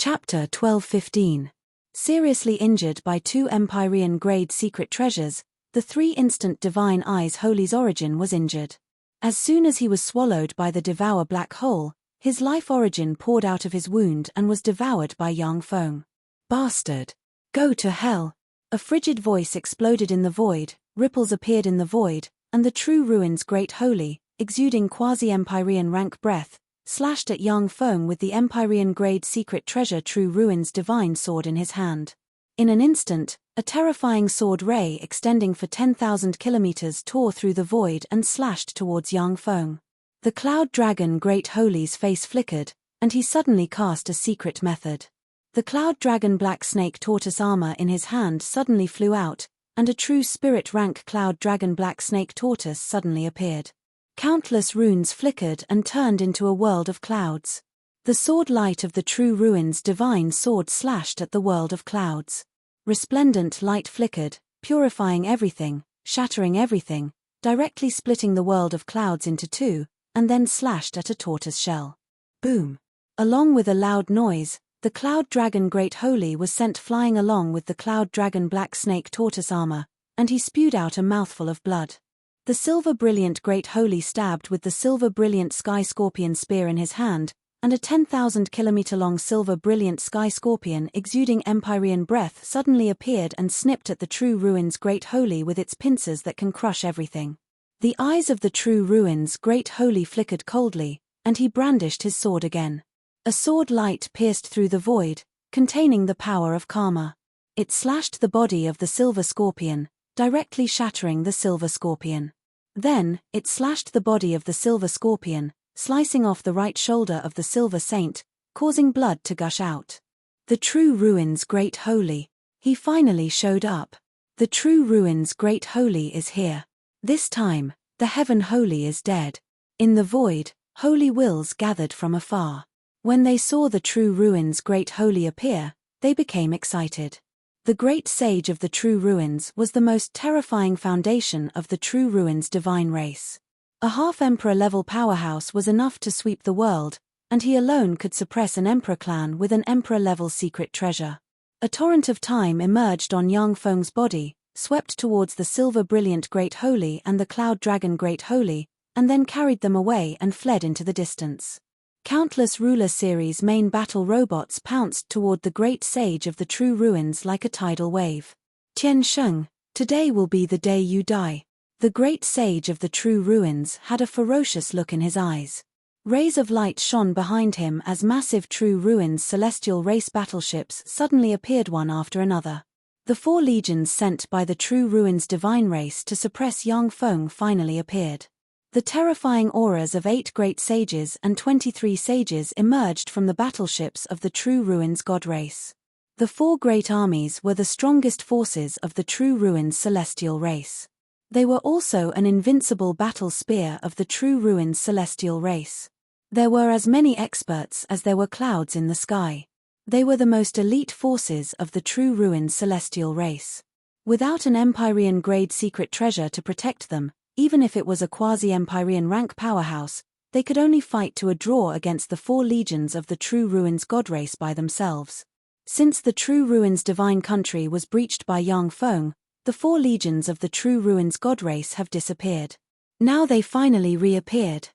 Chapter 12:15. Seriously injured by two Empyrean-grade secret treasures, the three-instant divine eyes Holy's origin was injured. As soon as he was swallowed by the devour black hole, his life origin poured out of his wound and was devoured by Yang Feng. Bastard! Go to hell! A frigid voice exploded in the void, ripples appeared in the void, and the true ruins Great Holy, exuding quasi-Empyrean rank breath, slashed at Yang Feng with the Empyrean-grade secret treasure True Ruins divine sword in his hand. In an instant, a terrifying sword ray extending for 10,000 kilometers tore through the void and slashed towards Yang Feng. The cloud dragon Great Holy's face flickered, and he suddenly cast a secret method. The cloud dragon black snake tortoise armor in his hand suddenly flew out, and a true spirit rank cloud dragon black snake tortoise suddenly appeared. Countless runes flickered and turned into a world of clouds. The sword light of the True Ruins divine sword slashed at the world of clouds. Resplendent light flickered, purifying everything, shattering everything, directly splitting the world of clouds into two, and then slashed at a tortoise shell. Boom! Along with a loud noise, the cloud dragon Great Holy was sent flying along with the cloud dragon black snake tortoise armor, and he spewed out a mouthful of blood. The silver brilliant Great Holy stabbed with the silver brilliant sky scorpion spear in his hand, and a 10,000 kilometer long silver brilliant sky scorpion exuding Empyrean breath suddenly appeared and snipped at the True Ruins Great Holy with its pincers that can crush everything. The eyes of the True Ruins Great Holy flickered coldly, and he brandished his sword again. A sword light pierced through the void, containing the power of karma. It slashed the body of the silver scorpion, directly shattering the silver scorpion. Then, it slashed the body of the silver scorpion, slicing off the right shoulder of the silver saint, causing blood to gush out. The True Ruins Great Holy. He finally showed up. The True Ruins Great Holy is here. This time, the Heaven Holy is dead. In the void, holy wills gathered from afar. When they saw the True Ruins Great Holy appear, they became excited. The great sage of the True Ruins was the most terrifying foundation of the True Ruins divine race. A half-emperor-level powerhouse was enough to sweep the world, and he alone could suppress an emperor clan with an emperor-level secret treasure. A torrent of time emerged on Yang Feng's body, swept towards the silver brilliant Great Holy and the cloud dragon Great Holy, and then carried them away and fled into the distance. Countless ruler series main battle robots pounced toward the great sage of the True Ruins like a tidal wave. Tian Sheng, today will be the day you die. The great sage of the True Ruins had a ferocious look in his eyes. Rays of light shone behind him as massive True Ruins celestial race battleships suddenly appeared one after another. The 4 legions sent by the True Ruins divine race to suppress Yang Feng finally appeared. The terrifying auras of 8 great sages and 23 sages emerged from the battleships of the True Ruins god race. The 4 great armies were the strongest forces of the True Ruins celestial race. They were also an invincible battle spear of the True Ruins celestial race. There were as many experts as there were clouds in the sky. They were the most elite forces of the True Ruins celestial race. Without an Empyrean-grade secret treasure to protect them, even if it was a quasi-Empyrean rank powerhouse, they could only fight to a draw against the 4 legions of the True Ruins god race by themselves. Since the True Ruins divine country was breached by Yang Feng, the 4 legions of the True Ruins god race have disappeared. Now they finally reappeared.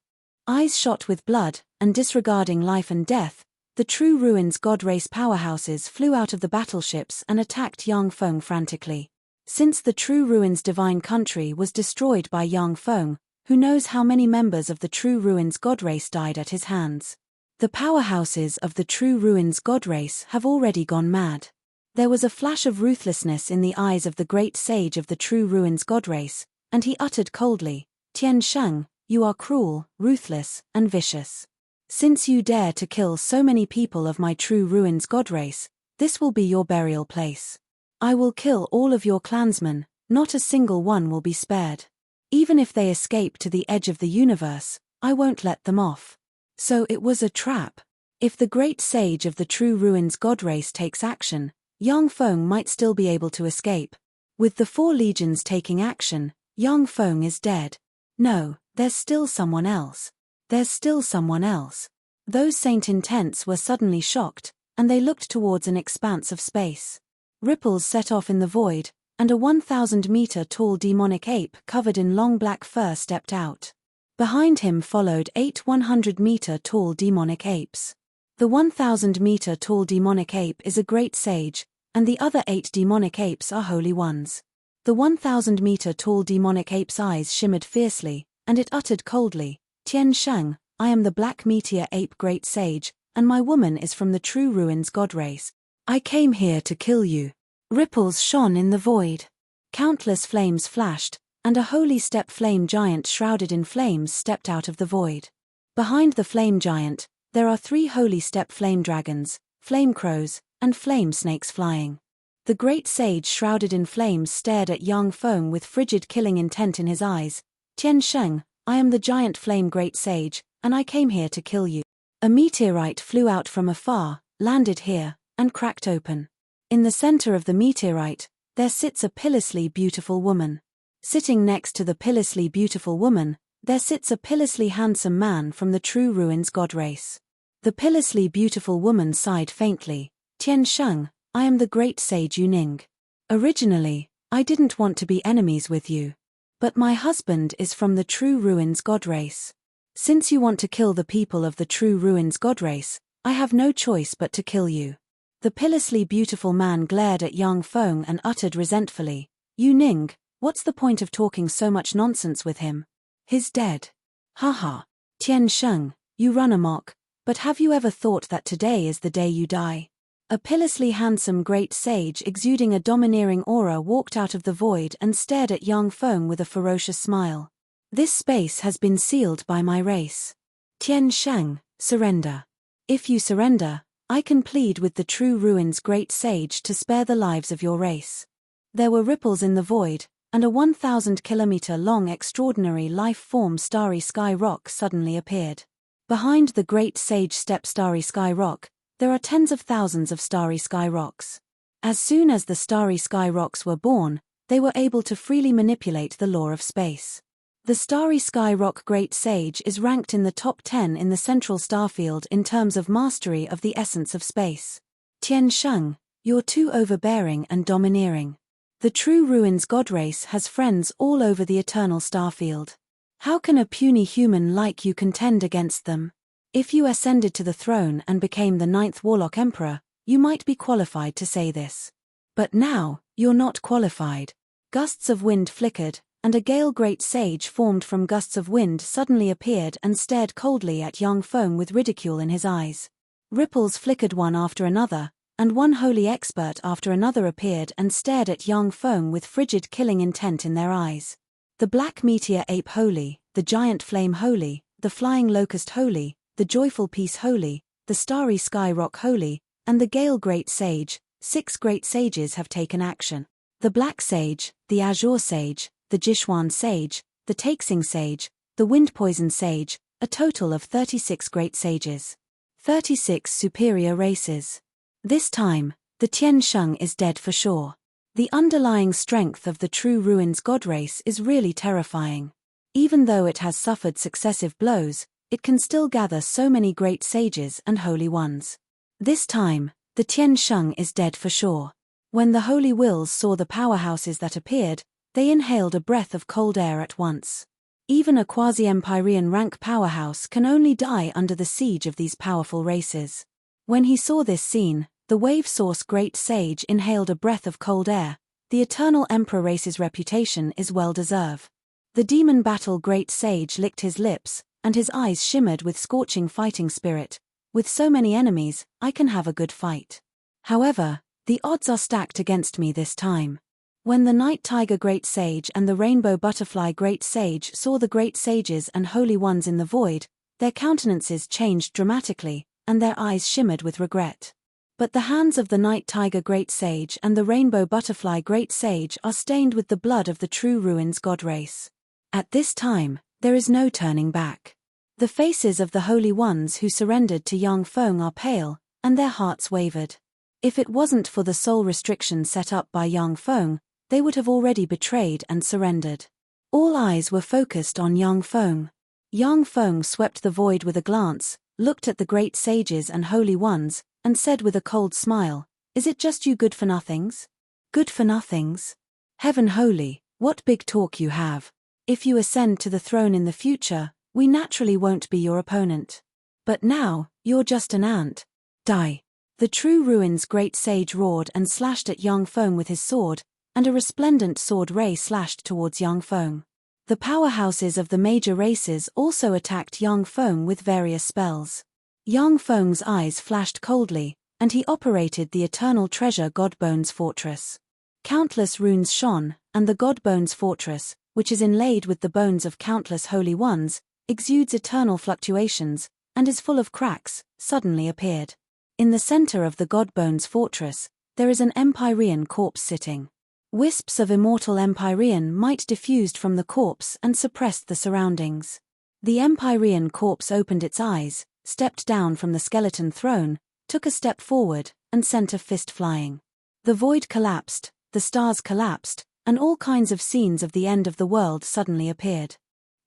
Eyes shot with blood, and disregarding life and death, the True Ruins god race powerhouses flew out of the battleships and attacked Yang Feng frantically. Since the True Ruins divine country was destroyed by Yang Feng, who knows how many members of the True Ruins god race died at his hands. The powerhouses of the True Ruins god race have already gone mad. There was a flash of ruthlessness in the eyes of the great sage of the True Ruins god race, and he uttered coldly, "Tian Sheng, you are cruel, ruthless, and vicious. Since you dare to kill so many people of my True Ruins god race, this will be your burial place. I will kill all of your clansmen, not a single one will be spared. Even if they escape to the edge of the universe, I won't let them off." So it was a trap. If the great sage of the True Ruins god race takes action, Yang Feng might still be able to escape. With the 4 legions taking action, Yang Feng is dead. No, there's still someone else. There's still someone else. Those saint intents were suddenly shocked, and they looked towards an expanse of space. Ripples set off in the void, and a 1,000-meter-tall demonic ape covered in long black fur stepped out. Behind him followed 8 100-meter-tall demonic apes. The 1,000-meter-tall demonic ape is a great sage, and the other 8 demonic apes are holy ones. The 1,000-meter-tall demonic ape's eyes shimmered fiercely, and it uttered coldly, "Tian Sheng, I am the Black Meteor Ape Great Sage, and my woman is from the True Ruins God race. I came here to kill you." Ripples shone in the void. Countless flames flashed, and a holy step flame giant shrouded in flames stepped out of the void. Behind the flame giant, there are 3 holy step flame dragons, flame crows, and flame snakes flying. The great sage shrouded in flames stared at Yang Feng with frigid killing intent in his eyes. "Tian Sheng, I am the giant flame great sage, and I came here to kill you." A meteorite flew out from afar, landed here, and cracked open. In the center of the meteorite, there sits a pitilessly beautiful woman. Sitting next to the pitilessly beautiful woman, there sits a pitilessly handsome man from the True Ruins God race. The pitilessly beautiful woman sighed faintly. "Tian Sheng, I am the great sage Yuning. Originally, I didn't want to be enemies with you. But my husband is from the True Ruins God race. Since you want to kill the people of the True Ruins God race, I have no choice but to kill you." The pitilessly beautiful man glared at Yang Feng and uttered resentfully, "Yuning, what's the point of talking so much nonsense with him? He's dead. Haha. Tian Sheng, you run amok, but have you ever thought that today is the day you die?" A pitilessly handsome great sage exuding a domineering aura walked out of the void and stared at Yang Feng with a ferocious smile. "This space has been sealed by my race. Tian Sheng, surrender. If you surrender, I can plead with the True Ruins great sage to spare the lives of your race." There were ripples in the void, and a 1,000-kilometer-long extraordinary life-form starry sky rock suddenly appeared. Behind the great sage step starry sky rock, there are tens of thousands of starry sky rocks. As soon as the starry sky rocks were born, they were able to freely manipulate the law of space. The starry sky rock great sage is ranked in the top 10 in the central starfield in terms of mastery of the essence of space. "Tian Sheng, you're too overbearing and domineering. The True Ruins God race has friends all over the eternal starfield. How can a puny human like you contend against them? If you ascended to the throne and became the 9th Warlock Emperor, you might be qualified to say this. But now, you're not qualified." Gusts of wind flickered, and a gale great sage formed from gusts of wind suddenly appeared and stared coldly at Yang Feng with ridicule in his eyes. Ripples flickered one after another, and one holy expert after another appeared and stared at Yang Feng with frigid killing intent in their eyes. The Black Meteor Ape Holy, the Giant Flame Holy, the Flying Locust Holy, the Joyful Peace Holy, the Starry Sky Rock Holy, and the Gale Great Sage, 6 great sages have taken action. The Black Sage, the Azure Sage, the Jishuan Sage, the Taixing Sage, the Wind Poison Sage, a total of 36 great sages. 36 superior races. This time, the Tian Sheng is dead for sure. The underlying strength of the True Ruins God race is really terrifying. Even though it has suffered successive blows, it can still gather so many great sages and holy ones. This time, the Tian Sheng is dead for sure. When the Holy Wills saw the powerhouses that appeared, they inhaled a breath of cold air at once. Even a quasi-Empyrean rank powerhouse can only die under the siege of these powerful races. When he saw this scene, the Wave Source Great Sage inhaled a breath of cold air. The Eternal Emperor race's reputation is well deserved. The Demon Battle Great Sage licked his lips, and his eyes shimmered with scorching fighting spirit. With so many enemies, I can have a good fight. However, the odds are stacked against me this time. When the Night Tiger Great Sage and the Rainbow Butterfly Great Sage saw the great sages and holy ones in the void, their countenances changed dramatically, and their eyes shimmered with regret. But the hands of the Night Tiger Great Sage and the Rainbow Butterfly Great Sage are stained with the blood of the True Ruins God race. At this time, there is no turning back. The faces of the holy ones who surrendered to Yang Feng are pale, and their hearts wavered. If it wasn't for the soul restriction set up by Yang Feng, they would have already betrayed and surrendered. All eyes were focused on Yang Feng. Yang Feng swept the void with a glance, looked at the great sages and holy ones, and said with a cold smile, "Is it just you good-for-nothings? Good-for-nothings? Heaven holy, what big talk you have. If you ascend to the throne in the future, we naturally won't be your opponent. But now, you're just an ant. Die." The true ruin's great sage roared and slashed at Yang Feng with his sword, and a resplendent sword ray slashed towards Yang Feng. The powerhouses of the major races also attacked Yang Feng with various spells. Yang Feng's eyes flashed coldly, and he operated the eternal treasure Godbone's fortress. Countless runes shone, and the Godbone's fortress, which is inlaid with the bones of countless holy ones, exudes eternal fluctuations, and is full of cracks, suddenly appeared. In the center of the Godbone's fortress, there is an Empyrean corpse sitting. Wisps of immortal Empyrean might diffused from the corpse and suppressed the surroundings. The Empyrean corpse opened its eyes, stepped down from the skeleton throne, took a step forward, and sent a fist flying. The void collapsed, the stars collapsed, and all kinds of scenes of the end of the world suddenly appeared.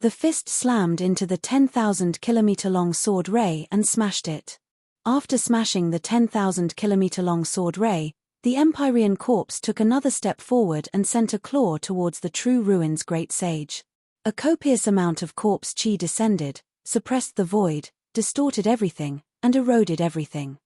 The fist slammed into the 10,000-kilometer-long sword ray and smashed it. After smashing the 10,000-kilometer-long sword ray, the Empyrean corpse took another step forward and sent a claw towards the true ruin's great sage. A copious amount of corpse chi descended, suppressed the void, distorted everything, and eroded everything.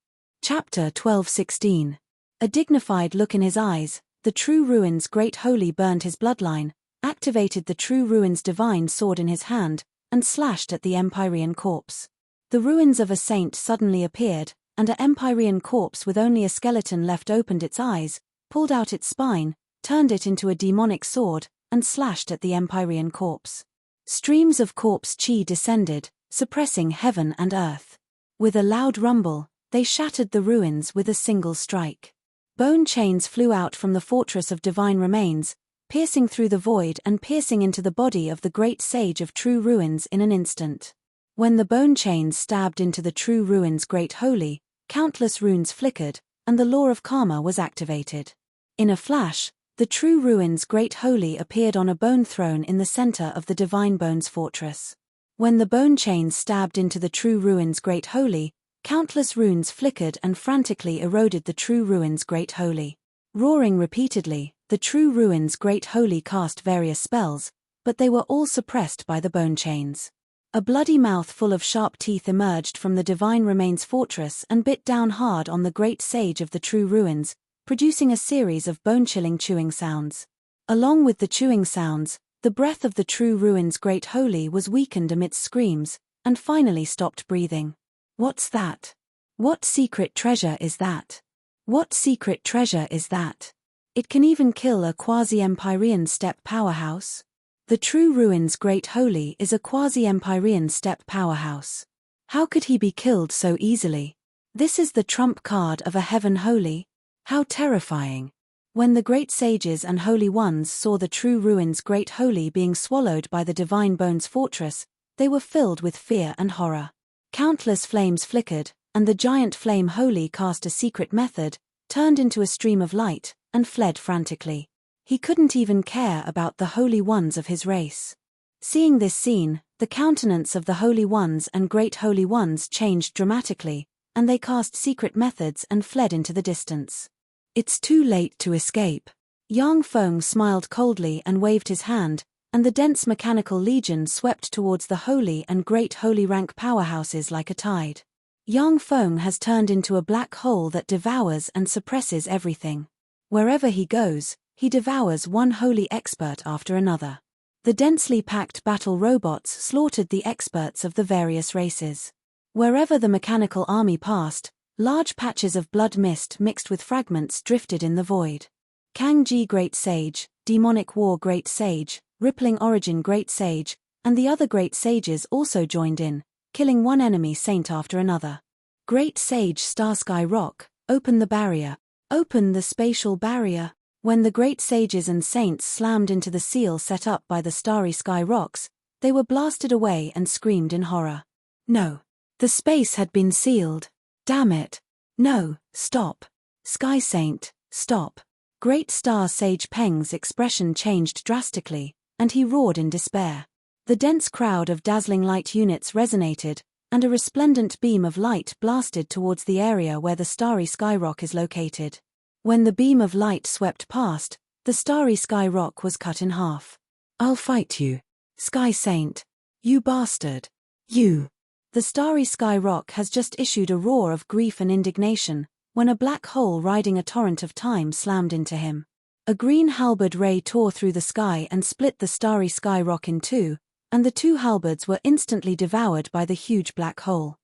Chapter 12:16. A dignified look in his eyes, the true ruin's great holy burned his bloodline, activated the true ruin's divine sword in his hand, and slashed at the Empyrean corpse. The ruins of a saint suddenly appeared, and an Empyrean corpse with only a skeleton left opened its eyes, pulled out its spine, turned it into a demonic sword, and slashed at the Empyrean corpse. Streams of corpse chi descended, suppressing heaven and earth. With a loud rumble, they shattered the ruins with a single strike. Bone chains flew out from the fortress of divine remains, piercing through the void and piercing into the body of the great sage of true ruins in an instant. When the bone chains stabbed into the true ruin's great holy, countless runes flickered, and the law of karma was activated. In a flash, the true ruin's great holy appeared on a bone throne in the center of the divine bones fortress. When the bone chains stabbed into the true ruin's great holy, countless runes flickered and frantically eroded the true ruin's great holy. Roaring repeatedly, the true ruin's great holy cast various spells, but they were all suppressed by the bone chains. A bloody mouth full of sharp teeth emerged from the divine remains fortress and bit down hard on the great sage of the true ruins, producing a series of bone-chilling chewing sounds. Along with the chewing sounds, the breath of the true ruin's great holy was weakened amidst screams, and finally stopped breathing. What's that? What secret treasure is that? What secret treasure is that? It can even kill a quasi-Empyrean steppe powerhouse? The true ruin's great holy is a quasi-Empyrean steppe powerhouse. How could he be killed so easily? This is the trump card of a heaven holy? How terrifying! When the great sages and holy ones saw the true ruin's great holy being swallowed by the divine bones fortress, they were filled with fear and horror. Countless flames flickered, and the giant flame holy cast a secret method, turned into a stream of light, and fled frantically. He couldn't even care about the holy ones of his race. Seeing this scene, the countenance of the holy ones and great holy ones changed dramatically, and they cast secret methods and fled into the distance. It's too late to escape. Yang Feng smiled coldly and waved his hand, and the dense mechanical legion swept towards the holy and great holy rank powerhouses like a tide. Yang Feng has turned into a black hole that devours and suppresses everything. Wherever he goes, he devours one holy expert after another. The densely packed battle robots slaughtered the experts of the various races. Wherever the mechanical army passed, large patches of blood mist mixed with fragments drifted in the void. Kang-ji Great Sage, Demonic War Great Sage, Rippling Origin Great Sage, and the other great sages also joined in, killing one enemy saint after another. Great Sage Starsky Rock, open the barrier. Open the spatial barrier. When the great sages and saints slammed into the seal set up by the starry sky rocks, they were blasted away and screamed in horror. No. The space had been sealed. Damn it. No, stop. Sky Saint, stop. Great Star Sage Peng's expression changed drastically, and he roared in despair. The dense crowd of dazzling light units resonated, and a resplendent beam of light blasted towards the area where the starry sky rock is located. When the beam of light swept past, the starry sky rock was cut in half. "I'll fight you, Sky Saint. You bastard. You." The starry sky rock has just issued a roar of grief and indignation, when a black hole riding a torrent of time slammed into him. A green halberd ray tore through the sky and split the starry sky rock in two, and the two halberds were instantly devoured by the huge black hole.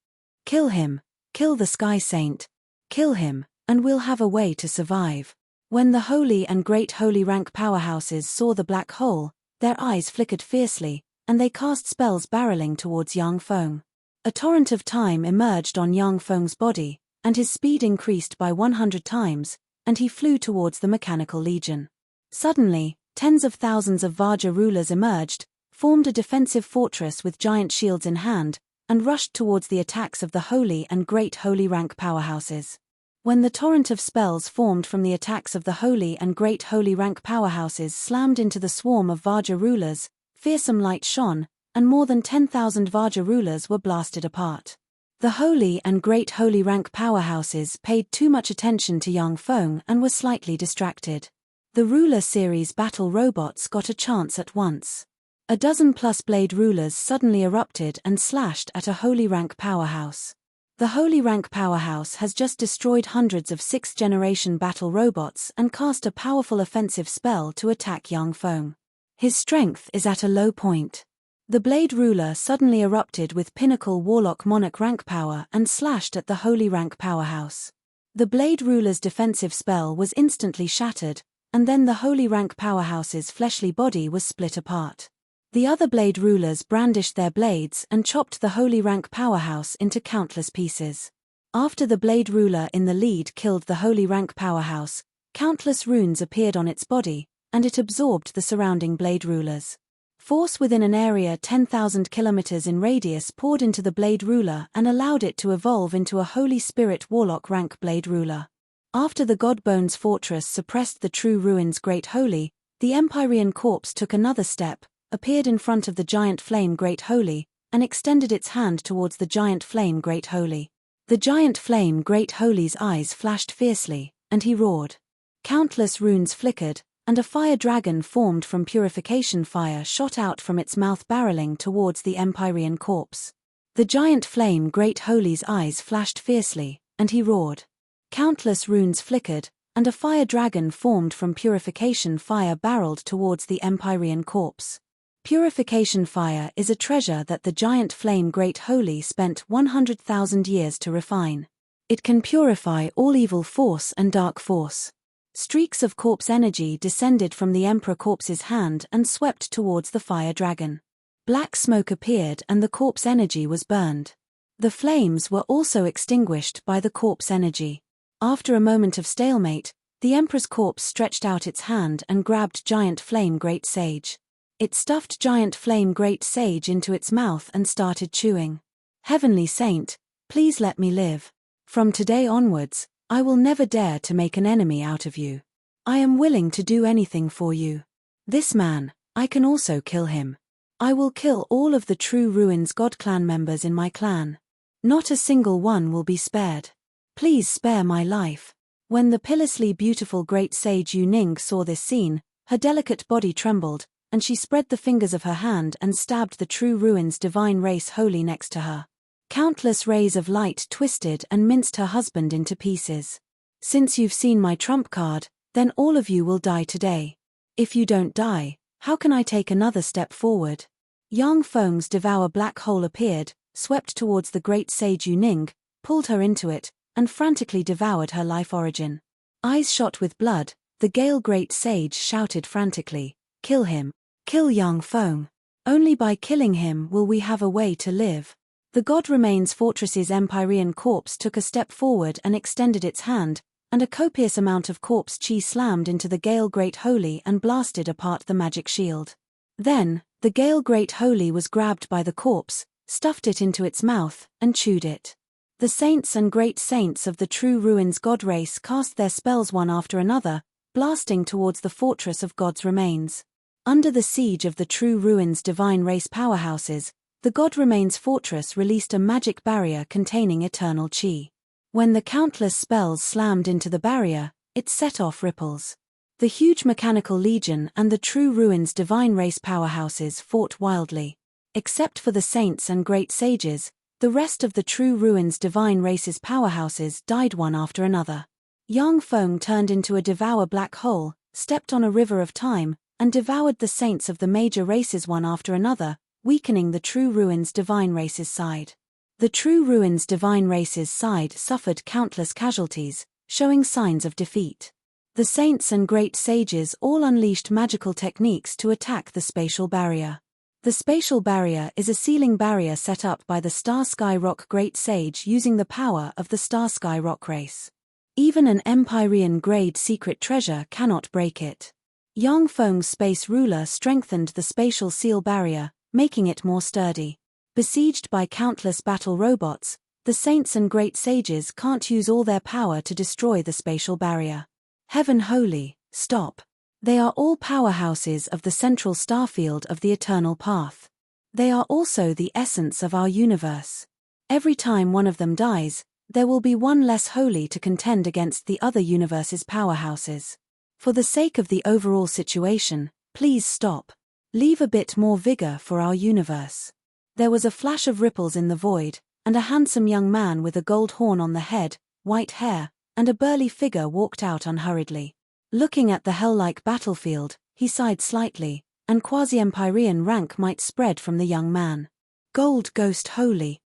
"Kill him, kill the Sky Saint. Kill him, and we'll have a way to survive." When the holy and great holy rank powerhouses saw the black hole, their eyes flickered fiercely, and they cast spells barreling towards Yang Feng. A torrent of time emerged on Yang Feng's body, and his speed increased by 100 times, and he flew towards the Mechanical Legion. Suddenly, tens of thousands of Vajra rulers emerged, formed a defensive fortress with giant shields in hand, and rushed towards the attacks of the holy and great holy rank powerhouses. When the torrent of spells formed from the attacks of the holy and great holy rank powerhouses slammed into the swarm of Vajra rulers, fearsome light shone, and more than 10,000 Vajra rulers were blasted apart. The holy and great holy rank powerhouses paid too much attention to Yang Feng and were slightly distracted. The ruler series battle robots got a chance at once. A dozen plus blade rulers suddenly erupted and slashed at a holy rank powerhouse. The holy rank powerhouse has just destroyed hundreds of 6th generation battle robots and cast a powerful offensive spell to attack Yang Feng. His strength is at a low point. The Blade Ruler suddenly erupted with Pinnacle Warlock Monarch rank power and slashed at the Holy rank powerhouse. The Blade Ruler's defensive spell was instantly shattered, and then the Holy rank powerhouse's fleshly body was split apart. The other Blade Rulers brandished their blades and chopped the Holy rank powerhouse into countless pieces. After the Blade Ruler in the lead killed the Holy rank powerhouse, countless runes appeared on its body, and it absorbed the surrounding Blade Rulers. Force within an area 10,000 kilometers in radius poured into the Blade Ruler and allowed it to evolve into a Holy Spirit Warlock rank Blade Ruler. After the Godbones Fortress suppressed the True Ruins Great Holy, the Empyrean Corpse took another step, appeared in front of the Giant Flame Great Holy, and extended its hand towards the Giant Flame Great Holy. The Giant Flame Great Holy's eyes flashed fiercely, and he roared. Countless runes flickered, and a fire dragon formed from purification fire shot out from its mouth barreling towards the Empyrean Corpse. The Giant Flame Great Holy's eyes flashed fiercely, and he roared. Countless runes flickered, and a fire dragon formed from purification fire barreled towards the Empyrean Corpse. Purification fire is a treasure that the Giant Flame Great Holy spent 100,000 years to refine. It can purify all evil force and dark force. Streaks of corpse energy descended from the Emperor Corpse's hand and swept towards the fire dragon. Black smoke appeared and the corpse energy was burned. The flames were also extinguished by the corpse energy. After a moment of stalemate, the Emperor's corpse stretched out its hand and grabbed Giant Flame Great Sage. It stuffed Giant Flame Great Sage into its mouth and started chewing. "Heavenly Saint, please let me live. From today onwards, I will never dare to make an enemy out of you. I am willing to do anything for you. This man, I can also kill him. I will kill all of the True Ruins God clan members in my clan. Not a single one will be spared. Please spare my life." When the pitilessly beautiful Great Sage Yu Ning saw this scene, her delicate body trembled, and she spread the fingers of her hand and stabbed the True Ruins divine race holy next to her. Countless rays of light twisted and minced her husband into pieces. "Since you've seen my trump card, then all of you will die today. If you don't die, how can I take another step forward?" Yang Feng's devour black hole appeared, swept towards the Great Sage Yu Ning, pulled her into it, and frantically devoured her life origin. Eyes shot with blood, the Gale Great Sage shouted frantically, "Kill him! Kill Yang Feng! Only by killing him will we have a way to live." The God Remains Fortress's Empyrean Corpse took a step forward and extended its hand, and a copious amount of corpse chi slammed into the Gale Great Holy and blasted apart the magic shield. Then, the Gale Great Holy was grabbed by the corpse, stuffed it into its mouth, and chewed it. The saints and great saints of the True Ruins God race cast their spells one after another, blasting towards the fortress of God's remains. Under the siege of the True Ruins divine race powerhouses, The God Remains fortress released a magic barrier containing eternal chi. When the countless spells slammed into the barrier, it set off ripples. The huge mechanical legion and the true ruins divine race powerhouses fought wildly. Except for the saints and great sages, the rest of the true ruins divine race's powerhouses died one after another. Yang Feng turned into a devour black hole, stepped on a river of time, and devoured the saints of the major races one after another, weakening the true ruins divine race's side. The true ruins divine race's side suffered countless casualties, showing signs of defeat. The saints and great sages all unleashed magical techniques to attack the spatial barrier. The spatial barrier is a sealing barrier set up by the Star Sky Rock Great Sage using the power of the Star Sky Rock race. Even an Empyrean-grade secret treasure cannot break it. Yang Feng's space ruler strengthened the spatial seal barrier, making it more sturdy. Besieged by countless battle robots, the saints and great sages can't use all their power to destroy the spatial barrier. Heaven Holy, stop. They are all powerhouses of the central starfield of the eternal path. They are also the essence of our universe. Every time one of them dies, there will be one less holy to contend against the other universe's powerhouses. For the sake of the overall situation, please stop. Leave a bit more vigor for our universe. There was a flash of ripples in the void, and a handsome young man with a gold horn on the head, white hair, and a burly figure walked out unhurriedly. Looking at the hell-like battlefield, he sighed slightly, and quasi-Empyrean rank might spread from the young man. Gold Ghost Holy,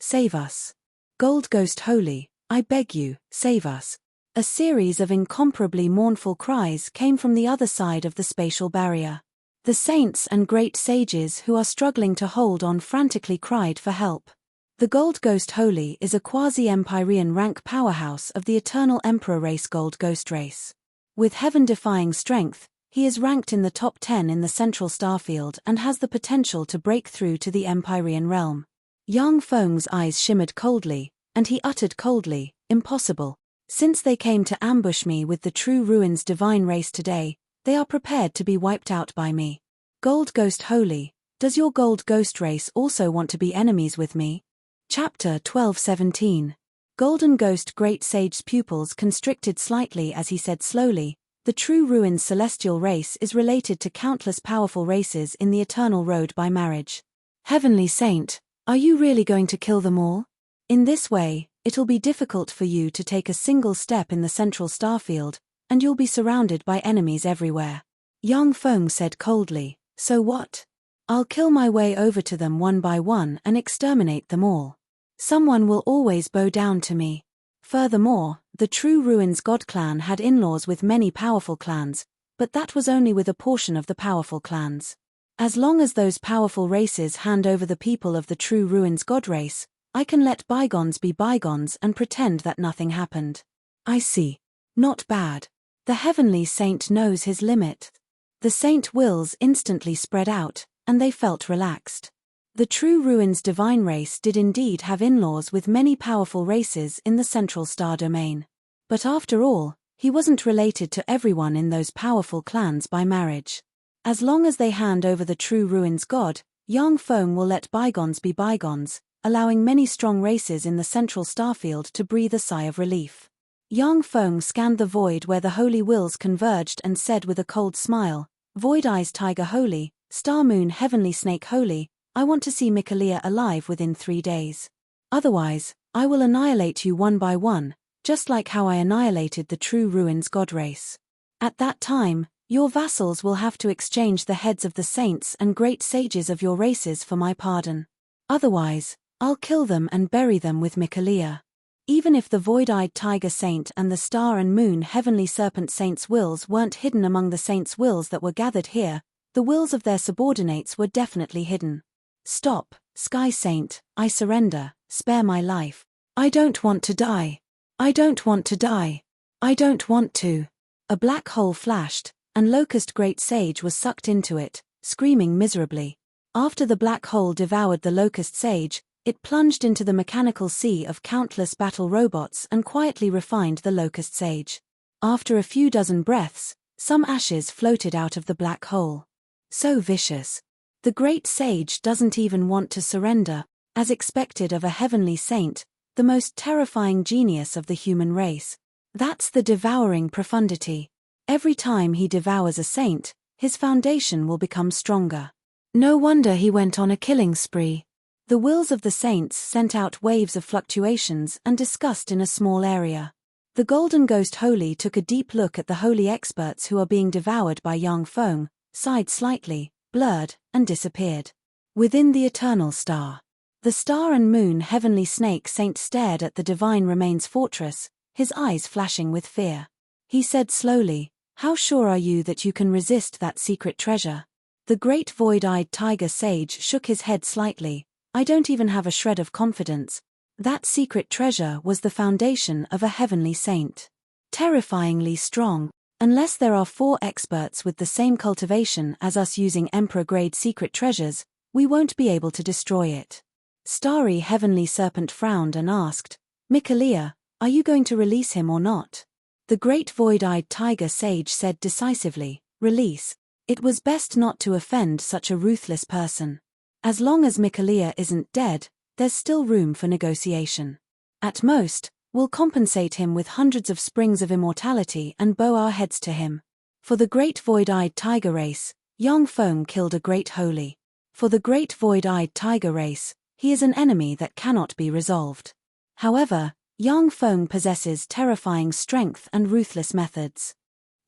save us. Gold Ghost Holy, I beg you, save us. A series of incomparably mournful cries came from the other side of the spatial barrier. The saints and great sages who are struggling to hold on frantically cried for help. The Gold Ghost Holy is a quasi-Empyrean rank powerhouse of the Eternal Emperor race Gold Ghost race. With heaven-defying strength, he is ranked in the top 10 in the central starfield and has the potential to break through to the Empyrean realm. Yang Feng's eyes shimmered coldly, and he uttered coldly, impossible. Since they came to ambush me with the true ruins divine race today, they are prepared to be wiped out by me. Gold Ghost Holy, does your Gold Ghost race also want to be enemies with me? Chapter 12:17. Golden Ghost Great Sage's pupils constricted slightly as he said slowly, the true ruins celestial race is related to countless powerful races in the eternal road by marriage. Heavenly Saint, are you really going to kill them all? In this way, it'll be difficult for you to take a single step in the central starfield, and you'll be surrounded by enemies everywhere. Yang Feng said coldly, so what? I'll kill my way over to them one by one and exterminate them all. Someone will always bow down to me. Furthermore, the True Ruins God clan had in-laws with many powerful clans, but that was only with a portion of the powerful clans. As long as those powerful races hand over the people of the True Ruins God race, I can let bygones be bygones and pretend that nothing happened. I see. Not bad. The Heavenly Saint knows his limit. The Saint wills instantly spread out, and they felt relaxed. The True Ruins divine race did indeed have in-laws with many powerful races in the central star domain. But after all, he wasn't related to everyone in those powerful clans by marriage. As long as they hand over the True Ruins God, Yang Feng will let bygones be bygones, allowing many strong races in the central starfield to breathe a sigh of relief. Yang Feng scanned the void where the holy wills converged and said with a cold smile, Void Eyes Tiger Holy, Star Moon Heavenly Snake Holy, I want to see Mikalia alive within 3 days. Otherwise, I will annihilate you one by one, just like how I annihilated the True Ruins God race. At that time, your vassals will have to exchange the heads of the saints and great sages of your races for my pardon. Otherwise, I'll kill them and bury them with Mikalia. Even if the Void-Eyed Tiger Saint and the Star and Moon Heavenly Serpent Saints' wills weren't hidden among the saints' wills that were gathered here, the wills of their subordinates were definitely hidden. Stop, Sky Saint, I surrender, spare my life. I don't want to die. I don't want to die. I don't want to. A black hole flashed, and Locust Great Sage was sucked into it, screaming miserably. After the black hole devoured the Locust Sage, it plunged into the mechanical sea of countless battle robots and quietly refined the Locust Sage. After a few dozen breaths, some ashes floated out of the black hole. So vicious. The great sage doesn't even want to surrender, as expected of a heavenly saint, the most terrifying genius of the human race. That's the devouring profundity. Every time he devours a saint, his foundation will become stronger. No wonder he went on a killing spree. The wills of the saints sent out waves of fluctuations and disgust in a small area. The Golden Ghost Holy took a deep look at the holy experts who are being devoured by Yang Feng, sighed slightly, blurred, and disappeared. Within the eternal star. The star and moon heavenly snake saint stared at the divine remains fortress, his eyes flashing with fear. He said slowly, "How sure are you that you can resist that secret treasure?" The great void-eyed tiger sage shook his head slightly. "I don't even have a shred of confidence. That secret treasure was the foundation of a heavenly saint. Terrifyingly strong. Unless there are 4 experts with the same cultivation as us using emperor-grade secret treasures, we won't be able to destroy it." Starry Heavenly Serpent frowned and asked, "Mikalia, are you going to release him or not?" The great void-eyed tiger sage said decisively, "Release. It was best not to offend such a ruthless person. As long as Mikalia isn't dead, there's still room for negotiation. At most, we'll compensate him with hundreds of springs of immortality and bow our heads to him. For the great void-eyed tiger race, Yang Feng killed a great holy. For the great void-eyed tiger race, he is an enemy that cannot be resolved. However, Yang Feng possesses terrifying strength and ruthless methods.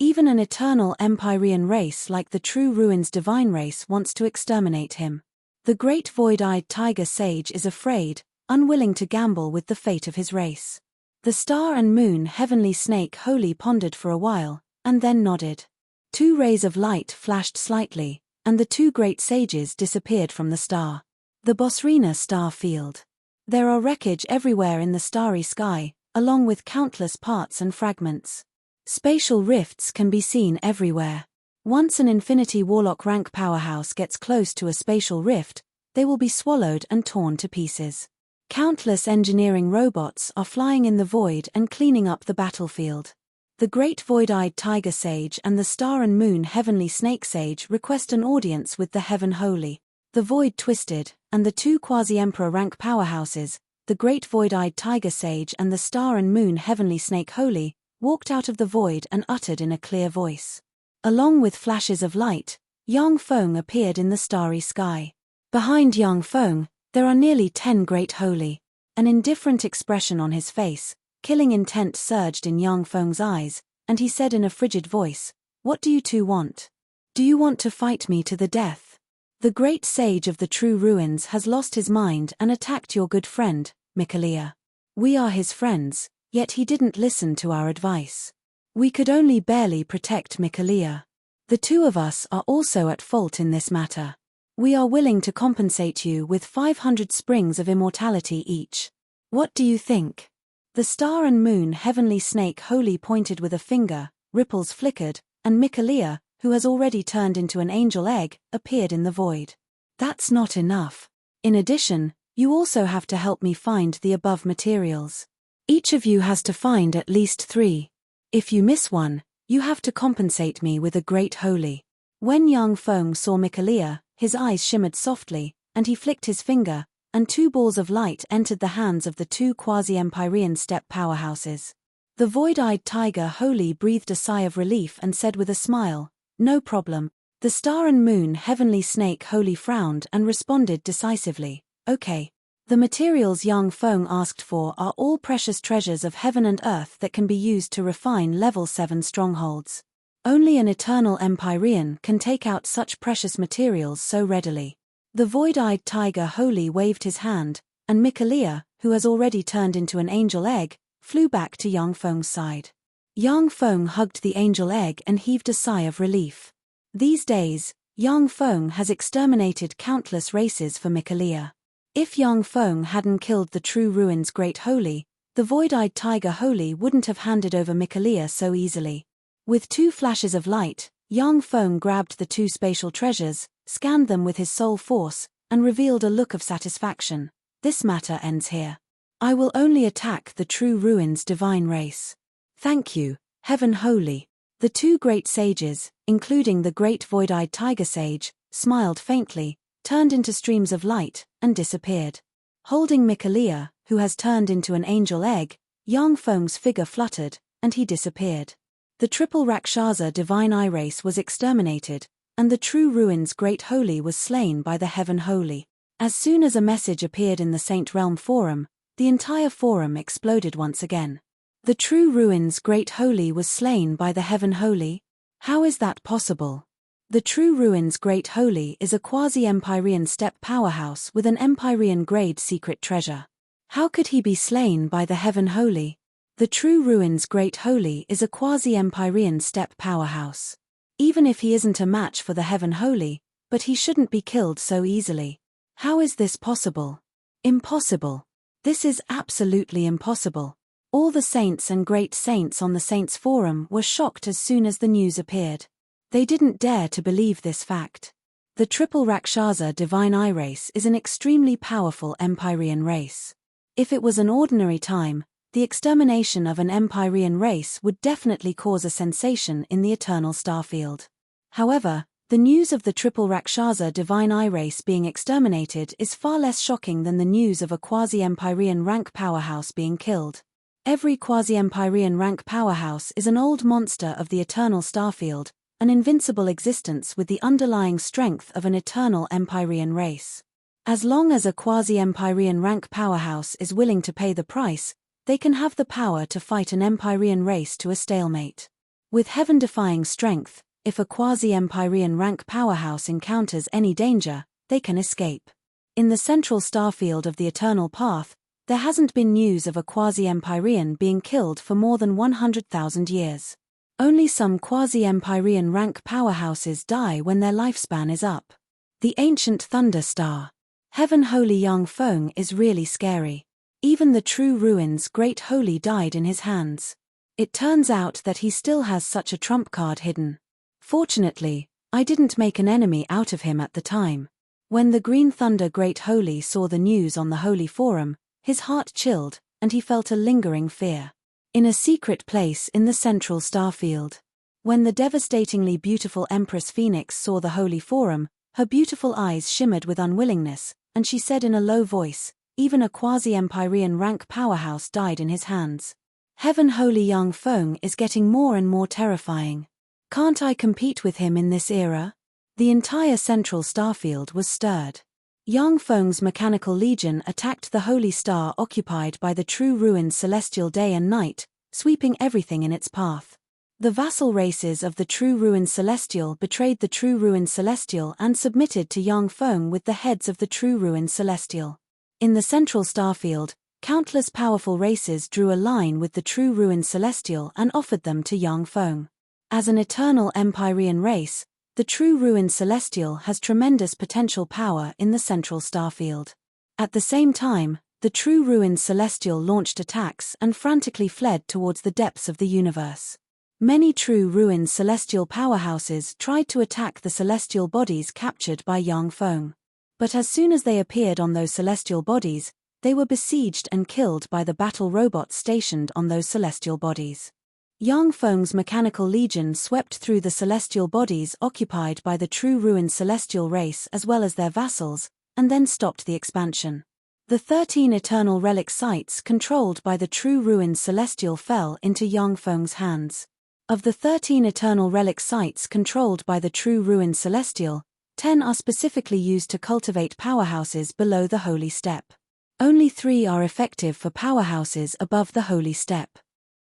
Even an eternal Empyrean race like the True Ruins divine race wants to exterminate him. The great void-eyed tiger sage is afraid, unwilling to gamble with the fate of his race. The star and moon heavenly snake holy pondered for a while, and then nodded. 2 rays of light flashed slightly, and the 2 great sages disappeared from the star. The Bosrina star field. There are wreckage everywhere in the starry sky, along with countless parts and fragments. Spatial rifts can be seen everywhere. Once an Infinity Warlock rank powerhouse gets close to a spatial rift, they will be swallowed and torn to pieces. Countless engineering robots are flying in the void and cleaning up the battlefield. The great void-eyed tiger sage and the star and moon heavenly snake sage request an audience with the heaven holy. The void twisted, and the 2 quasi-emperor rank powerhouses, the great void-eyed tiger sage and the star and moon heavenly snake holy, walked out of the void and uttered in a clear voice. Along with flashes of light, Yang Feng appeared in the starry sky. Behind Yang Feng, there are nearly 10 great holy. An indifferent expression on his face, killing intent surged in Yang Feng's eyes, and he said in a frigid voice, "What do you 2 want? Do you want to fight me to the death? The great sage of the True Ruins has lost his mind and attacked your good friend, Mikalia. We are his friends, yet he didn't listen to our advice. We could only barely protect Mikalia. The 2 of us are also at fault in this matter. We are willing to compensate you with 500 springs of immortality each. What do you think?" The star and moon heavenly snake holy pointed with a finger, ripples flickered, and Mikalia, who has already turned into an angel egg, appeared in the void. "That's not enough. In addition, you also have to help me find the above materials. Each of you has to find at least 3. If you miss one, you have to compensate me with a great holy." When Yang Feng saw Mikalia, his eyes shimmered softly, and he flicked his finger, and 2 balls of light entered the hands of the 2 quasi-Empyrean step powerhouses. The void-eyed tiger holy breathed a sigh of relief and said with a smile, "No problem." The star and moon heavenly snake holy frowned and responded decisively, "Okay. The materials Yang Feng asked for are all precious treasures of heaven and earth that can be used to refine level 7 strongholds. Only an eternal Empyrean can take out such precious materials so readily." The void-eyed tiger holy waved his hand, and Mikalia, who has already turned into an angel egg, flew back to Yang Feng's side. Yang Feng hugged the angel egg and heaved a sigh of relief. These days, Yang Feng has exterminated countless races for Mikalia. If Yang Feng hadn't killed the True Ruins Great Holy, the void-eyed tiger holy wouldn't have handed over Mikalia so easily. With 2 flashes of light, Yang Feng grabbed the 2 spatial treasures, scanned them with his soul force, and revealed a look of satisfaction. "This matter ends here. I will only attack the True Ruins divine race." "Thank you, Heaven Holy." The 2 great sages, including the great void-eyed tiger sage, smiled faintly, turned into streams of light, and disappeared. Holding Mikalia, who has turned into an angel egg, Yang Feng's figure fluttered, and he disappeared. The triple Rakshasa divine eye race was exterminated, and the true ruins Great Holy was slain by the Heaven Holy. As soon as a message appeared in the Saint Realm Forum, the entire forum exploded once again. The true ruins Great Holy was slain by the Heaven Holy? How is that possible? The true ruins Great Holy is a quasi-Empyrean steppe powerhouse with an Empyrean-grade secret treasure. How could he be slain by the Heaven Holy? The true ruins Great Holy is a quasi-Empyrean steppe powerhouse. Even if he isn't a match for the Heaven Holy, but he shouldn't be killed so easily. How is this possible? Impossible. This is absolutely impossible. All the saints and great saints on the Saints Forum were shocked as soon as the news appeared. They didn't dare to believe this fact. The triple Rakshasa divine eye race is an extremely powerful Empyrean race. If it was an ordinary time, the extermination of an Empyrean race would definitely cause a sensation in the eternal starfield. However, the news of the triple Rakshasa divine eye race being exterminated is far less shocking than the news of a quasi-Empyrean rank powerhouse being killed. Every quasi-Empyrean rank powerhouse is an old monster of the eternal starfield, an invincible existence with the underlying strength of an eternal Empyrean race. As long as a quasi-Empyrean rank powerhouse is willing to pay the price, they can have the power to fight an Empyrean race to a stalemate. With heaven-defying strength, if a quasi-Empyrean rank powerhouse encounters any danger, they can escape. In the central starfield of the Eternal Path, there hasn't been news of a quasi-Empyrean being killed for more than 100,000 years. Only some quasi-Empyrean rank powerhouses die when their lifespan is up. The ancient Thunder Star. Heaven Holy Yang Feng is really scary. Even the true ruins Great Holy died in his hands. It turns out that he still has such a trump card hidden. Fortunately, I didn't make an enemy out of him at the time. When the Green Thunder Great Holy saw the news on the Holy Forum, his heart chilled, and he felt a lingering fear. In a secret place in the central starfield. When the devastatingly beautiful Empress Phoenix saw the Holy Forum, her beautiful eyes shimmered with unwillingness, and she said in a low voice, even a quasi-Empyrean rank powerhouse died in his hands. Heaven Holy Yang Feng is getting more and more terrifying. Can't I compete with him in this era? The entire central starfield was stirred. Yang Feng's mechanical legion attacked the holy star occupied by the true ruins celestial day and night, sweeping everything in its path. The vassal races of the true ruins celestial betrayed the true ruins celestial and submitted to Yang Feng with the heads of the true ruins celestial. In the central starfield, countless powerful races drew a line with the true ruins celestial and offered them to Yang Feng. As an eternal Empyrean race, the true ruins celestial has tremendous potential power in the central starfield. At the same time, the true ruins celestial launched attacks and frantically fled towards the depths of the universe. Many true ruins celestial powerhouses tried to attack the celestial bodies captured by Yang Feng. But as soon as they appeared on those celestial bodies, they were besieged and killed by the battle robots stationed on those celestial bodies. Yang Feng's mechanical legion swept through the celestial bodies occupied by the true ruins celestial race as well as their vassals, and then stopped the expansion. The 13 eternal relic sites controlled by the true ruins celestial fell into Yang Feng's hands. Of the 13 eternal relic sites controlled by the true ruins celestial, 10 are specifically used to cultivate powerhouses below the holy steppe. Only 3 are effective for powerhouses above the holy steppe.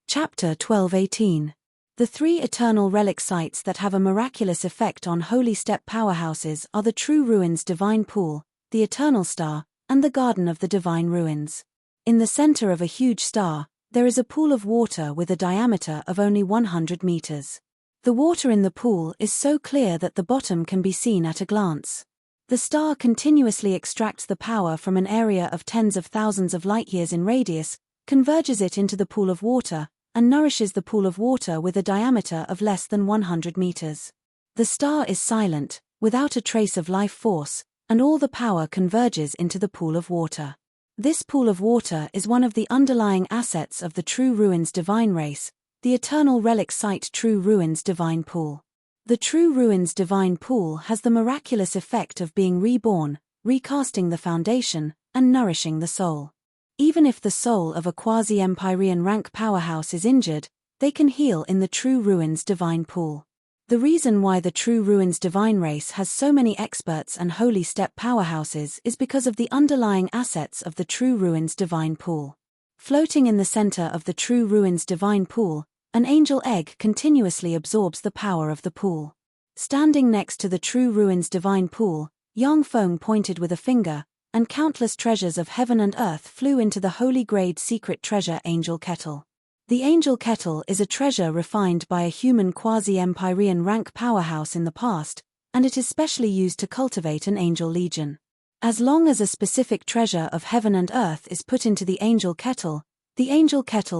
Chapter 12:18. The 3 eternal relic sites that have a miraculous effect on holy steppe powerhouses are the True Ruins Divine Pool, the Eternal Star, and the Garden of the Divine Ruins. In the center of a huge star, there is a pool of water with a diameter of only 100 meters. The water in the pool is so clear that the bottom can be seen at a glance. The star continuously extracts the power from an area of tens of thousands of light-years in radius, converges it into the pool of water, and nourishes the pool of water with a diameter of less than 100 meters. The star is silent, without a trace of life force, and all the power converges into the pool of water. This pool of water is one of the underlying assets of the True Ruins Divine Race, the Eternal Relic Site True Ruins Divine Pool. The True Ruins Divine Pool has the miraculous effect of being reborn, recasting the foundation, and nourishing the soul. Even if the soul of a quasi-Empyrean rank powerhouse is injured, they can heal in the True Ruins Divine Pool. The reason why the True Ruins Divine race has so many experts and holy step powerhouses is because of the underlying assets of the True Ruins Divine Pool. Floating in the center of the True Ruins Divine Pool, an angel egg continuously absorbs the power of the pool. Standing next to the True Ruins Divine Pool, Yang Feng pointed with a finger, and countless treasures of heaven and earth flew into the holy grade secret treasure Angel Kettle. The Angel Kettle is a treasure refined by a human quasi-Empyrean rank powerhouse in the past, and it is specially used to cultivate an angel legion. As long as a specific treasure of heaven and earth is put into the Angel Kettle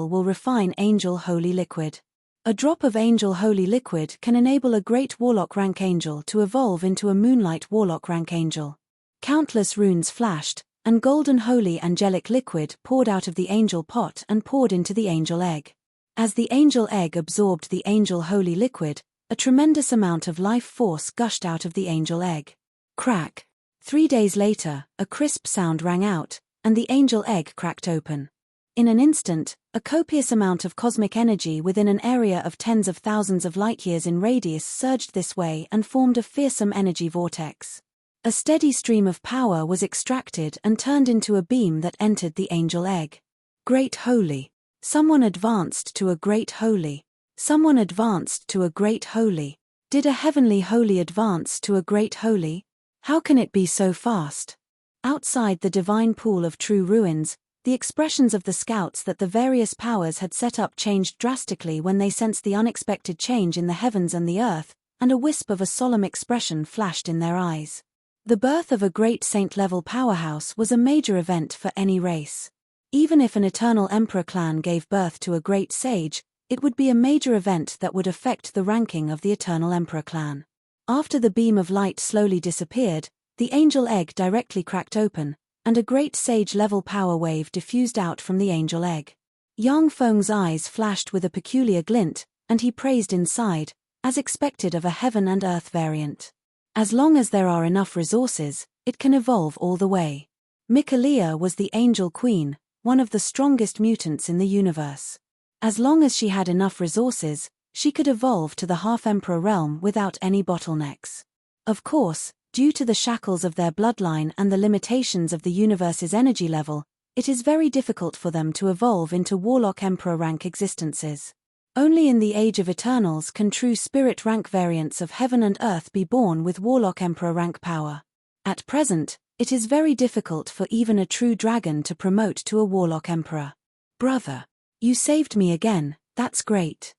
will refine Angel Holy Liquid. A drop of Angel Holy Liquid can enable a Great Warlock rank angel to evolve into a Moonlight Warlock rank angel. Countless runes flashed, and golden holy angelic liquid poured out of the angel pot and poured into the angel egg. As the angel egg absorbed the Angel Holy Liquid, a tremendous amount of life force gushed out of the angel egg. Crack! 3 days later, a crisp sound rang out, and the angel egg cracked open. In an instant, a copious amount of cosmic energy within an area of tens of thousands of light-years in radius surged this way and formed a fearsome energy vortex. A steady stream of power was extracted and turned into a beam that entered the angel egg. Great Holy! Someone advanced to a Great Holy! Someone advanced to a Great Holy! Did a Heavenly Holy advance to a Great Holy? How can it be so fast? Outside the divine pool of True Ruins, the expressions of the scouts that the various powers had set up changed drastically when they sensed the unexpected change in the heavens and the earth, and a wisp of a solemn expression flashed in their eyes. The birth of a great saint-level powerhouse was a major event for any race. Even if an Eternal Emperor clan gave birth to a great sage, it would be a major event that would affect the ranking of the Eternal Emperor clan. After the beam of light slowly disappeared, the angel egg directly cracked open, and a great sage-level power wave diffused out from the angel egg. Yang Feng's eyes flashed with a peculiar glint, and he praised inside, as expected of a heaven and earth variant. As long as there are enough resources, it can evolve all the way. Mikalia was the Angel Queen, one of the strongest mutants in the universe. As long as she had enough resources, she could evolve to the Half-Emperor realm without any bottlenecks. Of course, due to the shackles of their bloodline and the limitations of the universe's energy level, it is very difficult for them to evolve into Warlock Emperor rank existences. Only in the Age of Eternals can true spirit rank variants of heaven and earth be born with Warlock Emperor rank power. At present, it is very difficult for even a true dragon to promote to a Warlock Emperor. Brother, you saved me again, that's great.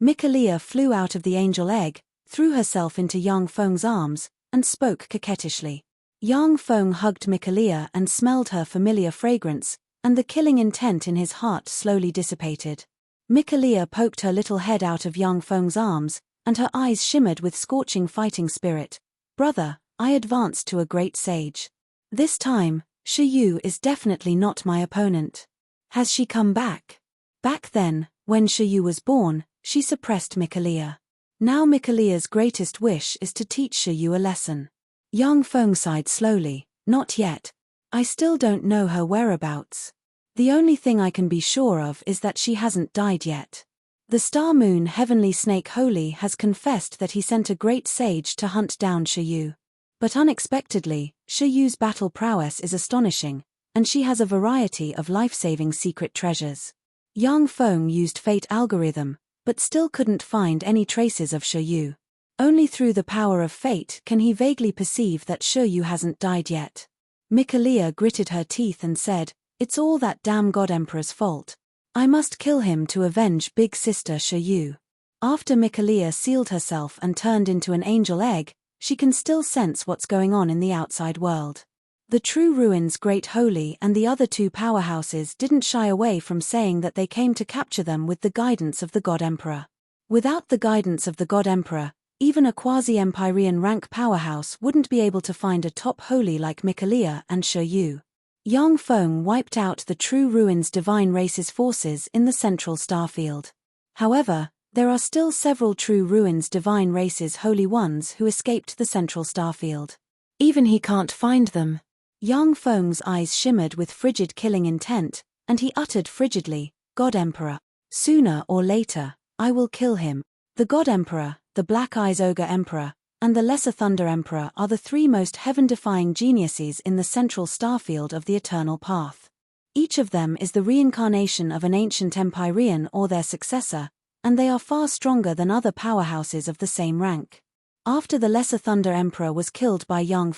Mikalia flew out of the angel egg, threw herself into Yang Feng's arms, and spoke coquettishly. Yang Feng hugged Mikalia and smelled her familiar fragrance, and the killing intent in his heart slowly dissipated. Mikalia poked her little head out of Yang Feng's arms, and her eyes shimmered with scorching fighting spirit. Brother, I advanced to a great sage. This time, Shiyu is definitely not my opponent. Has she come back? Back then, when Shiyu was born, she suppressed Mikalia. Now Mikalia's greatest wish is to teach Shiyu a lesson. Yang Feng sighed slowly. Not yet. I still don't know her whereabouts. The only thing I can be sure of is that she hasn't died yet. The Star Moon Heavenly Snake Holy has confessed that he sent a great sage to hunt down Shiyu. But unexpectedly, Shiyu's battle prowess is astonishing, and she has a variety of life-saving secret treasures. Yang Feng used Fate algorithm, but still couldn't find any traces of Shiyu. Only through the power of fate can he vaguely perceive that Shiyu hasn't died yet. Mikalia gritted her teeth and said, "It's all that damn God Emperor's fault. I must kill him to avenge big sister Shiyu." After Mikalia sealed herself and turned into an angel egg, she can still sense what's going on in the outside world. The True Ruins Great Holy and the other two powerhouses didn't shy away from saying that they came to capture them with the guidance of the God Emperor. Without the guidance of the God Emperor, even a quasi-Empyrean rank powerhouse wouldn't be able to find a top holy like Mikalia and Shiyu. Yang Feng wiped out the True Ruins Divine Race's forces in the central starfield. However, There are still several true ruins divine races holy ones who escaped the central starfield. Even he can't find them. Yang Feng's eyes shimmered with frigid killing intent, and he uttered frigidly, God Emperor. Sooner or later, I will kill him. The God Emperor, the Black Eyes Ogre Emperor, and the Lesser Thunder Emperor are the three most heaven-defying geniuses in the central starfield of the Eternal Path. Each of them is the reincarnation of an ancient Empyrean or their successor, and they are far stronger than other powerhouses of the same rank. After the Lesser Thunder Emperor was killed by Yang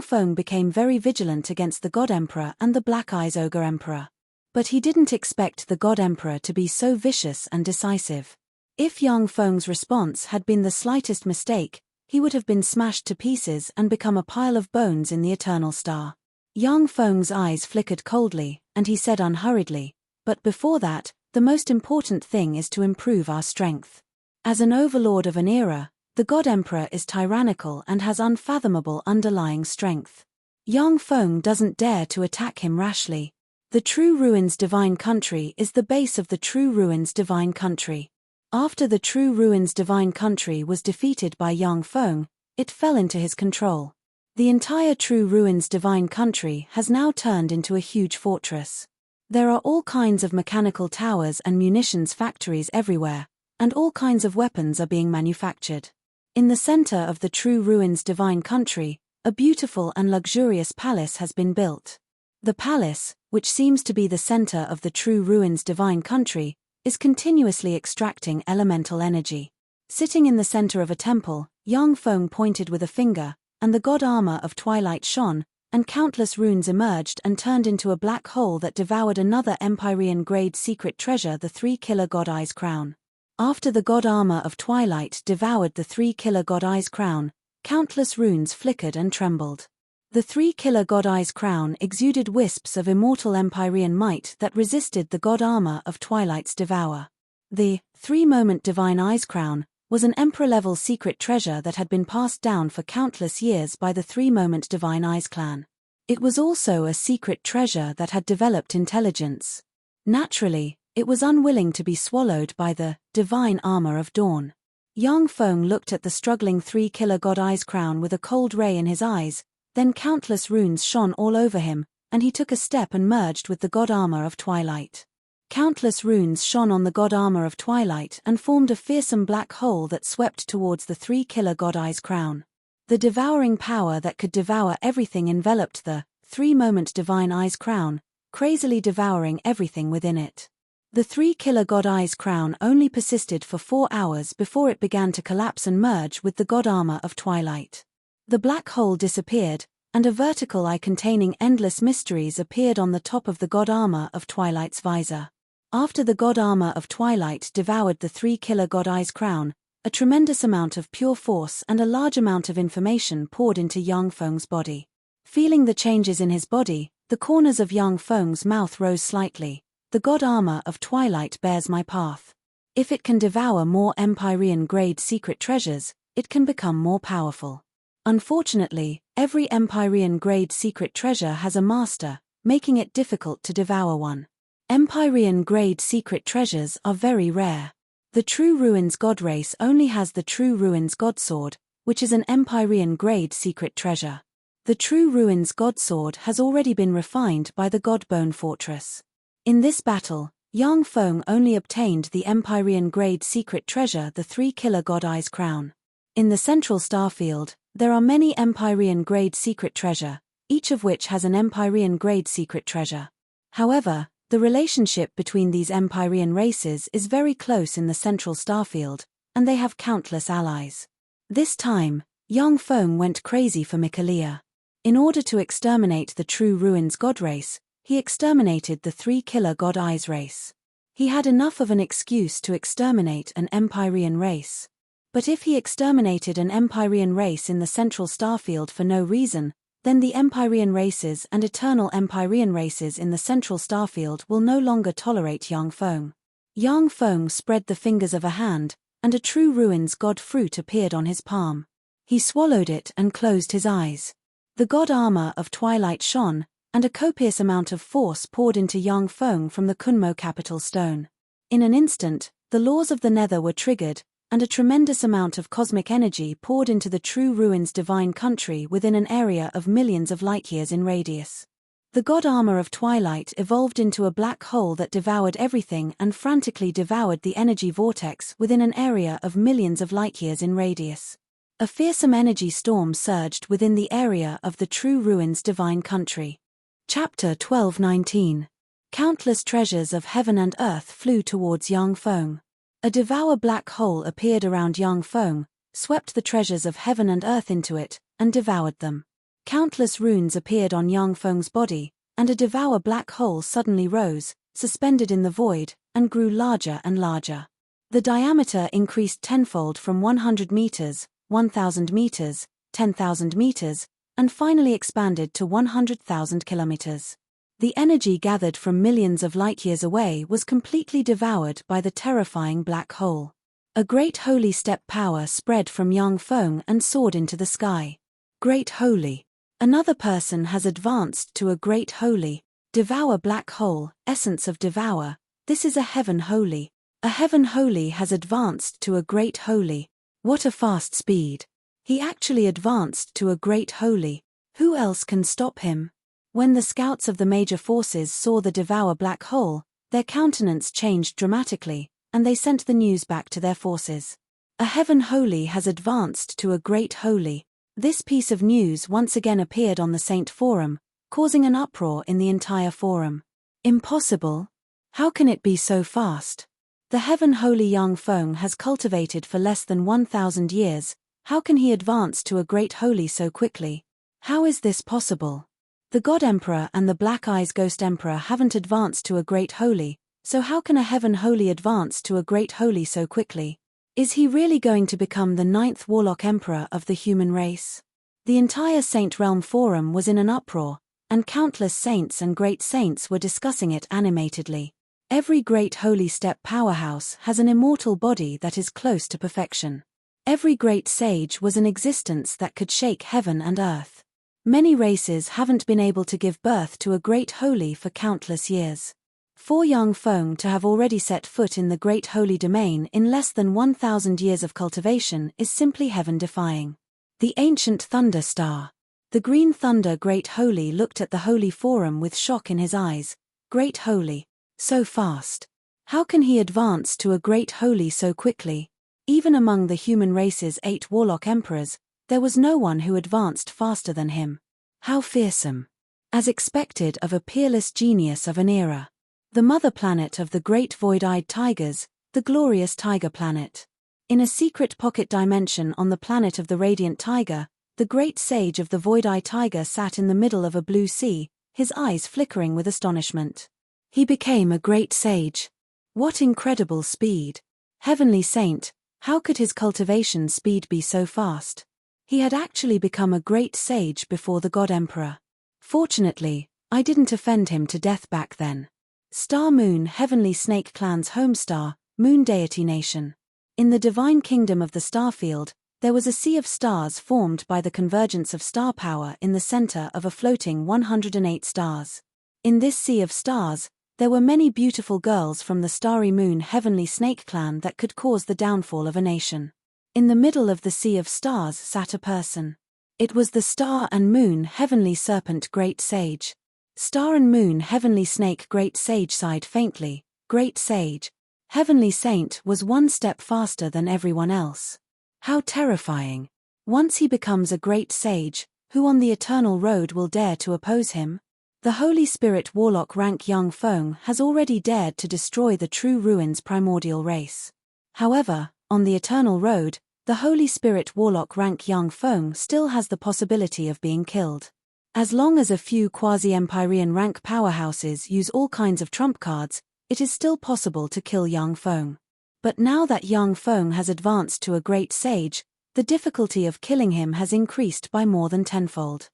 Feng became very vigilant against the God Emperor and the Black Eyes Ogre Emperor. But he didn't expect the God Emperor to be so vicious and decisive. If Yang Feng's response had been the slightest mistake, he would have been smashed to pieces and become a pile of bones in the Eternal Star. Yang Feng's eyes flickered coldly, and he said unhurriedly, but before that, the most important thing is to improve our strength. As an overlord of an era, the God Emperor is tyrannical and has unfathomable underlying strength. Yang Feng doesn't dare to attack him rashly. The True Ruins Divine Country is the base of the True Ruins Divine Country. After the True Ruins Divine Country was defeated by Yang Feng, it fell into his control. The entire True Ruins Divine Country has now turned into a huge fortress. There are all kinds of mechanical towers and munitions factories everywhere, and all kinds of weapons are being manufactured. In the center of the True Ruins Divine Country, a beautiful and luxurious palace has been built. The palace, which seems to be the center of the True Ruins Divine Country, is continuously extracting elemental energy. Sitting in the center of a temple, Yang Feng pointed with a finger, and the god armor of twilight shone, and countless runes emerged and turned into a black hole that devoured another Empyrean-grade secret treasure, the three-killer God Eyes Crown. After the god armor of twilight devoured the three-killer God Eyes Crown, countless runes flickered and trembled. The three-killer God Eyes Crown exuded wisps of immortal Empyrean might that resisted the god armor of Twilight's devour. The three-moment Divine Eyes Crown was an Emperor-level secret treasure that had been passed down for countless years by the three-moment Divine Eyes clan. It was also a secret treasure that had developed intelligence. Naturally, it was unwilling to be swallowed by the divine armor of dawn. Yang Feng looked at the struggling three-killer God Eyes Crown with a cold ray in his eyes. Then countless runes shone all over him, and he took a step and merged with the god armor of twilight. Countless runes shone on the god armor of twilight and formed a fearsome black hole that swept towards the three-killer God Eyes Crown. The devouring power that could devour everything enveloped the three-moment Divine Eyes Crown, crazily devouring everything within it. The three-killer God Eyes Crown only persisted for 4 hours before it began to collapse and merge with the god armor of twilight. The black hole disappeared, and a vertical eye containing endless mysteries appeared on the top of the god armor of Twilight's visor. After the god armor of Twilight devoured the three-killer God Eyes Crown, a tremendous amount of pure force and a large amount of information poured into Yang Feng's body. Feeling the changes in his body, the corners of Yang Feng's mouth rose slightly. The god armor of Twilight bears my path. If it can devour more Empyrean-grade secret treasures, it can become more powerful. Unfortunately, every Empyrean-grade secret treasure has a master, making it difficult to devour one. Empyrean-grade secret treasures are very rare. The True Ruins God race only has the True Ruins God Sword, which is an Empyrean-grade secret treasure. The True Ruins God Sword has already been refined by the Godbone Fortress. In this battle, Yang Feng only obtained the Empyrean-grade secret treasure, the three-killer God Eyes Crown. In the central starfield, there are many Empyrean-grade secret treasure, each of which has an Empyrean-grade secret treasure. However, the relationship between these Empyrean races is very close in the central starfield, and they have countless allies. This time, Yang Feng went crazy for Mikalia. In order to exterminate the True Ruins God race, he exterminated the three-killer God Eyes race. He had enough of an excuse to exterminate an Empyrean race. But if he exterminated an Empyrean race in the central starfield for no reason, then the Empyrean races and eternal Empyrean races in the central starfield will no longer tolerate Yang Feng. Yang Feng spread the fingers of a hand, and a True Ruins God fruit appeared on his palm. He swallowed it and closed his eyes. The god armor of twilight shone, and a copious amount of force poured into Yang Feng from the Kunmo capital stone. In an instant, The laws of the nether were triggered, and a tremendous amount of cosmic energy poured into the true ruins' divine country within an area of millions of light-years in radius. The god armor of twilight evolved into a black hole that devoured everything and frantically devoured the energy vortex within an area of millions of light-years in radius. A fearsome energy storm surged within the area of the true ruins' divine country. Chapter 12:19. Countless treasures of heaven and earth flew towards Yang Feng. A devour black hole appeared around Yang Feng, swept the treasures of heaven and earth into it, and devoured them. Countless runes appeared on Yang Feng's body, and a devour black hole suddenly rose, suspended in the void, and grew larger and larger. The diameter increased tenfold from 100 meters, 1,000 meters, 10,000 meters, and finally expanded to 100,000 kilometers. The energy gathered from millions of light-years away was completely devoured by the terrifying black hole. A great holy step power spread from Yang Feng and soared into the sky. Great holy. Another person has advanced to a great holy. Devour black hole, essence of devour. This is a heaven holy. A heaven holy has advanced to a great holy. What a fast speed. He actually advanced to a great holy. Who else can stop him? When the scouts of the major forces saw the devour black hole, their countenance changed dramatically, and they sent the news back to their forces. A heaven holy has advanced to a great holy. This piece of news once again appeared on the Saint Forum, causing an uproar in the entire forum. Impossible? How can it be so fast? The heaven holy Yang Feng has cultivated for less than 1,000 years. How can he advance to a great holy so quickly? How is this possible? The God Emperor and the Black Eyes Ghost Emperor haven't advanced to a great holy, so how can a heaven holy advance to a great holy so quickly? Is he really going to become the 9th Warlock Emperor of the human race? The entire Saint Realm Forum was in an uproar, and countless saints and great saints were discussing it animatedly. Every great holy step powerhouse has an immortal body that is close to perfection. Every great sage was an existence that could shake heaven and earth. Many races haven't been able to give birth to a great holy for countless years. For Yang Feng to have already set foot in the great holy domain in less than 1,000 years of cultivation is simply heaven-defying. The ancient thunder star. The green thunder great holy looked at the holy forum with shock in his eyes. Great holy. So fast. How can he advance to a great holy so quickly? Even among the human race's 8 warlock emperors, there was no one who advanced faster than him. How fearsome. As expected of a peerless genius of an era. The mother planet of the great void-eyed tigers, the glorious tiger planet. In a secret pocket dimension on the planet of the radiant tiger, the great sage of the void-eyed tiger sat in the middle of a blue sea, his eyes flickering with astonishment. He became a great sage. What incredible speed. Heavenly saint, how could his cultivation speed be so fast? He had actually become a great sage before the God Emperor. Fortunately, I didn't offend him to death back then. Star Moon Heavenly Snake Clan's home star, Moon Deity Nation. In the divine kingdom of the starfield, there was a sea of stars formed by the convergence of star power in the center of a floating 108 stars. In this sea of stars, there were many beautiful girls from the starry moon Heavenly Snake Clan that could cause the downfall of a nation. In the middle of the sea of stars sat a person. It was the Star and Moon Heavenly Serpent Great Sage. Star and Moon Heavenly Snake Great Sage sighed faintly. Great Sage. Heavenly Saint was one step faster than everyone else. How terrifying. Once he becomes a great sage, who on the eternal road will dare to oppose him? The Holy Spirit Warlock rank Yang Feng has already dared to destroy the true ruins primordial race. However, on the eternal road, the Holy Spirit Warlock rank Yang Feng still has the possibility of being killed. As long as a few quasi-Empyrean rank powerhouses use all kinds of trump cards, it is still possible to kill Yang Feng. But now that Yang Feng has advanced to a great sage, the difficulty of killing him has increased by more than tenfold.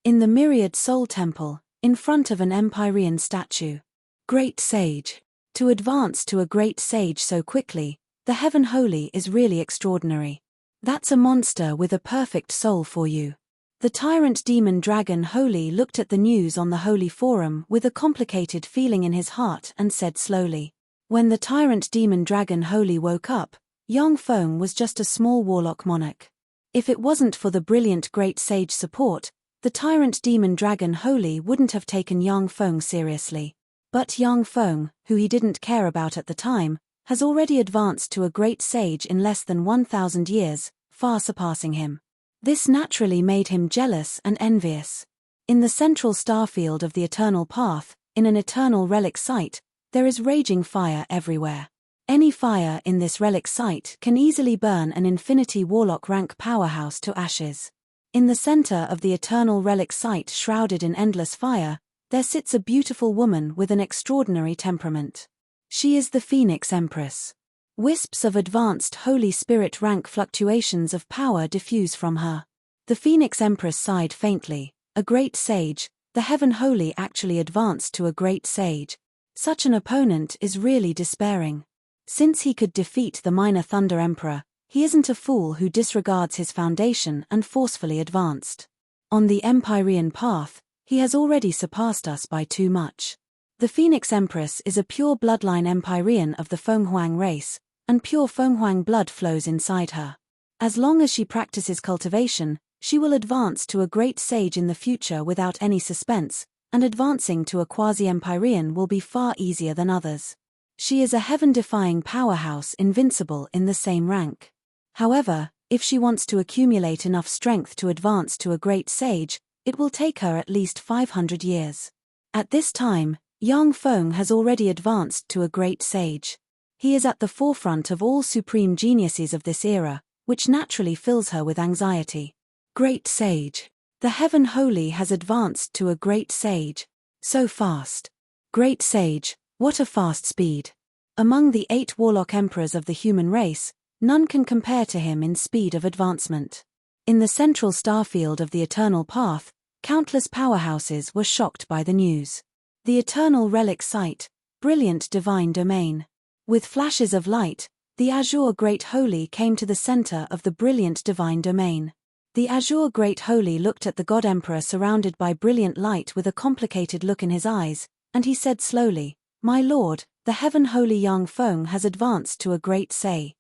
In the Myriad Soul Temple, in front of an Empyrean statue. Great Sage. To advance to a great sage so quickly, the Heaven Holy is really extraordinary. That's a monster with a perfect soul for you. The tyrant demon Dragon Holy looked at the news on the Holy Forum with a complicated feeling in his heart and said slowly, When the tyrant demon dragon Holy woke up, Yang Feng was just a small warlock monarch. If it wasn't for the brilliant great sage support, the tyrant demon dragon Holy wouldn't have taken Yang Feng seriously. But Yang Feng, who he didn't care about at the time, has already advanced to a great sage in less than 1,000 years, far surpassing him. This naturally made him jealous and envious. In the central starfield of the Eternal Path, in an eternal relic site, there is raging fire everywhere. Any fire in this relic site can easily burn an infinity warlock rank powerhouse to ashes. In the center of the eternal relic site shrouded in endless fire, there sits a beautiful woman with an extraordinary temperament. She is the Phoenix Empress. Wisps of advanced Holy Spirit rank fluctuations of power diffuse from her. The Phoenix Empress sighed faintly. A great sage, the Heaven Holy actually advanced to a great sage. Such an opponent is really despairing. Since he could defeat the minor Thunder Emperor, he isn't a fool who disregards his foundation and forcefully advanced. On the Empyrean path, he has already surpassed us by too much. The Phoenix Empress is a pure bloodline Empyrean of the Fenghuang race, and pure Fenghuang blood flows inside her. As long as she practices cultivation, she will advance to a great sage in the future without any suspense, and advancing to a quasi-Empyrean will be far easier than others. She is a heaven-defying powerhouse invincible in the same rank. However, if she wants to accumulate enough strength to advance to a great sage, it will take her at least 500 years. At this time, Yang Feng has already advanced to a great sage. He is at the forefront of all supreme geniuses of this era, which naturally fills her with anxiety. Great sage. The Heaven Holy has advanced to a great sage. So fast. Great sage, what a fast speed. Among the 8 warlock emperors of the human race, none can compare to him in speed of advancement. In the central starfield of the Eternal Path, countless powerhouses were shocked by the news. The Eternal Relic Site, brilliant divine domain. With flashes of light, the Azure Great Holy came to the center of the brilliant divine domain. The Azure Great Holy looked at the God Emperor surrounded by brilliant light with a complicated look in his eyes, and he said slowly, "My lord, the Heaven Holy Yang Feng has advanced to a great say."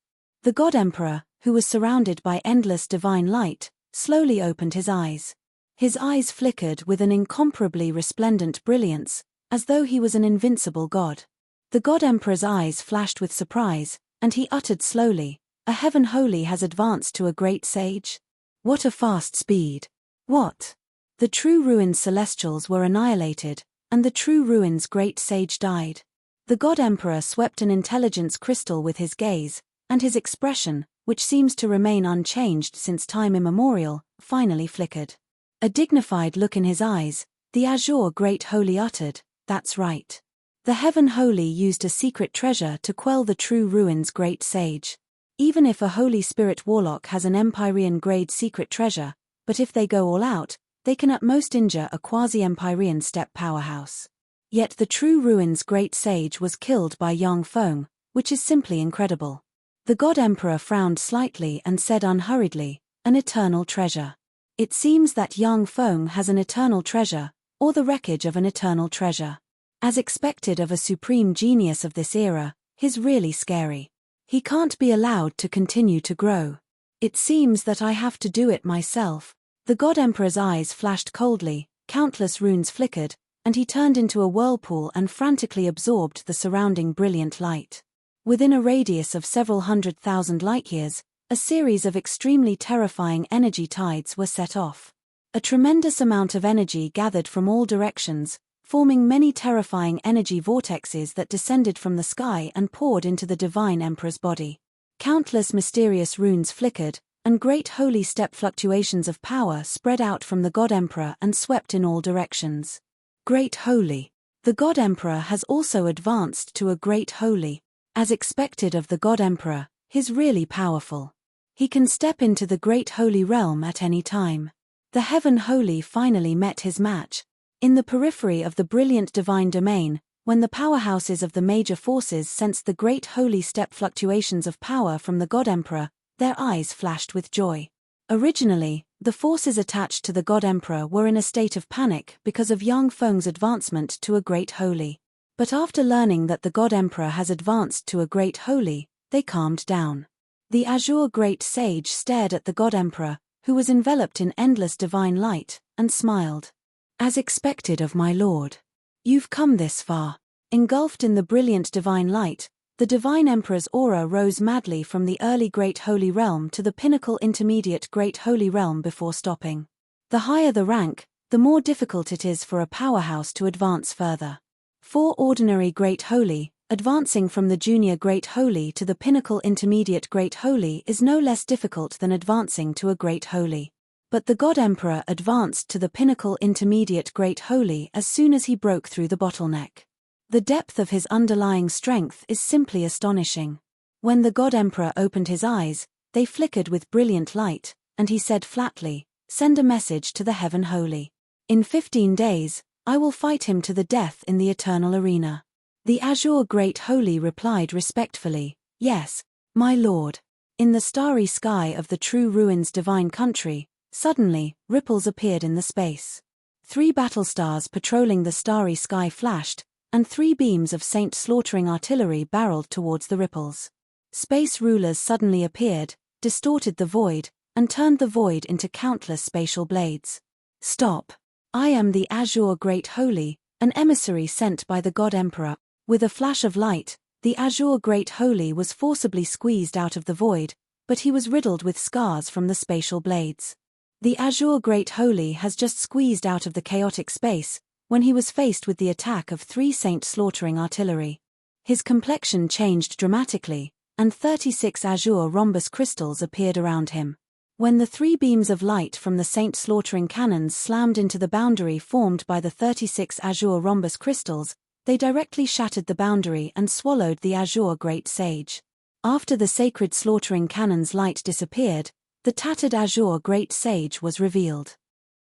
The God Emperor, who was surrounded by endless divine light, slowly opened his eyes. His eyes flickered with an incomparably resplendent brilliance, as though he was an invincible god. The God Emperor's eyes flashed with surprise, and he uttered slowly, "A Heaven Holy has advanced to a great sage? What a fast speed! What?" The true ruins celestials were annihilated, and the true ruins great sage died. The God Emperor swept an intelligence crystal with his gaze, and his expression, which seems to remain unchanged since time immemorial, finally flickered. A dignified look in his eyes, the Azure Great Holy uttered, "That's right. The Heaven Holy used a secret treasure to quell the true ruins great sage. Even if a Holy Spirit warlock has an Empyrean grade secret treasure, but if they go all out, they can at most injure a quasi-Empyrean step powerhouse. Yet the true ruins great sage was killed by Yang Feng, which is simply incredible." The God Emperor frowned slightly and said unhurriedly, "An eternal treasure. It seems that Yang Feng has an eternal treasure, or the wreckage of an eternal treasure. As expected of a supreme genius of this era, he's really scary. He can't be allowed to continue to grow. It seems that I have to do it myself." The God Emperor's eyes flashed coldly, countless runes flickered, and he turned into a whirlpool and frantically absorbed the surrounding brilliant light. Within a radius of several 100,000 light-years, a series of extremely terrifying energy tides were set off. A tremendous amount of energy gathered from all directions, forming many terrifying energy vortexes that descended from the sky and poured into the Divine Emperor's body. Countless mysterious runes flickered, and great holy step fluctuations of power spread out from the God Emperor and swept in all directions. Great Holy. The God Emperor has also advanced to a Great Holy. As expected of the God Emperor, he's really powerful. He can step into the Great Holy Realm at any time. The Heaven Holy finally met his match. In the periphery of the brilliant divine domain, when the powerhouses of the major forces sensed the great holy step fluctuations of power from the God Emperor, their eyes flashed with joy. Originally, the forces attached to the God Emperor were in a state of panic because of Yang Feng's advancement to a great holy. But after learning that the God Emperor has advanced to a great holy, they calmed down. The azure great sage stared at the God Emperor, who was enveloped in endless divine light, and smiled. As expected of my lord. You've come this far. Engulfed in the brilliant divine light, the divine emperor's aura rose madly from the early great holy realm to the pinnacle intermediate great holy realm before stopping. The higher the rank, the more difficult it is for a powerhouse to advance further. For ordinary great holy, advancing from the junior great holy to the pinnacle intermediate great holy is no less difficult than advancing to a great holy. But the God Emperor advanced to the pinnacle intermediate great holy as soon as he broke through the bottleneck. The depth of his underlying strength is simply astonishing. When the God Emperor opened his eyes, they flickered with brilliant light, and he said flatly, "Send a message to the Heaven Holy. In 15 days, I will fight him to the death in the eternal arena." The azure great holy replied respectfully, "Yes, my lord." In the starry sky of the true ruins divine country, suddenly, ripples appeared in the space. 3 battle stars patrolling the starry sky flashed, and 3 beams of Saint slaughtering artillery barreled towards the ripples. Space rulers suddenly appeared, distorted the void, and turned the void into countless spatial blades. "Stop! I am the azure great holy, an emissary sent by the God Emperor." With a flash of light, the azure great holy was forcibly squeezed out of the void, but he was riddled with scars from the spatial blades. The azure great holy has just squeezed out of the chaotic space, when he was faced with the attack of 3 Saint slaughtering artillery. His complexion changed dramatically, and 36 azure rhombus crystals appeared around him. When the 3 beams of light from the Saint slaughtering cannons slammed into the boundary formed by the 36 azure rhombus crystals, they directly shattered the boundary and swallowed the azure great sage. After the sacred slaughtering cannon's light disappeared, the tattered azure great sage was revealed.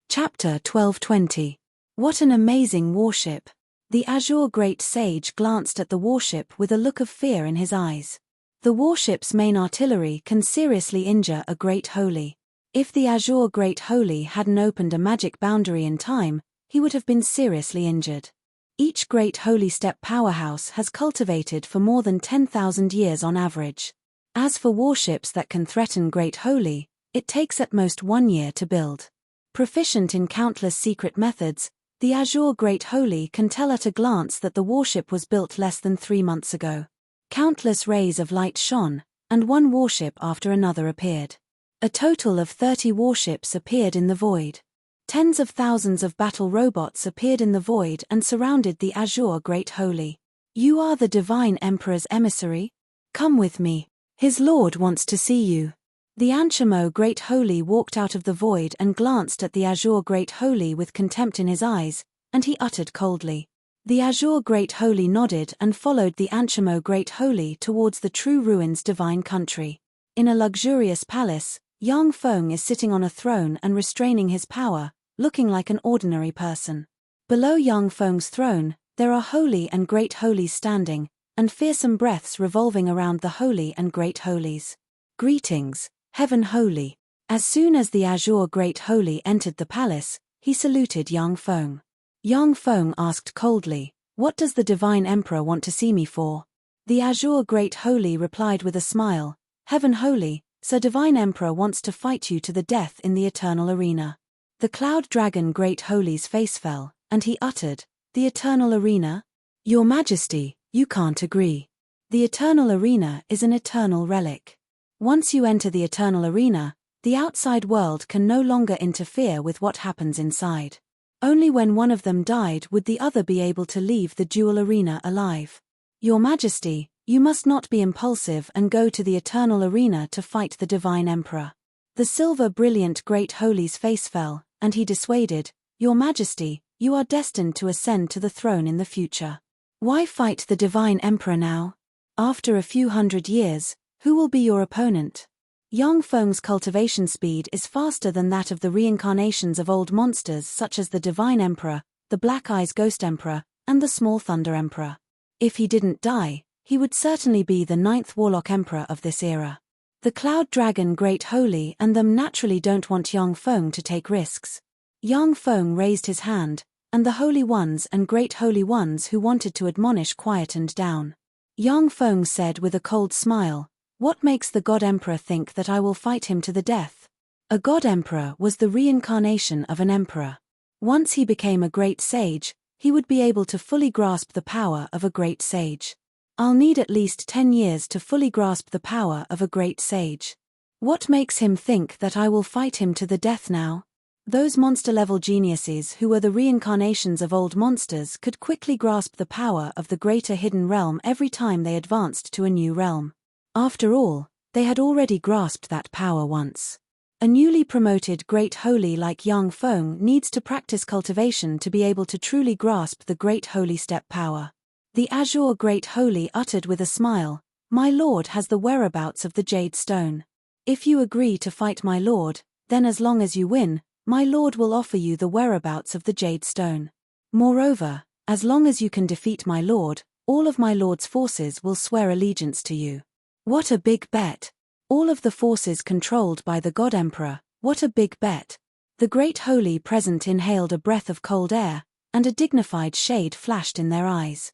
Chapter 1220. What an amazing warship! The azure great sage glanced at the warship with a look of fear in his eyes. The warship's main artillery can seriously injure a great holy. If the azure great holy hadn't opened a magic boundary in time, he would have been seriously injured. Each great holy step powerhouse has cultivated for more than 10,000 years on average. As for warships that can threaten great holy, it takes at most 1 year to build. Proficient in countless secret methods, the azure great holy can tell at a glance that the warship was built less than 3 months ago. Countless rays of light shone, and one warship after another appeared. A total of 30 warships appeared in the void. Tens of thousands of battle robots appeared in the void and surrounded the azure great holy. "You are the divine emperor's emissary? Come with me. His lord wants to see you." The Anshamo great holy walked out of the void and glanced at the azure great holy with contempt in his eyes, and he uttered coldly. The azure great holy nodded and followed the Anshamo great holy towards the true ruins divine country. In a luxurious palace, Yang Feng is sitting on a throne and restraining his power, looking like an ordinary person. Below Yang Feng's throne, there are holy and great holies standing, and fearsome breaths revolving around the holy and great holies. "Greetings, Heaven Holy." As soon as the azure great holy entered the palace, he saluted Yang Feng. Yang Feng asked coldly, "What does the divine emperor want to see me for?" The azure great holy replied with a smile, "Heaven Holy, Sir Divine Emperor wants to fight you to the death in the eternal arena." The cloud dragon great holy's face fell, and he uttered, "The eternal arena? Your Majesty, you can't agree. The eternal arena is an eternal relic. Once you enter the eternal arena, the outside world can no longer interfere with what happens inside. Only when one of them died would the other be able to leave the dual arena alive. Your Majesty, you must not be impulsive and go to the eternal arena to fight the divine emperor." The silver brilliant great holy's face fell, and he dissuaded, "Your Majesty, you are destined to ascend to the throne in the future. Why fight the divine emperor now? After a few hundred years, who will be your opponent? Yang Feng's cultivation speed is faster than that of the reincarnations of old monsters such as the divine emperor, the Black Eyes Ghost Emperor, and the Small Thunder Emperor. If he didn't die, he would certainly be the 9th Warlock Emperor of this era. The Cloud Dragon Great Holy and them naturally don't want Yang Feng to take risks." Yang Feng raised his hand, and the holy ones and great holy ones who wanted to admonish quietened down. Yang Feng said with a cold smile, "What makes the God Emperor think that I will fight him to the death?" A God Emperor was the reincarnation of an emperor. Once he became a great sage, he would be able to fully grasp the power of a great sage. I'll need at least 10 years to fully grasp the power of a great sage. What makes him think that I will fight him to the death now? Those monster-level geniuses who were the reincarnations of old monsters could quickly grasp the power of the greater hidden realm every time they advanced to a new realm. After all, they had already grasped that power once. A newly promoted great holy like Yang Feng needs to practice cultivation to be able to truly grasp the great holy step power. The azure great holy uttered with a smile, "My lord has the whereabouts of the jade stone. If you agree to fight my lord, then as long as you win, my lord will offer you the whereabouts of the jade stone. Moreover, as long as you can defeat my lord, all of my lord's forces will swear allegiance to you." What a big bet! All of the forces controlled by the God Emperor, what a big bet! The great holy present inhaled a breath of cold air, and a dignified shade flashed in their eyes.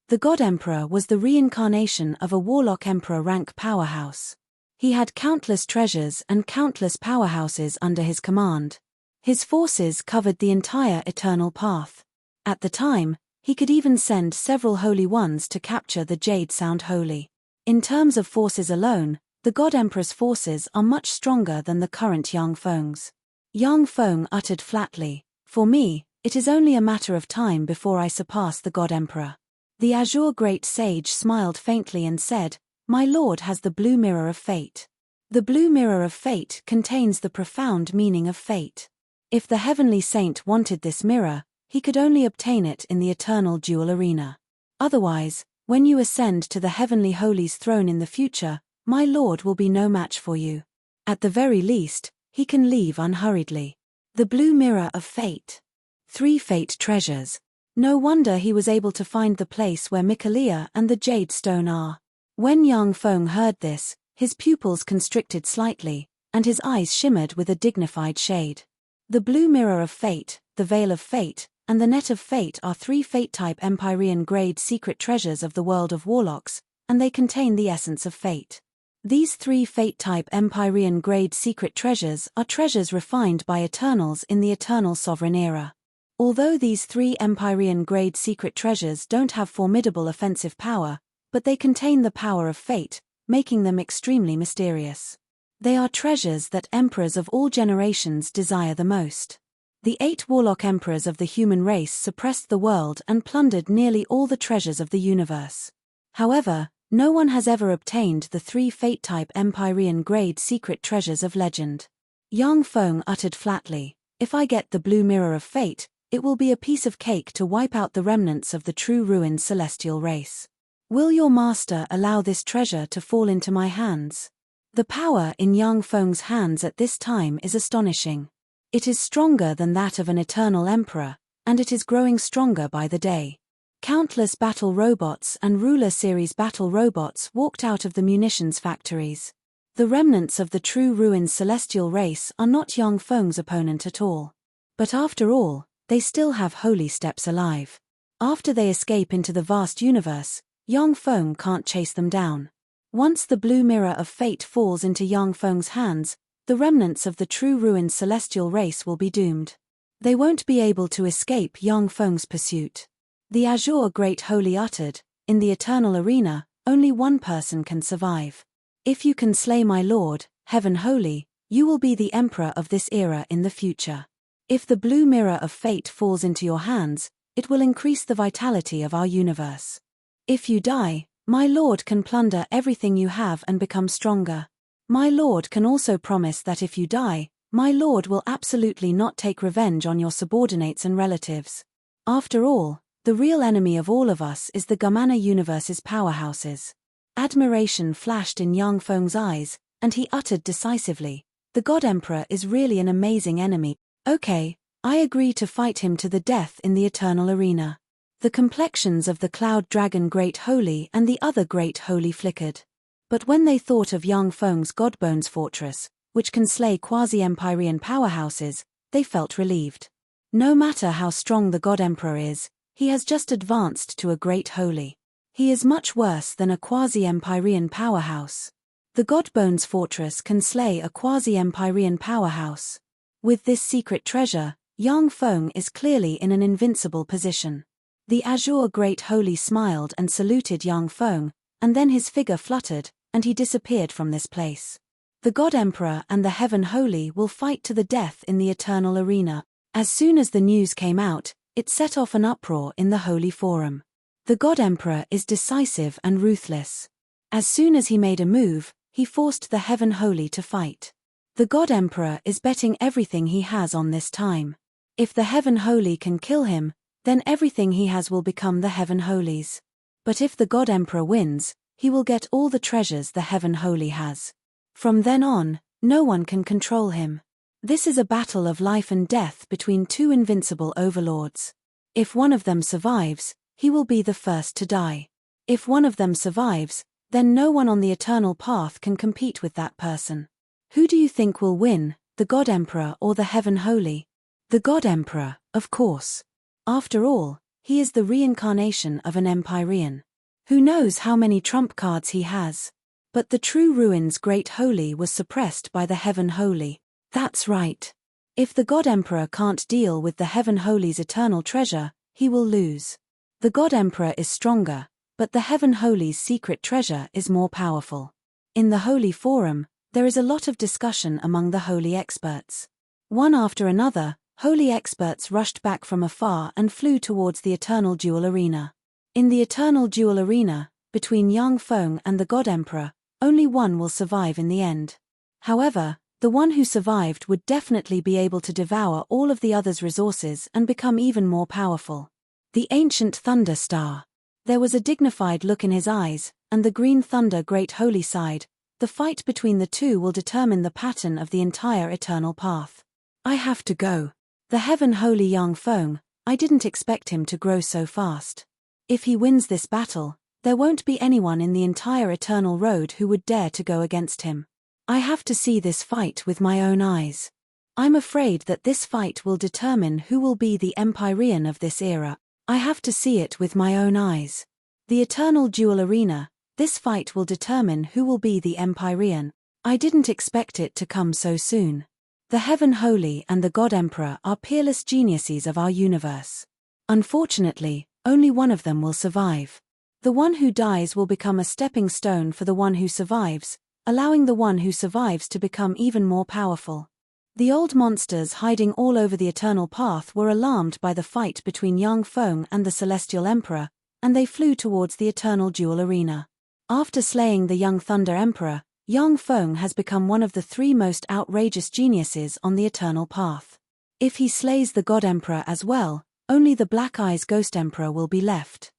The God Emperor was the reincarnation of a warlock emperor rank powerhouse. He had countless treasures and countless powerhouses under his command. His forces covered the entire eternal path. At the time, he could even send several holy ones to capture the Jade Sound Holy. In terms of forces alone, the God Emperor's forces are much stronger than the current Yang Feng's. Yang Feng uttered flatly, "For me, it is only a matter of time before I surpass the God Emperor." The azure great sage smiled faintly and said, "My lord has the blue mirror of fate. The blue mirror of fate contains the profound meaning of fate. If the heavenly saint wanted this mirror, he could only obtain it in the eternal dual arena. Otherwise, when you ascend to the heavenly holy's throne in the future, my lord will be no match for you. At the very least, he can leave unhurriedly." The blue mirror of fate. 3 fate treasures. No wonder he was able to find the place where Mikalia and the jade stone are. When Yang Feng heard this, his pupils constricted slightly, and his eyes shimmered with a dignified shade. The blue mirror of fate, the veil of fate, and the net of fate are 3 fate-type Empyrean grade secret treasures of the world of warlocks, and they contain the essence of fate. These 3 fate-type Empyrean grade secret treasures are treasures refined by Eternals in the Eternal Sovereign era. Although these 3 Empyrean grade secret treasures don't have formidable offensive power, but they contain the power of fate, making them extremely mysterious. They are treasures that emperors of all generations desire the most. The 8 warlock emperors of the human race suppressed the world and plundered nearly all the treasures of the universe. However, no one has ever obtained the 3 fate-type Empyrean grade secret treasures of legend. Yang Feng uttered flatly, "If I get the blue mirror of fate, it will be a piece of cake to wipe out the remnants of the true ruined celestial race. Will your master allow this treasure to fall into my hands?" The power in Yang Feng's hands at this time is astonishing. It is stronger than that of an eternal emperor, and it is growing stronger by the day. Countless battle robots and ruler series battle robots walked out of the munitions factories. The remnants of the true ruined celestial race are not Yang Feng's opponent at all. But after all, they still have holy steps alive. After they escape into the vast universe, Yang Feng can't chase them down. Once the blue mirror of fate falls into Yang Feng's hands, the remnants of the true ruined celestial race will be doomed. They won't be able to escape Yang Feng's pursuit. The azure great holy uttered, "In the eternal arena, only one person can survive. If you can slay my lord, heaven holy, you will be the emperor of this era in the future. If the blue mirror of fate falls into your hands, it will increase the vitality of our universe. If you die, my lord can plunder everything you have and become stronger. My lord can also promise that if you die, my lord will absolutely not take revenge on your subordinates and relatives. After all, the real enemy of all of us is the Gamana universe's powerhouses." Admiration flashed in Yang Feng's eyes, and he uttered decisively, "The God Emperor is really an amazing enemy. Okay, I agree to fight him to the death in the eternal arena." The complexions of the Cloud Dragon Great Holy and the other Great Holy flickered. But when they thought of Yang Feng's Godbones Fortress, which can slay quasi-Empyrean powerhouses, they felt relieved. No matter how strong the God Emperor is, he has just advanced to a great holy. He is much worse than a quasi-Empyrean powerhouse. The Godbones fortress can slay a quasi-Empyrean powerhouse. With this secret treasure, Yang Feng is clearly in an invincible position. The Azure Great Holy smiled and saluted Yang Feng, and then his figure fluttered, and he disappeared from this place. The God Emperor and the Heaven Holy will fight to the death in the eternal arena. As soon as the news came out, it set off an uproar in the Holy Forum. The God Emperor is decisive and ruthless. As soon as he made a move, he forced the Heaven Holy to fight. The God Emperor is betting everything he has on this time. If the Heaven Holy can kill him, then everything he has will become the Heaven Holy's. But if the God Emperor wins, he will get all the treasures the Heaven Holy has. From then on, no one can control him. This is a battle of life and death between two invincible overlords. If one of them survives, he will be the first to die. If one of them survives, then no one on the eternal path can compete with that person. Who do you think will win, the God Emperor or the Heaven Holy? The God Emperor, of course. After all, he is the reincarnation of an Empyrean. Who knows how many trump cards he has? But the true ruin's Great Holy was suppressed by the Heaven Holy. That's right. If the God Emperor can't deal with the Heaven Holy's eternal treasure, he will lose. The God Emperor is stronger, but the Heaven Holy's secret treasure is more powerful. In the Holy Forum, there is a lot of discussion among the holy experts. One after another, holy experts rushed back from afar and flew towards the Eternal Duel Arena. In the Eternal Duel Arena, between Yang Feng and the God Emperor, only one will survive in the end. However, the one who survived would definitely be able to devour all of the other's resources and become even more powerful. The ancient Thunder Star. There was a dignified look in his eyes, and the Green Thunder Great Holy sighed. The fight between the two will determine the pattern of the entire eternal path. I have to go. The Heaven Holy Yang Feng, I didn't expect him to grow so fast. If he wins this battle, there won't be anyone in the entire eternal road who would dare to go against him. I have to see this fight with my own eyes. I'm afraid that this fight will determine who will be the Empyrean of this era. I have to see it with my own eyes. The Eternal Duel Arena, this fight will determine who will be the Empyrean. I didn't expect it to come so soon. The Heaven Holy and the God Emperor are peerless geniuses of our universe. Unfortunately, only one of them will survive. The one who dies will become a stepping stone for the one who survives, allowing the one who survives to become even more powerful. The old monsters hiding all over the eternal path were alarmed by the fight between Yang Feng and the Celestial Emperor, and they flew towards the Eternal Duel Arena. After slaying the young Thunder Emperor, Yang Feng has become one of the three most outrageous geniuses on the eternal path. If he slays the God Emperor as well, only the Black Eyes Ghost Emperor will be left.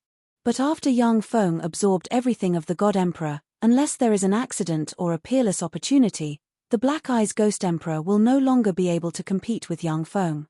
But after Yang Feng absorbed everything of the God Emperor, unless there is an accident or a peerless opportunity, the Black Eyes Ghost Emperor will no longer be able to compete with Yang Feng.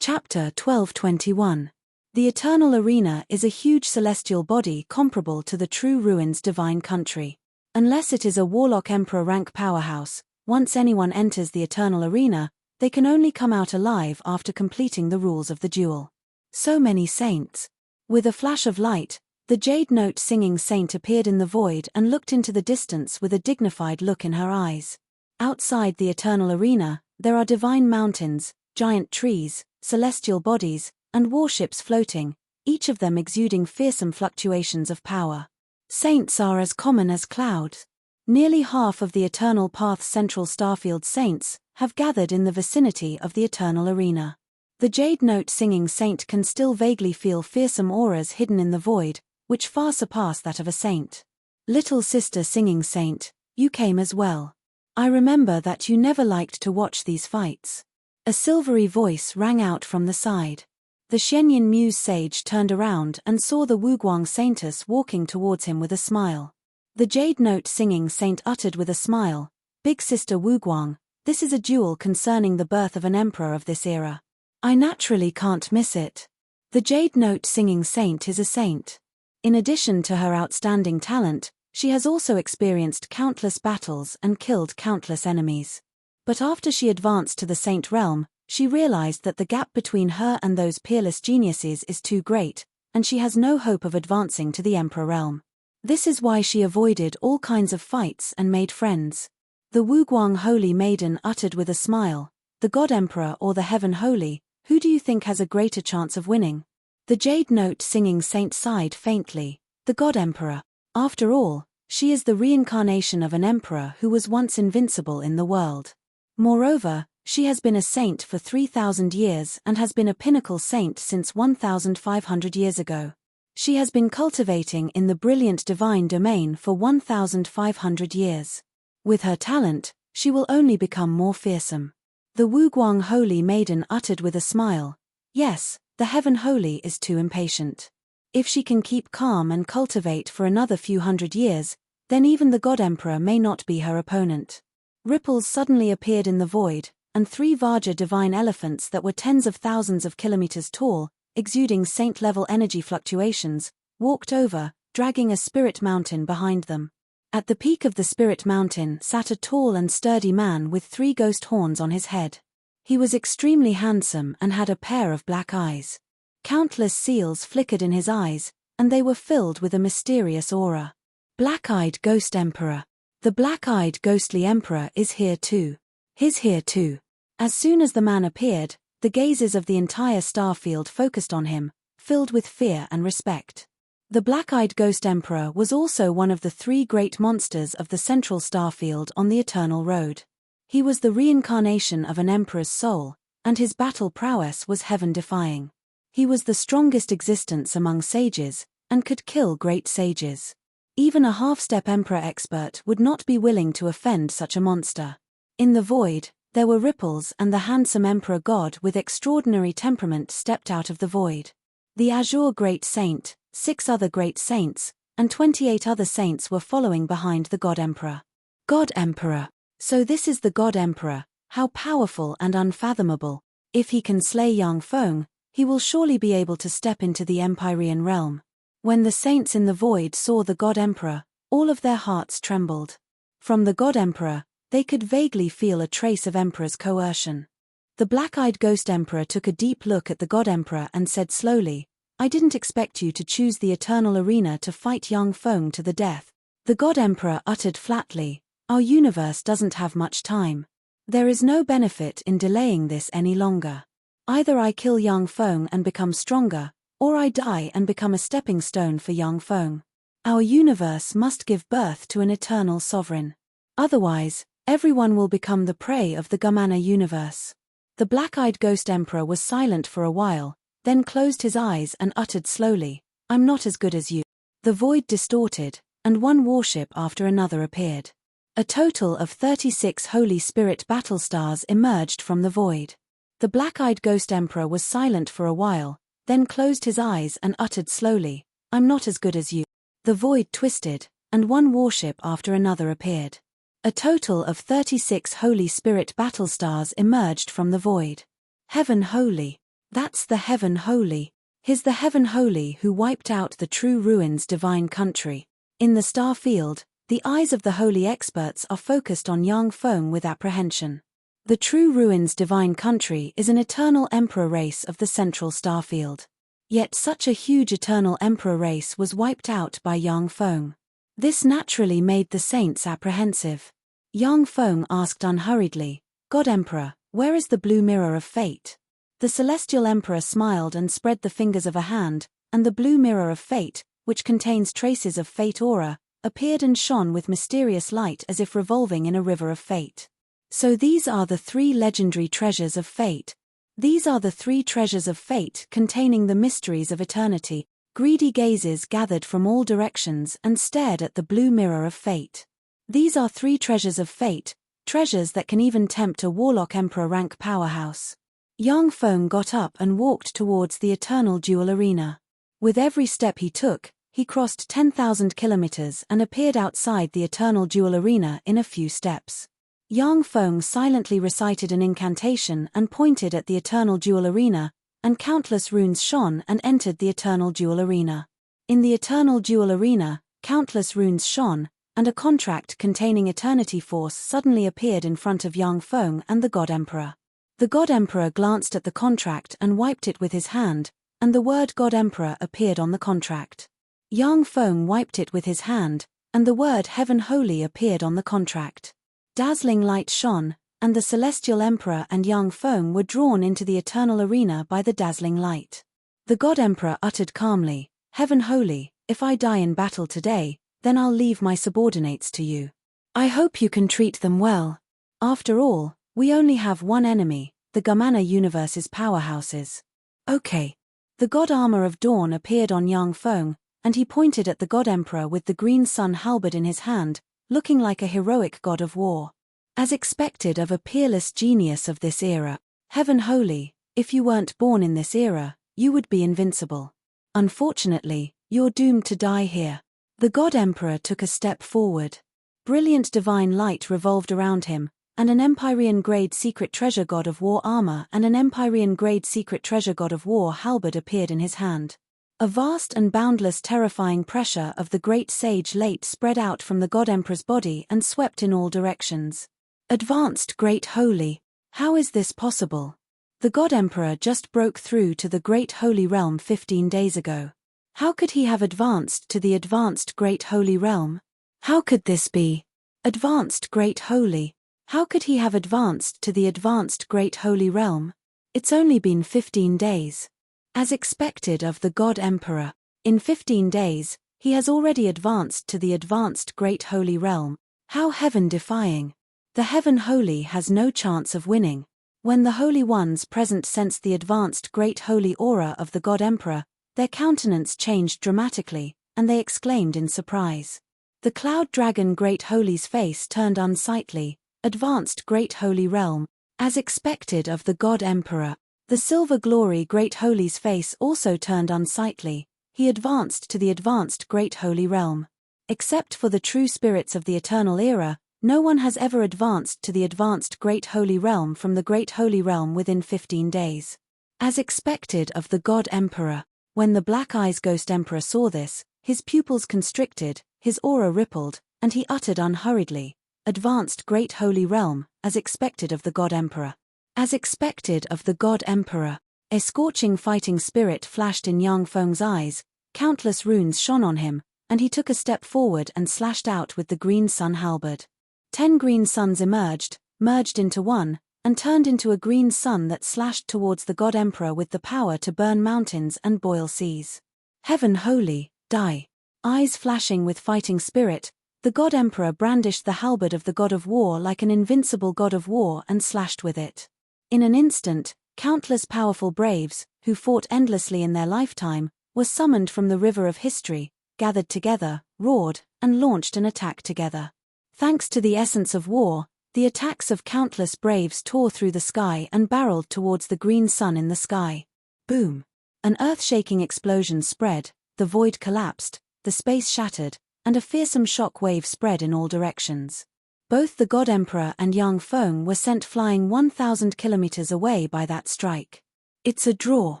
Chapter 1221. The Eternal Arena is a huge celestial body comparable to the True Ruin's divine country. Unless it is a Warlock Emperor rank powerhouse, once anyone enters the Eternal Arena, they can only come out alive after completing the rules of the duel. So many saints. With a flash of light, the Jade Note singing saint appeared in the void and looked into the distance with a dignified look in her eyes. Outside the Eternal Arena, there are divine mountains, giant trees, celestial bodies, and warships floating, each of them exuding fearsome fluctuations of power. Saints are as common as clouds. Nearly half of the Eternal Path's central starfield saints have gathered in the vicinity of the Eternal Arena. The Jade Note singing saint can still vaguely feel fearsome auras hidden in the void, which far surpass that of a saint. Little sister singing saint, you came as well. I remember that you never liked to watch these fights. A silvery voice rang out from the side. The Xianyin Muse sage turned around and saw the Wuguang saintess walking towards him with a smile. The Jade Note singing saint uttered with a smile, "Big sister Wuguang, this is a duel concerning the birth of an emperor of this era. I naturally can't miss it." The Jade Note singing saint is a saint. In addition to her outstanding talent, she has also experienced countless battles and killed countless enemies. But after she advanced to the saint realm, She realized that the gap between her and those peerless geniuses is too great, and she has no hope of advancing to the Emperor realm. This is why she avoided all kinds of fights and made friends. The Wuguang Holy Maiden uttered with a smile, "The God Emperor or the Heaven Holy, who do you think has a greater chance of winning?" The Jade Note singing saint sighed faintly, "The God Emperor. After all, she is the reincarnation of an emperor who was once invincible in the world. Moreover, she has been a saint for 3,000 years and has been a pinnacle saint since 1,500 years ago. She has been cultivating in the brilliant divine domain for 1,500 years. With her talent, she will only become more fearsome." The Wuguang Holy Maiden uttered with a smile, "Yes, the Heaven Holy is too impatient. If she can keep calm and cultivate for another few hundred years, then even the God Emperor may not be her opponent." Ripples suddenly appeared in the void, and 3 Vajra divine elephants that were tens of thousands of kilometers tall, exuding saint-level energy fluctuations, walked over, dragging a spirit mountain behind them. At the peak of the spirit mountain sat a tall and sturdy man with 3 ghost horns on his head. He was extremely handsome and had a pair of black eyes. Countless seals flickered in his eyes, and they were filled with a mysterious aura. Black-eyed Ghost Emperor. The black-eyed ghostly emperor is here too. He's here too. As soon as the man appeared, the gazes of the entire starfield focused on him, filled with fear and respect. The black-eyed ghost emperor was also one of the 3 great monsters of the central starfield on the Eternal Road. He was the reincarnation of an emperor's soul, and his battle prowess was heaven-defying. He was the strongest existence among sages, and could kill great sages. Even a half-step emperor expert would not be willing to offend such a monster. In the void, there were ripples, and the handsome emperor god with extraordinary temperament stepped out of the void. The Azure Great Saint, 6 other great saints, and 28 other saints were following behind the God Emperor. God Emperor. So this is the God Emperor, how powerful and unfathomable. If he can slay Yang Feng, he will surely be able to step into the Empyrean realm. When the saints in the void saw the God Emperor, all of their hearts trembled. From the God Emperor, they could vaguely feel a trace of Emperor's coercion. The black-eyed Ghost Emperor took a deep look at the God Emperor and said slowly, "I didn't expect you to choose the eternal arena to fight Yang Feng to the death." The God Emperor uttered flatly, "Our universe doesn't have much time. There is no benefit in delaying this any longer. Either I kill Yang Feng and become stronger, or I die and become a stepping stone for Yang Feng. Our universe must give birth to an eternal sovereign. Otherwise, everyone will become the prey of the Gamana universe." The black-eyed Ghost Emperor was silent for a while, then closed his eyes and uttered slowly, "I'm not as good as you." The void distorted, and one warship after another appeared. A total of 36 Holy Spirit battle stars emerged from the void. The black-eyed Ghost Emperor was silent for a while, then closed his eyes and uttered slowly, "I'm not as good as you." The void twisted, and one warship after another appeared. A total of 36 Holy Spirit battle stars emerged from the void. Heaven Holy. That's the Heaven Holy. He's the Heaven Holy who wiped out the True Ruins divine country. In the star field, the eyes of the holy experts are focused on Yang Feng with apprehension. The True Ruins divine country is an eternal emperor race of the central starfield. Yet such a huge eternal emperor race was wiped out by Yang Feng. This naturally made the saints apprehensive. Yang Feng asked unhurriedly, "God Emperor, where is the blue mirror of fate?" The celestial emperor smiled and spread the fingers of a hand, and the blue mirror of fate, which contains traces of fate aura, appeared and shone with mysterious light as if revolving in a river of fate. So these are the 3 legendary treasures of fate. These are the 3 treasures of fate containing the mysteries of eternity. Greedy gazes gathered from all directions and stared at the blue mirror of fate. These are 3 treasures of fate, treasures that can even tempt a warlock emperor rank powerhouse. Yang Feng got up and walked towards the eternal jewel arena. With every step he took, he crossed 10,000 kilometers and appeared outside the eternal jewel arena in a few steps. Yang Feng silently recited an incantation and pointed at the eternal jewel arena, and countless runes shone and entered the eternal jewel arena. In the eternal jewel arena, countless runes shone, and a contract containing eternity force suddenly appeared in front of Yang Feng and the God Emperor. The God Emperor glanced at the contract and wiped it with his hand, and the word God Emperor appeared on the contract. Yang Feng wiped it with his hand, and the word Heaven Holy appeared on the contract. Dazzling light shone, and the Celestial Emperor and Yang Feng were drawn into the eternal arena by the dazzling light. The God Emperor uttered calmly, Heaven Holy, if I die in battle today, then I'll leave my subordinates to you. I hope you can treat them well. After all, we only have one enemy, the Gamana universe's powerhouses. Okay. The God Armor of Dawn appeared on Yang Feng, and he pointed at the God Emperor with the green sun halberd in his hand, looking like a heroic god of war. As expected of a peerless genius of this era, Heaven Holy, if you weren't born in this era, you would be invincible. Unfortunately, you're doomed to die here. The God Emperor took a step forward. Brilliant divine light revolved around him, and an Empyrean-grade secret treasure god of war armor and an Empyrean-grade secret treasure god of war halberd appeared in his hand. A vast and boundless terrifying pressure of the great sage light spread out from the God Emperor's body and swept in all directions. Advanced Great Holy. How is this possible? The God Emperor just broke through to the Great Holy Realm 15 days ago. How could he have advanced to the Advanced Great Holy Realm? How could this be? Advanced Great Holy. How could he have advanced to the Advanced Great Holy Realm? It's only been 15 days. As expected of the God Emperor, in 15 days, he has already advanced to the Advanced Great Holy Realm. How heaven-defying. The Heaven Holy has no chance of winning. When the Holy Ones present sensed the Advanced Great Holy aura of the God Emperor, their countenance changed dramatically, and they exclaimed in surprise. The Cloud Dragon Great Holy's face turned unsightly. Advanced Great Holy Realm. As expected of the God Emperor, the Silver Glory Great Holy's face also turned unsightly. He advanced to the Advanced Great Holy Realm. Except for the true spirits of the Eternal Era, no one has ever advanced to the Advanced Great Holy Realm from the Great Holy Realm within 15 days. As expected of the God Emperor, when the Black Eyes Ghost Emperor saw this, his pupils constricted, his aura rippled, and he uttered unhurriedly, Advanced Great Holy Realm, as expected of the God Emperor. As expected of the God Emperor, a scorching fighting spirit flashed in Yang Feng's eyes, countless runes shone on him, and he took a step forward and slashed out with the green sun halberd. 10 green suns emerged, merged into one, and turned into a green sun that slashed towards the God Emperor with the power to burn mountains and boil seas. Heaven Holy, die. Eyes flashing with fighting spirit, the God Emperor brandished the halberd of the God of War like an invincible God of War and slashed with it. In an instant, countless powerful braves, who fought endlessly in their lifetime, were summoned from the river of history, gathered together, roared, and launched an attack together. Thanks to the essence of war, the attacks of countless braves tore through the sky and barreled towards the green sun in the sky. Boom! An earth-shaking explosion spread, the void collapsed, the space shattered, and a fearsome shock wave spread in all directions. Both the God Emperor and Yang Feng were sent flying 1,000 kilometers away by that strike. It's a draw.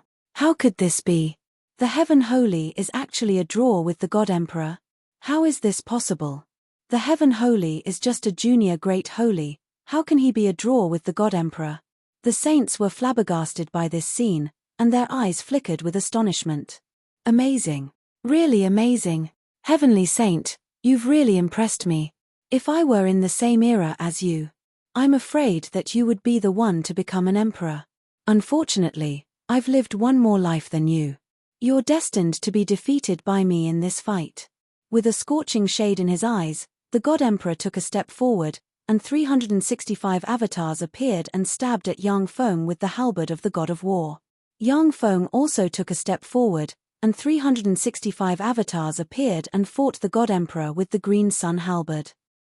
How could this be? The Heaven Holy is actually a draw with the God Emperor. How is this possible? The Heaven Holy is just a junior Great Holy. How can he be a draw with the God Emperor? The saints were flabbergasted by this scene, and their eyes flickered with astonishment. Amazing. Really amazing. Heavenly Saint, you've really impressed me. If I were in the same era as you, I'm afraid that you would be the one to become an emperor. Unfortunately, I've lived one more life than you. You're destined to be defeated by me in this fight. With a scorching shade in his eyes, the God Emperor took a step forward, and 365 avatars appeared and stabbed at Yang Feng with the halberd of the God of War. Yang Feng also took a step forward, and 365 avatars appeared and fought the God Emperor with the green sun halberd.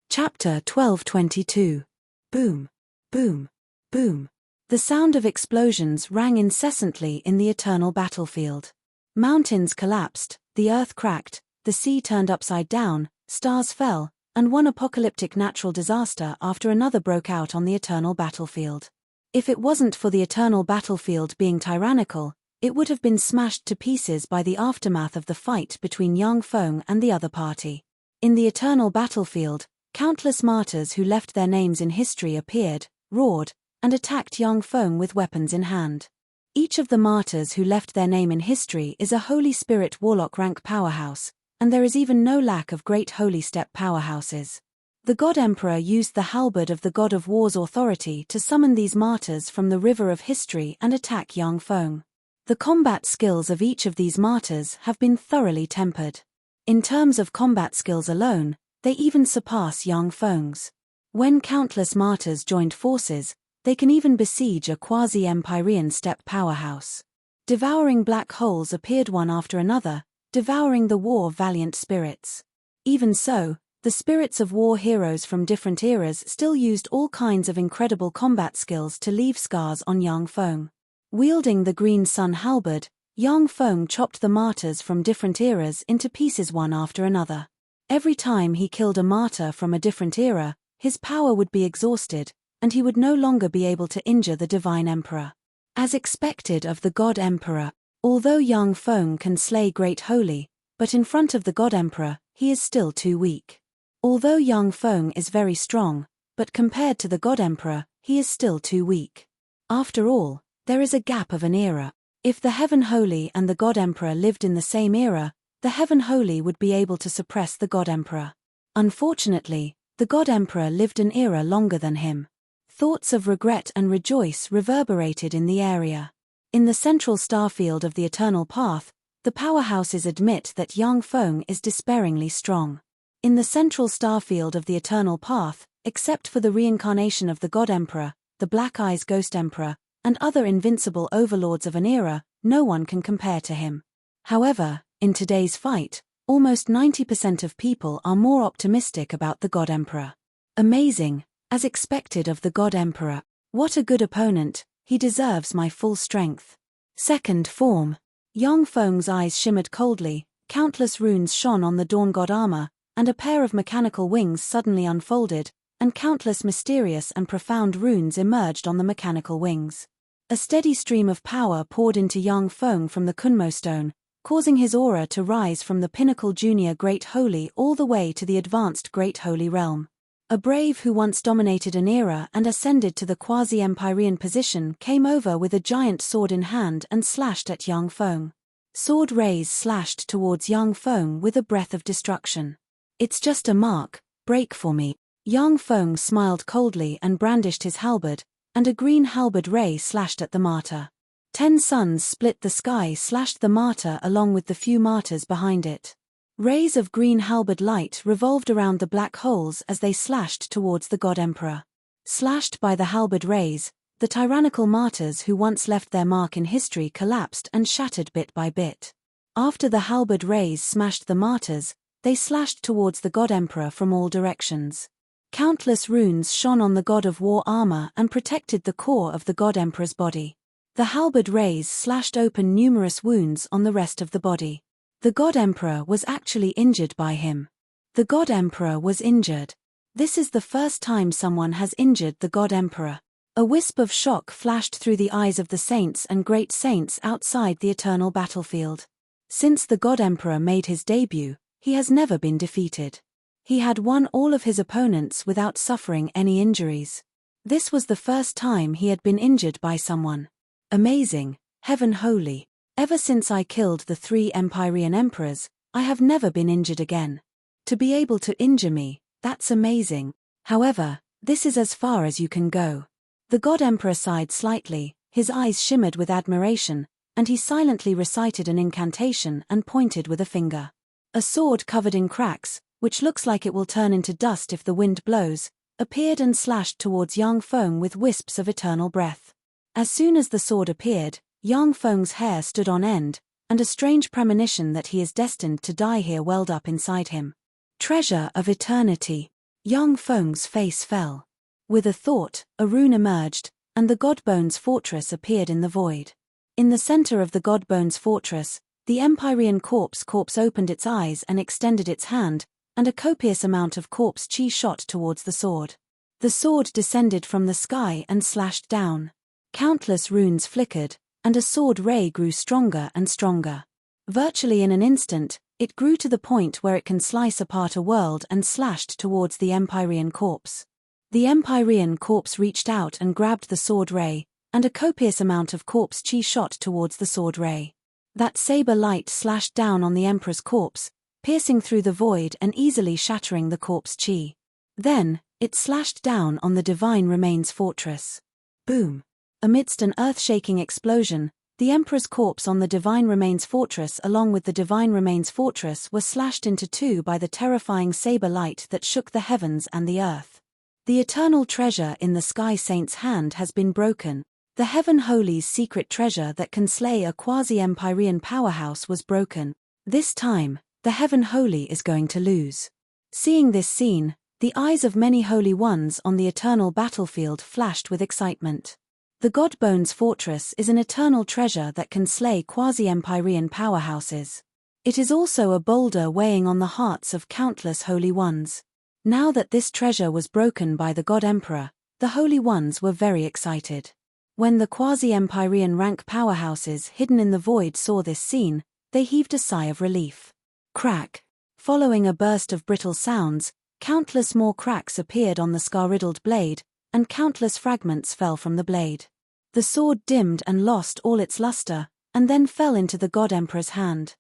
Chapter 12:22. Boom, boom, boom. The sound of explosions rang incessantly in the eternal battlefield. Mountains collapsed, the earth cracked, the sea turned upside down, stars fell, and one apocalyptic natural disaster after another broke out on the eternal battlefield. If it wasn't for the eternal battlefield being tyrannical, it would have been smashed to pieces by the aftermath of the fight between Yang Feng and the other party. In the eternal battlefield, countless martyrs who left their names in history appeared, roared, and attacked Yang Feng with weapons in hand. Each of the martyrs who left their name in history is a Holy Spirit Warlock rank powerhouse, and there is even no lack of great Holy Step powerhouses. The God Emperor used the halberd of the God of War's authority to summon these martyrs from the river of history and attack Yang Feng. The combat skills of each of these martyrs have been thoroughly tempered. In terms of combat skills alone, they even surpass Yang Feng's. When countless martyrs joined forces, they can even besiege a quasi-Empyrean steppe powerhouse. Devouring black holes appeared one after another, devouring the war valiant spirits. Even so, the spirits of war heroes from different eras still used all kinds of incredible combat skills to leave scars on Yang Feng. Wielding the green sun halberd, Yang Feng chopped the martyrs from different eras into pieces one after another. Every time he killed a martyr from a different era, his power would be exhausted, and he would no longer be able to injure the Divine Emperor. As expected of the God Emperor, although Yang Feng can slay Great Holy, but in front of the God Emperor, he is still too weak. Although Yang Feng is very strong, but compared to the God Emperor, he is still too weak. After all, there is a gap of an era. If the Heaven Holy and the God Emperor lived in the same era, the Heaven Holy would be able to suppress the God Emperor. Unfortunately, the God Emperor lived an era longer than him. Thoughts of regret and rejoice reverberated in the area. In the central starfield of the Eternal Path, the powerhouses admit that Yang Feng is despairingly strong. In the central starfield of the Eternal Path, except for the reincarnation of the God Emperor, the Black Eyes Ghost Emperor, and other invincible overlords of an era, no one can compare to him. However, in today's fight, almost 90% of people are more optimistic about the God Emperor. Amazing, as expected of the God Emperor. What a good opponent, he deserves my full strength. Second form. Yang Feng's eyes shimmered coldly, countless runes shone on the Dawn God armor, and a pair of mechanical wings suddenly unfolded, and countless mysterious and profound runes emerged on the mechanical wings. A steady stream of power poured into Yang Feng from the Kunmo stone, causing his aura to rise from the pinnacle junior Great Holy all the way to the advanced Great Holy realm. A brave who once dominated an era and ascended to the quasi-Empyrean position came over with a giant sword in hand and slashed at Yang Feng. Sword rays slashed towards Yang Feng with a breath of destruction. It's just a mark, break for me. Yang Feng smiled coldly and brandished his halberd, and a green halberd ray slashed at the martyr. 10 suns split the sky, slashed the martyr along with the few martyrs behind it. Rays of green halberd light revolved around the black holes as they slashed towards the God Emperor. Slashed by the halberd rays, the tyrannical martyrs who once left their mark in history collapsed and shattered bit by bit. After the halberd rays smashed the martyrs, they slashed towards the God Emperor from all directions. Countless runes shone on the God of War armor and protected the core of the God Emperor's body. The halberd rays slashed open numerous wounds on the rest of the body. The God Emperor was actually injured by him. The God Emperor was injured. This is the first time someone has injured the God Emperor. A wisp of shock flashed through the eyes of the saints and great saints outside the eternal battlefield. Since the God Emperor made his debut, he has never been defeated. He had won all of his opponents without suffering any injuries. This was the first time he had been injured by someone. Amazing, Heaven Holy. Ever since I killed the 3 Empyrean emperors, I have never been injured again. To be able to injure me, that's amazing. However, this is as far as you can go. The God Emperor sighed slightly, his eyes shimmered with admiration, and he silently recited an incantation and pointed with a finger. A sword covered in cracks, which looks like it will turn into dust if the wind blows, appeared and slashed towards Yang Feng with wisps of eternal breath. As soon as the sword appeared, Yang Feng's hair stood on end, and a strange premonition that he is destined to die here welled up inside him. Treasure of eternity. Yang Feng's face fell. With a thought, a rune emerged, and the Godbones fortress appeared in the void. In the center of the Godbones fortress, the Empyrean corpse opened its eyes and extended its hand, and a copious amount of corpse chi shot towards the sword. The sword descended from the sky and slashed down. Countless runes flickered, and a sword ray grew stronger and stronger. Virtually in an instant, it grew to the point where it can slice apart a world and slashed towards the Empyrean corpse. The Empyrean corpse reached out and grabbed the sword ray, and a copious amount of corpse chi shot towards the sword ray. That saber light slashed down on the Emperor's corpse, piercing through the void and easily shattering the corpse chi. Then, it slashed down on the Divine Remains fortress. Boom! Amidst an earth-shaking explosion, the Emperor's corpse on the Divine Remains fortress along with the Divine Remains fortress were slashed into two by the terrifying saber light that shook the heavens and the earth. The eternal treasure in the Sky Saint's hand has been broken. The Heaven Holy's secret treasure that can slay a quasi-Empyrean powerhouse was broken. This time, the Heaven Holy is going to lose. Seeing this scene, the eyes of many holy ones on the eternal battlefield flashed with excitement. The Godbones fortress is an eternal treasure that can slay quasi-Empyrean powerhouses. It is also a boulder weighing on the hearts of countless holy ones. Now that this treasure was broken by the God Emperor, the holy ones were very excited. When the quasi-Empyrean rank powerhouses hidden in the void saw this scene, they heaved a sigh of relief. Crack! Following a burst of brittle sounds, countless more cracks appeared on the scar-riddled blade, and countless fragments fell from the blade. The sword dimmed and lost all its luster, and then fell into the God Emperor's hand.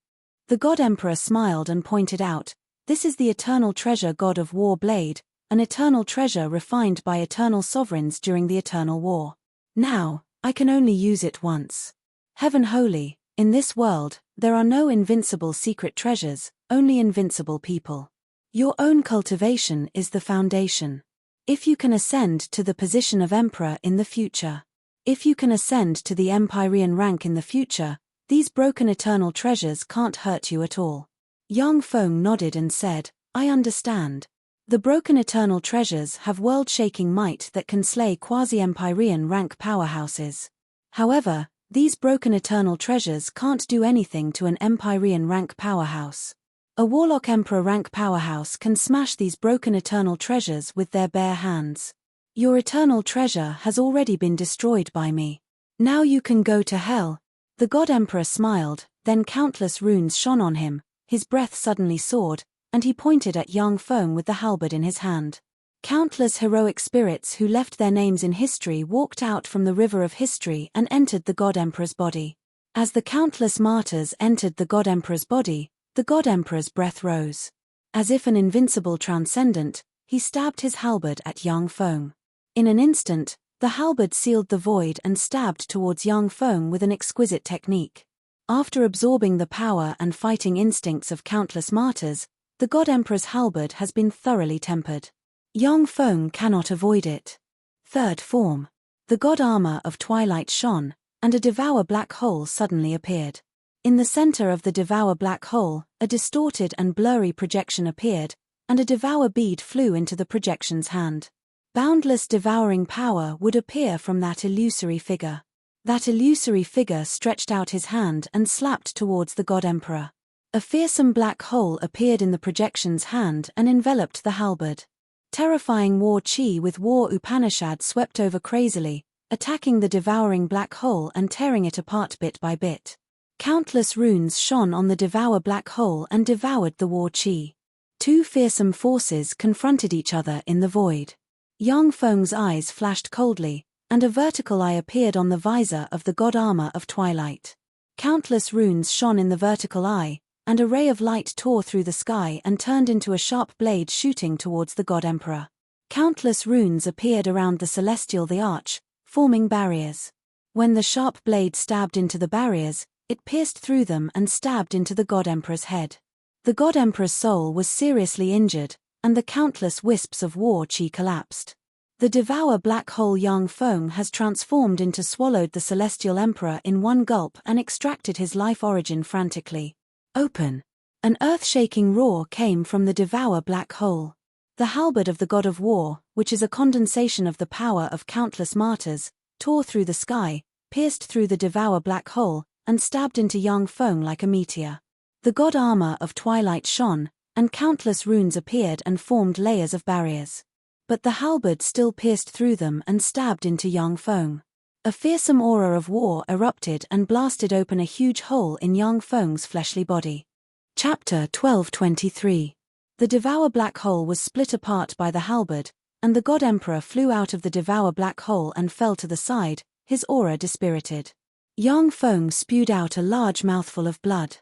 The God Emperor smiled and pointed out, "This is the eternal treasure God of War blade, an eternal treasure refined by eternal sovereigns during the eternal war. Now, I can only use it once. Heaven Holy, in this world, there are no invincible secret treasures, only invincible people. Your own cultivation is the foundation. If you can ascend to the position of Emperor in the future, if you can ascend to the Empyrean rank in the future, these broken eternal treasures can't hurt you at all." Yang Feng nodded and said, "I understand. The broken eternal treasures have world-shaking might that can slay quasi-Empyrean rank powerhouses. However, these broken eternal treasures can't do anything to an Empyrean rank powerhouse. A Warlock Emperor rank powerhouse can smash these broken eternal treasures with their bare hands. Your eternal treasure has already been destroyed by me. Now you can go to hell." The God Emperor smiled, then countless runes shone on him, his breath suddenly soared, and he pointed at Yang Feng with the halberd in his hand. Countless heroic spirits who left their names in history walked out from the river of history and entered the God Emperor's body. As the countless martyrs entered the God Emperor's body, the God Emperor's breath rose. As if an invincible transcendent, he stabbed his halberd at Yang Feng. In an instant, the halberd sealed the void and stabbed towards Yang Feng with an exquisite technique. After absorbing the power and fighting instincts of countless martyrs, the God Emperor's halberd has been thoroughly tempered. Yang Feng cannot avoid it. Third form. The God armor of twilight shone, and a devour black hole suddenly appeared. In the center of the devour black hole, a distorted and blurry projection appeared, and a devour bead flew into the projection's hand. Boundless devouring power would appear from that illusory figure. That illusory figure stretched out his hand and slapped towards the God Emperor. A fearsome black hole appeared in the projection's hand and enveloped the halberd. Terrifying war chi with war Upanishad swept over crazily, attacking the devouring black hole and tearing it apart bit by bit. Countless runes shone on the devour black hole and devoured the war chi. Two fearsome forces confronted each other in the void. Yang Feng's eyes flashed coldly, and a vertical eye appeared on the visor of the God armor of twilight. Countless runes shone in the vertical eye, and a ray of light tore through the sky and turned into a sharp blade shooting towards the God Emperor. Countless runes appeared around the celestial the arch, forming barriers. When the sharp blade stabbed into the barriers, it pierced through them and stabbed into the God Emperor's head. The God Emperor's soul was seriously injured, and the countless wisps of war chi collapsed. The devour black hole Yang Feng has transformed into swallowed the celestial emperor in one gulp and extracted his life origin frantically. Open! An earth-shaking roar came from the devour black hole. The halberd of the God of War, which is a condensation of the power of countless martyrs, tore through the sky, pierced through the devour black hole, and stabbed into Yang Feng like a meteor. The God armor of twilight shone, and countless runes appeared and formed layers of barriers. But the halberd still pierced through them and stabbed into Yang Feng. A fearsome aura of war erupted and blasted open a huge hole in Yang Feng's fleshly body. Chapter 1223. The devour black hole was split apart by the halberd, and the God Emperor flew out of the Devour black hole and fell to the side, his aura dispirited. Yang Feng spewed out a large mouthful of blood.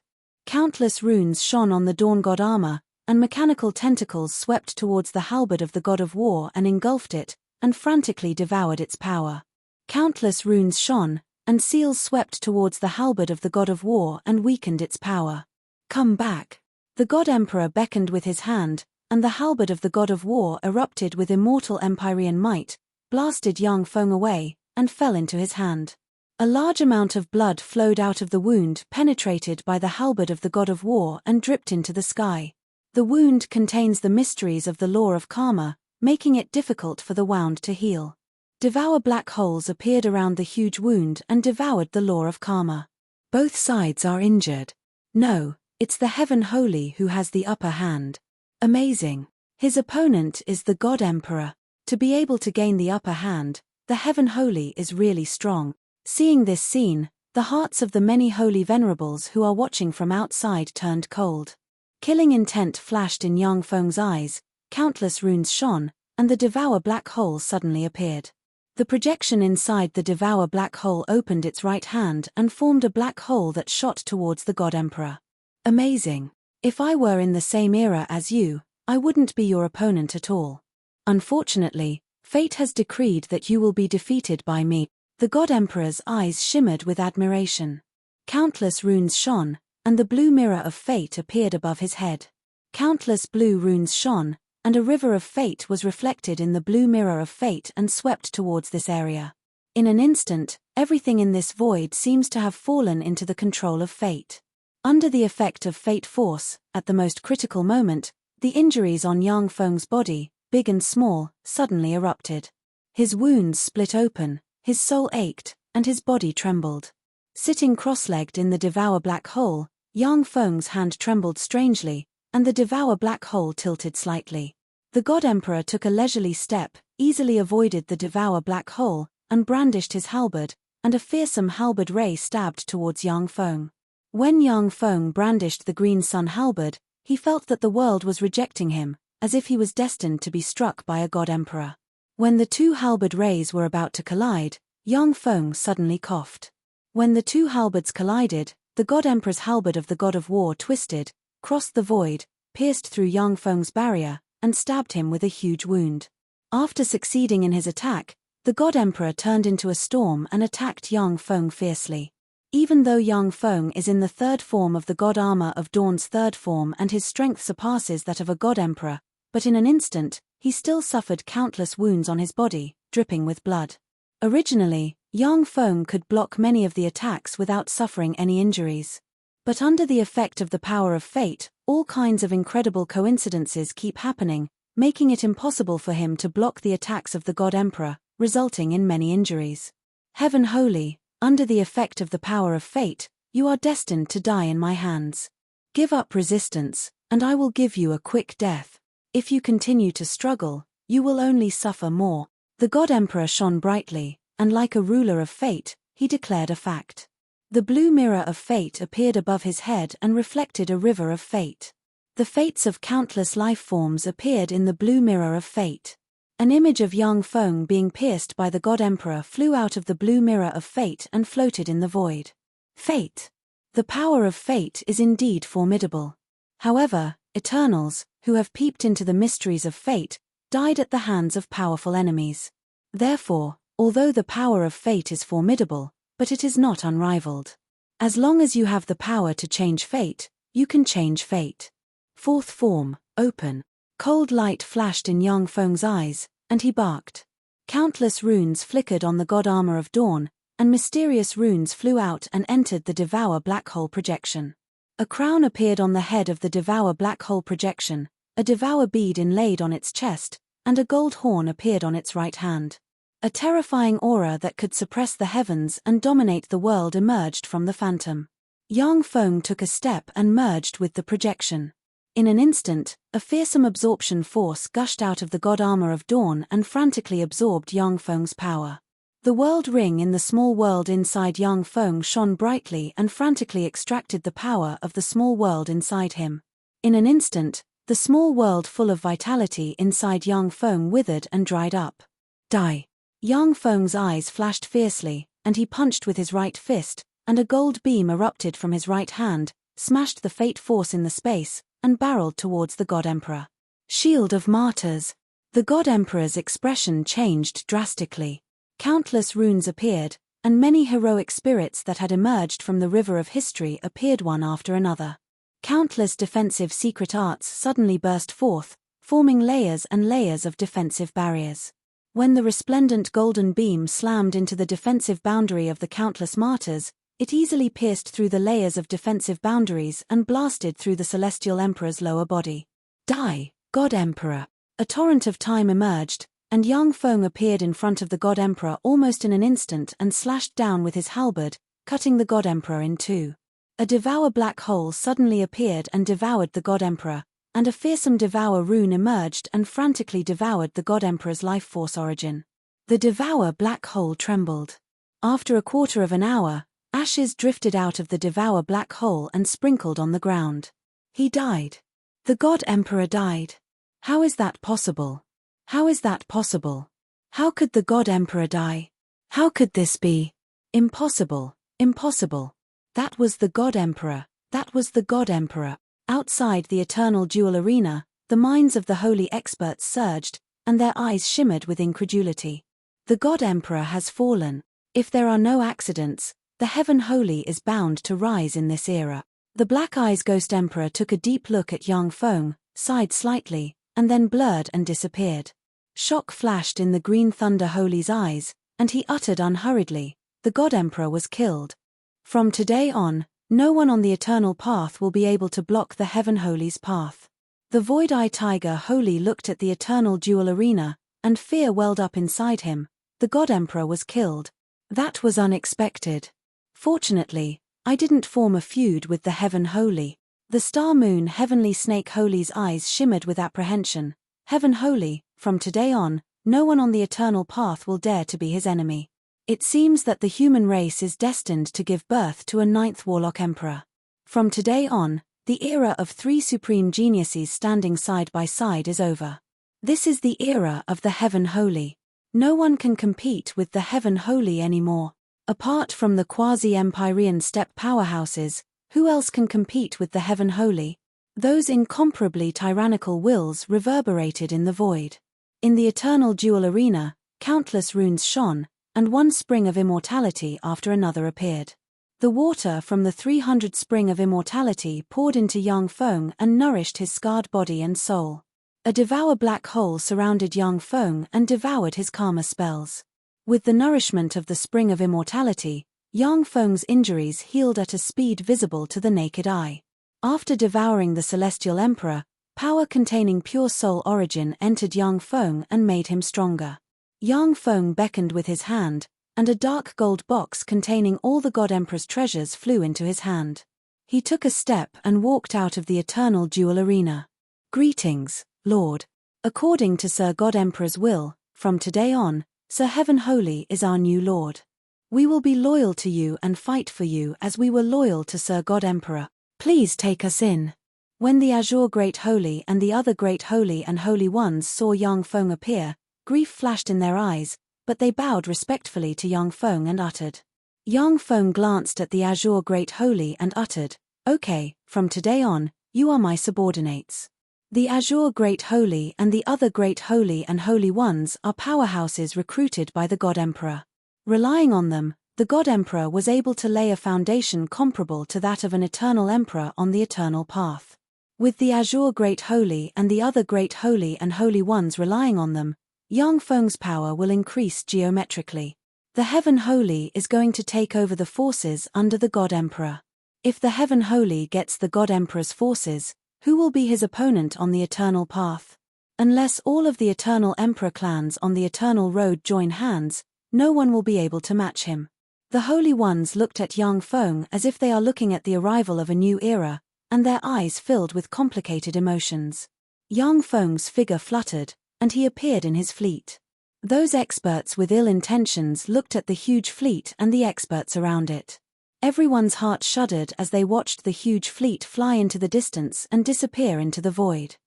Countless runes shone on the Dawn God armor, and mechanical tentacles swept towards the halberd of the God of War and engulfed it, and frantically devoured its power. Countless runes shone, and seals swept towards the halberd of the God of War and weakened its power. Come back. The God Emperor beckoned with his hand, and the halberd of the God of War erupted with immortal Empyrean might, blasted Yang Feng away, and fell into his hand. A large amount of blood flowed out of the wound penetrated by the halberd of the God of War and dripped into the sky. The wound contains the mysteries of the law of karma, making it difficult for the wound to heal. Devour black holes appeared around the huge wound and devoured the law of karma. Both sides are injured. No, it's the Heaven Holy who has the upper hand. Amazing. His opponent is the God Emperor. To be able to gain the upper hand, the Heaven Holy is really strong. Seeing this scene, the hearts of the many holy venerables who are watching from outside turned cold. Killing intent flashed in Yang Feng's eyes, countless runes shone, and the Devour black hole suddenly appeared. The projection inside the Devour black hole opened its right hand and formed a black hole that shot towards the God Emperor. Amazing. If I were in the same era as you, I wouldn't be your opponent at all. Unfortunately, fate has decreed that you will be defeated by me. The God Emperor's eyes shimmered with admiration. Countless runes shone, and the blue mirror of fate appeared above his head. Countless blue runes shone, and a river of fate was reflected in the blue mirror of fate and swept towards this area. In an instant, everything in this void seems to have fallen into the control of fate. Under the effect of fate force, at the most critical moment, the injuries on Yang Feng's body, big and small, suddenly erupted. His wounds split open, his soul ached, and his body trembled. Sitting cross-legged in the Devour black hole, Yang Feng's hand trembled strangely, and the Devour black hole tilted slightly. The God Emperor took a leisurely step, easily avoided the Devour black hole, and brandished his halberd, and a fearsome halberd ray stabbed towards Yang Feng. When Yang Feng brandished the green sun halberd, he felt that the world was rejecting him, as if he was destined to be struck by a God Emperor. When the two halberd rays were about to collide, Yang Feng suddenly coughed. When the two halberds collided, the God Emperor's halberd of the God of War twisted, crossed the void, pierced through Yang Feng's barrier, and stabbed him with a huge wound. After succeeding in his attack, the God Emperor turned into a storm and attacked Yang Feng fiercely. Even though Yang Feng is in the third form of the God armor of Dawn's third form and his strength surpasses that of a God Emperor, but in an instant, he still suffered countless wounds on his body, dripping with blood. Originally, Yang Feng could block many of the attacks without suffering any injuries. But under the effect of the power of fate, all kinds of incredible coincidences keep happening, making it impossible for him to block the attacks of the God Emperor, resulting in many injuries. Heaven Holy, under the effect of the power of fate, you are destined to die in my hands. Give up resistance, and I will give you a quick death. If you continue to struggle, you will only suffer more. The God Emperor shone brightly, and like a ruler of fate, he declared a fact. The blue mirror of fate appeared above his head and reflected a river of fate. The fates of countless life forms appeared in the blue mirror of fate. An image of Yang Feng being pierced by the God Emperor flew out of the blue mirror of fate and floated in the void. Fate. The power of fate is indeed formidable. However, Eternals, who have peeped into the mysteries of fate, died at the hands of powerful enemies. Therefore, although the power of fate is formidable, but it is not unrivaled. As long as you have the power to change fate, you can change fate. Fourth form, open. Cold light flashed in Yang Feng's eyes, and he barked. Countless runes flickered on the God armor of Dawn, and mysterious runes flew out and entered the Devour black hole projection. A crown appeared on the head of the Devour black hole projection, a Devour bead inlaid on its chest, and a gold horn appeared on its right hand. A terrifying aura that could suppress the heavens and dominate the world emerged from the phantom. Yang Feng took a step and merged with the projection. In an instant, a fearsome absorption force gushed out of the God armor of Dawn and frantically absorbed Yang Feng's power. The world ring in the small world inside Yang Feng shone brightly and frantically extracted the power of the small world inside him. In an instant, The small world full of vitality inside Yang Feng withered and dried up. Die! Yang Feng's eyes flashed fiercely, and he punched with his right fist, and a gold beam erupted from his right hand, smashed the fate force in the space, and barreled towards the God Emperor. Shield of Martyrs! The God Emperor's expression changed drastically. Countless runes appeared, and many heroic spirits that had emerged from the river of history appeared one after another. Countless defensive secret arts suddenly burst forth, forming layers and layers of defensive barriers. When the resplendent golden beam slammed into the defensive boundary of the countless martyrs, it easily pierced through the layers of defensive boundaries and blasted through the Celestial Emperor's lower body. Die, God Emperor! A torrent of time emerged, and Yang Feng appeared in front of the God Emperor almost in an instant and slashed down with his halberd, cutting the God Emperor in two. A devour black hole suddenly appeared and devoured the God Emperor, and a fearsome devour rune emerged and frantically devoured the God Emperor's life force origin. The devour black hole trembled. After a quarter of an hour, ashes drifted out of the devour black hole and sprinkled on the ground. He died. The God Emperor died. How is that possible? How is that possible? How could the God Emperor die? How could this be? Impossible, impossible. That was the God Emperor, that was the God Emperor. Outside the eternal duel arena, the minds of the holy experts surged, and their eyes shimmered with incredulity. The God Emperor has fallen. If there are no accidents, the Heaven Holy is bound to rise in this era. The Black Eyes Ghost Emperor took a deep look at Yang Feng, sighed slightly, and then blurred and disappeared. Shock flashed in the Green Thunder Holy's eyes, and he uttered unhurriedly, "The God Emperor was killed. From today on, no one on the eternal path will be able to block the Heaven Holy's path." The Void-Eye Tiger Holy looked at the eternal duel arena, and fear welled up inside him. The God Emperor was killed. That was unexpected. Fortunately, I didn't form a feud with the Heaven Holy. The Star Moon Heavenly Snake Holy's eyes shimmered with apprehension. Heaven Holy, from today on, no one on the eternal path will dare to be his enemy. It seems that the human race is destined to give birth to a ninth Warlock Emperor. From today on, the era of three supreme geniuses standing side by side is over. This is the era of the Heaven Holy. No one can compete with the Heaven Holy anymore. Apart from the quasi-Empyrean steppe powerhouses, who else can compete with the Heaven Holy? Those incomparably tyrannical wills reverberated in the void. In the eternal duel arena, countless runes shone, and one spring of immortality after another appeared. The water from the 300 spring of immortality poured into Yang Feng and nourished his scarred body and soul. A devour black hole surrounded Yang Feng and devoured his karma spells. With the nourishment of the spring of immortality, Yang Feng's injuries healed at a speed visible to the naked eye. After devouring the Celestial Emperor, power containing pure soul origin entered Yang Feng and made him stronger. Yang Feng beckoned with his hand, and a dark gold box containing all the God Emperor's treasures flew into his hand. He took a step and walked out of the eternal duel arena. "Greetings, Lord. According to Sir God Emperor's will, from today on, Sir Heaven Holy is our new Lord. We will be loyal to you and fight for you as we were loyal to Sir God Emperor. Please take us in." When the Azure Great Holy and the other Great Holy and Holy Ones saw Yang Feng appear, grief flashed in their eyes, but they bowed respectfully to Yang Feng and uttered. Yang Feng glanced at the Azure Great Holy and uttered, "Okay, from today on, you are my subordinates." The Azure Great Holy and the other Great Holy and Holy Ones are powerhouses recruited by the God Emperor. Relying on them, the God Emperor was able to lay a foundation comparable to that of an eternal emperor on the eternal path. With the Azure Great Holy and the other Great Holy and Holy Ones relying on them, Yang Feng's power will increase geometrically. The Heaven Holy is going to take over the forces under the God Emperor. If the Heaven Holy gets the God Emperor's forces, who will be his opponent on the eternal path? Unless all of the eternal emperor clans on the eternal road join hands, no one will be able to match him. The Holy Ones looked at Yang Feng as if they are looking at the arrival of a new era, and their eyes filled with complicated emotions. Yang Feng's figure fluttered, and he appeared in his fleet. Those experts with ill intentions looked at the huge fleet and the experts around it. Everyone's heart shuddered as they watched the huge fleet fly into the distance and disappear into the void.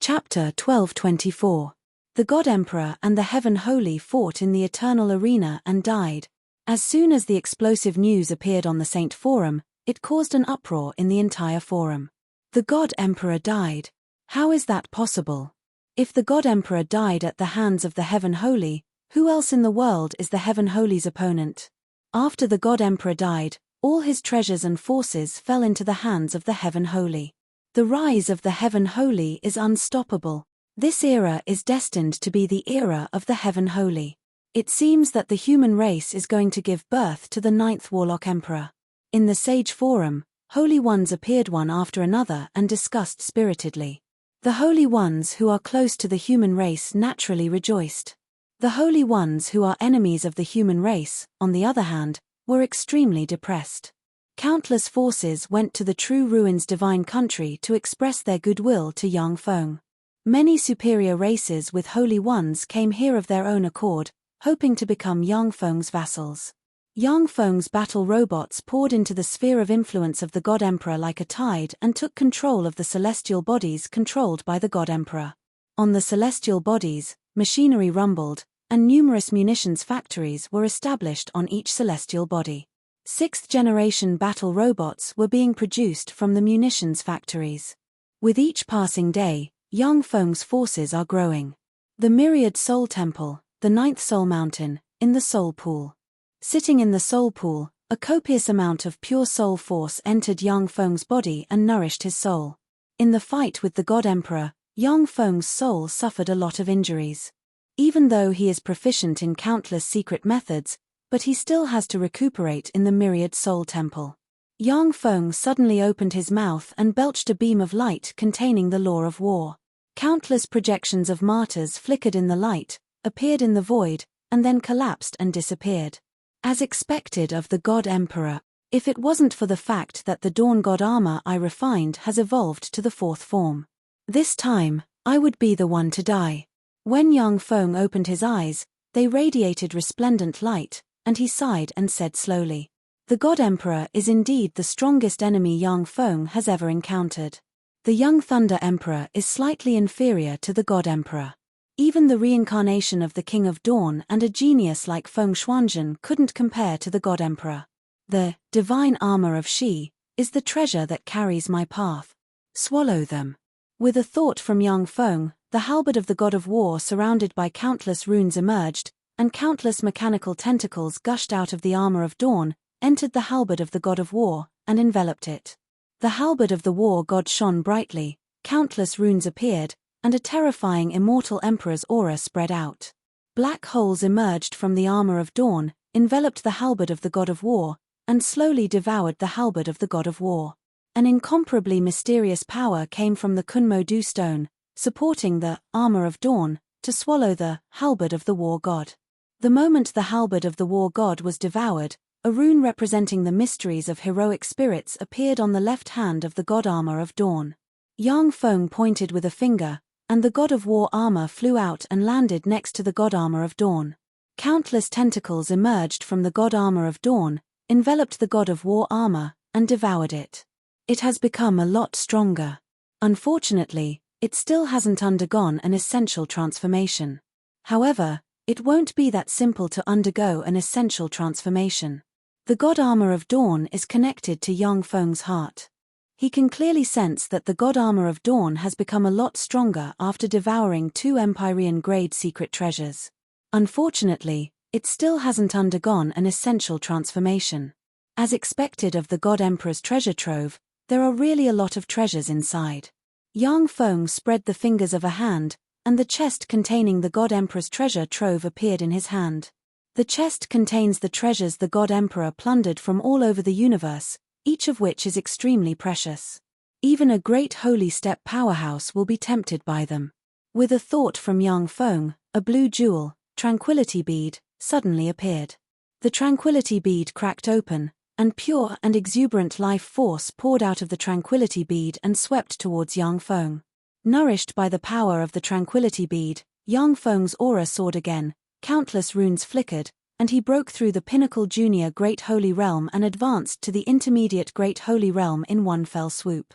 Chapter 1224. The God Emperor and the Heaven Holy fought in the eternal arena and died. As soon as the explosive news appeared on the Saint Forum, it caused an uproar in the entire forum. The God Emperor died. How is that possible? If the God Emperor died at the hands of the Heaven Holy, who else in the world is the Heaven Holy's opponent? After the God Emperor died, all his treasures and forces fell into the hands of the Heaven Holy. The rise of the Heaven Holy is unstoppable. This era is destined to be the era of the Heaven Holy. It seems that the human race is going to give birth to the 9th Warlock Emperor. In the Sage Forum, Holy Ones appeared one after another and discussed spiritedly. The Holy Ones who are close to the human race naturally rejoiced. The Holy Ones who are enemies of the human race, on the other hand, were extremely depressed. Countless forces went to the True Ruins divine country to express their goodwill to Yang Feng. Many superior races with Holy Ones came here of their own accord, hoping to become Yang Feng's vassals. Yang Feng's battle robots poured into the sphere of influence of the God Emperor like a tide and took control of the celestial bodies controlled by the God Emperor. On the celestial bodies, machinery rumbled, and numerous munitions factories were established on each celestial body. 6th-generation battle robots were being produced from the munitions factories. With each passing day, Yang Feng's forces are growing. The Myriad Soul Temple, the 9th Soul Mountain, in the Soul Pool. Sitting in the Soul Pool, a copious amount of pure soul force entered Yang Feng's body and nourished his soul. In the fight with the God Emperor, Yang Feng's soul suffered a lot of injuries. Even though he is proficient in countless secret methods, but he still has to recuperate in the Myriad Soul Temple. Yang Feng suddenly opened his mouth and belched a beam of light containing the law of war. Countless projections of martyrs flickered in the light, appeared in the void, and then collapsed and disappeared. As expected of the God Emperor, if it wasn't for the fact that the Dawn God armor I refined has evolved to the 4th form. This time, I would be the one to die. When Yang Feng opened his eyes, they radiated resplendent light, and he sighed and said slowly, "The God Emperor is indeed the strongest enemy Yang Feng has ever encountered. The Young Thunder Emperor is slightly inferior to the God Emperor. Even the reincarnation of the King of Dawn and a genius like Feng Xuanzhen couldn't compare to the God Emperor. The divine armor of Shi is the treasure that carries my path. Swallow them." With a thought from Yang Feng, the halberd of the God of War surrounded by countless runes emerged, and countless mechanical tentacles gushed out of the armor of Dawn, entered the halberd of the God of War, and enveloped it. The halberd of the War God shone brightly, countless runes appeared, and a terrifying immortal emperor's aura spread out. Black holes emerged from the armor of Dawn, enveloped the halberd of the God of War, and slowly devoured the halberd of the God of War. An incomparably mysterious power came from the Kunmo Du stone, supporting the armor of Dawn, to swallow the halberd of the War God. The moment the halberd of the War God was devoured, a rune representing the mysteries of heroic spirits appeared on the left hand of the God armor of Dawn. Yang Feng pointed with a finger, and the God of War armor flew out and landed next to the God armor of Dawn. Countless tentacles emerged from the God armor of Dawn, enveloped the God of War armor, and devoured it. It has become a lot stronger. Unfortunately, it still hasn't undergone an essential transformation. However, it won't be that simple to undergo an essential transformation. The God armor of Dawn is connected to Yang Feng's heart. He can clearly sense that the God armor of Dawn has become a lot stronger after devouring 2 Empyrean-grade secret treasures. Unfortunately, it still hasn't undergone an essential transformation. As expected of the God Emperor's treasure trove, there are really a lot of treasures inside. Yang Feng spread the fingers of a hand, and the chest containing the God Emperor's treasure trove appeared in his hand. The chest contains the treasures the God Emperor plundered from all over the universe, each of which is extremely precious. Even a great holy step powerhouse will be tempted by them. With a thought from Yang Feng, a blue jewel, tranquility bead, suddenly appeared. The tranquility bead cracked open, and pure and exuberant life force poured out of the tranquility bead and swept towards Yang Feng. Nourished by the power of the tranquility bead, Yang Feng's aura soared again, countless runes flickered, and he broke through the pinnacle junior Great Holy Realm and advanced to the intermediate Great Holy Realm in one fell swoop.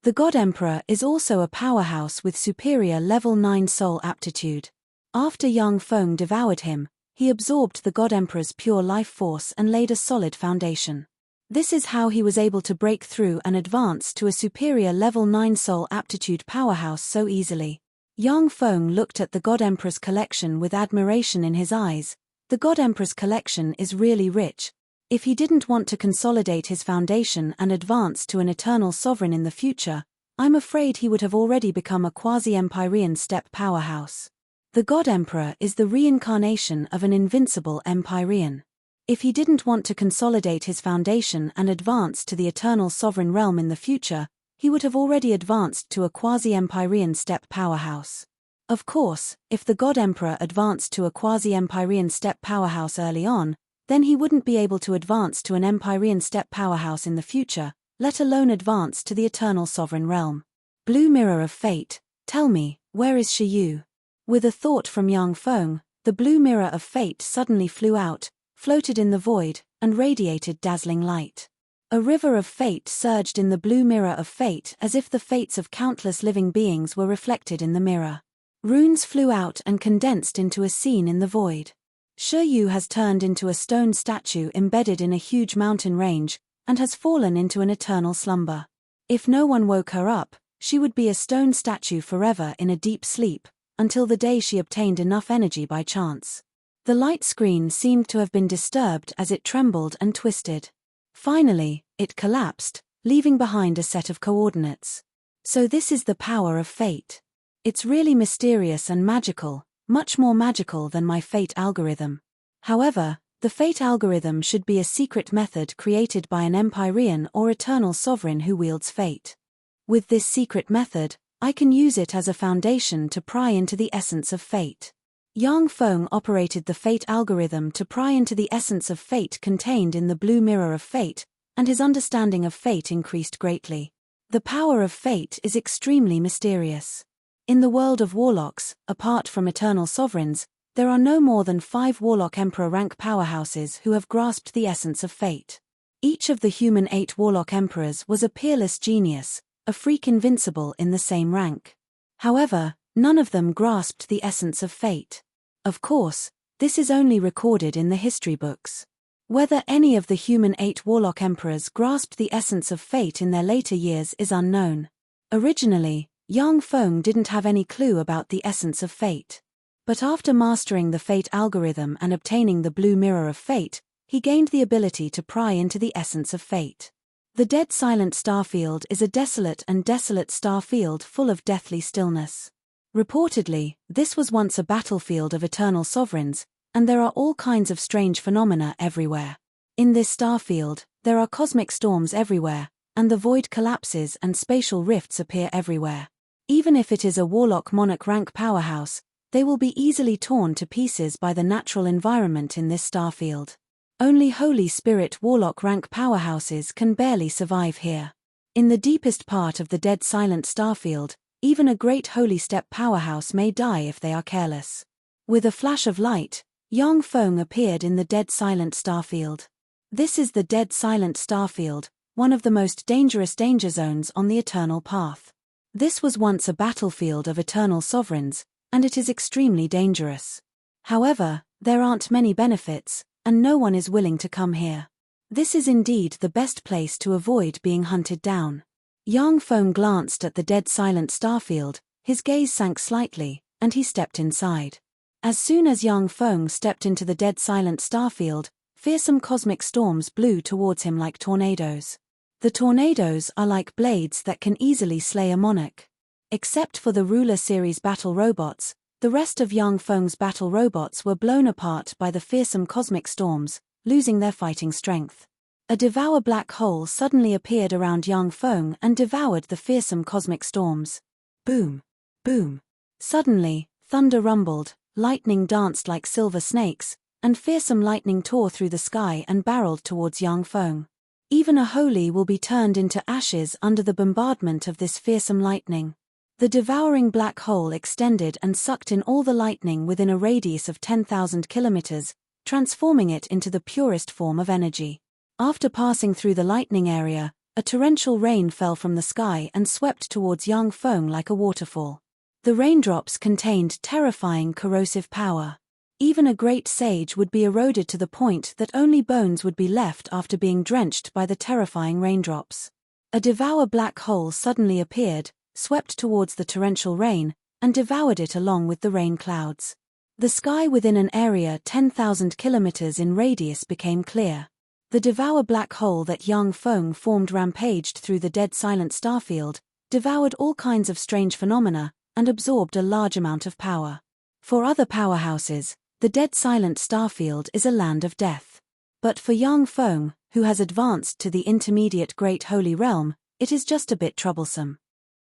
The God Emperor is also a powerhouse with superior level 9 soul aptitude. After Yang Feng devoured him, he absorbed the God Emperor's pure life force and laid a solid foundation. This is how he was able to break through and advance to a superior level 9 soul aptitude powerhouse so easily. Yang Feng looked at the God Emperor's collection with admiration in his eyes. The God Emperor's collection is really rich. If he didn't want to consolidate his foundation and advance to an eternal sovereign in the future, I'm afraid he would have already become a quasi-Empyrean steppe powerhouse. The God Emperor is the reincarnation of an invincible Empyrean. If he didn't want to consolidate his foundation and advance to the eternal sovereign realm in the future, he would have already advanced to a quasi-Empyrean steppe powerhouse. Of course, if the God Emperor advanced to a quasi-Empyrean steppe powerhouse early on, then he wouldn't be able to advance to an Empyrean steppe powerhouse in the future, let alone advance to the eternal sovereign realm. Blue Mirror of Fate, tell me, where is Shiyu? With a thought from Yang Feng, the blue mirror of fate suddenly flew out, floated in the void, and radiated dazzling light. A river of fate surged in the blue mirror of fate as if the fates of countless living beings were reflected in the mirror. Runes flew out and condensed into a scene in the void. Shiyu has turned into a stone statue embedded in a huge mountain range, and has fallen into an eternal slumber. If no one woke her up, she would be a stone statue forever in a deep sleep, until the day she obtained enough energy by chance. The light screen seemed to have been disturbed as it trembled and twisted. Finally, it collapsed, leaving behind a set of coordinates. So this is the power of fate. It's really mysterious and magical, much more magical than my fate algorithm. However, the fate algorithm should be a secret method created by an Empyrean or eternal sovereign who wields fate. With this secret method, I can use it as a foundation to pry into the essence of fate. Yang Feng operated the fate algorithm to pry into the essence of fate contained in the blue mirror of fate, and his understanding of fate increased greatly. The power of fate is extremely mysterious. In the world of warlocks, apart from eternal sovereigns, there are no more than 5 warlock emperor rank powerhouses who have grasped the essence of fate. Each of the human 8 warlock emperors was a peerless genius, a freak invincible in the same rank. However, none of them grasped the essence of fate. Of course, this is only recorded in the history books. Whether any of the human 8 warlock emperors grasped the essence of fate in their later years is unknown. Originally, Yang Feng didn't have any clue about the essence of fate. But after mastering the fate algorithm and obtaining the blue mirror of fate, he gained the ability to pry into the essence of fate. The dead silent starfield is a desolate starfield full of deathly stillness. Reportedly, this was once a battlefield of eternal sovereigns, and there are all kinds of strange phenomena everywhere. In this starfield, there are cosmic storms everywhere, and the void collapses and spatial rifts appear everywhere. Even if it is a warlock monarch rank powerhouse, they will be easily torn to pieces by the natural environment in this starfield. Only Holy Spirit warlock rank powerhouses can barely survive here. In the deepest part of the dead silent starfield, even a great holy steppe powerhouse may die if they are careless. With a flash of light, Yang Feng appeared in the dead silent starfield. This is the dead silent starfield, one of the most dangerous danger zones on the eternal path. This was once a battlefield of eternal sovereigns, and it is extremely dangerous. However, there aren't many benefits, and no one is willing to come here. This is indeed the best place to avoid being hunted down. Yang Feng glanced at the dead silent starfield, his gaze sank slightly, and he stepped inside. As soon as Yang Feng stepped into the dead silent starfield, fearsome cosmic storms blew towards him like tornadoes. The tornadoes are like blades that can easily slay a monarch. Except for the Ruler Series battle robots, the rest of Yang Feng's battle robots were blown apart by the fearsome cosmic storms, losing their fighting strength. A devour black hole suddenly appeared around Yang Feng and devoured the fearsome cosmic storms. Boom! Boom! Suddenly, thunder rumbled, lightning danced like silver snakes, and fearsome lightning tore through the sky and barreled towards Yang Feng. Even a holy will be turned into ashes under the bombardment of this fearsome lightning. The devouring black hole extended and sucked in all the lightning within a radius of 10,000 kilometers, transforming it into the purest form of energy. After passing through the lightning area, A torrential rain fell from the sky and swept towards Yang Feng like a waterfall. The raindrops contained terrifying corrosive power. Even a great sage would be eroded to the point that only bones would be left after being drenched by the terrifying raindrops. A devour black hole suddenly appeared, swept towards the torrential rain, and devoured it along with the rain clouds. The sky within an area 10,000 kilometers in radius became clear. The devour black hole that Yang Feng formed rampaged through the dead silent starfield, devoured all kinds of strange phenomena, and absorbed a large amount of power. For other powerhouses, the dead silent starfield is a land of death. But for Yang Feng, who has advanced to the intermediate Great Holy Realm, it is just a bit troublesome.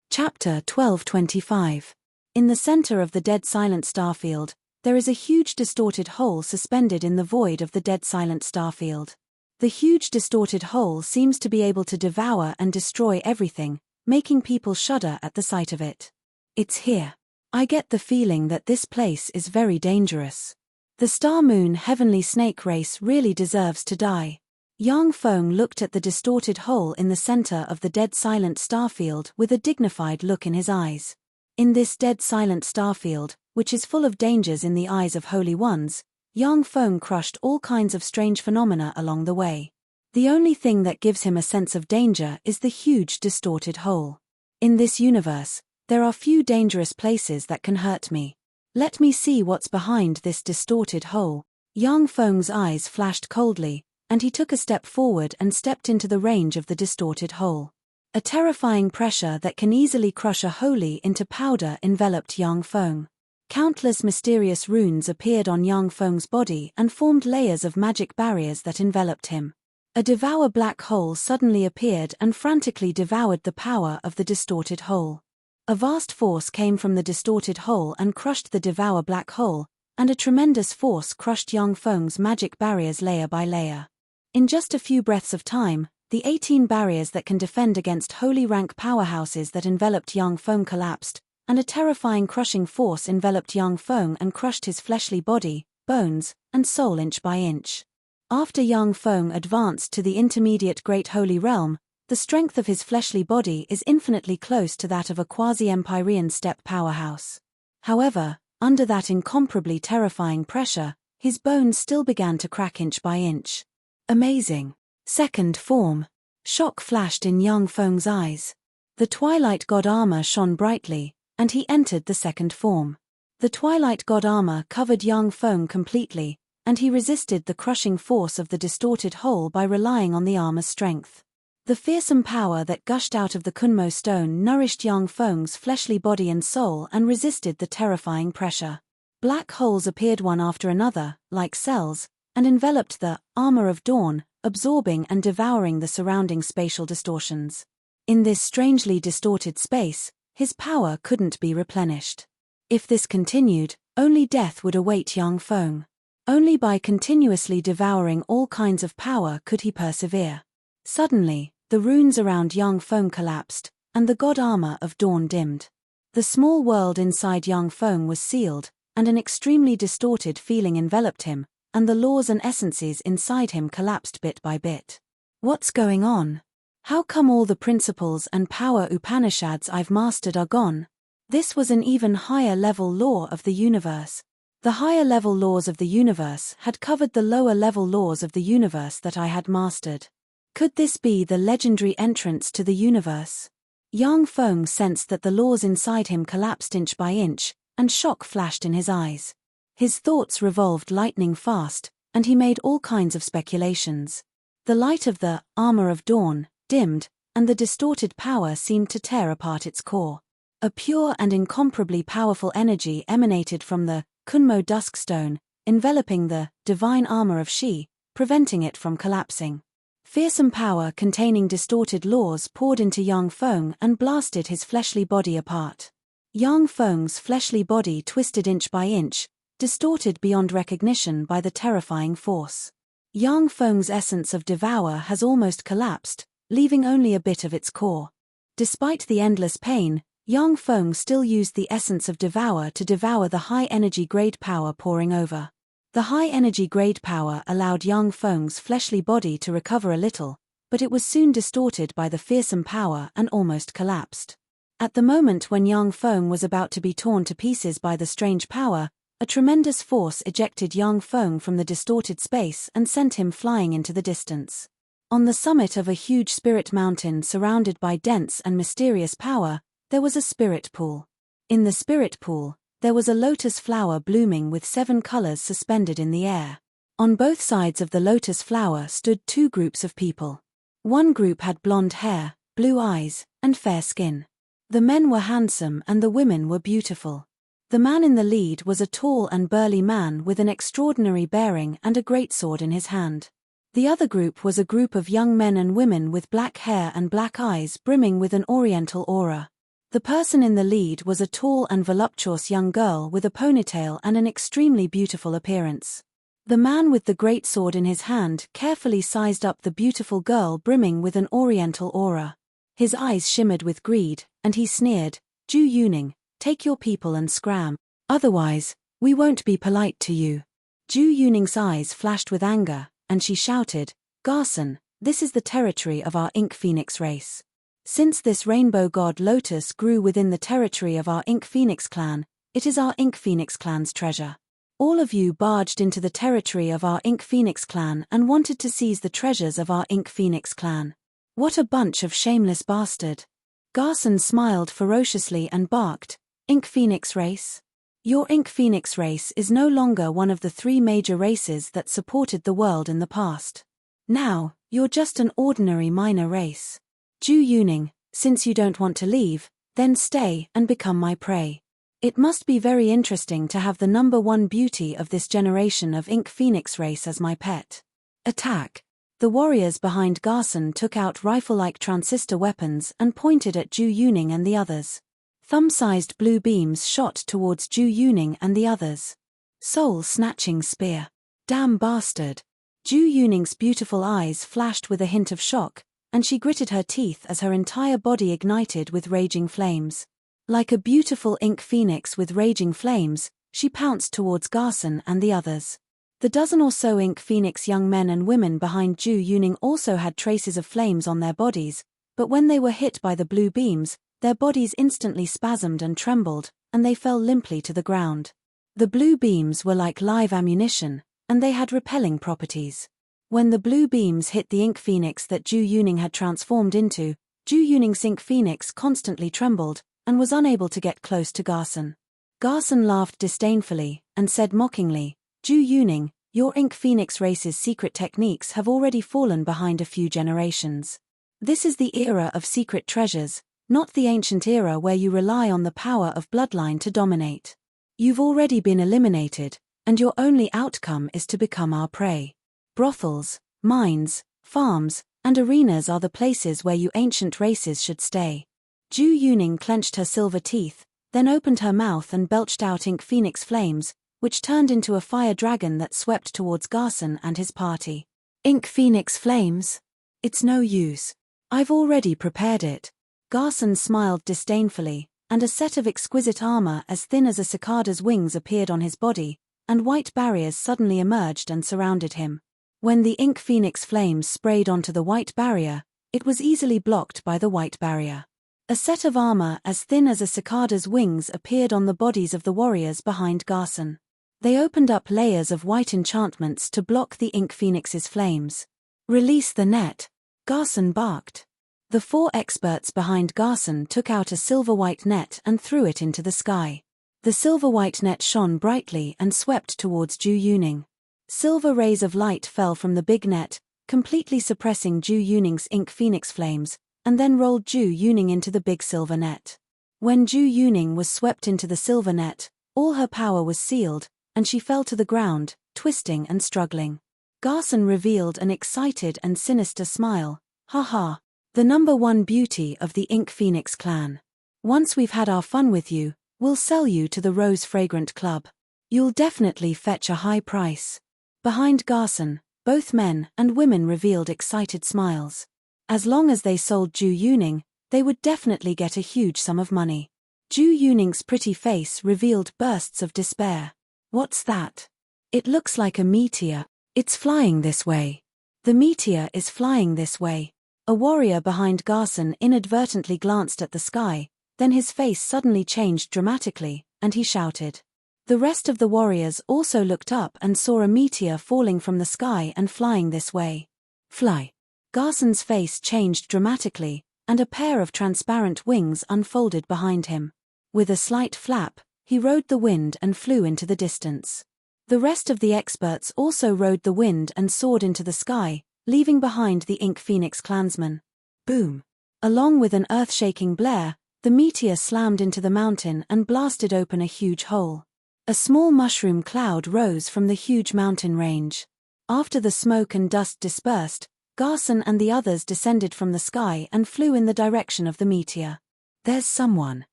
Chapter 1225. In the center of the dead silent starfield, there is a huge distorted hole suspended in the void of the dead silent starfield. The huge distorted hole seems to be able to devour and destroy everything, making people shudder at the sight of it. It's here. I get the feeling that this place is very dangerous. The star-moon heavenly snake race really deserves to die. Yang Feng looked at the distorted hole in the center of the dead silent starfield with a dignified look in his eyes. In this dead silent starfield, which is full of dangers in the eyes of holy ones, Yang Feng crushed all kinds of strange phenomena along the way. The only thing that gives him a sense of danger is the huge distorted hole. In this universe, there are few dangerous places that can hurt me. Let me see what's behind this distorted hole. Yang Feng's eyes flashed coldly, and he took a step forward and stepped into the range of the distorted hole. A terrifying pressure that can easily crush a holy into powder enveloped Yang Feng. Countless mysterious runes appeared on Yang Feng's body and formed layers of magic barriers that enveloped him. A devour black hole suddenly appeared and frantically devoured the power of the distorted hole. A vast force came from the distorted hole and crushed the devour black hole, and a tremendous force crushed Yang Feng's magic barriers layer by layer. In just a few breaths of time, the 18 barriers that can defend against holy rank powerhouses that enveloped Yang Feng collapsed, and a terrifying crushing force enveloped Yang Feng and crushed his fleshly body, bones, and soul inch by inch. After Yang Feng advanced to the intermediate Great Holy Realm, the strength of his fleshly body is infinitely close to that of a quasi-Empyrean steppe powerhouse. However, under that incomparably terrifying pressure, his bones still began to crack inch by inch. Amazing. Second form. Shock flashed in Yang Feng's eyes. The Twilight God armor shone brightly, and he entered the second form. The Twilight God armor covered Yang Feng completely, and he resisted the crushing force of the distorted hole by relying on the armor's strength. The fearsome power that gushed out of the Kunmo stone nourished Yang Feng's fleshly body and soul and resisted the terrifying pressure. Black holes appeared one after another, like cells, and enveloped the armor of dawn, absorbing and devouring the surrounding spatial distortions. In this strangely distorted space, his power couldn't be replenished. If this continued, only death would await Yang Feng. Only by continuously devouring all kinds of power could he persevere. Suddenly, the runes around Yang Feng collapsed, and the god armor of dawn dimmed. The small world inside Yang Feng was sealed, and an extremely distorted feeling enveloped him, and the laws and essences inside him collapsed bit by bit. What's going on? How come all the principles and power Upanishads I've mastered are gone? This was an even higher level law of the universe. The higher level laws of the universe had covered the lower level laws of the universe that I had mastered. Could this be the legendary entrance to the universe? Yang Feng sensed that the laws inside him collapsed inch by inch, and shock flashed in his eyes. His thoughts revolved lightning fast, and he made all kinds of speculations. The light of the armor of dawn dimmed, and the distorted power seemed to tear apart its core. A pure and incomparably powerful energy emanated from the Kunmo Duskstone, enveloping the divine armor of Shi, preventing it from collapsing. Fearsome power containing distorted laws poured into Yang Feng and blasted his fleshly body apart. Yang Feng's fleshly body twisted inch by inch, distorted beyond recognition by the terrifying force. Yang Feng's essence of devour has almost collapsed, leaving only a bit of its core. Despite the endless pain, Yang Feng still used the essence of devour to devour the high-energy grade power pouring over. The high-energy grade power allowed Yang Feng's fleshly body to recover a little, but it was soon distorted by the fearsome power and almost collapsed. At the moment when Yang Feng was about to be torn to pieces by the strange power, a tremendous force ejected Yang Feng from the distorted space and sent him flying into the distance. On the summit of a huge spirit mountain surrounded by dense and mysterious power, there was a spirit pool. In the spirit pool, there was a lotus flower blooming with 7 colors suspended in the air. On both sides of the lotus flower stood 2 groups of people. One group had blonde hair, blue eyes, and fair skin. The men were handsome and the women were beautiful. The man in the lead was a tall and burly man with an extraordinary bearing and a greatsword in his hand. The other group was a group of young men and women with black hair and black eyes brimming with an oriental aura. The person in the lead was a tall and voluptuous young girl with a ponytail and an extremely beautiful appearance. The man with the greatsword in his hand carefully sized up the beautiful girl brimming with an oriental aura. His eyes shimmered with greed, and he sneered, "Ju Yuning, take your people and scram. Otherwise, we won't be polite to you." Ju Yuning's eyes flashed with anger, and she shouted, "Garson, this is the territory of our Ink Phoenix race. Since this rainbow god Lotus grew within the territory of our Ink Phoenix clan, it is our Ink Phoenix clan's treasure. All of you barged into the territory of our Ink Phoenix clan and wanted to seize the treasures of our Ink Phoenix clan. What a bunch of shameless bastard." Garson smiled ferociously and barked, "Ink Phoenix race? Your Ink Phoenix race is no longer one of the 3 major races that supported the world in the past. Now, you're just an ordinary minor race. Ju Yuning, since you don't want to leave, then stay and become my prey. It must be very interesting to have the #1 beauty of this generation of Ink Phoenix race as my pet. Attack." The warriors behind Garson took out rifle-like transistor weapons and pointed at Ju Yuning and the others. Thumb-sized blue beams shot towards Ju Yuning and the others. Soul-snatching spear. Damn bastard. Ju Yuning's beautiful eyes flashed with a hint of shock, and she gritted her teeth as her entire body ignited with raging flames. Like a beautiful ink phoenix with raging flames, she pounced towards Garson and the others. The dozen or so Ink Phoenix young men and women behind Ju Yuning also had traces of flames on their bodies, but when they were hit by the blue beams, their bodies instantly spasmed and trembled, and they fell limply to the ground. The blue beams were like live ammunition, and they had repelling properties. When the blue beams hit the Ink Phoenix that Ju Yuning had transformed into, Ju Yuning's Ink Phoenix constantly trembled, and was unable to get close to Garson. Garson laughed disdainfully, and said mockingly, "Ju Yuning, your Ink Phoenix race's secret techniques have already fallen behind a few generations. This is the era of secret treasures, not the ancient era where you rely on the power of bloodline to dominate. You've already been eliminated, and your only outcome is to become our prey. Brothels, mines, farms, and arenas are the places where you ancient races should stay." Ju Yuning clenched her silver teeth, then opened her mouth and belched out Ink Phoenix flames, which turned into a fire dragon that swept towards Garson and his party. "Ink Phoenix flames? It's no use. I've already prepared it." Garson smiled disdainfully, and a set of exquisite armor as thin as a cicada's wings appeared on his body, and white barriers suddenly emerged and surrounded him. When the Ink Phoenix flames sprayed onto the white barrier, it was easily blocked by the white barrier. A set of armor as thin as a cicada's wings appeared on the bodies of the warriors behind Garson. They opened up layers of white enchantments to block the Ink Phoenix's flames. "Release the net," Garson barked. The 4 experts behind Garson took out a silver-white net and threw it into the sky. The silver-white net shone brightly and swept towards Ju Yuning. Silver rays of light fell from the big net, completely suppressing Ju Yuning's Ink Phoenix flames, and then rolled Ju Yuning into the big silver net. When Ju Yuning was swept into the silver net, all her power was sealed, and she fell to the ground, twisting and struggling. Garson revealed an excited and sinister smile. "Ha ha, the #1 beauty of the Ink Phoenix clan. Once we've had our fun with you, we'll sell you to the Rose Fragrant Club. You'll definitely fetch a high price." Behind Garson, both men and women revealed excited smiles. As long as they sold Ju Yuning, they would definitely get a huge sum of money. Ju Yuning's pretty face revealed bursts of despair. "What's that? It looks like a meteor. It's flying this way. The meteor is flying this way." A warrior behind Garson inadvertently glanced at the sky, then his face suddenly changed dramatically, and he shouted. The rest of the warriors also looked up and saw a meteor falling from the sky and flying this way. Fly. Garson's face changed dramatically, and a pair of transparent wings unfolded behind him. With a slight flap, he rode the wind and flew into the distance. The rest of the experts also rode the wind and soared into the sky, leaving behind the Ink Phoenix clansmen. Boom! Along with an earth-shaking blare, the meteor slammed into the mountain and blasted open a huge hole. A small mushroom cloud rose from the huge mountain range. After the smoke and dust dispersed, Garson and the others descended from the sky and flew in the direction of the meteor. There's someone.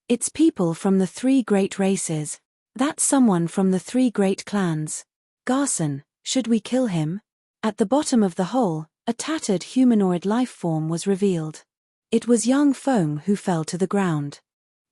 It's people from the 3 great races. That's someone from the 3 great clans. Garson, should we kill him? At the bottom of the hole, a tattered humanoid life form was revealed. It was young Feng who fell to the ground.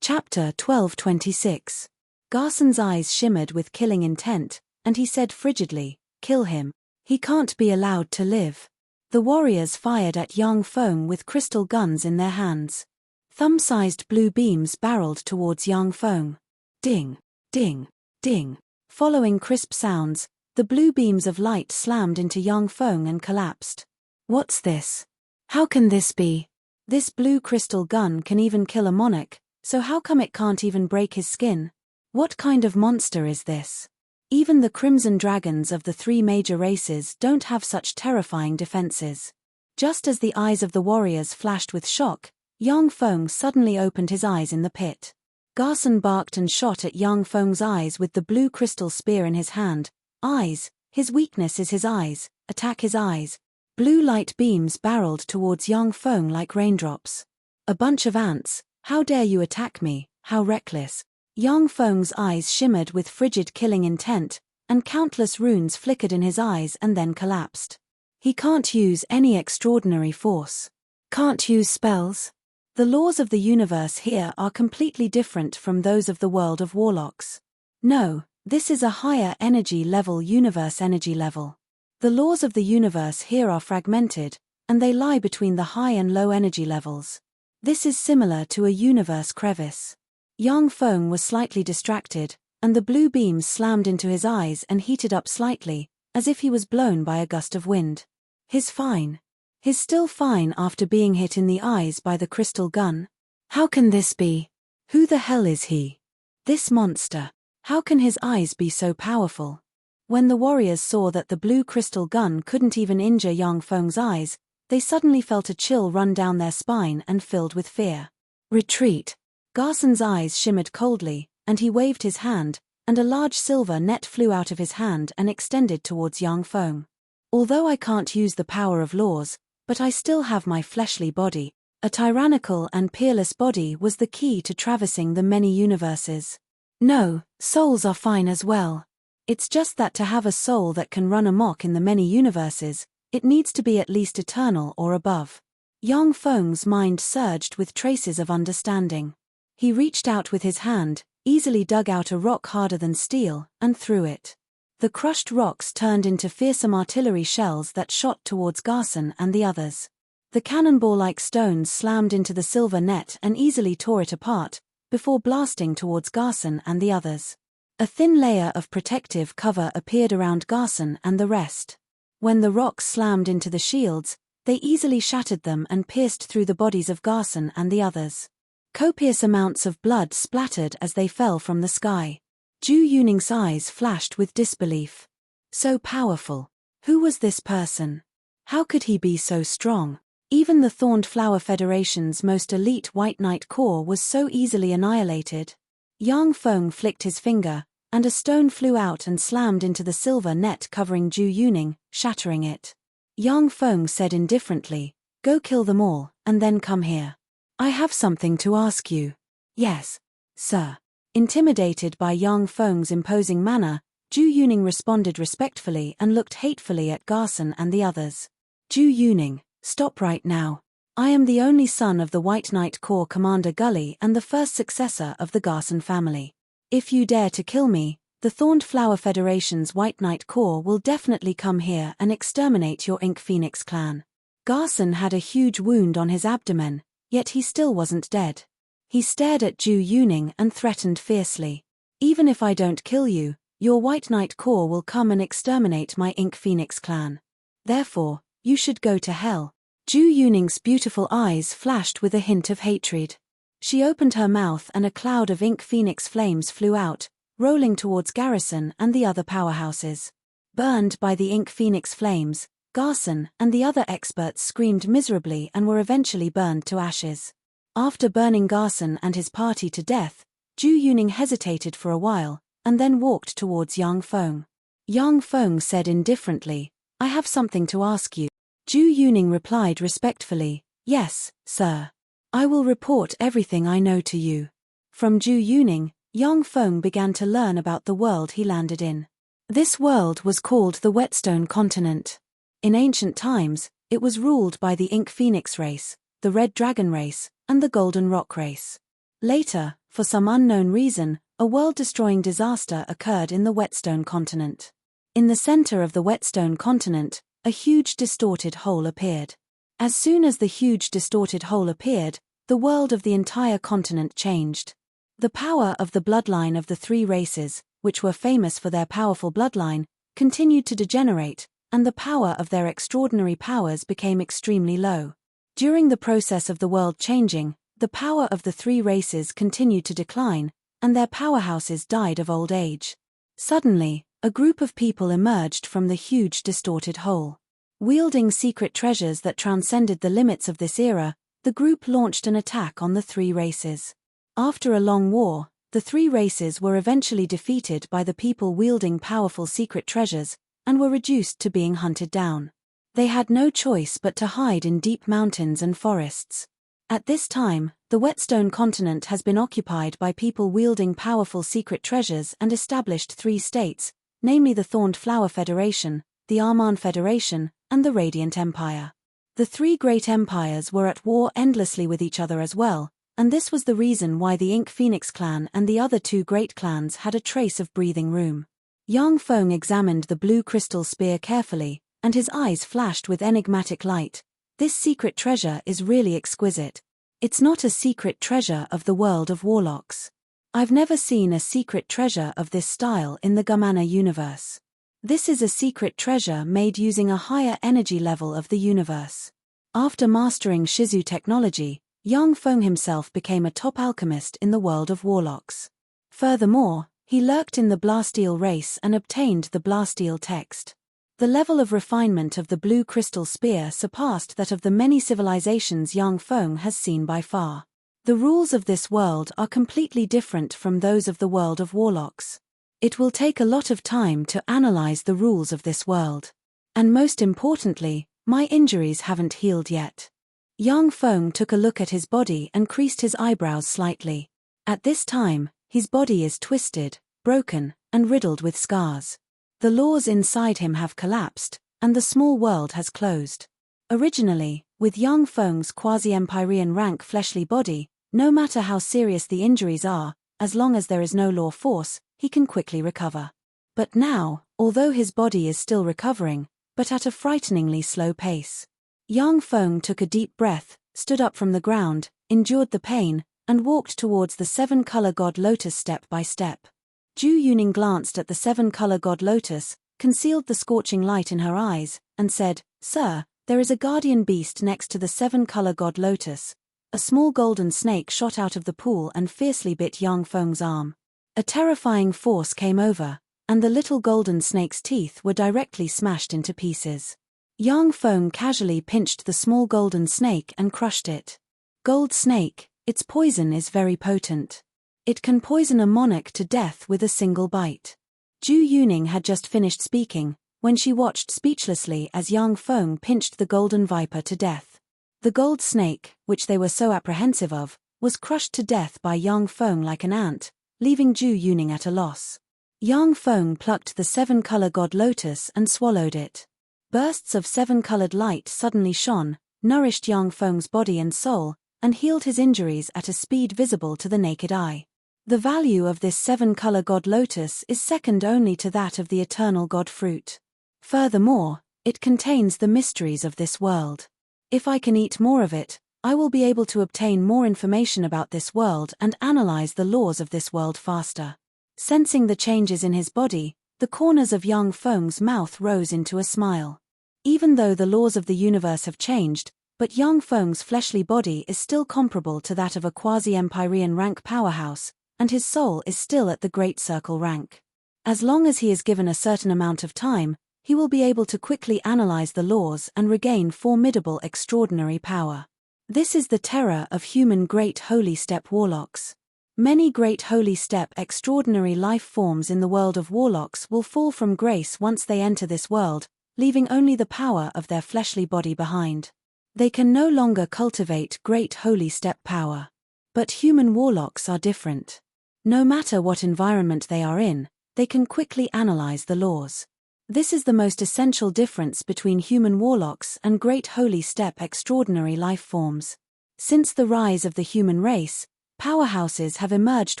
Chapter 12:26. Garson's eyes shimmered with killing intent, and he said frigidly, "Kill him. He can't be allowed to live." The warriors fired at young Feng with crystal guns in their hands. Thumb-sized blue beams barreled towards young Feng. Ding, ding, ding. Following crisp sounds, the blue beams of light slammed into young Feng and collapsed. What's this? How can this be? This blue crystal gun can even kill a monarch, so how come it can't even break his skin? What kind of monster is this? Even the crimson dragons of the 3 major races don't have such terrifying defenses. Just as the eyes of the warriors flashed with shock, young Feng suddenly opened his eyes in the pit. Garson barked and shot at young Feng's eyes with the blue crystal spear in his hand. Eyes, his weakness is his eyes, attack his eyes. Blue light beams barreled towards young Feng like raindrops. A bunch of ants, how dare you attack me, how reckless. Young Feng's eyes shimmered with frigid killing intent, and countless runes flickered in his eyes and then collapsed. He can't use any extraordinary force. Can't use spells. The laws of the universe here are completely different from those of the world of warlocks. No. This is a higher energy level universe energy level. The laws of the universe here are fragmented, and they lie between the high and low energy levels. This is similar to a universe crevice. Young Feng was slightly distracted, and the blue beams slammed into his eyes and heated up slightly, as if he was blown by a gust of wind. He's fine. He's still fine after being hit in the eyes by the crystal gun. How can this be? Who the hell is he? This monster. How can his eyes be so powerful? When the warriors saw that the blue crystal gun couldn't even injure young Feng's eyes, they suddenly felt a chill run down their spine and filled with fear. Retreat. Garson's eyes shimmered coldly, and he waved his hand, and a large silver net flew out of his hand and extended towards young Feng. Although I can't use the power of laws, but I still have my fleshly body. A tyrannical and peerless body was the key to traversing the many universes. No, souls are fine as well. It's just that to have a soul that can run amok in the many universes, it needs to be at least eternal or above. Young Feng's mind surged with traces of understanding. He reached out with his hand, easily dug out a rock harder than steel, and threw it. The crushed rocks turned into fearsome artillery shells that shot towards Garson and the others. The cannonball-like stones slammed into the silver net and easily tore it apart, before blasting towards Garson and the others. A thin layer of protective cover appeared around Garson and the rest. When the rocks slammed into the shields, they easily shattered them and pierced through the bodies of Garson and the others. Copious amounts of blood splattered as they fell from the sky. Ju Yuning's eyes flashed with disbelief. So powerful. Who was this person? How could he be so strong? Even the Thorned Flower Federation's most elite White Knight Corps was so easily annihilated. Yang Feng flicked his finger, and a stone flew out and slammed into the silver net covering Ju Yuning, shattering it. Yang Feng said indifferently, "Go kill them all, and then come here. I have something to ask you." "Yes, sir." Intimidated by Yang Feng's imposing manner, Ju Yuning responded respectfully and looked hatefully at Garson and the others. "Ju Yuning, stop right now. I am the only son of the White Knight Corps Commander Gully and the first successor of the Garson family. If you dare to kill me, the Thorned Flower Federation's White Knight Corps will definitely come here and exterminate your Ink Phoenix clan." Garson had a huge wound on his abdomen, yet he still wasn't dead. He stared at Zhu Yuning and threatened fiercely. "Even if I don't kill you, your White Knight Corps will come and exterminate my Ink Phoenix clan. Therefore, you should go to hell." Zhu Yuning's beautiful eyes flashed with a hint of hatred. She opened her mouth and a cloud of Ink Phoenix flames flew out, rolling towards Garrison and the other powerhouses. Burned by the Ink Phoenix flames, Garson and the other experts screamed miserably and were eventually burned to ashes. After burning Garson and his party to death, Zhu Yuning hesitated for a while, and then walked towards Yang Feng. Yang Feng said indifferently, "I have something to ask you." Zhu Yuning replied respectfully, "Yes, sir. I will report everything I know to you." From Zhu Yuning, Yang Feng began to learn about the world he landed in. This world was called the Whetstone Continent. In ancient times, it was ruled by the Ink Phoenix race, the Red Dragon race, and the Golden Rock race. Later, for some unknown reason, a world-destroying disaster occurred in the Whetstone Continent. In the center of the Whetstone Continent, a huge distorted hole appeared. As soon as the huge distorted hole appeared, the world of the entire continent changed. The power of the bloodline of the three races, which were famous for their powerful bloodline, continued to degenerate, and the power of their extraordinary powers became extremely low. During the process of the world changing, the power of the three races continued to decline, and their powerhouses died of old age. Suddenly, a group of people emerged from the huge distorted hole. Wielding secret treasures that transcended the limits of this era, the group launched an attack on the three races. After a long war, the three races were eventually defeated by the people wielding powerful secret treasures, and were reduced to being hunted down. They had no choice but to hide in deep mountains and forests. At this time, the Whetstone Continent has been occupied by people wielding powerful secret treasures and established three states, namely the Thorned Flower Federation, the Arman Federation, and the Radiant Empire. The three great empires were at war endlessly with each other as well, and this was the reason why the Ink Phoenix clan and the other two great clans had a trace of breathing room. Yang Feng examined the blue crystal spear carefully, and his eyes flashed with enigmatic light. "This secret treasure is really exquisite. It's not a secret treasure of the world of warlocks. I've never seen a secret treasure of this style in the Gamana universe. This is a secret treasure made using a higher energy level of the universe." After mastering Shizu technology, Yang Feng himself became a top alchemist in the world of warlocks. Furthermore, he lurked in the Blasteel race and obtained the Blasteel text. The level of refinement of the blue crystal spear surpassed that of the many civilizations Yang Feng has seen by far. The rules of this world are completely different from those of the world of warlocks. It will take a lot of time to analyze the rules of this world. And most importantly, my injuries haven't healed yet. Yang Feng took a look at his body and creased his eyebrows slightly. At this time, his body is twisted, broken, and riddled with scars. The laws inside him have collapsed, and the small world has closed. Originally, with Yang Feng's quasi-Empyrean rank fleshly body, no matter how serious the injuries are, as long as there is no law force, he can quickly recover. But now, although his body is still recovering, but at a frighteningly slow pace. Yang Feng took a deep breath, stood up from the ground, endured the pain, and walked towards the seven-color god lotus step by step. Zhu Yuning glanced at the seven-color god lotus, concealed the scorching light in her eyes, and said, "Sir, there is a guardian beast next to the seven-color god lotus." A small golden snake shot out of the pool and fiercely bit Yang Feng's arm. A terrifying force came over, and the little golden snake's teeth were directly smashed into pieces. Yang Feng casually pinched the small golden snake and crushed it. Gold snake, its poison is very potent. It can poison a monarch to death with a single bite. Zhu Yuning had just finished speaking, when she watched speechlessly as Yang Feng pinched the golden viper to death. The gold snake, which they were so apprehensive of, was crushed to death by Yang Feng like an ant, leaving Zhu Yuning at a loss. Yang Feng plucked the seven-color god lotus and swallowed it. Bursts of seven-colored light suddenly shone, nourished Yang Feng's body and soul, and healed his injuries at a speed visible to the naked eye. The value of this seven-color god lotus is second only to that of the eternal god fruit. Furthermore, it contains the mysteries of this world. If I can eat more of it, I will be able to obtain more information about this world and analyze the laws of this world faster. Sensing the changes in his body, the corners of Yang Feng's mouth rose into a smile. Even though the laws of the universe have changed, but Yang Feng's fleshly body is still comparable to that of a quasi-Empyrean rank powerhouse, and his soul is still at the Great Circle rank. As long as he is given a certain amount of time, he will be able to quickly analyze the laws and regain formidable extraordinary power. This is the terror of human Great Holy Steppe warlocks. Many Great Holy Steppe extraordinary life forms in the world of warlocks will fall from grace once they enter this world, leaving only the power of their fleshly body behind. They can no longer cultivate Great Holy Steppe power. But human warlocks are different. No matter what environment they are in, they can quickly analyze the laws. This is the most essential difference between human warlocks and Great Holy Steppe extraordinary life forms. Since the rise of the human race, powerhouses have emerged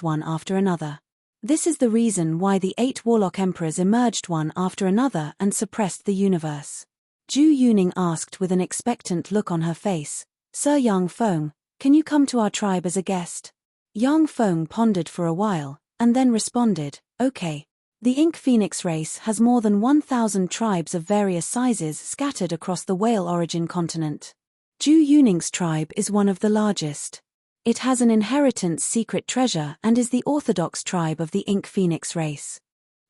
one after another. This is the reason why the 8 warlock emperors emerged one after another and suppressed the universe. Zhu Yuning asked with an expectant look on her face, "Sir Yang Feng, can you come to our tribe as a guest?" Yang Feng pondered for a while, and then responded, "Okay." The Ink Phoenix race has more than 1,000 tribes of various sizes scattered across the whale origin continent. Zhu Yuning's tribe is one of the largest. It has an inheritance secret treasure and is the orthodox tribe of the Ink Phoenix race.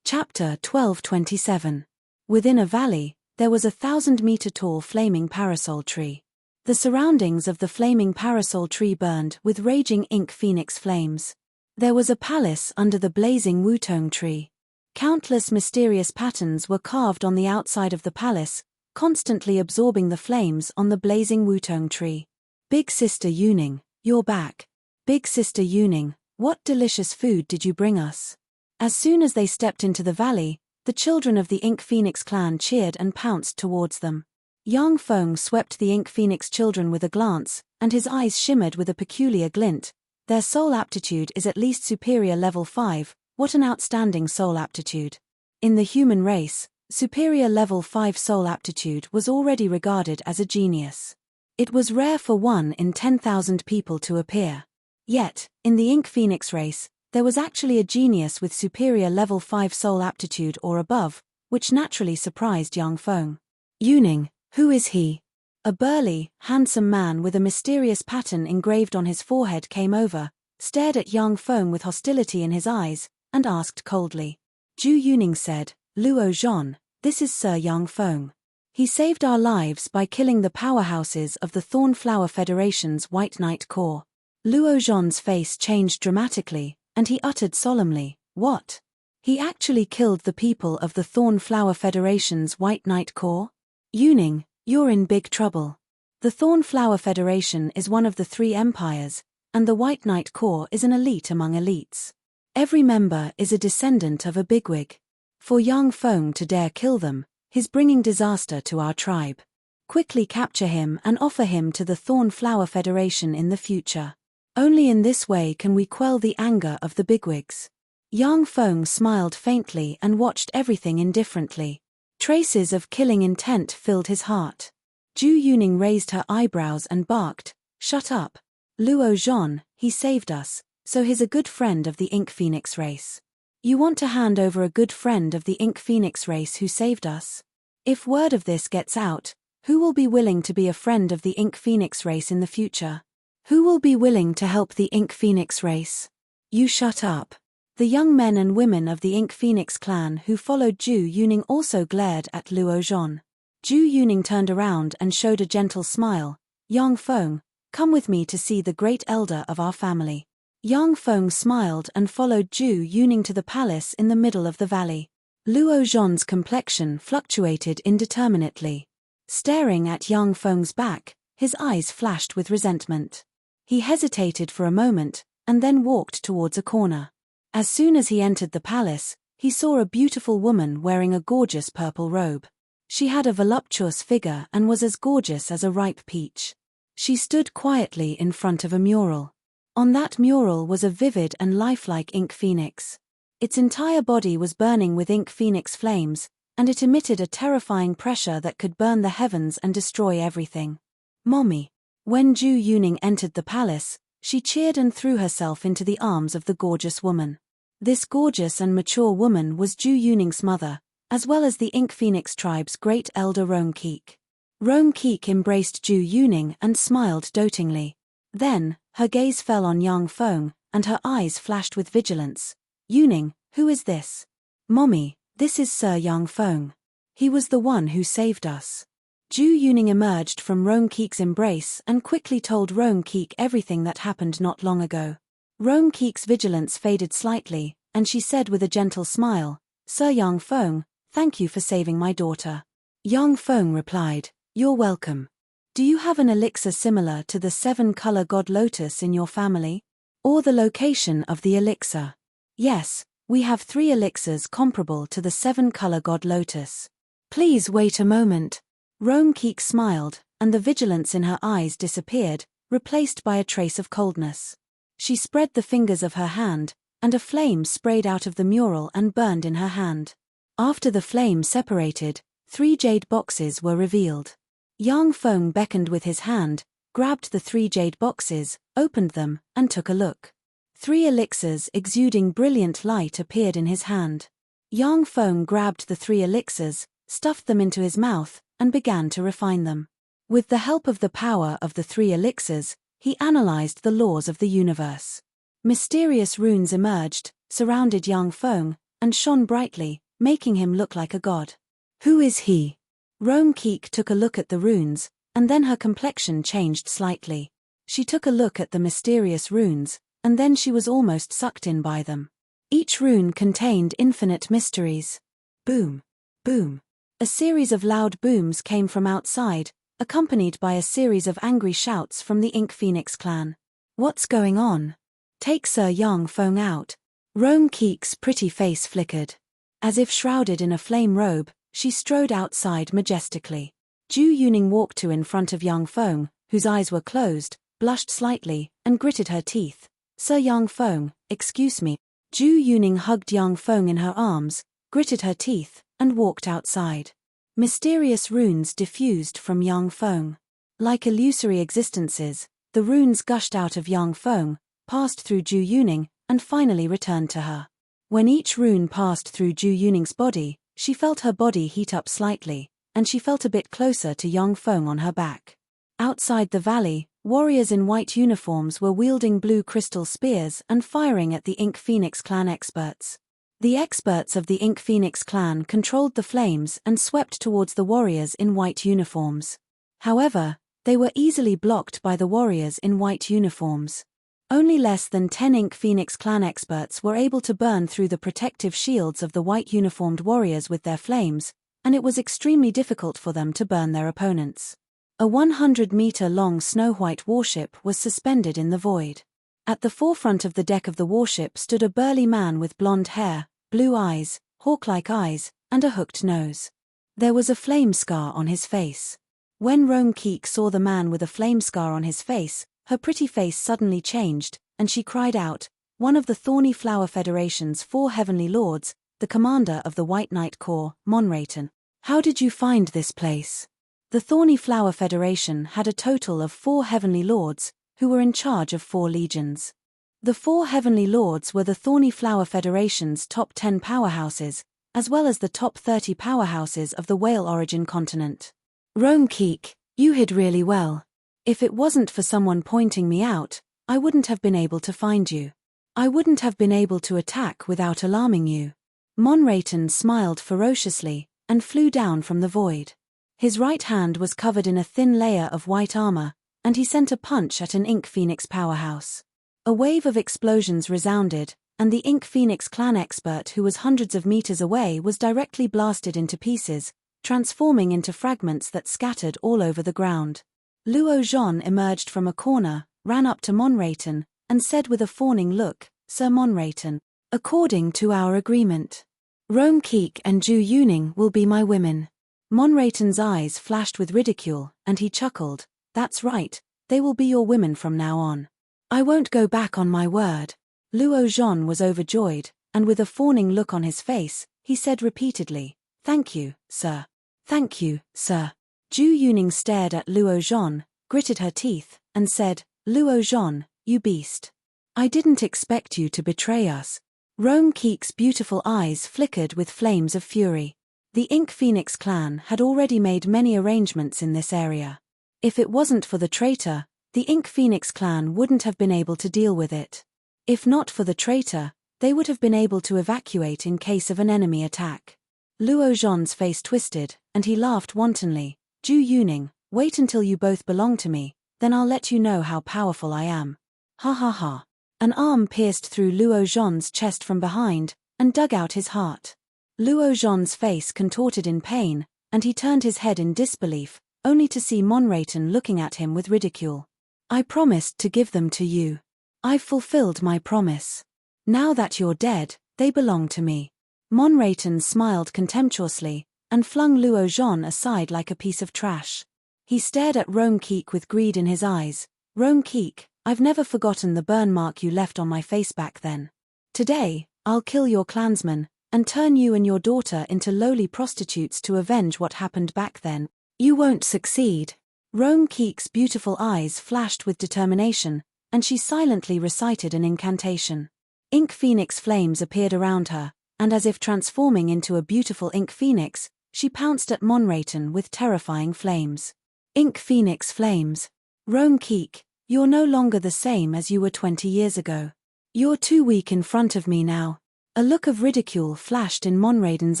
Chapter 1227. Within a valley, there was a 1,000-meter-tall flaming parasol tree. The surroundings of the flaming parasol tree burned with raging Ink Phoenix flames. There was a palace under the blazing Wutong tree. Countless mysterious patterns were carved on the outside of the palace, constantly absorbing the flames on the blazing Wutong tree. "Big Sister Yuning, you're back. Big Sister Yuning, what delicious food did you bring us?" As soon as they stepped into the valley, the children of the Ink Phoenix clan cheered and pounced towards them. Yang Feng swept the Ink Phoenix children with a glance, and his eyes shimmered with a peculiar glint. Their soul aptitude is at least superior level 5, what an outstanding soul aptitude. In the human race, superior level 5 soul aptitude was already regarded as a genius. It was rare for 1 in 10,000 people to appear. Yet, in the Ink Phoenix race, there was actually a genius with superior level 5 soul aptitude or above, which naturally surprised Yang Feng. "Yuning, who is he?" A burly, handsome man with a mysterious pattern engraved on his forehead came over, stared at Yang Feng with hostility in his eyes, and asked coldly. Zhu Yuning said, "Luo Zhon, this is Sir Yang Feng. He saved our lives by killing the powerhouses of the Thornflower Federation's White Knight Corps." Luo Zhon's face changed dramatically, and he uttered solemnly, "What? He actually killed the people of the Thornflower Federation's White Knight Corps? Yuning, you're in big trouble. The Thornflower Federation is one of the 3 empires, and the White Knight Corps is an elite among elites. Every member is a descendant of a bigwig. For Yang Feng to dare kill them, he's bringing disaster to our tribe. Quickly capture him and offer him to the Thornflower Federation in the future. Only in this way can we quell the anger of the bigwigs." Yang Feng smiled faintly and watched everything indifferently. Traces of killing intent filled his heart. Zhu Yuning raised her eyebrows and barked, "Shut up. Luo Zhon, he saved us, so he's a good friend of the Ink Phoenix race. You want to hand over a good friend of the Ink Phoenix race who saved us? If word of this gets out, who will be willing to be a friend of the Ink Phoenix race in the future? Who will be willing to help the Ink Phoenix race? You shut up." The young men and women of the Ink Phoenix clan who followed Zhu Yuning also glared at Luo Zhon. Zhu Yuning turned around and showed a gentle smile. "Yang Feng, come with me to see the great elder of our family." Yang Feng smiled and followed Zhu Yuning to the palace in the middle of the valley. Luo Zhon's complexion fluctuated indeterminately. Staring at Yang Feng's back, his eyes flashed with resentment. He hesitated for a moment, and then walked towards a corner. As soon as he entered the palace, he saw a beautiful woman wearing a gorgeous purple robe. She had a voluptuous figure and was as gorgeous as a ripe peach. She stood quietly in front of a mural. On that mural was a vivid and lifelike Ink Phoenix. Its entire body was burning with Ink Phoenix flames, and it emitted a terrifying pressure that could burn the heavens and destroy everything. Mommy. When Ju Yuning entered the palace, she cheered and threw herself into the arms of the gorgeous woman. This gorgeous and mature woman was Ju Yuning's mother, as well as the Ink Phoenix tribe's great elder Rome Keek. Rome Keek embraced Ju Yuning and smiled dotingly. Then, her gaze fell on Yang Feng, and her eyes flashed with vigilance. Yuning, who is this? Mommy, this is Sir Yang Feng. He was the one who saved us. Ju Yuning emerged from Rome Keek's embrace and quickly told Rome Keek everything that happened not long ago. Rome Keek's vigilance faded slightly, and she said with a gentle smile, Sir Yang Feng, thank you for saving my daughter. Yang Feng replied, You're welcome. Do you have an elixir similar to the 7-color god lotus in your family? Or the location of the elixir? Yes, we have 3 elixirs comparable to the 7-color god lotus. Please wait a moment. Rome Keek smiled, and the vigilance in her eyes disappeared, replaced by a trace of coldness. She spread the fingers of her hand, and a flame sprayed out of the mural and burned in her hand. After the flame separated, 3 jade boxes were revealed. Yang Feng beckoned with his hand, grabbed the 3 jade boxes, opened them, and took a look. 3 elixirs exuding brilliant light appeared in his hand. Yang Feng grabbed the 3 elixirs, stuffed them into his mouth, and began to refine them. With the help of the power of the 3 elixirs, he analyzed the laws of the universe. Mysterious runes emerged, surrounded Yang Feng, and shone brightly, making him look like a god. Who is he? Rome Keek took a look at the runes, and then her complexion changed slightly. She took a look at the mysterious runes, and then she was almost sucked in by them. Each rune contained infinite mysteries. Boom! Boom! A series of loud booms came from outside, accompanied by a series of angry shouts from the Ink Phoenix clan. What's going on? Take Sir Yang Feng out. Rome Keek's pretty face flickered. As if shrouded in a flame robe, she strode outside majestically. Ju Yuning walked to in front of Yang Feng, whose eyes were closed, blushed slightly, and gritted her teeth. Sir Yang Feng, excuse me. Ju Yuning hugged Yang Feng in her arms, gritted her teeth, and walked outside. Mysterious runes diffused from Yang Feng. Like illusory existences, the runes gushed out of Yang Feng, passed through Ju Yuning, and finally returned to her. When each rune passed through Ju Yuning's body, she felt her body heat up slightly, and she felt a bit closer to Yang Feng on her back. Outside the valley, warriors in white uniforms were wielding blue crystal spears and firing at the Ink Phoenix clan experts. The experts of the Ink Phoenix clan controlled the flames and swept towards the warriors in white uniforms. However, they were easily blocked by the warriors in white uniforms. Only less than 10 Ink Phoenix clan experts were able to burn through the protective shields of the white uniformed warriors with their flames, and it was extremely difficult for them to burn their opponents. A 100-meter-long snow-white warship was suspended in the void. At the forefront of the deck of the warship stood a burly man with blonde hair, blue eyes, hawk-like eyes, and a hooked nose. There was a flame scar on his face. When Rome Keek saw the man with a flame scar on his face, her pretty face suddenly changed, and she cried out, one of the Thorny Flower Federation's 4 heavenly lords, the commander of the White Knight Corps, Monrayton. How did you find this place? The Thorny Flower Federation had a total of 4 heavenly lords, who were in charge of 4 legions. The 4 heavenly lords were the Thorny Flower Federation's top 10 powerhouses, as well as the top 30 powerhouses of the Whale Origin continent. Rome Keek, you hid really well. If it wasn't for someone pointing me out, I wouldn't have been able to find you. I wouldn't have been able to attack without alarming you. Monrayton smiled ferociously, and flew down from the void. His right hand was covered in a thin layer of white armor, and he sent a punch at an Ink Phoenix powerhouse. A wave of explosions resounded, and the Ink Phoenix clan expert who was hundreds of meters away was directly blasted into pieces, transforming into fragments that scattered all over the ground. Luo Zhan emerged from a corner, ran up to Monrayton, and said with a fawning look, Sir Monrayton, according to our agreement, Rome Keek and Ju Yuning will be my women. Monrayton's eyes flashed with ridicule, and he chuckled, that's right, they will be your women from now on. I won't go back on my word. Luo Zhan was overjoyed, and with a fawning look on his face, he said repeatedly, thank you, sir. Thank you, sir. Ju Yuning stared at Luo Zhan, gritted her teeth, and said, "Luo Zhan, you beast. I didn't expect you to betray us." Rome Keek's beautiful eyes flickered with flames of fury. The Ink Phoenix clan had already made many arrangements in this area. If it wasn't for the traitor, the Ink Phoenix clan wouldn't have been able to deal with it. If not for the traitor, they would have been able to evacuate in case of an enemy attack. Luo Zhan's face twisted, and he laughed wantonly. "Ju Yuning, wait until you both belong to me, then I'll let you know how powerful I am." Ha ha ha. An arm pierced through Luo Zhan's chest from behind, and dug out his heart. Luo Zhan's face contorted in pain, and he turned his head in disbelief, only to see Monrayton looking at him with ridicule. "I promised to give them to you. I've fulfilled my promise. Now that you're dead, they belong to me." Monrayton smiled contemptuously, and flung Luo Zhan aside like a piece of trash. He stared at Rome Keek with greed in his eyes. "Rome Keek, I've never forgotten the burn mark you left on my face back then. Today, I'll kill your clansmen, and turn you and your daughter into lowly prostitutes to avenge what happened back then. You won't succeed." Rome Keek's beautiful eyes flashed with determination, and she silently recited an incantation. Ink Phoenix flames appeared around her, and as if transforming into a beautiful Ink Phoenix, she pounced at Monrayton with terrifying flames. Ink Phoenix flames. "Rome Keek, you're no longer the same as you were 20 years ago. You're too weak in front of me now." A look of ridicule flashed in Monrayton's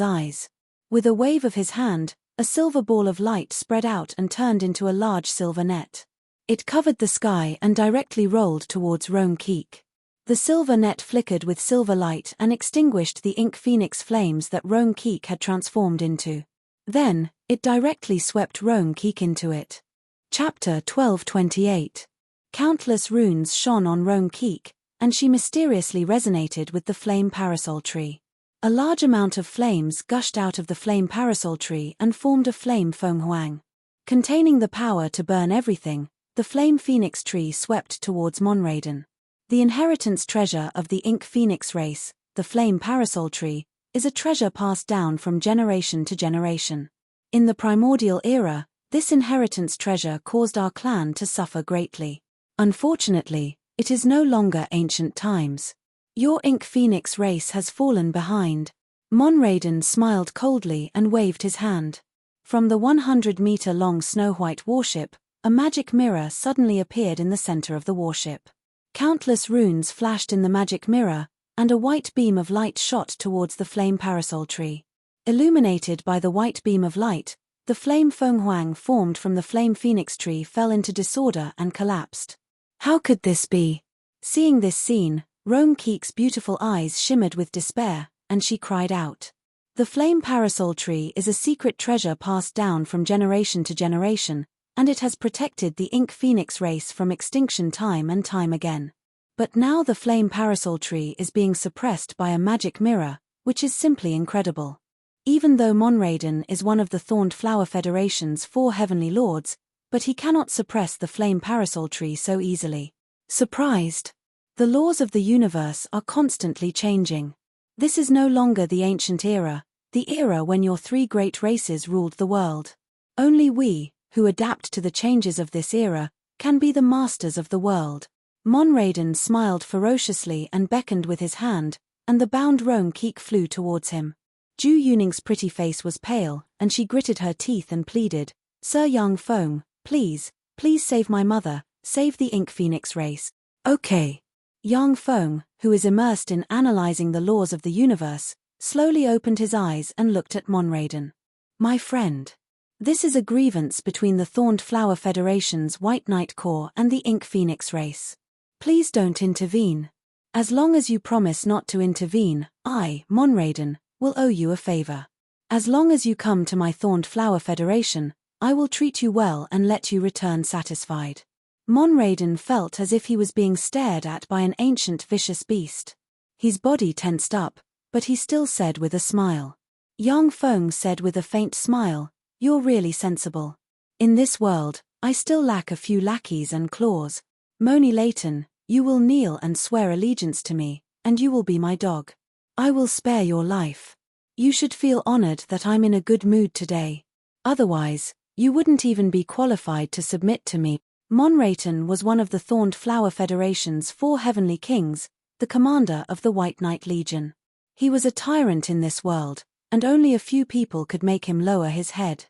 eyes. With a wave of his hand, a silver ball of light spread out and turned into a large silver net. It covered the sky and directly rolled towards Rome Keek. The silver net flickered with silver light and extinguished the Ink Phoenix flames that Rome Keek had transformed into. Then, it directly swept Rome Keek into it. Chapter 1228. Countless runes shone on Rome Keek, and she mysteriously resonated with the flame parasol tree. A large amount of flames gushed out of the flame parasol tree and formed a flame Feng Huang. Containing the power to burn everything, the flame phoenix tree swept towards Monrayton. The inheritance treasure of the Ink Phoenix race, the flame parasol tree, is a treasure passed down from generation to generation. In the primordial era, this inheritance treasure caused our clan to suffer greatly. Unfortunately, it is no longer ancient times. Your Ink Phoenix race has fallen behind. Monrayton smiled coldly and waved his hand. From the 100-meter-long snow-white warship, a magic mirror suddenly appeared in the center of the warship. Countless runes flashed in the magic mirror, and a white beam of light shot towards the flame parasol tree. Illuminated by the white beam of light, the flame Feng Huang formed from the flame phoenix tree fell into disorder and collapsed. How could this be? Seeing this scene, Rome Keek's beautiful eyes shimmered with despair, and she cried out. The flame parasol tree is a secret treasure passed down from generation to generation, and it has protected the Ink Phoenix race from extinction time and time again. But now the flame parasol tree is being suppressed by a magic mirror, which is simply incredible. Even though Monrayton is one of the Thorned Flower Federation's 4 heavenly lords, but he cannot suppress the flame parasol tree so easily. Surprised. The laws of the universe are constantly changing. This is no longer the ancient era, the era when your 3 great races ruled the world. Only we, who adapt to the changes of this era, can be the masters of the world. Monrayton smiled ferociously and beckoned with his hand, and the bound Rome Keek flew towards him. Ju Yuning's pretty face was pale, and she gritted her teeth and pleaded, "Sir Yang Feng, please save my mother, save the Ink Phoenix race." "Okay." Yang Feng, who is immersed in analyzing the laws of the universe, slowly opened his eyes and looked at Monrayton. "My friend. This is a grievance between the Thorned Flower Federation's White Knight Corps and the Ink Phoenix race. Please don't intervene. As long as you promise not to intervene, I, Monrayton, will owe you a favor. As long as you come to my Thorned Flower Federation, I will treat you well and let you return satisfied." Monrayton felt as if he was being stared at by an ancient vicious beast. His body tensed up, but he still said with a smile. Yang Feng said with a faint smile, "You're really sensible. In this world, I still lack a few lackeys and claws. Moni Layton, you will kneel and swear allegiance to me, and you will be my dog. I will spare your life. You should feel honored that I'm in a good mood today. Otherwise, you wouldn't even be qualified to submit to me." Monrayton was one of the Thorned Flower Federation's 4 heavenly kings, the commander of the White Knight Legion. He was a tyrant in this world, and only a few people could make him lower his head.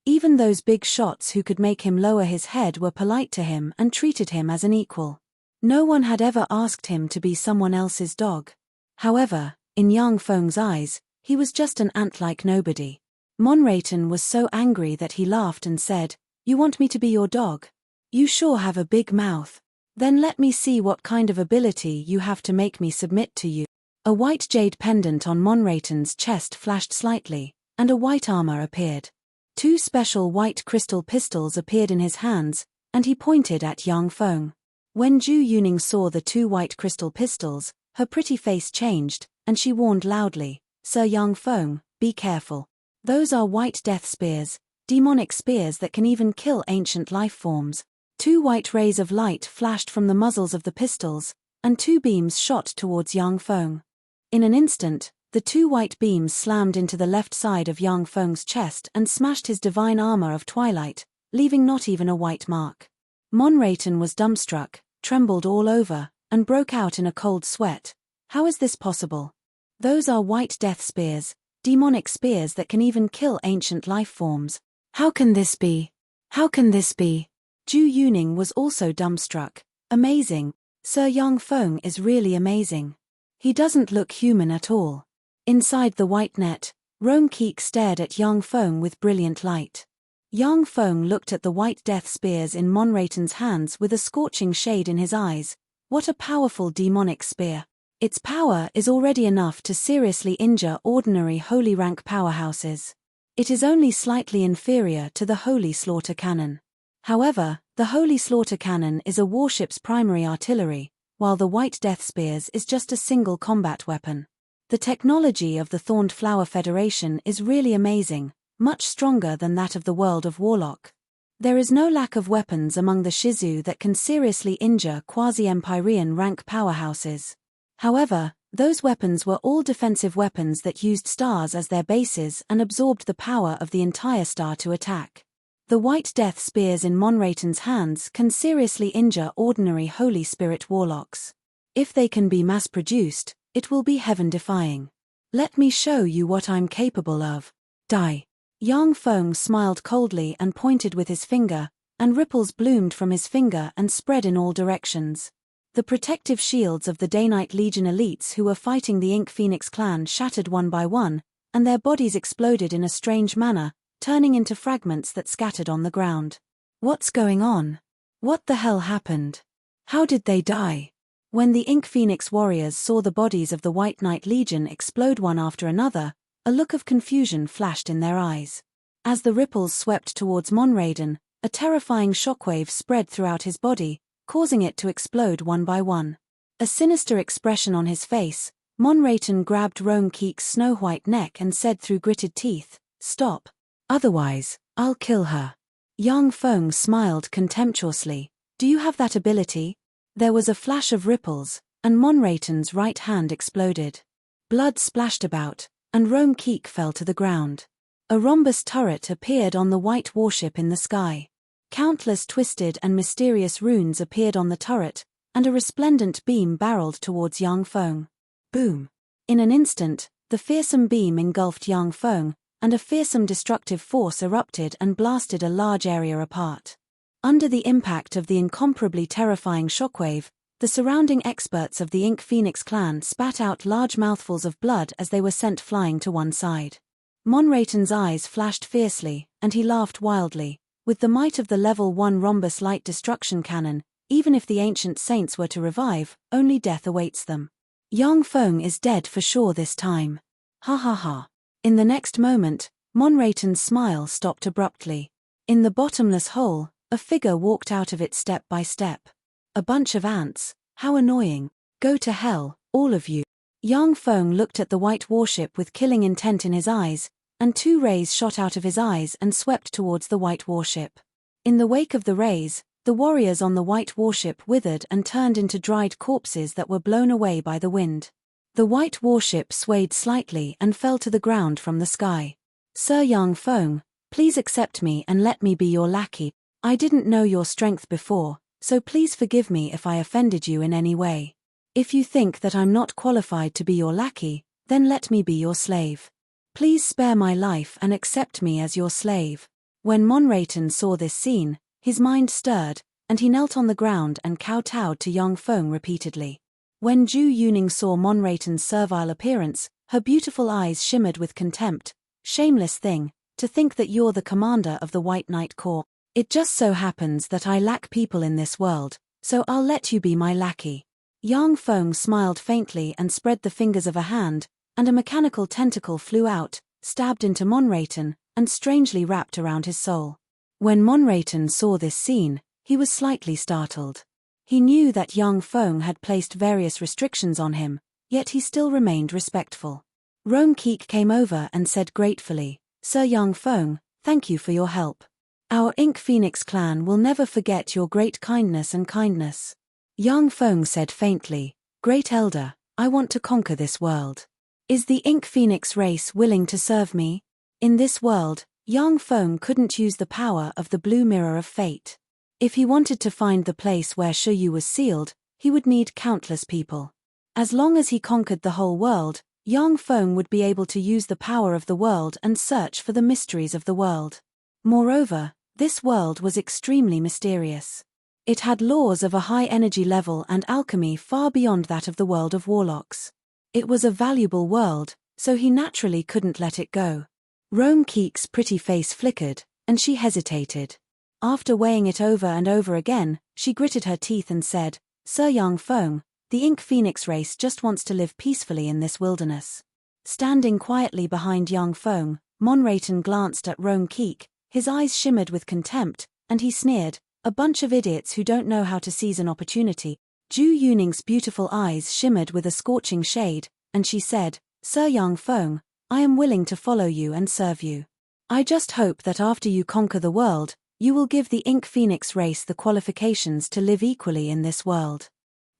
Even those big shots who could make him lower his head were polite to him and treated him as an equal. No one had ever asked him to be someone else's dog. However, in Yang Feng's eyes, he was just an ant-like nobody. Monrayton was so angry that he laughed and said, "You want me to be your dog? You sure have a big mouth. Then let me see what kind of ability you have to make me submit to you." A white jade pendant on Monrayton's chest flashed slightly, and a white armor appeared. 2 special white crystal pistols appeared in his hands, and he pointed at Yang Feng. When Zhu Yuning saw the 2 white crystal pistols, her pretty face changed, and she warned loudly, "Sir Yang Feng, be careful. Those are white death spears, demonic spears that can even kill ancient life forms." 2 white rays of light flashed from the muzzles of the pistols, and 2 beams shot towards Yang Feng. In an instant, the 2 white beams slammed into the left side of Yang Feng's chest and smashed his divine armor of twilight, leaving not even a white mark. Monrayton was dumbstruck, trembled all over, and broke out in a cold sweat. How is this possible? Those are white death spears, demonic spears that can even kill ancient life forms. How can this be? How can this be? Zhu Yuning was also dumbstruck. Amazing. Sir Yang Feng is really amazing. He doesn't look human at all. Inside the white net, Rome Keek stared at Yang Feng with brilliant light. Yang Feng looked at the white death spears in Monrayton's hands with a scorching shade in his eyes. What a powerful demonic spear. Its power is already enough to seriously injure ordinary holy rank powerhouses. It is only slightly inferior to the Holy Slaughter Cannon. However, the Holy Slaughter Cannon is a warship's primary artillery, while the White Death Spears is just a single combat weapon. The technology of the Thorned Flower Federation is really amazing, much stronger than that of the world of Warlock. There is no lack of weapons among the Shizu that can seriously injure quasi-Empyrean rank powerhouses. However, those weapons were all defensive weapons that used stars as their bases and absorbed the power of the entire star to attack. The White Death Spears in Monrayton's hands can seriously injure ordinary Holy Spirit warlocks. If they can be mass-produced, it will be heaven-defying. Let me show you what I'm capable of. Die. Yang Feng smiled coldly and pointed with his finger, and ripples bloomed from his finger and spread in all directions. The protective shields of the Day-Night Legion elites who were fighting the Ink Phoenix clan shattered one by one, and their bodies exploded in a strange manner, turning into fragments that scattered on the ground. What's going on? What the hell happened? How did they die? When the Ink Phoenix warriors saw the bodies of the White Knight Legion explode one after another, a look of confusion flashed in their eyes. As the ripples swept towards Monrayton, a terrifying shockwave spread throughout his body, causing it to explode one by one. A sinister expression on his face, Monrayton grabbed Rome Keek's snow-white neck and said through gritted teeth, "Stop. Otherwise, I'll kill her." Yang Feng smiled contemptuously. "Do you have that ability?" There was a flash of ripples, and Monrayton's right hand exploded. Blood splashed about, and Rome Keek fell to the ground. A rhombus turret appeared on the white warship in the sky. Countless twisted and mysterious runes appeared on the turret, and a resplendent beam barreled towards Yang Feng. Boom! In an instant, the fearsome beam engulfed Yang Feng, and a fearsome destructive force erupted and blasted a large area apart. Under the impact of the incomparably terrifying shockwave, the surrounding experts of the Ink Phoenix clan spat out large mouthfuls of blood as they were sent flying to one side. Monrayton's eyes flashed fiercely, and he laughed wildly. With the might of the Level 1 Rhombus Light Destruction Cannon, even if the ancient saints were to revive, only death awaits them. Yang Feng is dead for sure this time. Ha ha ha. In the next moment, Monrayton's smile stopped abruptly. In the bottomless hole, a figure walked out of it step by step. A bunch of ants. How annoying. Go to hell, all of you. Yang Feng looked at the white warship with killing intent in his eyes, and 2 rays shot out of his eyes and swept towards the white warship. In the wake of the rays, the warriors on the white warship withered and turned into dried corpses that were blown away by the wind. The white warship swayed slightly and fell to the ground from the sky. "Sir Yang Feng, please accept me and let me be your lackey." I didn't know your strength before, so please forgive me if I offended you in any way. If you think that I'm not qualified to be your lackey, then let me be your slave. Please spare my life and accept me as your slave." When Monraton saw this scene, his mind stirred, and he knelt on the ground and kowtowed to Yang Feng repeatedly. When Zhu Yuning saw Monraton's servile appearance, her beautiful eyes shimmered with contempt. "Shameless thing, to think that you're the commander of the White Knight Corps. It just so happens that I lack people in this world, so I'll let you be my lackey." Yang Feng smiled faintly and spread the fingers of a hand, and a mechanical tentacle flew out, stabbed into Monraton, and strangely wrapped around his soul. When Monraton saw this scene, he was slightly startled. He knew that Yang Feng had placed various restrictions on him, yet he still remained respectful. Rome Keek came over and said gratefully, "Sir Yang Feng, thank you for your help. Our Ink Phoenix clan will never forget your great kindness and kindness." Yang Feng said faintly, "Great Elder, I want to conquer this world. Is the Ink Phoenix race willing to serve me?" In this world, Yang Feng couldn't use the power of the blue mirror of fate. If he wanted to find the place where Shuyu was sealed, he would need countless people. As long as he conquered the whole world, Yang Feng would be able to use the power of the world and search for the mysteries of the world. Moreover, this world was extremely mysterious. It had laws of a high energy level and alchemy far beyond that of the world of warlocks. It was a valuable world, so he naturally couldn't let it go. Rome Keek's pretty face flickered, and she hesitated. After weighing it over and over again, she gritted her teeth and said, "Sir Yang Feng, the Ink Phoenix race just wants to live peacefully in this wilderness." Standing quietly behind Yang Feng, Monraton glanced at Rome Keek, his eyes shimmered with contempt, and he sneered, "A bunch of idiots who don't know how to seize an opportunity." Zhu Yuning's beautiful eyes shimmered with a scorching shade, and she said, "Sir Yang Feng, I am willing to follow you and serve you. I just hope that after you conquer the world, you will give the Ink Phoenix race the qualifications to live equally in this world."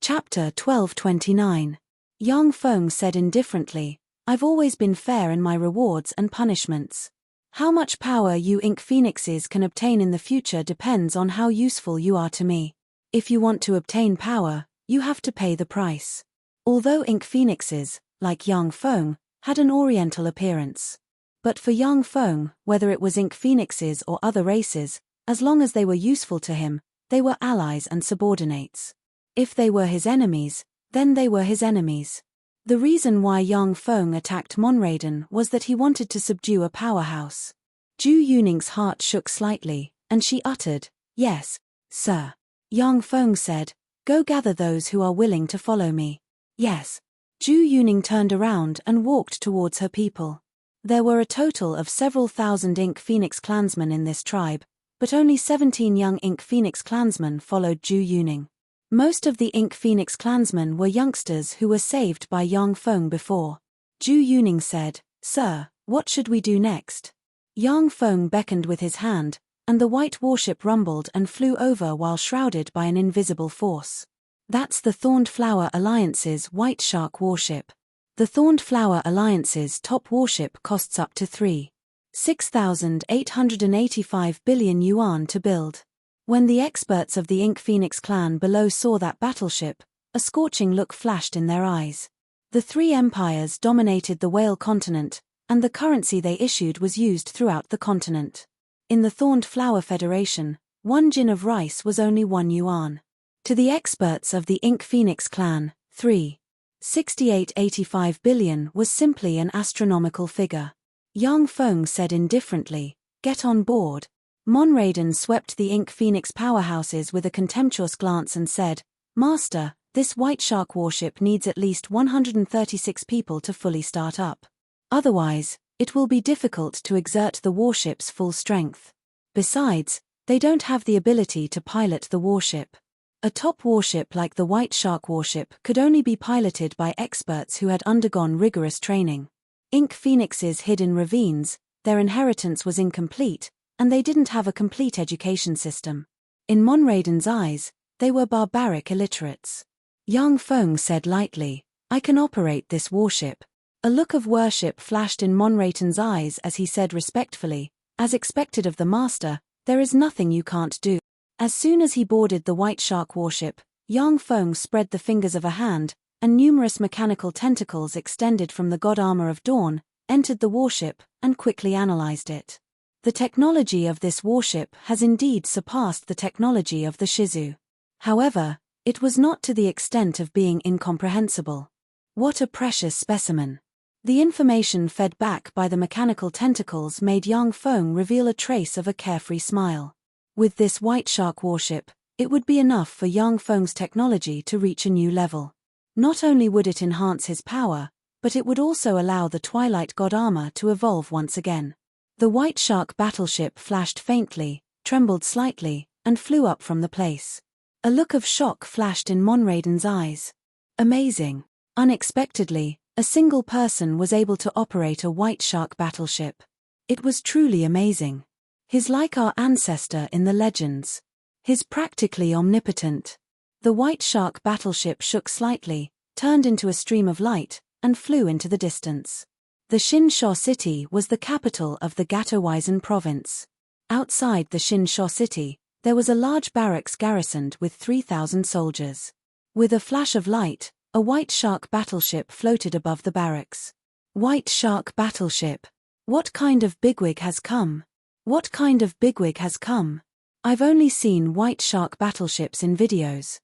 Chapter 1229. Yang Feng said indifferently, "I've always been fair in my rewards and punishments. How much power you Ink Phoenixes can obtain in the future depends on how useful you are to me. If you want to obtain power, you have to pay the price." Although Ink Phoenixes, like Yang Feng, had an oriental appearance. But for Yang Feng, whether it was Ink Phoenixes or other races, as long as they were useful to him, they were allies and subordinates. If they were his enemies, then they were his enemies. The reason why Yang Feng attacked Monraton was that he wanted to subdue a powerhouse. Zhu Yuning's heart shook slightly, and she uttered, "Yes, sir." Yang Feng said, "Go gather those who are willing to follow me." "Yes." Zhu Yuning turned around and walked towards her people. There were a total of several thousand Ink Phoenix clansmen in this tribe, but only 17 young Ink Phoenix clansmen followed Zhu Yuning. Most of the Ink Phoenix clansmen were youngsters who were saved by Yang Feng before. Zhu Yuning said, "Sir, what should we do next?" Yang Feng beckoned with his hand, and the white warship rumbled and flew over while shrouded by an invisible force. "That's the Thorned Flower Alliance's White Shark warship. The Thorned Flower Alliance's top warship costs up to 3,685 billion yuan to build." When the experts of the Ink Phoenix clan below saw that battleship, a scorching look flashed in their eyes. The three empires dominated the Whale continent, and the currency they issued was used throughout the continent. In the Thorned Flower Federation, 1 jin of rice was only 1 yuan. To the experts of the Ink Phoenix clan, 3,685 billion was simply an astronomical figure. Yang Feng said indifferently, "Get on board." Monraton swept the Ink Phoenix powerhouses with a contemptuous glance and said, "Master, this White Shark warship needs at least 136 people to fully start up. Otherwise, it will be difficult to exert the warship's full strength. Besides, they don't have the ability to pilot the warship. A top warship like the White Shark warship could only be piloted by experts who had undergone rigorous training. Ink Phoenixes hid in ravines, their inheritance was incomplete, and they didn't have a complete education system. In Monraton's eyes, they were barbaric illiterates." Yang Feng said lightly, "I can operate this warship." A look of worship flashed in Monraton's eyes as he said respectfully, "As expected of the master, There is nothing you can't do. As soon as he boarded the White Shark warship, Yang Feng spread the fingers of a hand, and numerous mechanical tentacles extended from the god armor of dawn, entered the warship, and quickly analyzed it. The technology of this warship has indeed surpassed the technology of the Shizu. However, it was not to the extent of being incomprehensible. What a precious specimen. The information fed back by the mechanical tentacles made Yang Feng reveal a trace of a carefree smile. With this White Shark warship, it would be enough for Yang Feng's technology to reach a new level. Not only would it enhance his power, but it would also allow the Twilight God armor to evolve once again. The White Shark battleship flashed faintly, trembled slightly, and flew up from the place. A look of shock flashed in Monraiden's eyes. Amazing. Unexpectedly, a single person was able to operate a White Shark battleship. It was truly amazing. He's like our ancestor in the legends. He's practically omnipotent. The White Shark battleship shook slightly, turned into a stream of light, and flew into the distance. The Shinsho city was the capital of the Gatowizen province. Outside the Shinsho city, there was a large barracks garrisoned with 3,000 soldiers. With a flash of light, a White Shark battleship floated above the barracks. White Shark battleship. What kind of bigwig has come? What kind of bigwig has come? I've only seen White Shark battleships in videos.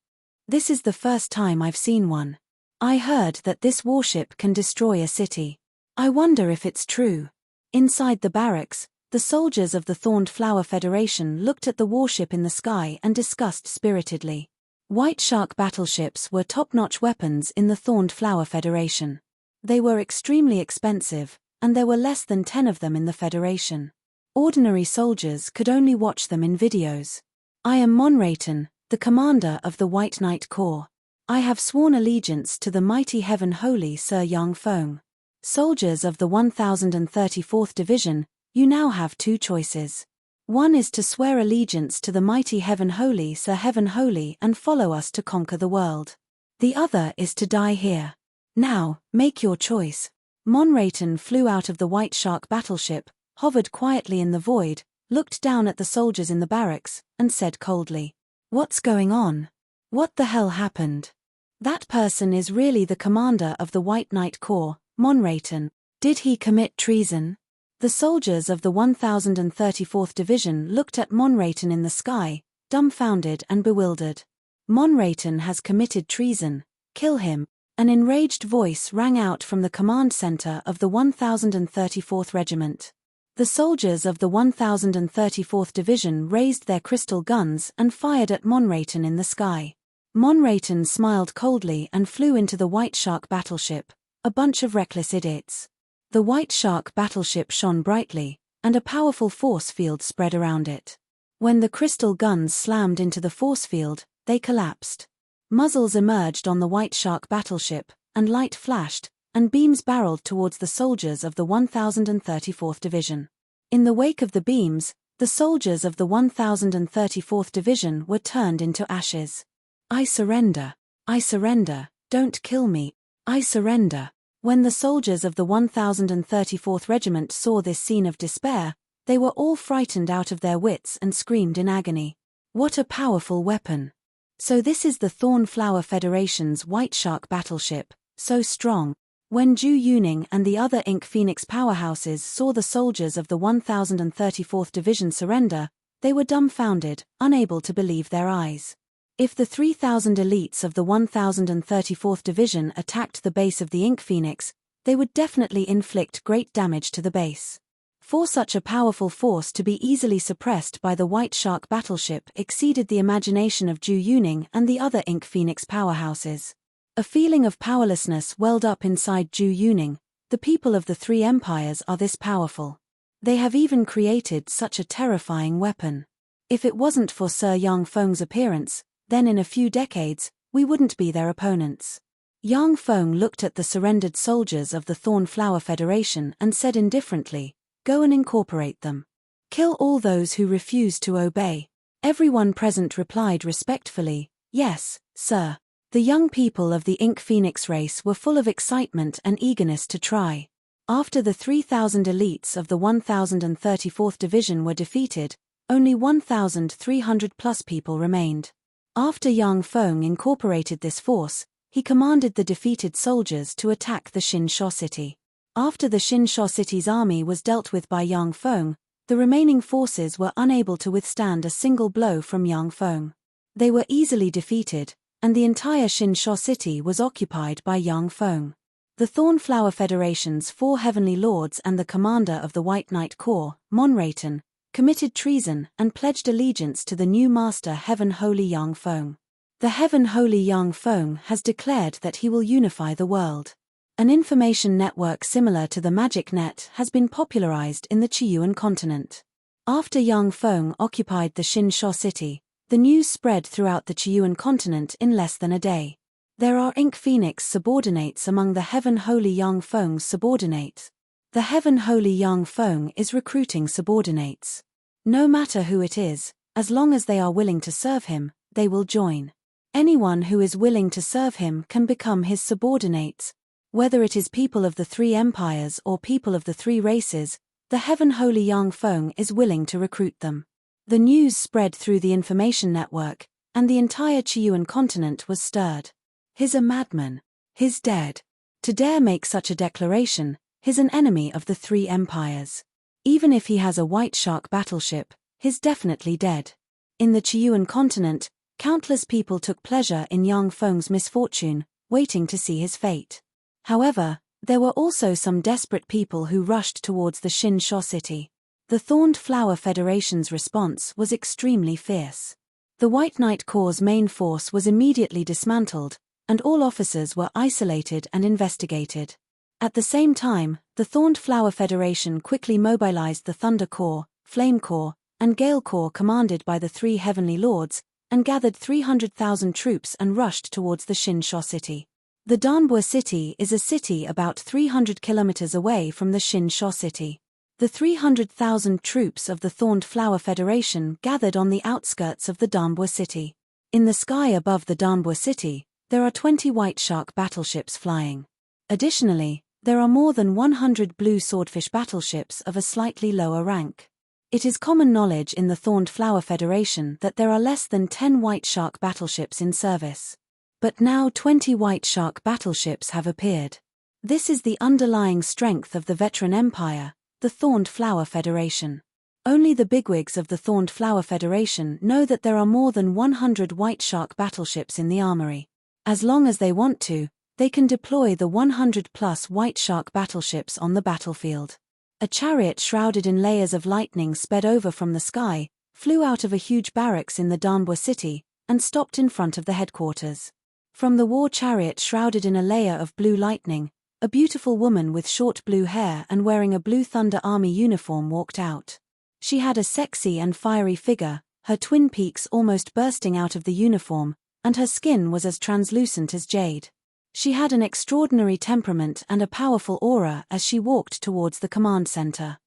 This is the first time I've seen one. I heard that this warship can destroy a city. I wonder if it's true. Inside the barracks, the soldiers of the Thorned Flower Federation looked at the warship in the sky and discussed spiritedly. White Shark battleships were top-notch weapons in the Thorned Flower Federation. They were extremely expensive, and there were less than 10 of them in the Federation. Ordinary soldiers could only watch them in videos. I am Monraiden, the commander of the White Knight Corps. I have sworn allegiance to the mighty Heaven Holy Sir Yang Feng. Soldiers of the 1034th Division, you now have two choices. One is to swear allegiance to the mighty Heaven Holy Sir Heaven Holy and follow us to conquer the world. The other is to die here. Now, make your choice. Monraiden flew out of the White Shark battleship, hovered quietly in the void, looked down at the soldiers in the barracks, and said coldly, "What's going on? What the hell happened? That person is really the commander of the White Knight Corps, Monraiden. Did he commit treason?" The soldiers of the 1034th Division looked at Monraiden in the sky, dumbfounded and bewildered. Monraiden has committed treason. Kill him. An enraged voice rang out from the command center of the 1034th Regiment. The soldiers of the 1034th Division raised their crystal guns and fired at Monraiden in the sky. Monraiden smiled coldly and flew into the White Shark battleship, a bunch of reckless idiots. The White Shark battleship shone brightly, and a powerful force field spread around it. When the crystal guns slammed into the force field, they collapsed. Muzzles emerged on the White Shark battleship, and light flashed, and beams barreled towards the soldiers of the 1034th Division. In the wake of the beams, the soldiers of the 1034th Division were turned into ashes. "I surrender. I surrender. Don't kill me. I surrender." When the soldiers of the 1034th Regiment saw this scene of despair, they were all frightened out of their wits and screamed in agony. What a powerful weapon! So this is the Thornflower Federation's White Shark battleship, so strong. When Zhu Yuning and the other Ink Phoenix powerhouses saw the soldiers of the 1034th Division surrender, they were dumbfounded, unable to believe their eyes. If the 3,000 elites of the 1034th Division attacked the base of the Ink Phoenix, they would definitely inflict great damage to the base. For such a powerful force to be easily suppressed by the White Shark battleship exceeded the imagination of Zhu Yuning and the other Ink Phoenix powerhouses. A feeling of powerlessness welled up inside Zhu Yuning. The people of the Three Empires are this powerful. They have even created such a terrifying weapon. If it wasn't for Sir Yang Feng's appearance, then in a few decades, we wouldn't be their opponents. Yang Feng looked at the surrendered soldiers of the Thornflower Federation and said indifferently, "Go and incorporate them. Kill all those who refuse to obey." Everyone present replied respectfully, "Yes, sir." The young people of the Ink Phoenix race were full of excitement and eagerness to try. After the 3,000 elites of the 1034th Division were defeated, Only 1,300 plus people remained. After Yang Feng incorporated this force, he commanded the defeated soldiers to attack the Xinsha city. After the Xinsha city's army was dealt with by Yang Feng, the remaining forces were unable to withstand a single blow from Yang Feng. They were easily defeated, and the entire Xinsha city was occupied by Yang Feng. The Thornflower Federation's 4 heavenly lords and the commander of the White Knight Corps, Monrayton, committed treason and pledged allegiance to the new master Heaven Holy Yang Feng. The Heaven Holy Yang Feng has declared that he will unify the world. An information network similar to the Magic Net has been popularized in the Qiyuan continent. After Yang Feng occupied the Xinsha city, the news spread throughout the Qiyuan continent in less than a day. There are Ink Phoenix subordinates among the Heaven Holy Yang Feng's subordinates. The Heaven Holy Yang Feng is recruiting subordinates. No matter who it is, as long as they are willing to serve him, they will join. Anyone who is willing to serve him can become his subordinates. Whether it is people of the 3 empires or people of the 3 races, the Heaven Holy Yang Feng is willing to recruit them. The news spread through the information network, and the entire Qiyuan continent was stirred. He's a madman. He's dead. To dare make such a declaration, he's an enemy of the 3 empires. Even if he has a white shark battleship, he's definitely dead. In the Qiyuan continent, countless people took pleasure in Yang Feng's misfortune, waiting to see his fate. However, there were also some desperate people who rushed towards the Xinsha city. The Thorned Flower Federation's response was extremely fierce. The White Knight Corps' main force was immediately dismantled, and all officers were isolated and investigated. At the same time, the Thorned Flower Federation quickly mobilized the Thunder Corps, Flame Corps, and Gale Corps commanded by the 3 Heavenly Lords, and gathered 300,000 troops and rushed towards the Xinsha city. The Danbo city is a city about 300 kilometers away from the Xinsha city. The 300,000 troops of the Thorned Flower Federation gathered on the outskirts of the Danbo city. In the sky above the Danbo city, there are 20 white shark battleships flying. Additionally, there are more than 100 blue swordfish battleships of a slightly lower rank. It is common knowledge in the Thorned Flower Federation that there are less than 10 white shark battleships in service. But now 20 white shark battleships have appeared. This is the underlying strength of the veteran empire, the Thorned Flower Federation. Only the bigwigs of the Thorned Flower Federation know that there are more than 100 white shark battleships in the armory. As long as they want to, they can deploy the 100-plus white shark battleships on the battlefield. A chariot shrouded in layers of lightning sped over from the sky, flew out of a huge barracks in the Danbo city, and stopped in front of the headquarters. From the war chariot shrouded in a layer of blue lightning, a beautiful woman with short blue hair and wearing a Blue Thunder Army uniform walked out. She had a sexy and fiery figure, her twin peaks almost bursting out of the uniform, and her skin was as translucent as jade. She had an extraordinary temperament and a powerful aura as she walked towards the command center.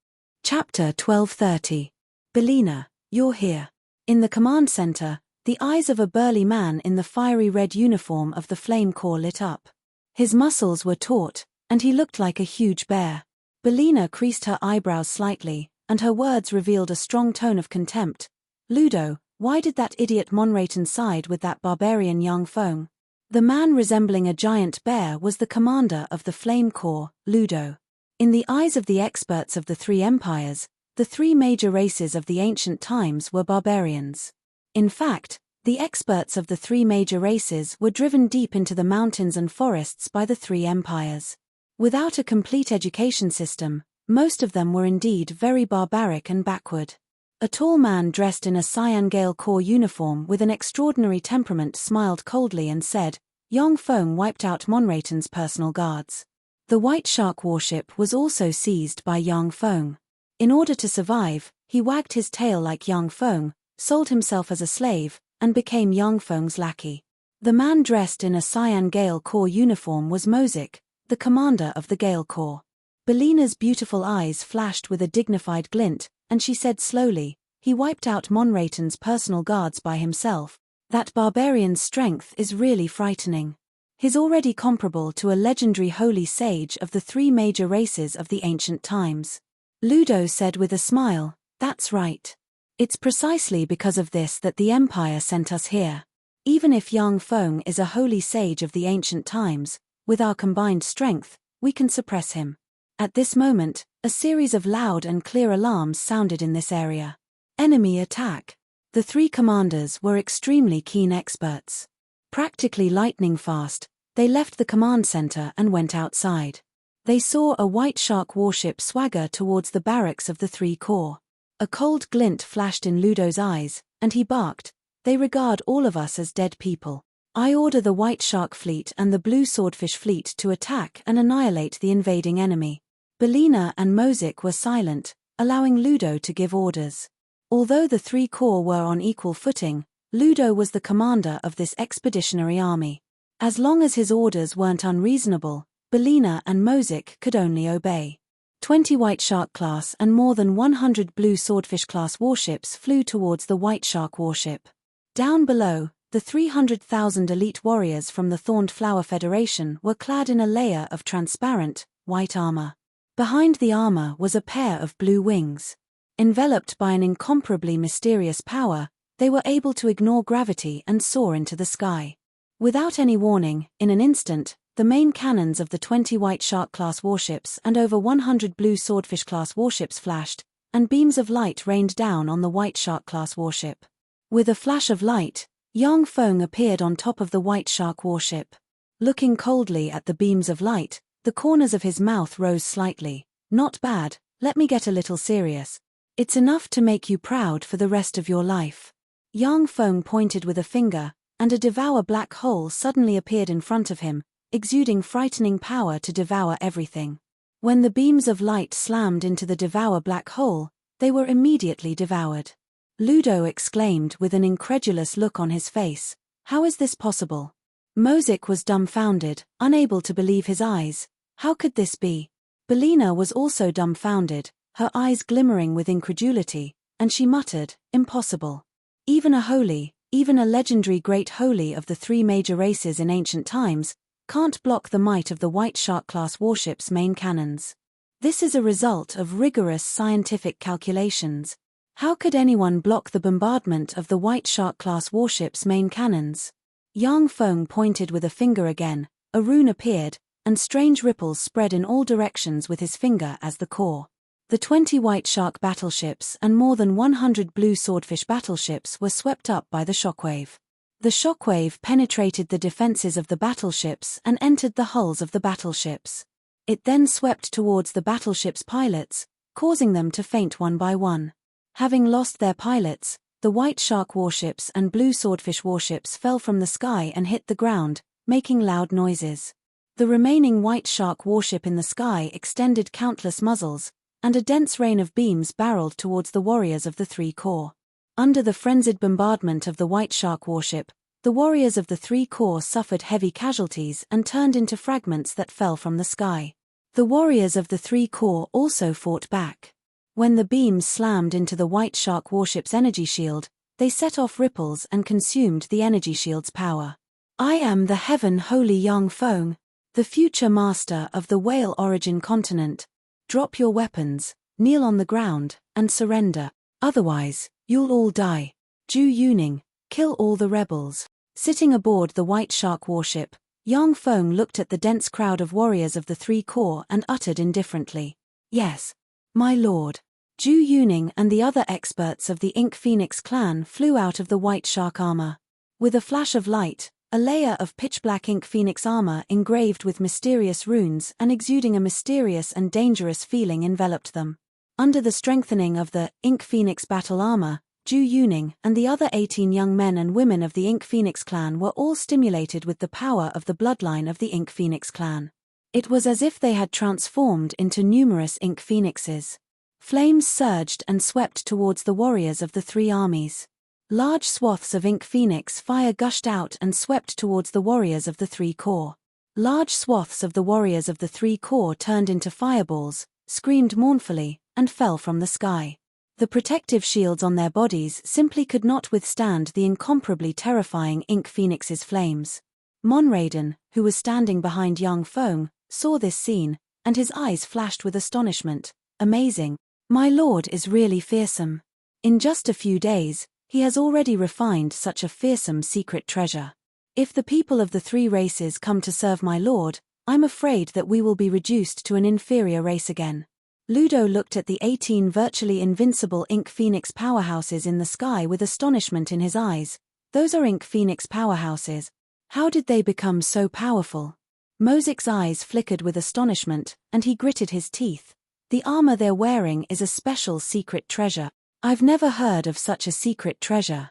Chapter 1230. Belina, you're here. In the command center, the eyes of a burly man in the fiery red uniform of the Flame Corps lit up. His muscles were taut, and he looked like a huge bear. Belina creased her eyebrows slightly, and her words revealed a strong tone of contempt. Ludo, why did that idiot Monrayton side with that barbarian Yang Feng? The man resembling a giant bear was the commander of the Flame Corps, Ludo. In the eyes of the experts of the 3 empires, the 3 major races of the ancient times were barbarians. In fact, the experts of the 3 major races were driven deep into the mountains and forests by the 3 empires. Without a complete education system, most of them were indeed very barbaric and backward. A tall man dressed in a Cyan Gale Corps uniform with an extraordinary temperament smiled coldly and said, Yang Feng wiped out Monrayton's personal guards. The White Shark warship was also seized by Yang Feng. In order to survive, he wagged his tail like Yang Feng, sold himself as a slave, and became Yang Feng's lackey. The man dressed in a Cyan Gale Corps uniform was Mosik, the commander of the Gale Corps. Belina's beautiful eyes flashed with a dignified glint, and she said slowly, he wiped out Monrayton's personal guards by himself. That barbarian's strength is really frightening. He's already comparable to a legendary holy sage of the 3 major races of the ancient times. Ludo said with a smile, that's right. It's precisely because of this that the Empire sent us here. Even if Yang Feng is a holy sage of the ancient times, with our combined strength, we can suppress him. At this moment, a series of loud and clear alarms sounded in this area. Enemy attack. The three commanders were extremely keen experts. Practically lightning fast, they left the command center and went outside. They saw a white shark warship swagger towards the barracks of the three corps. A cold glint flashed in Ludo's eyes, and he barked, "They regard all of us as dead people. I order the White Shark Fleet and the Blue Swordfish Fleet to attack and annihilate the invading enemy." Belina and Mosic were silent, allowing Ludo to give orders. Although the three corps were on equal footing, Ludo was the commander of this expeditionary army. As long as his orders weren't unreasonable, Belina and Mosic could only obey. 20 White Shark class and more than 100 Blue Swordfish class warships flew towards the White Shark warship. Down below, the 300,000 elite warriors from the Thorned Flower Federation were clad in a layer of transparent, white armor. Behind the armor was a pair of blue wings. Enveloped by an incomparably mysterious power, they were able to ignore gravity and soar into the sky. Without any warning, in an instant, the main cannons of the 20 White Shark-class warships and over 100 Blue Swordfish-class warships flashed, and beams of light rained down on the White Shark-class warship. With a flash of light, Yang Feng appeared on top of the White Shark warship. Looking coldly at the beams of light, the corners of his mouth rose slightly. "Not bad, let me get a little serious. It's enough to make you proud for the rest of your life." Yang Feng pointed with a finger, and a devour black hole suddenly appeared in front of him, exuding frightening power to devour everything. When the beams of light slammed into the devour black hole, they were immediately devoured. Ludo exclaimed with an incredulous look on his face, "How is this possible?" Mosic was dumbfounded, unable to believe his eyes. How could this be? Belina was also dumbfounded, her eyes glimmering with incredulity, and she muttered, "Impossible. Even a legendary great holy of the three major races in ancient times, can't block the might of the White Shark-class warship's main cannons. This is a result of rigorous scientific calculations. How could anyone block the bombardment of the White Shark-class warship's main cannons?" Yang Feng pointed with a finger again, a rune appeared, and strange ripples spread in all directions with his finger as the core. The 20 White Shark battleships and more than 100 Blue Swordfish battleships were swept up by the shockwave. The shockwave penetrated the defenses of the battleships and entered the hulls of the battleships. It then swept towards the battleships' pilots, causing them to faint one by one. Having lost their pilots, the White Shark warships and Blue Swordfish warships fell from the sky and hit the ground, making loud noises. The remaining White Shark warship in the sky extended countless muzzles, and a dense rain of beams barreled towards the warriors of the three corps. Under the frenzied bombardment of the White Shark warship, the warriors of the three corps suffered heavy casualties and turned into fragments that fell from the sky. The warriors of the three corps also fought back. When the beams slammed into the White Shark warship's energy shield, they set off ripples and consumed the energy shield's power. "I am the heaven-holy Yang Feng, the future master of the whale origin continent. Drop your weapons, kneel on the ground, and surrender. Otherwise, you'll all die. Zhu Yuning, kill all the rebels." Sitting aboard the White Shark warship, Yang Feng looked at the dense crowd of warriors of the three corps and uttered indifferently, "Yes, my lord." Zhu Yuning and the other experts of the Ink Phoenix clan flew out of the White Shark armor. With a flash of light, a layer of pitch-black Ink Phoenix armor engraved with mysterious runes and exuding a mysterious and dangerous feeling enveloped them. Under the strengthening of the Ink Phoenix battle armor, Zhu Yuning and the other 18 young men and women of the Ink Phoenix clan were all stimulated with the power of the bloodline of the Ink Phoenix clan. It was as if they had transformed into numerous Ink Phoenixes. Flames surged and swept towards the warriors of the three armies. Large swaths of Ink Phoenix fire gushed out and swept towards the warriors of the three corps. Large swaths of the warriors of the three corps turned into fireballs, screamed mournfully, and fell from the sky. The protective shields on their bodies simply could not withstand the incomparably terrifying Ink Phoenix's flames. Monraden, who was standing behind Yang Feng, saw this scene, and his eyes flashed with astonishment. "Amazing. My lord is really fearsome." In just a few days, he has already refined such a fearsome secret treasure. If the people of the three races come to serve my lord, I'm afraid that we will be reduced to an inferior race again. Ludo looked at the 18 virtually invincible Ink Phoenix powerhouses in the sky with astonishment in his eyes. Those are Ink Phoenix powerhouses. How did they become so powerful? Mozik's eyes flickered with astonishment, and he gritted his teeth. The armor they're wearing is a special secret treasure. I've never heard of such a secret treasure.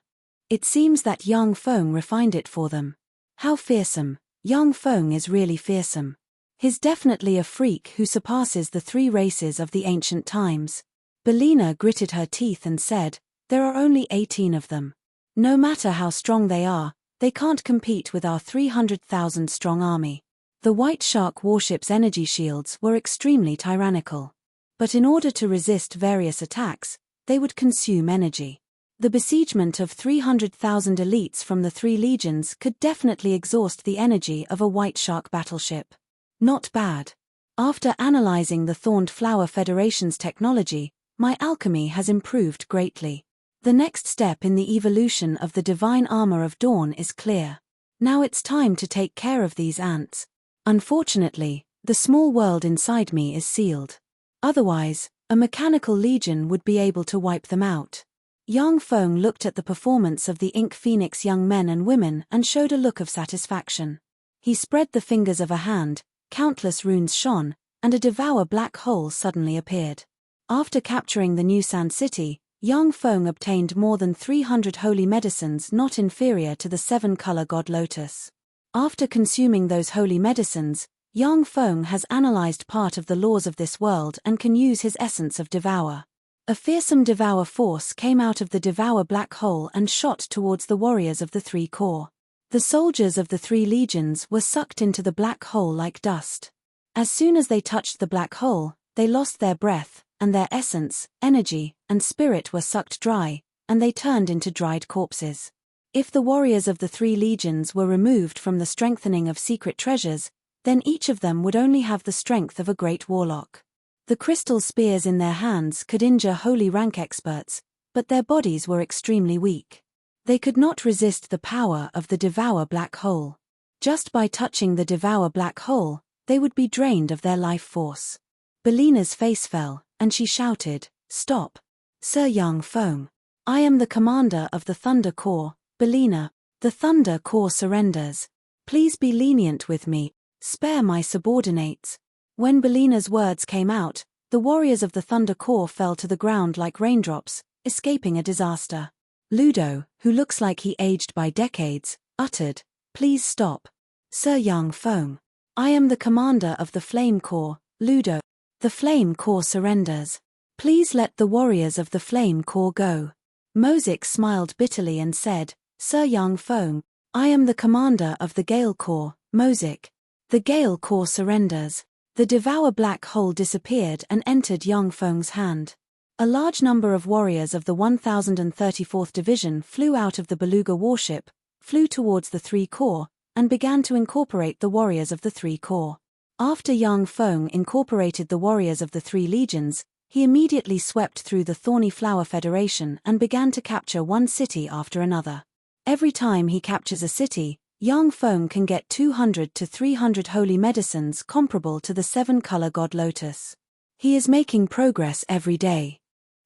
It seems that Yang Feng refined it for them. How fearsome. Yang Feng is really fearsome. He's definitely a freak who surpasses the three races of the ancient times. Belina gritted her teeth and said, there are only 18 of them. No matter how strong they are, they can't compete with our 300,000 strong army. The White Shark warship's energy shields were extremely tyrannical. But in order to resist various attacks, they would consume energy. The besiegement of 300,000 elites from the three legions could definitely exhaust the energy of a White Shark battleship. Not bad. After analyzing the Thorned Flower Federation's technology, my alchemy has improved greatly. The next step in the evolution of the divine armor of Dawn is clear. Now it's time to take care of these ants. Unfortunately, the small world inside me is sealed. Otherwise, a mechanical legion would be able to wipe them out. Yang Feng looked at the performance of the Ink Phoenix young men and women and showed a look of satisfaction. He spread the fingers of a hand, countless runes shone, and a devour black hole suddenly appeared. After capturing the New Sand City, Yang Feng obtained more than 300 holy medicines not inferior to the 7-color god lotus. After consuming those holy medicines, Yang Feng has analyzed part of the laws of this world and can use his essence of devour. A fearsome devour force came out of the devour black hole and shot towards the warriors of the three corps. The soldiers of the three legions were sucked into the black hole like dust. As soon as they touched the black hole, they lost their breath, and their essence, energy, and spirit were sucked dry, and they turned into dried corpses. If the warriors of the three legions were removed from the strengthening of secret treasures, then each of them would only have the strength of a great warlock. The crystal spears in their hands could injure holy rank experts, but their bodies were extremely weak. They could not resist the power of the devour black hole. Just by touching the devour black hole, they would be drained of their life force. Belina's face fell, and she shouted, "Stop! Sir Yang Feng. I am the commander of the Thunder Corps, Belina. The Thunder Corps surrenders. Please be lenient with me. Spare my subordinates." When Belina's words came out, the warriors of the Thunder Corps fell to the ground like raindrops, escaping a disaster. Ludo, who looks like he aged by decades, uttered, "Please stop. Sir Yang Feng. I am the commander of the Flame Corps, Ludo. The Flame Corps surrenders. Please let the warriors of the Flame Corps go." Mozik smiled bitterly and said, "Sir Yang Feng, I am the commander of the Gale Corps, Mozik. The Gale Corps surrenders." The devour black hole disappeared and entered Yang Feng's hand. A large number of warriors of the 1034th Division flew out of the Beluga warship, flew towards the three corps, and began to incorporate the warriors of the three corps. After Yang Feng incorporated the warriors of the three legions, he immediately swept through the Thorny Flower Federation and began to capture one city after another. Every time he captures a city, Yang Feng can get 200 to 300 holy medicines comparable to the 7-color god lotus. He is making progress every day.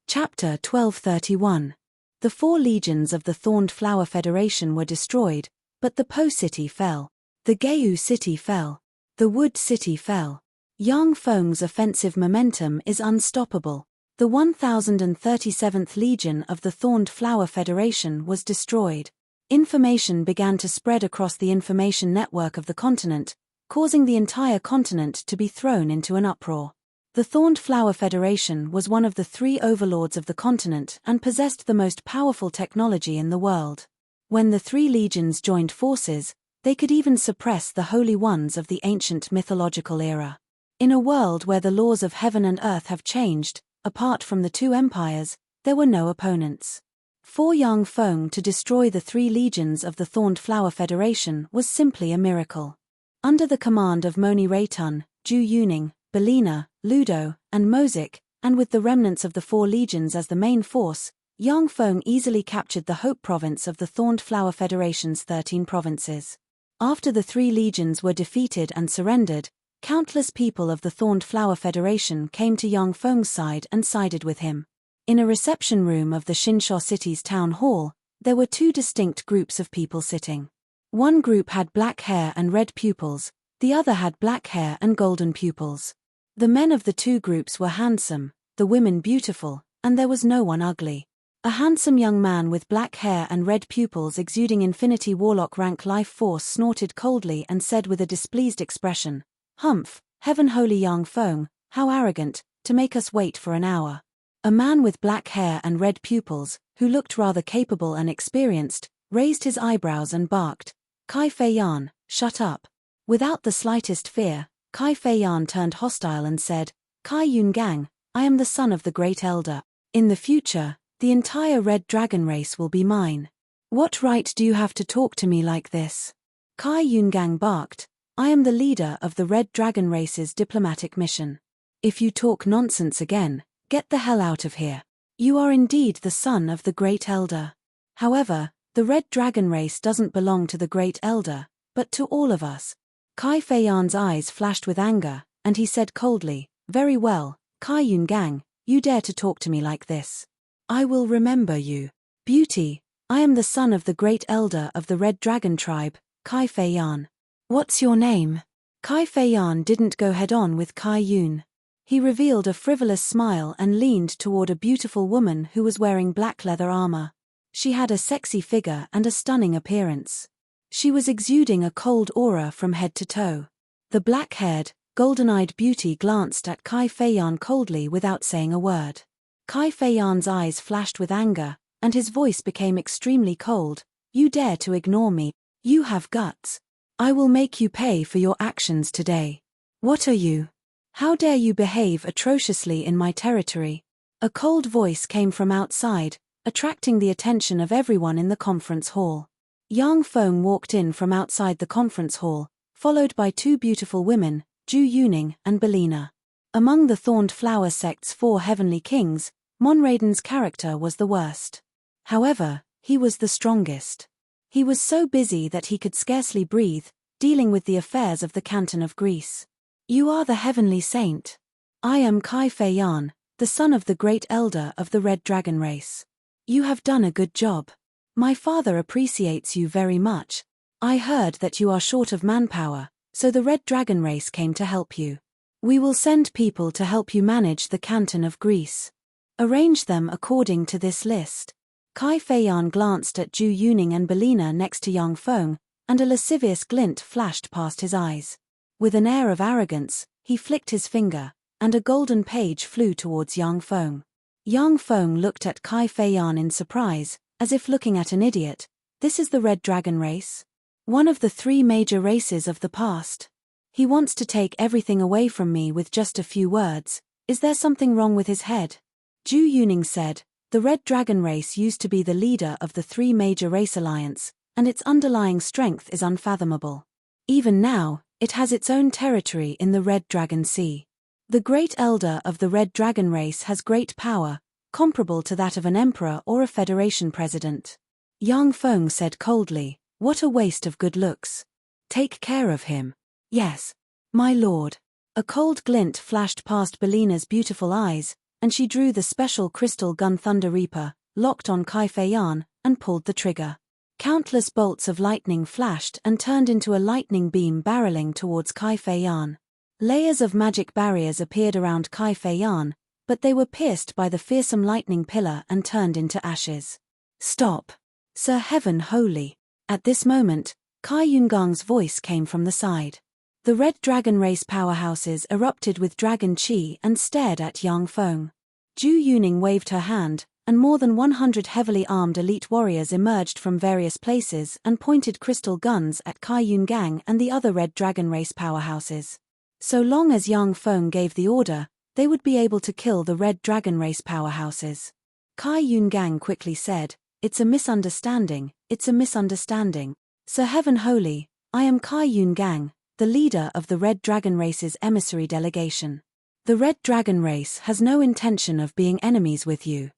Chapter 1231. The 4 legions of the Thorned Flower Federation were destroyed, but the Po City fell. The Geu City fell. The Wood City fell. Yang Feng's offensive momentum is unstoppable. The 1037th Legion of the Thorned Flower Federation was destroyed. Information began to spread across the information network of the continent, causing the entire continent to be thrown into an uproar. The Thorned Flower Federation was one of the 3 overlords of the continent and possessed the most powerful technology in the world. When the 3 legions joined forces, they could even suppress the holy ones of the ancient mythological era. In a world where the laws of heaven and earth have changed, apart from the 2 empires, there were no opponents. For Yang Feng to destroy the 3 legions of the Thorned Flower Federation was simply a miracle. Under the command of Moni Raytun, Ju Yuning, Belina, Ludo, and Mozik, and with the remnants of the 4 legions as the main force, Yang Feng easily captured the Hope Province of the Thorned Flower Federation's 13 provinces. After the 3 legions were defeated and surrendered, countless people of the Thorned Flower Federation came to Yang Feng's side and sided with him. In a reception room of the Xinsha City's town hall, there were 2 distinct groups of people sitting. One group had black hair and red pupils, the other had black hair and golden pupils. The men of the 2 groups were handsome, the women beautiful, and there was no one ugly. A handsome young man with black hair and red pupils exuding Infinity Warlock rank life force snorted coldly and said with a displeased expression, "Humph, heaven holy Yang Feng, how arrogant, to make us wait for an hour." A man with black hair and red pupils, who looked rather capable and experienced, raised his eyebrows and barked, "Kai Fei Yan, shut up." Without the slightest fear, Kai Fei Yan turned hostile and said, "Kai Yun Gang, I am the son of the Great Elder. In the future, the entire Red Dragon race will be mine. What right do you have to talk to me like this?" Kai Yun Gang barked, "I am the leader of the Red Dragon race's diplomatic mission. If you talk nonsense again, get the hell out of here. You are indeed the son of the Great Elder. However, the Red Dragon race doesn't belong to the Great Elder, but to all of us." Kai Fei Yan's eyes flashed with anger, and he said coldly, "Very well, Kai Yun Gang, you dare to talk to me like this. I will remember you. Beauty, I am the son of the Great Elder of the Red Dragon tribe, Kai Fei Yan. What's your name?" Kai Fei Yan didn't go head-on with Kai Yun. He revealed a frivolous smile and leaned toward a beautiful woman who was wearing black leather armor. She had a sexy figure and a stunning appearance. She was exuding a cold aura from head to toe. The black-haired, golden-eyed beauty glanced at Kai Fei Yan coldly without saying a word. Kai Fei Yan's eyes flashed with anger, and his voice became extremely cold. "You dare to ignore me? You have guts. I will make you pay for your actions today. What are you? How dare you behave atrociously in my territory?" A cold voice came from outside, attracting the attention of everyone in the conference hall. Yang Feng walked in from outside the conference hall, followed by 2 beautiful women, Zhu Yuning and Belina. Among the Thorned Flower sect's 4 heavenly kings, Monraiden's character was the worst. However, he was the strongest. He was so busy that he could scarcely breathe, dealing with the affairs of the Canton of Greece. "You are the heavenly saint. I am Kai Fei Yan, the son of the Great Elder of the Red Dragon race. You have done a good job. My father appreciates you very much. I heard that you are short of manpower, so the Red Dragon race came to help you. We will send people to help you manage the Canton of Greece. Arrange them according to this list." Kai Fei Yan glanced at Zhu Yuning and Belina next to Yang Feng, and a lascivious glint flashed past his eyes. With an air of arrogance, he flicked his finger, and a golden page flew towards Yang Feng. Yang Feng looked at Kai Fei Yan in surprise, as if looking at an idiot. "This is the Red Dragon race? One of the 3 major races of the past. He wants to take everything away from me with just a few words. Is there something wrong with his head?" Zhu Yuning said, "The Red Dragon race used to be the leader of the 3 major race alliance, and its underlying strength is unfathomable. Even now, it has its own territory in the Red Dragon Sea. The Great Elder of the Red Dragon race has great power, comparable to that of an emperor or a federation president." Yang Feng said coldly, "What a waste of good looks. Take care of him." "Yes, my lord." A cold glint flashed past Belina's beautiful eyes, and she drew the special crystal gun Thunder Reaper, locked on Kai Fei Yan, and pulled the trigger. Countless bolts of lightning flashed and turned into a lightning beam barreling towards Kai Fei Yan. Layers of magic barriers appeared around Kai Fei Yan, but they were pierced by the fearsome lightning pillar and turned into ashes. "Stop! Sir Heaven Holy!" At this moment, Kai Yungang's voice came from the side. The Red Dragon race powerhouses erupted with dragon chi and stared at Yang Feng. Zhu Yuning waved her hand, and more than 100 heavily armed elite warriors emerged from various places and pointed crystal guns at Kai Yungang and the other Red Dragon race powerhouses. So long as Yang Feng gave the order, they would be able to kill the Red Dragon race powerhouses. Kai Yungang quickly said, "It's a misunderstanding, it's a misunderstanding. Sir Heaven Holy, I am Kai Yungang, the leader of the Red Dragon race's emissary delegation. The Red Dragon race has no intention of being enemies with you.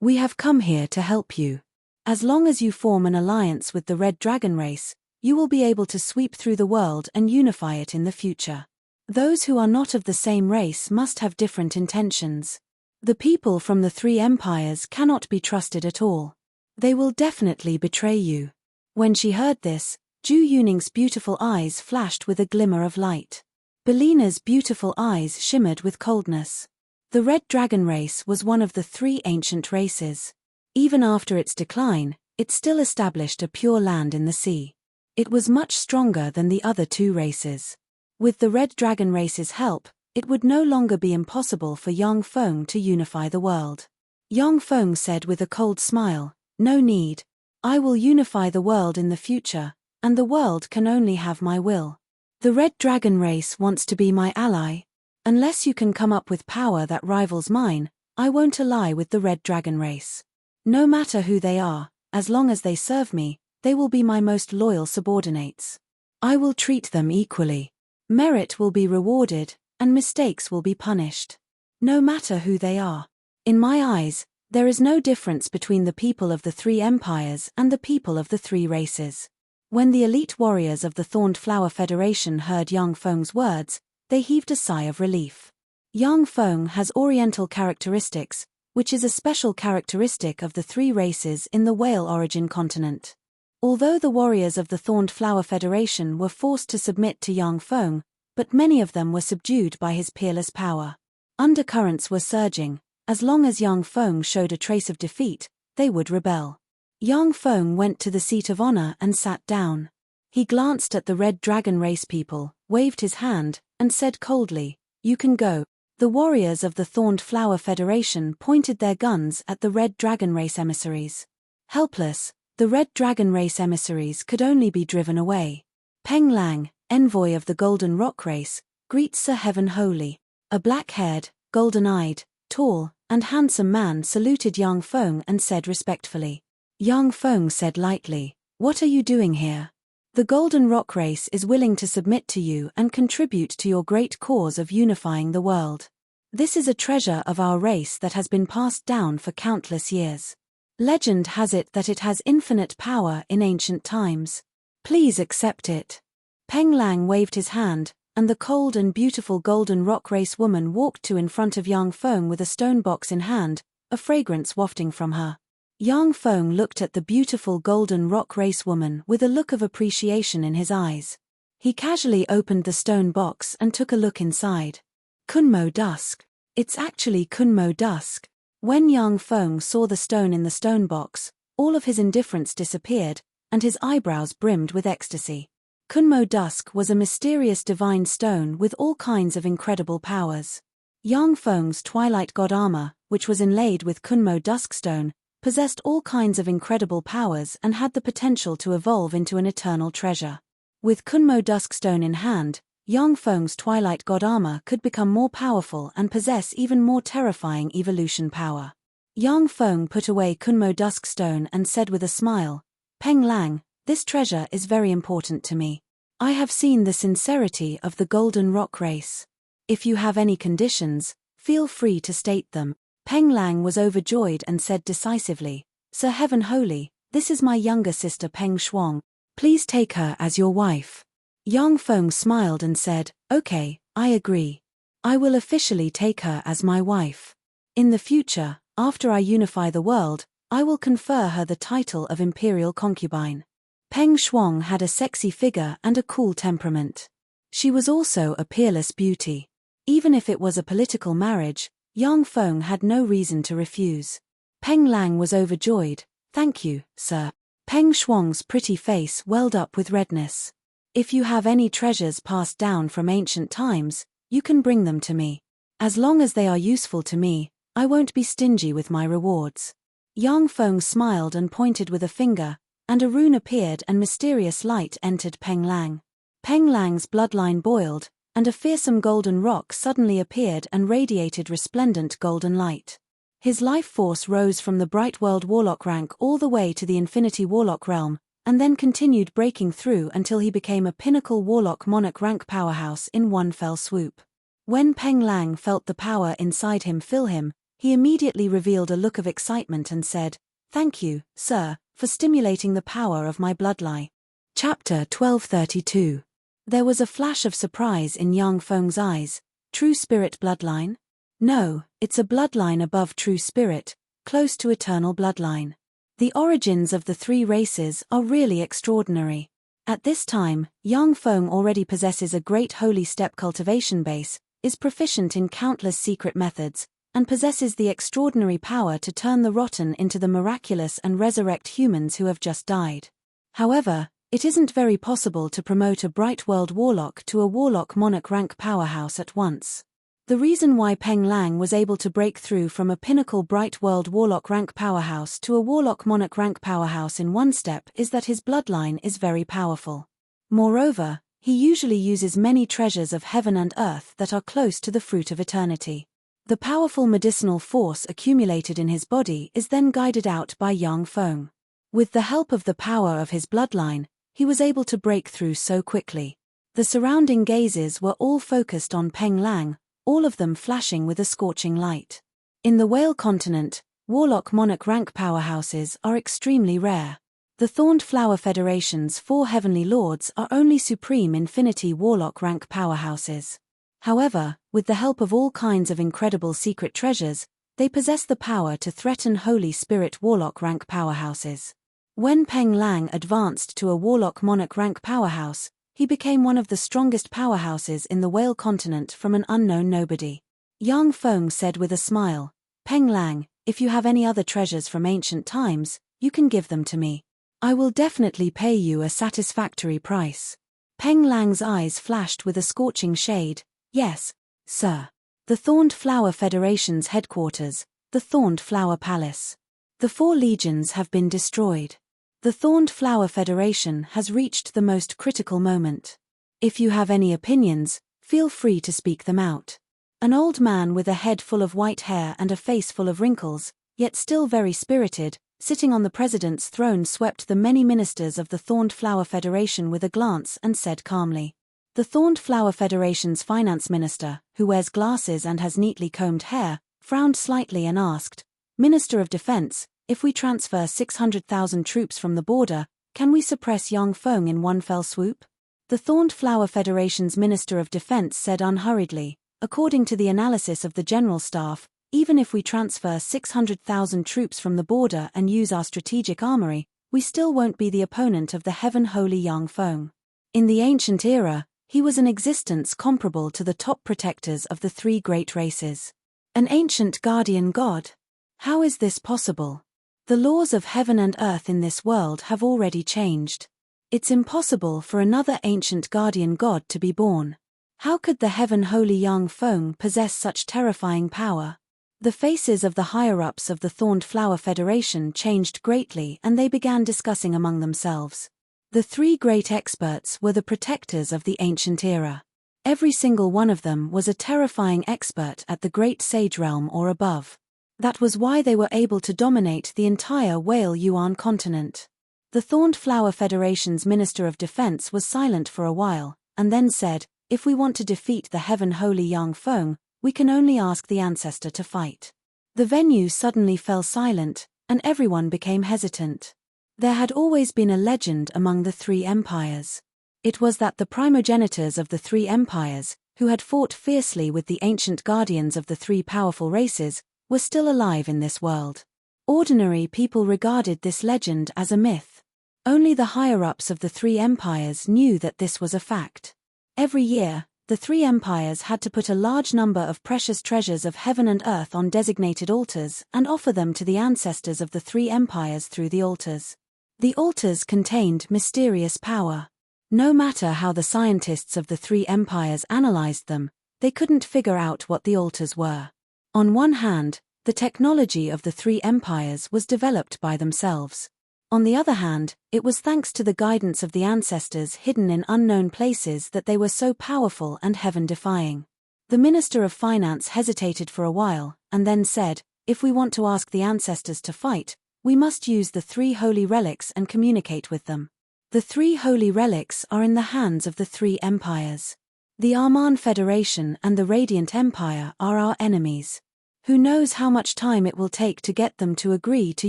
We have come here to help you. As long as you form an alliance with the Red Dragon race, you will be able to sweep through the world and unify it in the future. Those who are not of the same race must have different intentions. The people from the three empires cannot be trusted at all. They will definitely betray you. When she heard this, Ju Yuning's beautiful eyes flashed with a glimmer of light. Belina's beautiful eyes shimmered with coldness. The Red Dragon race was one of the three ancient races. Even after its decline, it still established a pure land in the sea. It was much stronger than the other two races. With the Red Dragon race's help, it would no longer be impossible for Yang Feng to unify the world. Yang Feng said with a cold smile, "No need. I will unify the world in the future, and the world can only have my will. The Red Dragon race wants to be my ally. Unless you can come up with power that rivals mine, I won't ally with the Red Dragon race. No matter who they are, as long as they serve me, they will be my most loyal subordinates. I will treat them equally. Merit will be rewarded, and mistakes will be punished. No matter who they are. In my eyes, there is no difference between the people of the three empires and the people of the three races." When the elite warriors of the Thorned Flower Federation heard Yang Feng's words, they heaved a sigh of relief. Yang Feng has Oriental characteristics, which is a special characteristic of the three races in the whale origin continent. Although the warriors of the Thorned Flower Federation were forced to submit to Yang Feng, but many of them were subdued by his peerless power. Undercurrents were surging. As long as Yang Feng showed a trace of defeat, they would rebel. Yang Feng went to the seat of honor and sat down. He glanced at the Red Dragon race people, waved his hand, and said coldly, "You can go." The warriors of the Thorned Flower Federation pointed their guns at the Red Dragon race emissaries. Helpless, the Red Dragon race emissaries could only be driven away. Peng Lang, envoy of the Golden Rock race, greets Sir Heaven Holy. A black-haired, golden-eyed, tall, and handsome man saluted Yang Feng and said respectfully. Yang Feng said lightly, "What are you doing here? The Golden Rock race is willing to submit to you and contribute to your great cause of unifying the world. This is a treasure of our race that has been passed down for countless years. Legend has it that it has infinite power in ancient times. Please accept it." Peng Lang waved his hand, and the cold and beautiful Golden Rock race woman walked in front of Yang Feng with a stone box in hand, a fragrance wafting from her. Yang Feng looked at the beautiful Golden Rock race woman with a look of appreciation in his eyes. He casually opened the stone box and took a look inside. Kunmo Dusk. It's actually Kunmo Dusk. When Yang Feng saw the stone in the stone box, all of his indifference disappeared, and his eyebrows brimmed with ecstasy. Kunmo Dusk was a mysterious divine stone with all kinds of incredible powers. Yang Feng's Twilight God armor, which was inlaid with Kunmo Dusk stone, possessed all kinds of incredible powers and had the potential to evolve into an eternal treasure. With Kunmo Dusk stone in hand, Yang Feng's Twilight God armor could become more powerful and possess even more terrifying evolution power. Yang Feng put away Kunmo Dusk stone and said with a smile, "Peng Lang, this treasure is very important to me. I have seen the sincerity of the Golden Rock race. If you have any conditions, feel free to state them." Peng Lang was overjoyed and said decisively, "Sir Heaven Holy, this is my younger sister Peng Shuang. Please take her as your wife." Yang Feng smiled and said, "Okay, I agree. I will officially take her as my wife. In the future, after I unify the world, I will confer her the title of Imperial Concubine." Peng Shuang had a sexy figure and a cool temperament. She was also a peerless beauty. Even if it was a political marriage, Yang Feng had no reason to refuse. Peng Lang was overjoyed. "Thank you, sir." Peng Shuang's pretty face welled up with redness. "If you have any treasures passed down from ancient times, you can bring them to me. As long as they are useful to me, I won't be stingy with my rewards." Yang Feng smiled and pointed with a finger, and a rune appeared and mysterious light entered Peng Lang. Peng Lang's bloodline boiled, and a fearsome golden rock suddenly appeared and radiated resplendent golden light. His life force rose from the Bright World Warlock rank all the way to the Infinity Warlock realm, and then continued breaking through until he became a Pinnacle Warlock Monarch rank powerhouse in one fell swoop. When Peng Lang felt the power inside him fill him, he immediately revealed a look of excitement and said, "Thank you, sir, for stimulating the power of my bloodline." Chapter 1232. There was a flash of surprise in Yang Feng's eyes. True spirit bloodline? No, it's a bloodline above true spirit, close to eternal bloodline. The origins of the three races are really extraordinary. At this time, Yang Feng already possesses a great holy step cultivation base, is proficient in countless secret methods, and possesses the extraordinary power to turn the rotten into the miraculous and resurrect humans who have just died. However, it isn't very possible to promote a Bright World Warlock to a Warlock Monarch rank powerhouse at once. The reason why Peng Lang was able to break through from a pinnacle Bright World Warlock rank powerhouse to a Warlock Monarch rank powerhouse in one step is that his bloodline is very powerful. Moreover, he usually uses many treasures of heaven and earth that are close to the fruit of eternity. The powerful medicinal force accumulated in his body is then guided out by Yang Feng. With the help of the power of his bloodline, he was able to break through so quickly. The surrounding gazes were all focused on Peng Lang, all of them flashing with a scorching light. In the Whale continent, Warlock Monarch rank powerhouses are extremely rare. The Thorned Flower Federation's 4 heavenly lords are only supreme infinity Warlock rank powerhouses. However, with the help of all kinds of incredible secret treasures, they possess the power to threaten Holy Spirit Warlock rank powerhouses. When Peng Lang advanced to a Warlock Monarch rank powerhouse, he became one of the strongest powerhouses in the Whale continent from an unknown nobody. Yang Feng said with a smile, "Peng Lang, if you have any other treasures from ancient times, you can give them to me. I will definitely pay you a satisfactory price." Peng Lang's eyes flashed with a scorching shade. "Yes, sir." The Thorned Flower Federation's headquarters, the Thorned Flower Palace. The 4 legions have been destroyed. The Thorned Flower Federation has reached the most critical moment. If you have any opinions, feel free to speak them out. An old man with a head full of white hair and a face full of wrinkles, yet still very spirited, sitting on the president's throne swept the many ministers of the Thorned Flower Federation with a glance and said calmly. The Thorned Flower Federation's finance minister, who wears glasses and has neatly combed hair, frowned slightly and asked, "Minister of Defense, if we transfer 600,000 troops from the border, can we suppress Yang Feng in one fell swoop?" The Thorned Flower Federation's Minister of Defense said unhurriedly, "According to the analysis of the General Staff, even if we transfer 600,000 troops from the border and use our strategic armory, we still won't be the opponent of the Heaven Holy Yang Feng. In the ancient era, he was an existence comparable to the top protectors of the 3 great races. An ancient guardian god? How is this possible? The laws of heaven and earth in this world have already changed. It's impossible for another ancient guardian god to be born. How could the Heaven Holy Yang Feng possess such terrifying power?" The faces of the higher-ups of the Thorned Flower Federation changed greatly and they began discussing among themselves. The 3 great experts were the protectors of the ancient era. Every single one of them was a terrifying expert at the Great Sage Realm or above. That was why they were able to dominate the entire Whale Yuan continent. The Thorned Flower Federation's Minister of Defense was silent for a while, and then said, "If we want to defeat the Heaven Holy Yang Feng, we can only ask the ancestor to fight." The venue suddenly fell silent, and everyone became hesitant. There had always been a legend among the 3 empires. It was that the primogenitors of the 3 empires, who had fought fiercely with the ancient guardians of the 3 powerful races, were still alive in this world. Ordinary people regarded this legend as a myth. Only the higher-ups of the 3 empires knew that this was a fact. Every year, the 3 empires had to put a large number of precious treasures of heaven and earth on designated altars and offer them to the ancestors of the 3 empires through the altars. The altars contained mysterious power. No matter how the scientists of the 3 empires analyzed them, they couldn't figure out what the altars were. On one hand, the technology of the 3 empires was developed by themselves. On the other hand, it was thanks to the guidance of the ancestors hidden in unknown places that they were so powerful and heaven-defying. The Minister of Finance hesitated for a while, and then said, "If we want to ask the ancestors to fight, we must use the 3 holy relics and communicate with them. The 3 holy relics are in the hands of the 3 empires. The Arman Federation and the Radiant Empire are our enemies. Who knows how much time it will take to get them to agree to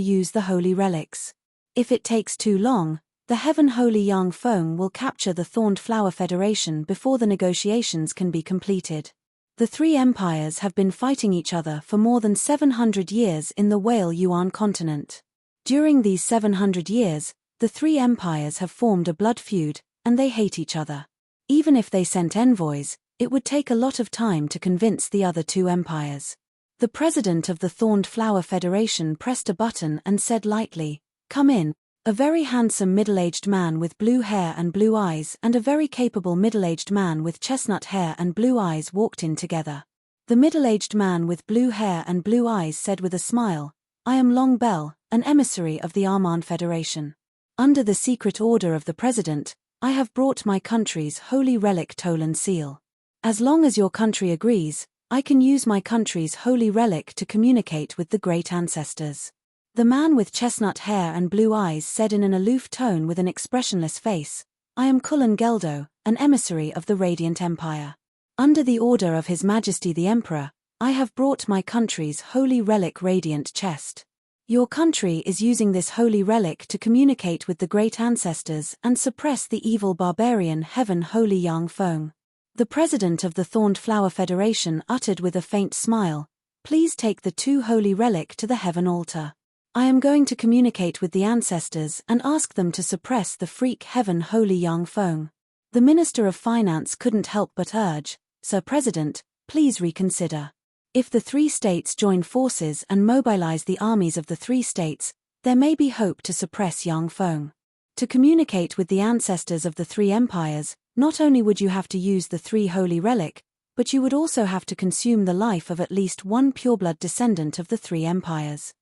use the holy relics? If it takes too long, the Heaven Holy Yang Feng will capture the Thorned Flower Federation before the negotiations can be completed. The three empires have been fighting each other for more than 700 years in the Whale Yuan continent. During these 700 years, the three empires have formed a blood feud, and they hate each other. Even if they sent envoys, it would take a lot of time to convince the other two empires. The president of the Thorned Flower Federation pressed a button and said lightly, "Come in." A very handsome middle-aged man with blue hair and blue eyes and a very capable middle-aged man with chestnut hair and blue eyes walked in together. The middle-aged man with blue hair and blue eyes said with a smile, "I am Long Bell, an emissary of the Armand Federation. Under the secret order of the president, I have brought my country's holy relic Tolan seal. As long as your country agrees, I can use my country's holy relic to communicate with the great ancestors." The man with chestnut hair and blue eyes said in an aloof tone with an expressionless face, "I am Cullen Geldo, an emissary of the Radiant Empire. Under the order of His Majesty the Emperor, I have brought my country's holy relic Radiant Chest. Your country is using this holy relic to communicate with the great ancestors and suppress the evil barbarian Heaven Holy Yang Feng." The president of the Thorned Flower Federation uttered with a faint smile, "Please take the two holy relic to the heaven altar. I am going to communicate with the ancestors and ask them to suppress the freak Heaven Holy Yang Feng." The Minister of Finance couldn't help but urge, "Sir President, please reconsider. If the three states join forces and mobilize the armies of the three states, there may be hope to suppress Yang Feng. To communicate with the ancestors of the three empires, not only would you have to use the three holy relic, but you would also have to consume the life of at least one pureblood descendant of the three empires."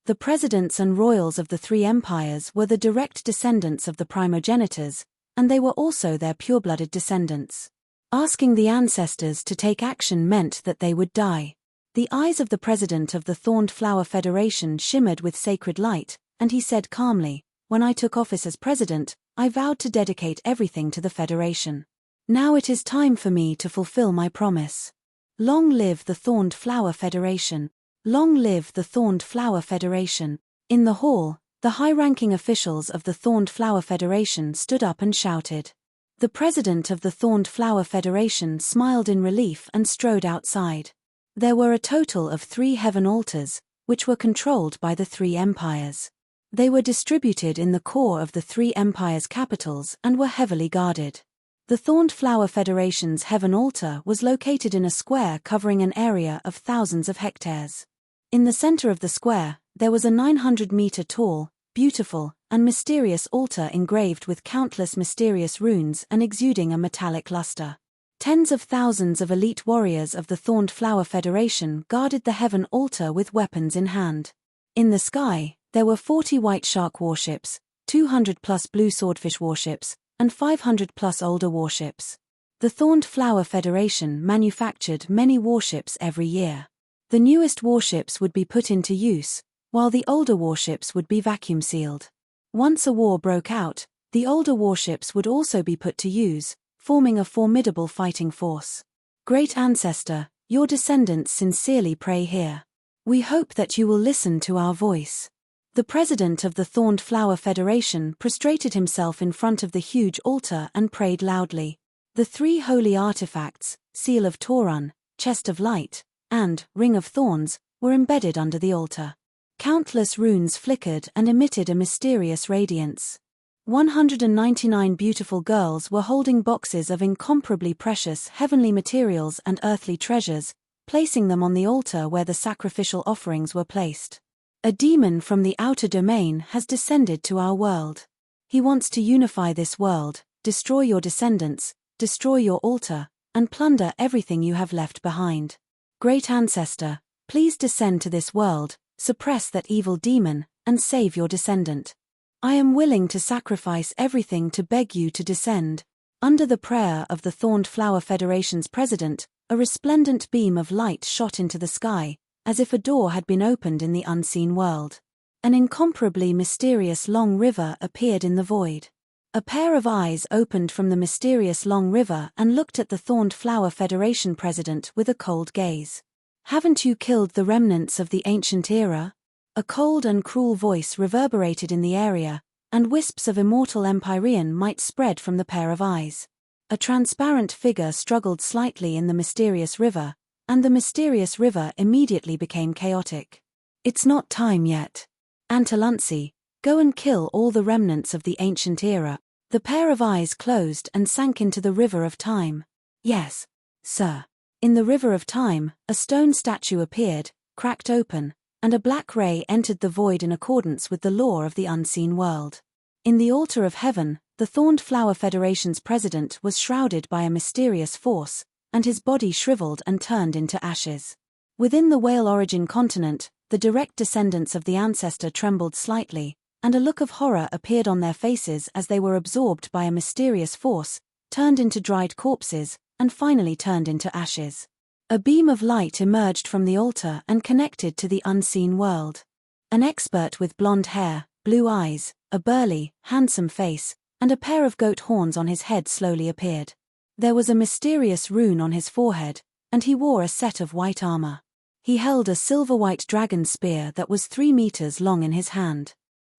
The presidents and royals of the three empires were the direct descendants of the primogenitors, and they were also their pure-blooded descendants. Asking the ancestors to take action meant that they would die. The eyes of the president of the Thorned Flower Federation shimmered with sacred light, and he said calmly, "When I took office as president, I vowed to dedicate everything to the Federation. Now it is time for me to fulfill my promise. Long live the Thorned Flower Federation! Long live the Thorned Flower Federation!" In the hall, the high-ranking officials of the Thorned Flower Federation stood up and shouted. The president of the Thorned Flower Federation smiled in relief and strode outside. There were a total of 3 heaven altars, which were controlled by the 3 empires. They were distributed in the core of the 3 empires' capitals and were heavily guarded. The Thorned Flower Federation's heaven altar was located in a square covering an area of thousands of hectares. In the center of the square, there was a 900-meter-tall, beautiful, and mysterious altar engraved with countless mysterious runes and exuding a metallic luster. Tens of thousands of elite warriors of the Thorned Flower Federation guarded the heaven altar with weapons in hand. In the sky, there were 40 white shark warships, 200+ blue swordfish warships, and 500+ older warships. The Thorned Flower Federation manufactured many warships every year. The newest warships would be put into use, while the older warships would be vacuum-sealed. Once a war broke out, the older warships would also be put to use, forming a formidable fighting force. Great Ancestor, your descendants sincerely pray here. We hope that you will listen to our voice. The president of the Thorned Flower Federation prostrated himself in front of the huge altar and prayed loudly. The 3 holy artifacts, Seal of Torun, Chest of Light, and Ring of Thorns, were embedded under the altar. Countless runes flickered and emitted a mysterious radiance. 199 beautiful girls were holding boxes of incomparably precious heavenly materials and earthly treasures, placing them on the altar where the sacrificial offerings were placed. A demon from the outer domain has descended to our world. He wants to unify this world, destroy your descendants, destroy your altar, and plunder everything you have left behind. Great Ancestor, please descend to this world, suppress that evil demon, and save your descendant. I am willing to sacrifice everything to beg you to descend. Under the prayer of the Thorned Flower Federation's president, a resplendent beam of light shot into the sky, as if a door had been opened in the unseen world. An incomparably mysterious long river appeared in the void. A pair of eyes opened from the mysterious long river and looked at the Thorned Flower Federation president with a cold gaze. Haven't you killed the remnants of the ancient era? A cold and cruel voice reverberated in the area, and wisps of immortal Empyrean might spread from the pair of eyes. A transparent figure struggled slightly in the mysterious river, and the mysterious river immediately became chaotic. It's not time yet. Antalunsi, go and kill all the remnants of the ancient era. The pair of eyes closed and sank into the river of time. Yes, sir. In the river of time, a stone statue appeared, cracked open, and a black ray entered the void in accordance with the law of the unseen world. In the altar of heaven, the Thorned Flower Federation's president was shrouded by a mysterious force, and his body shriveled and turned into ashes. Within the Whale Origin continent, the direct descendants of the ancestor trembled slightly, and a look of horror appeared on their faces as they were absorbed by a mysterious force, turned into dried corpses, and finally turned into ashes. A beam of light emerged from the altar and connected to the unseen world. An expert with blonde hair, blue eyes, a burly, handsome face, and a pair of goat horns on his head slowly appeared. There was a mysterious rune on his forehead, and he wore a set of white armor. He held a silver-white dragon spear that was 3 meters long in his hand.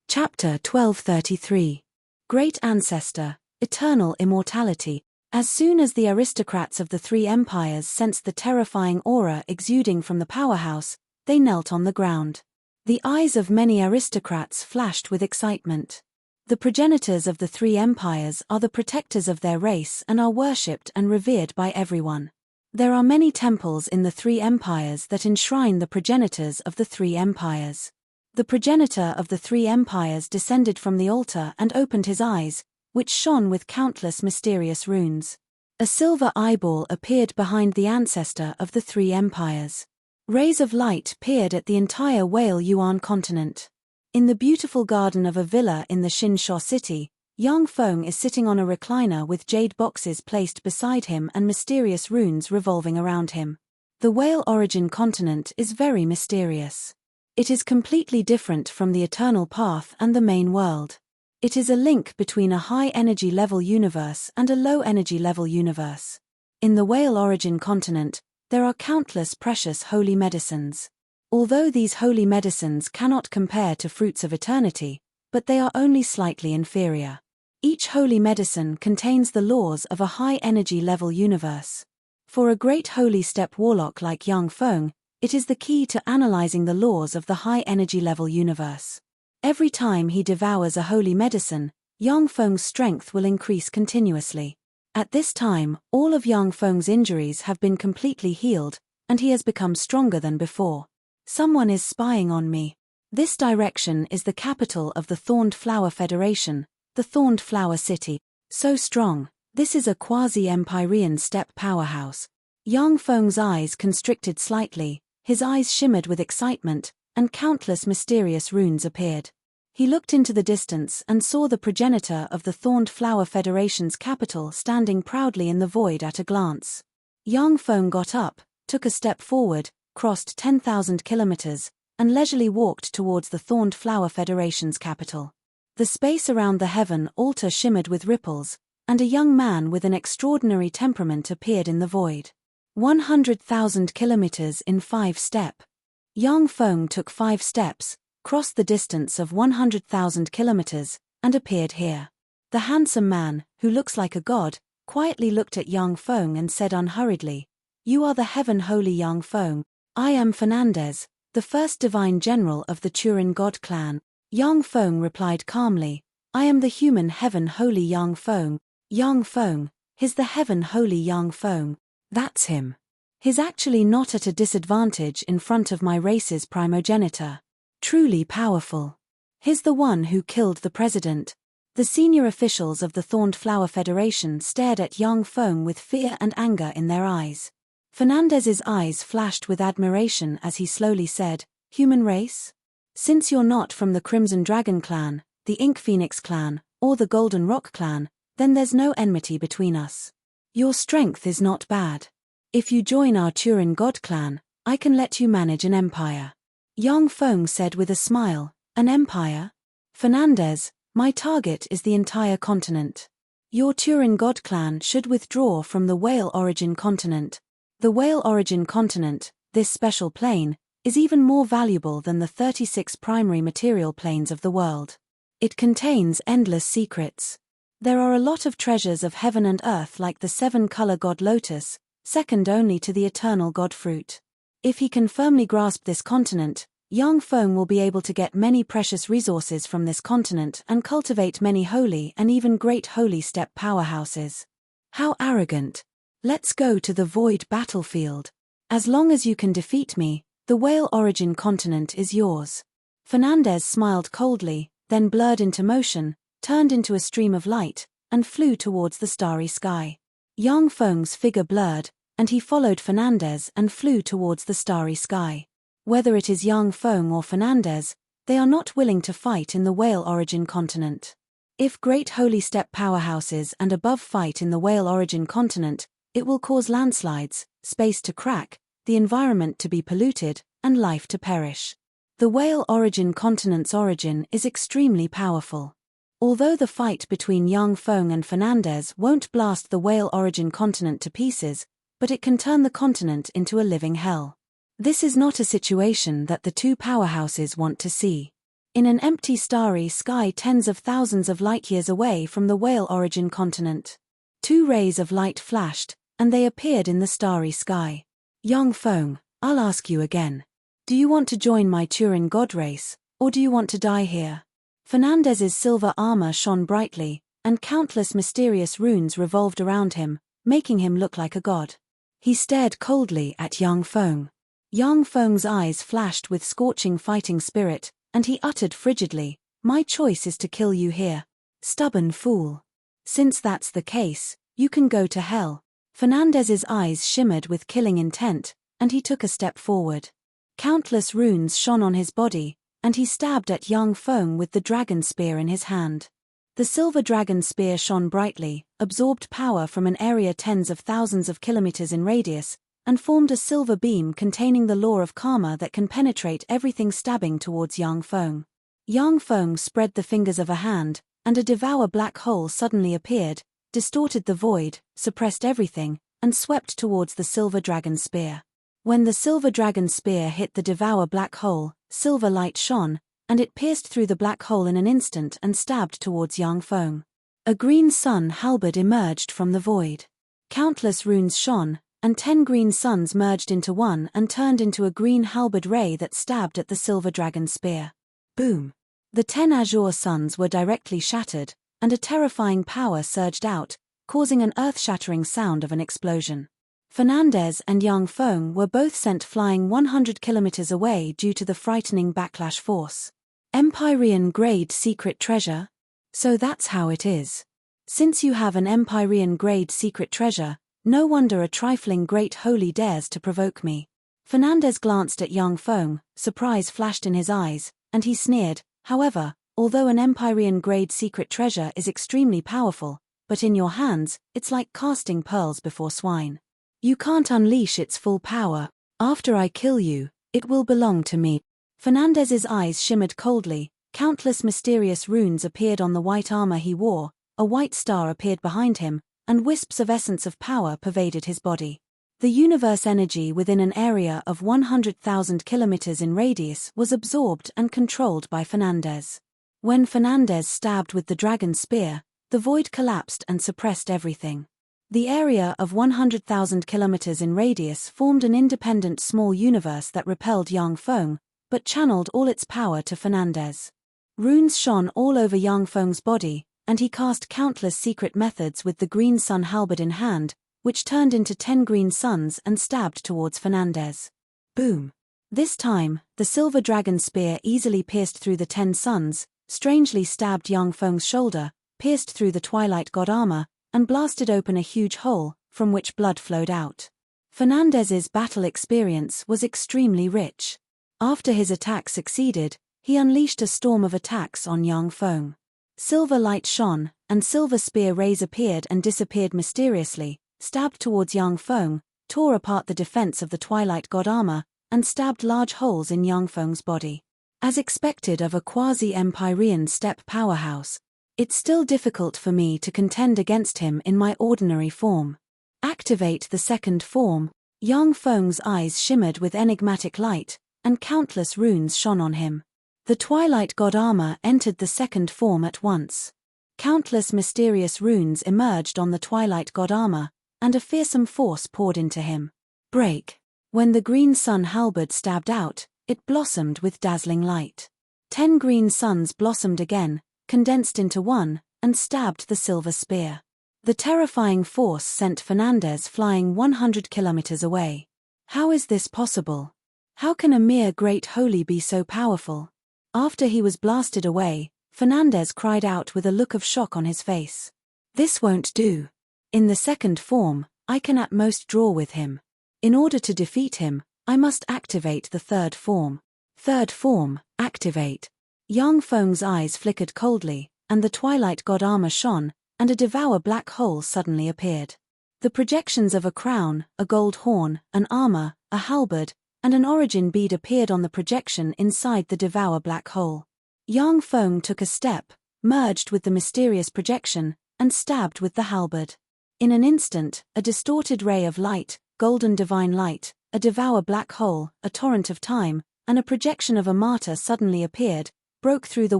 Chapter 1233. Great Ancestor, Eternal Immortality. As soon as the aristocrats of the 3 empires sensed the terrifying aura exuding from the powerhouse, they knelt on the ground. The eyes of many aristocrats flashed with excitement. The progenitors of the 3 empires are the protectors of their race and are worshipped and revered by everyone. There are many temples in the 3 empires that enshrine the progenitors of the 3 empires. The progenitor of the 3 empires descended from the altar and opened his eyes, which shone with countless mysterious runes. A silver eyeball appeared behind the ancestor of the 3 empires. Rays of light peered at the entire Whale Yuan continent. In the beautiful garden of a villa in the Shinsho city, Yang Feng is sitting on a recliner with jade boxes placed beside him and mysterious runes revolving around him. The Whale Origin continent is very mysterious. It is completely different from the Eternal Path and the main world. It is a link between a high-energy level universe and a low-energy level universe. In the Whale Origin continent, there are countless precious holy medicines. Although these holy medicines cannot compare to fruits of eternity, but they are only slightly inferior. Each holy medicine contains the laws of a high-energy level universe. For a great holy step warlock like Yang Feng, it is the key to analyzing the laws of the high-energy level universe. Every time he devours a holy medicine, Yang Feng's strength will increase continuously. At this time, all of Yang Feng's injuries have been completely healed, and he has become stronger than before. Someone is spying on me. This direction is the capital of the Thorned Flower Federation, the Thorned Flower City. So strong, this is a quasi-Empyrean step powerhouse. Yang Feng's eyes constricted slightly, his eyes shimmered with excitement, and countless mysterious runes appeared. He looked into the distance and saw the progenitor of the Thorned Flower Federation's capital standing proudly in the void at a glance. Yang Feng got up, took a step forward, crossed 10,000 kilometers, and leisurely walked towards the Thorned Flower Federation's capital. The space around the heaven altar shimmered with ripples, and a young man with an extraordinary temperament appeared in the void. 100,000 kilometers in 5 steps. Yang Feng took 5 steps, crossed the distance of 100,000 kilometers, and appeared here. The handsome man, who looks like a god, quietly looked at Yang Feng and said unhurriedly, "You are the heaven holy Yang Feng. I am Fernandez, the first divine general of the Turin god clan." Yang Feng replied calmly, "I am the human heaven holy Yang Feng." Yang Feng, he's the heaven holy Yang Feng. That's him. He's actually not at a disadvantage in front of my race's primogenitor. Truly powerful. He's the one who killed the president. The senior officials of the Thorned Flower Federation stared at Yang Feng with fear and anger in their eyes. Fernandez's eyes flashed with admiration as he slowly said, "Human race? Since you're not from the Crimson Dragon clan, the Ink Phoenix clan, or the Golden Rock clan, then there's no enmity between us. Your strength is not bad. If you join our Turin God clan, I can let you manage an empire." Yang Feng said with a smile, "An empire? Fernandez, my target is the entire continent. Your Turin God clan should withdraw from the Whale Origin continent. The Whale Origin continent, This special plane is even more valuable than the 36 primary material planes of the world. It contains endless secrets. There are a lot of treasures of heaven and earth, like the 7-color god lotus, second only to the eternal god fruit. If he can firmly grasp this continent, Yang Feng will be able to get many precious resources from this continent and cultivate many holy and even great holy step powerhouses. How arrogant! Let's go to the void battlefield. As long as you can defeat me, the whale origin continent is yours. Fernandez smiled coldly, then blurred into motion, turned into a stream of light, and flew towards the starry sky. Yang Feng's figure blurred, and he followed Fernandez and flew towards the starry sky. Whether it is Yang Feng or Fernandez, they are not willing to fight in the whale origin continent. If great holy step powerhouses and above fight in the whale origin continent, it will cause landslides, space to crack, the environment to be polluted, and life to perish. The whale origin continent's origin is extremely powerful. Although the fight between Yang Feng and Fernandez won't blast the whale origin continent to pieces, but it can turn the continent into a living hell. This is not a situation that the two powerhouses want to see. In an empty starry sky tens of thousands of light-years away from the whale origin continent, 2 rays of light flashed, and they appeared in the starry sky. Yang Feng, I'll ask you again. Do you want to join my Turin god race, or do you want to die here? Fernandez's silver armor shone brightly, and countless mysterious runes revolved around him, making him look like a god. He stared coldly at Yang Feng. Yang Feng's eyes flashed with scorching fighting spirit, and he uttered frigidly, "My choice is to kill you here. Stubborn fool. Since that's the case, you can go to hell." Fernandez's eyes shimmered with killing intent, and he took a step forward. Countless runes shone on his body, and he stabbed at Yang Feng with the dragon spear in his hand. The silver dragon spear shone brightly, absorbed power from an area tens of thousands of kilometers in radius, and formed a silver beam containing the law of karma that can penetrate everything, stabbing towards Yang Feng. Yang Feng spread the fingers of a hand, and a devour black hole suddenly appeared, distorted the void, suppressed everything, and swept towards the silver dragon spear. When the silver dragon spear hit the devour black hole, silver light shone, and it pierced through the black hole in an instant and stabbed towards Yang Feng. A green sun halberd emerged from the void. Countless runes shone, and 10 green suns merged into one and turned into a green halberd ray that stabbed at the silver dragon spear. Boom! The 10 azure suns were directly shattered, and a terrifying power surged out, causing an earth-shattering sound of an explosion. Fernandez and Yang Feng were both sent flying 100 kilometers away due to the frightening backlash force. Empyrean-grade secret treasure? So that's how it is. Since you have an Empyrean-grade secret treasure, no wonder a trifling great holy dares to provoke me. Fernandez glanced at Yang Feng, surprise flashed in his eyes, and he sneered. However, although an Empyrean-grade secret treasure is extremely powerful, but in your hands, it's like casting pearls before swine. You can't unleash its full power. After I kill you, it will belong to me. Fernandez's eyes shimmered coldly, countless mysterious runes appeared on the white armor he wore, a white star appeared behind him, and wisps of essence of power pervaded his body. The universe energy within an area of 100,000 kilometers in radius was absorbed and controlled by Fernandez. When Fernandez stabbed with the dragon spear, the void collapsed and suppressed everything. The area of 100,000 kilometers in radius formed an independent small universe that repelled Yang Feng, but channeled all its power to Fernandez. Runes shone all over Yang Feng's body, and he cast countless secret methods with the green sun halberd in hand, which turned into 10 green suns and stabbed towards Fernandez. Boom! This time, the silver dragon spear easily pierced through the 10 suns, strangely stabbed Yang Feng's shoulder, pierced through the twilight god armor, and blasted open a huge hole, from which blood flowed out. Fernandez's battle experience was extremely rich. After his attack succeeded, he unleashed a storm of attacks on Yang Feng. Silver light shone, and silver spear rays appeared and disappeared mysteriously, stabbed towards Yang Feng, tore apart the defense of the twilight god armor, and stabbed large holes in Yang Feng's body. As expected of a quasi-Empyrean step powerhouse, it's still difficult for me to contend against him in my ordinary form. Activate the second form. Yang Feng's eyes shimmered with enigmatic light, and countless runes shone on him. The Twilight God armor entered the second form at once. Countless mysterious runes emerged on the Twilight God armor, and a fearsome force poured into him. Break. When the green sun halberd stabbed out, it blossomed with dazzling light. 10 green suns blossomed again, condensed into one, and stabbed the silver spear. The terrifying force sent Fernandez flying 100 kilometers away. How is this possible? How can a mere great holy be so powerful? After he was blasted away, Fernandez cried out with a look of shock on his face. This won't do. In the second form, I can at most draw with him. In order to defeat him, I must activate the third form. Third form, activate. Yang Feng's eyes flickered coldly, and the Twilight God armor shone, and a devour black hole suddenly appeared. The projections of a crown, a gold horn, an armor, a halberd, and an origin bead appeared on the projection inside the devour black hole. Yang Feng took a step, merged with the mysterious projection, and stabbed with the halberd. In an instant, a distorted ray of light, golden divine light, a devour black hole, a torrent of time, and a projection of a martyr suddenly appeared, broke through the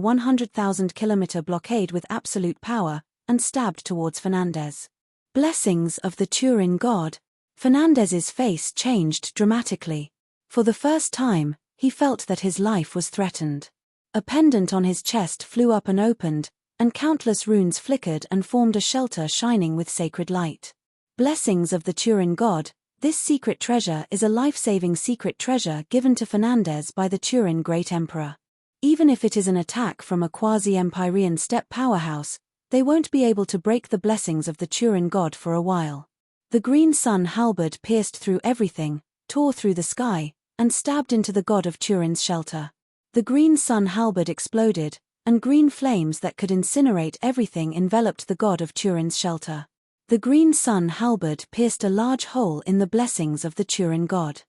100,000-kilometer blockade with absolute power, and stabbed towards Fernandez. Blessings of the Turin God. Fernandez's face changed dramatically. For the first time, he felt that his life was threatened. A pendant on his chest flew up and opened, and countless runes flickered and formed a shelter shining with sacred light. Blessings of the Turin God. This secret treasure is a life-saving secret treasure given to Fernandez by the Turin Great Emperor. Even if it is an attack from a quasi-Empyrean steppe powerhouse, they won't be able to break the blessings of the Turin God for a while. The green sun halberd pierced through everything, tore through the sky, and stabbed into the god of Turin's shelter. The green sun halberd exploded, and green flames that could incinerate everything enveloped the god of Turin's shelter. The green sun halberd pierced a large hole in the blessings of the Turin god.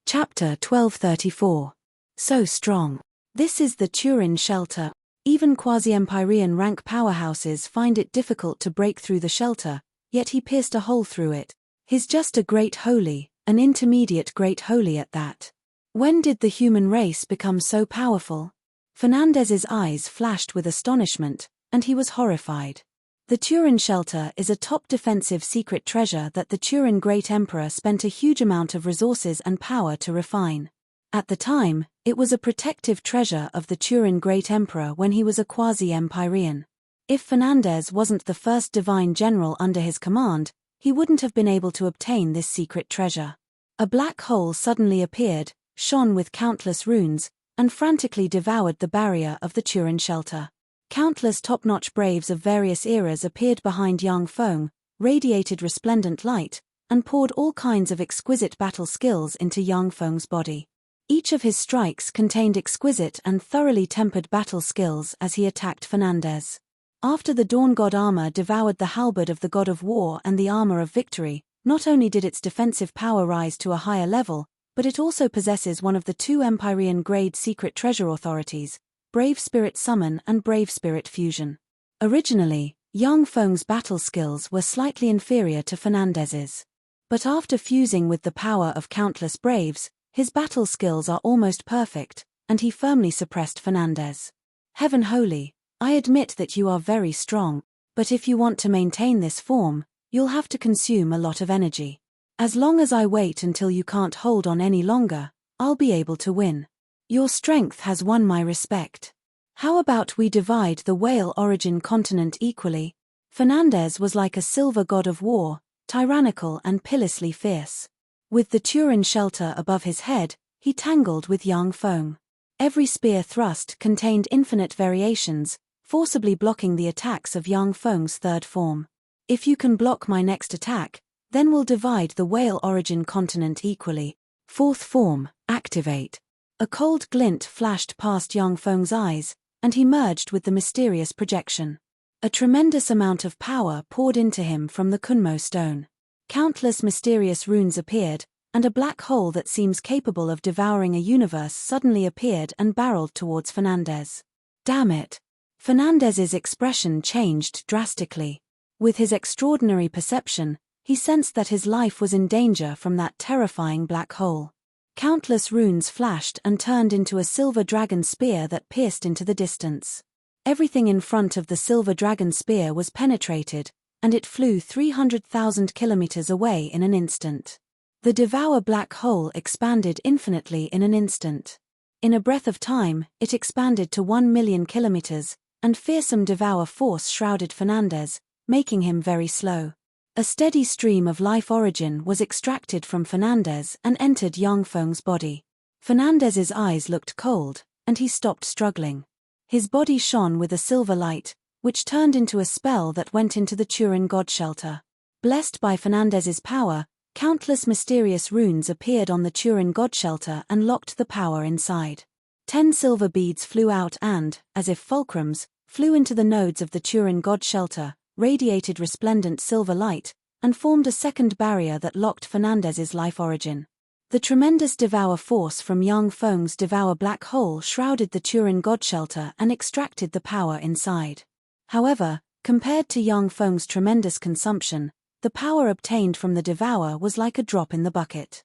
Chapter 1234. So strong. This is the Turin shelter. Even quasi-Empyrean rank powerhouses find it difficult to break through the shelter, yet he pierced a hole through it. He's just a great holy, an intermediate great holy at that. When did the human race become so powerful? Fernandez's eyes flashed with astonishment, and he was horrified. The Turin shelter is a top defensive secret treasure that the Turin Great Emperor spent a huge amount of resources and power to refine. At the time, it was a protective treasure of the Turin Great Emperor when he was a quasi-Empyrean. If Fernandez wasn't the first divine general under his command, he wouldn't have been able to obtain this secret treasure. A black hole suddenly appeared, shone with countless runes, and frantically devoured the barrier of the Turin shelter. Countless top-notch braves of various eras appeared behind Yang Feng, radiated resplendent light, and poured all kinds of exquisite battle skills into Yang Feng's body. Each of his strikes contained exquisite and thoroughly tempered battle skills as he attacked Fernandez. After the Dawn God armor devoured the halberd of the God of War and the armor of Victory, not only did its defensive power rise to a higher level, but it also possesses one of the 2 Empyrean grade secret treasure authorities, Brave Spirit Summon and Brave Spirit Fusion. Originally, Yang Feng's battle skills were slightly inferior to Fernandez's. But after fusing with the power of countless braves, his battle skills are almost perfect, and he firmly suppressed Fernandez. Heaven Holy, I admit that you are very strong, but if you want to maintain this form, you'll have to consume a lot of energy. As long as I wait until you can't hold on any longer, I'll be able to win. Your strength has won my respect. How about we divide the whale origin continent equally? Fernandez was like a silver god of war, tyrannical and pitilessly fierce. With the Turin shelter above his head, he tangled with Yang Feng. Every spear thrust contained infinite variations, forcibly blocking the attacks of Yang Feng's third form. If you can block my next attack, then we'll divide the whale origin continent equally. Fourth form, activate. A cold glint flashed past Yang Feng's eyes, and he merged with the mysterious projection. A tremendous amount of power poured into him from the Kunmo stone. Countless mysterious runes appeared, and a black hole that seems capable of devouring a universe suddenly appeared and barreled towards Fernandez. Damn it! Fernandez's expression changed drastically. With his extraordinary perception, He sensed that his life was in danger from that terrifying black hole. Countless runes flashed and turned into a silver dragon spear that pierced into the distance. Everything in front of the silver dragon spear was penetrated, and it flew 300,000 kilometers away in an instant. The Devour black hole expanded infinitely in an instant. In a breath of time, it expanded to 1 million kilometers, and fearsome Devour force shrouded Fernandez, making him very slow. A steady stream of life origin was extracted from Fernandez and entered Yangfeng's body. Fernandez's eyes looked cold, and he stopped struggling. His body shone with a silver light, which turned into a spell that went into the Turin god shelter. Blessed by Fernandez's power, countless mysterious runes appeared on the Turin god shelter and locked the power inside. 10 silver beads flew out and, as if fulcrums, flew into the nodes of the Turin god shelter, radiated resplendent silver light, and formed a second barrier that locked Fernandez's life origin. The tremendous Devour force from Yangfeng's Devour black hole shrouded the Turin god shelter and extracted the power inside. However, compared to Yangfeng's tremendous consumption, the power obtained from the Devour was like a drop in the bucket.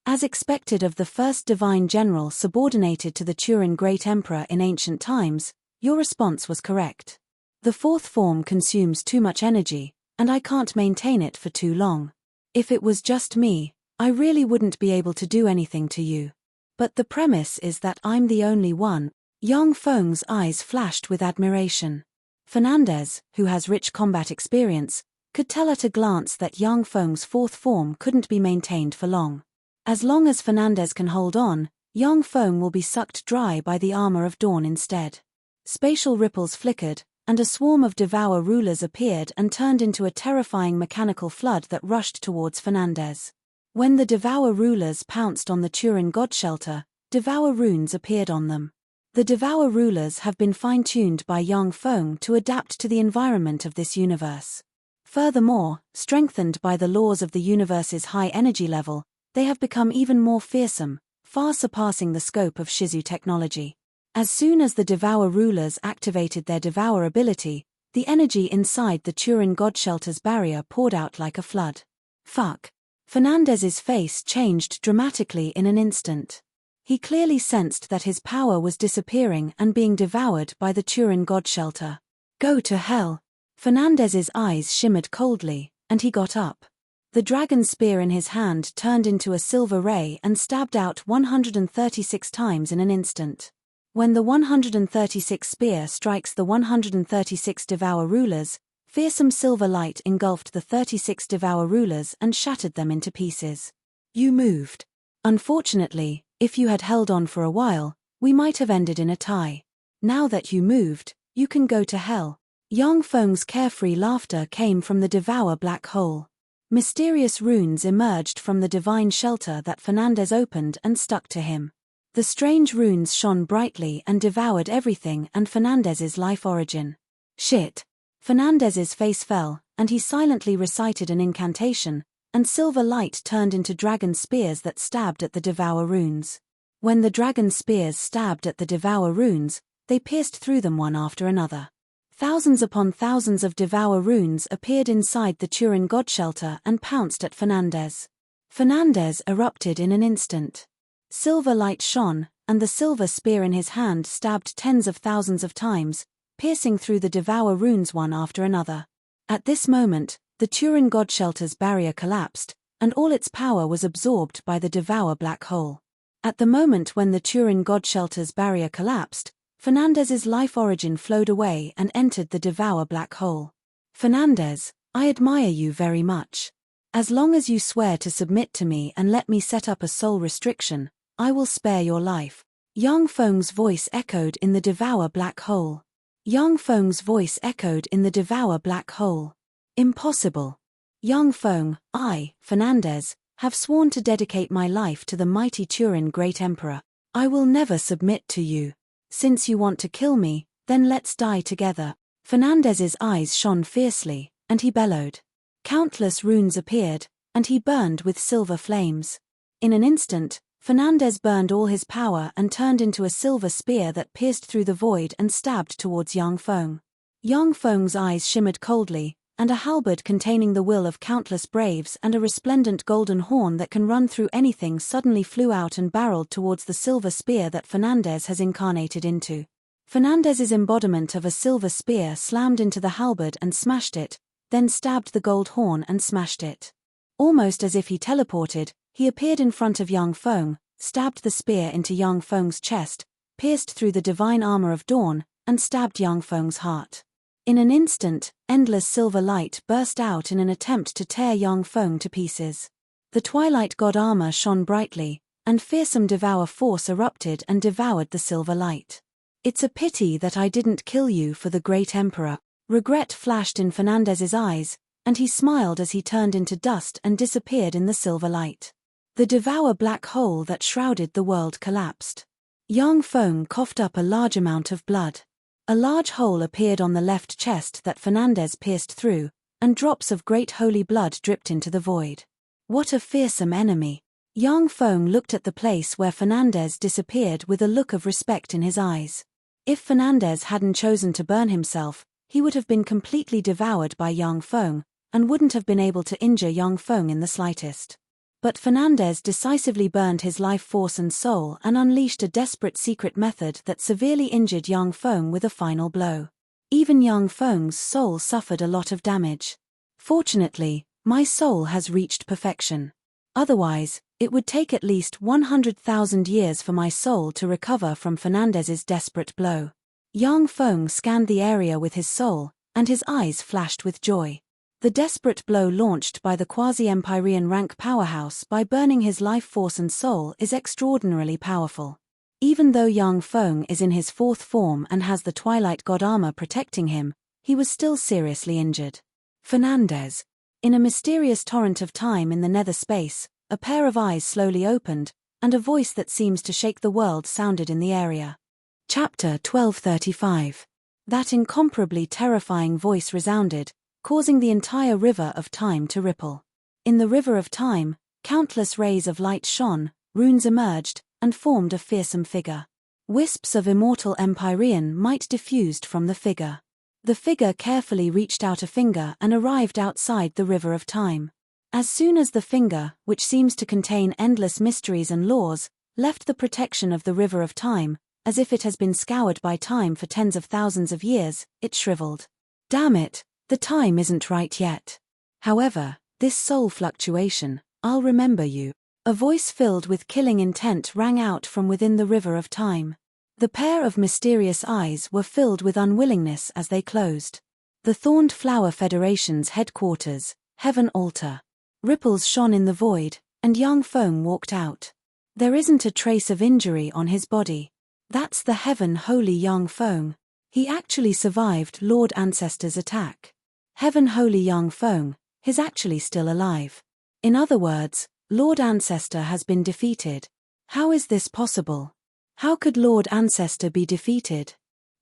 As expected of the first divine general subordinated to the Turin Great Emperor in ancient times, your response was correct. The fourth form consumes too much energy, and I can't maintain it for too long. If it was just me, I really wouldn't be able to do anything to you. But the premise is that I'm the only one. Yangfeng's eyes flashed with admiration. Fernandez, who has rich combat experience, could tell at a glance that Yangfeng's fourth form couldn't be maintained for long. As long as Fernandez can hold on, Yangfeng will be sucked dry by the armor of dawn instead. Spatial ripples flickered, and a swarm of Devour rulers appeared and turned into a terrifying mechanical flood that rushed towards Fernandez. When the Devour rulers pounced on the Turin god shelter, Devour runes appeared on them. The Devour rulers have been fine-tuned by Yangfeng to adapt to the environment of this universe. Furthermore, strengthened by the laws of the universe's high energy level, they have become even more fearsome, far surpassing the scope of Shizu technology. As soon as the Devour rulers activated their Devour ability, the energy inside the Turin god shelter's barrier poured out like a flood. Fuck. Fernandez's face changed dramatically in an instant. He clearly sensed that his power was disappearing and being devoured by the Turin god shelter. Go to hell. Fernandez's eyes shimmered coldly, and he got up. The dragon spear in his hand turned into a silver ray and stabbed out 136 times in an instant. When the 136 spear strikes the 136 Devour rulers, fearsome silver light engulfed the 36 Devour rulers and shattered them into pieces. You moved. Unfortunately, if you had held on for a while, we might have ended in a tie. Now that you moved, you can go to hell. Yangfeng's carefree laughter came from the Devour black hole. Mysterious runes emerged from the divine shelter that Fernandez opened and stuck to him. The strange runes shone brightly and devoured everything and Fernandez's life origin. Shit. Fernandez's face fell, and he silently recited an incantation, and silver light turned into dragon spears that stabbed at the Devour runes. When the dragon spears stabbed at the Devour runes, they pierced through them one after another. Thousands upon thousands of Devour runes appeared inside the Turin god shelter and pounced at Fernandez. Fernandez erupted in an instant. Silver light shone, and the silver spear in his hand stabbed tens of thousands of times, piercing through the Devour runes one after another. At this moment, the Turin god shelter's barrier collapsed, and all its power was absorbed by the Devour black hole. At the moment when the Turin god shelter's barrier collapsed, Fernandez's life origin flowed away and entered the Devour black hole. Fernandez, I admire you very much. As long as you swear to submit to me and let me set up a soul restriction, I will spare your life. Yangfeng's voice echoed in the Devour black hole. Yangfeng's voice echoed in the Devour black hole. Impossible. Yangfeng, I, Fernandez, have sworn to dedicate my life to the mighty Turin Great Emperor. I will never submit to you. Since you want to kill me, then let's die together. Fernandez's eyes shone fiercely, and he bellowed. Countless runes appeared, and he burned with silver flames. In an instant, Fernandez burned all his power and turned into a silver spear that pierced through the void and stabbed towards Yangfeng. Yangfeng's eyes shimmered coldly, and a halberd containing the will of countless braves and a resplendent golden horn that can run through anything suddenly flew out and barreled towards the silver spear that Fernandez has incarnated into. Fernandez's embodiment of a silver spear slammed into the halberd and smashed it, then stabbed the gold horn and smashed it. Almost as if he teleported, he appeared in front of Yang Feng, stabbed the spear into Yang Feng's chest, pierced through the divine armor of dawn, and stabbed Yang Feng's heart. In an instant, endless silver light burst out in an attempt to tear Yang Feng to pieces. The twilight god armor shone brightly, and fearsome devour force erupted and devoured the silver light. "It's a pity that I didn't kill you for the great emperor." Regret flashed in Fernandez's eyes, and he smiled as he turned into dust and disappeared in the silver light. The devour black hole that shrouded the world collapsed. Yang Feng coughed up a large amount of blood. A large hole appeared on the left chest that Fernandez pierced through, and drops of great holy blood dripped into the void. What a fearsome enemy! Yang Feng looked at the place where Fernandez disappeared with a look of respect in his eyes. If Fernandez hadn't chosen to burn himself, he would have been completely devoured by Yang Feng, and wouldn't have been able to injure Yang Feng in the slightest. But Fernandez decisively burned his life force and soul and unleashed a desperate secret method that severely injured Yang Feng with a final blow. Even Yang Feng's soul suffered a lot of damage. Fortunately, my soul has reached perfection. Otherwise, it would take at least 100,000 years for my soul to recover from Fernandez's desperate blow. Yang Feng scanned the area with his soul, and his eyes flashed with joy. The desperate blow launched by the quasi-Empyrean rank powerhouse by burning his life force and soul is extraordinarily powerful. Even though Yang Feng is in his fourth form and has the Twilight God armor protecting him, he was still seriously injured. Fernandez. In a mysterious torrent of time in the nether space, a pair of eyes slowly opened, and a voice that seems to shake the world sounded in the area. Chapter 1235. That incomparably terrifying voice resounded, causing the entire river of time to ripple. In the river of time, countless rays of light shone, runes emerged, and formed a fearsome figure. Wisps of immortal Empyrean might diffused from the figure. The figure carefully reached out a finger and arrived outside the river of time. As soon as the finger, which seems to contain endless mysteries and laws, left the protection of the river of time, as if it has been scoured by time for tens of thousands of years, it shriveled. Damn it, the time isn't right yet. However, this soul fluctuation, I'll remember you. A voice filled with killing intent rang out from within the river of time. The pair of mysterious eyes were filled with unwillingness as they closed. The Thorned Flower Federation's headquarters, Heaven Altar. Ripples shone in the void, and Yang Feng walked out. There isn't a trace of injury on his body. That's the Heaven Holy Yang Feng. He actually survived Lord Ancestor's attack. Heaven Holy Yang Feng, he's actually still alive. In other words, Lord Ancestor has been defeated. How is this possible? How could Lord Ancestor be defeated?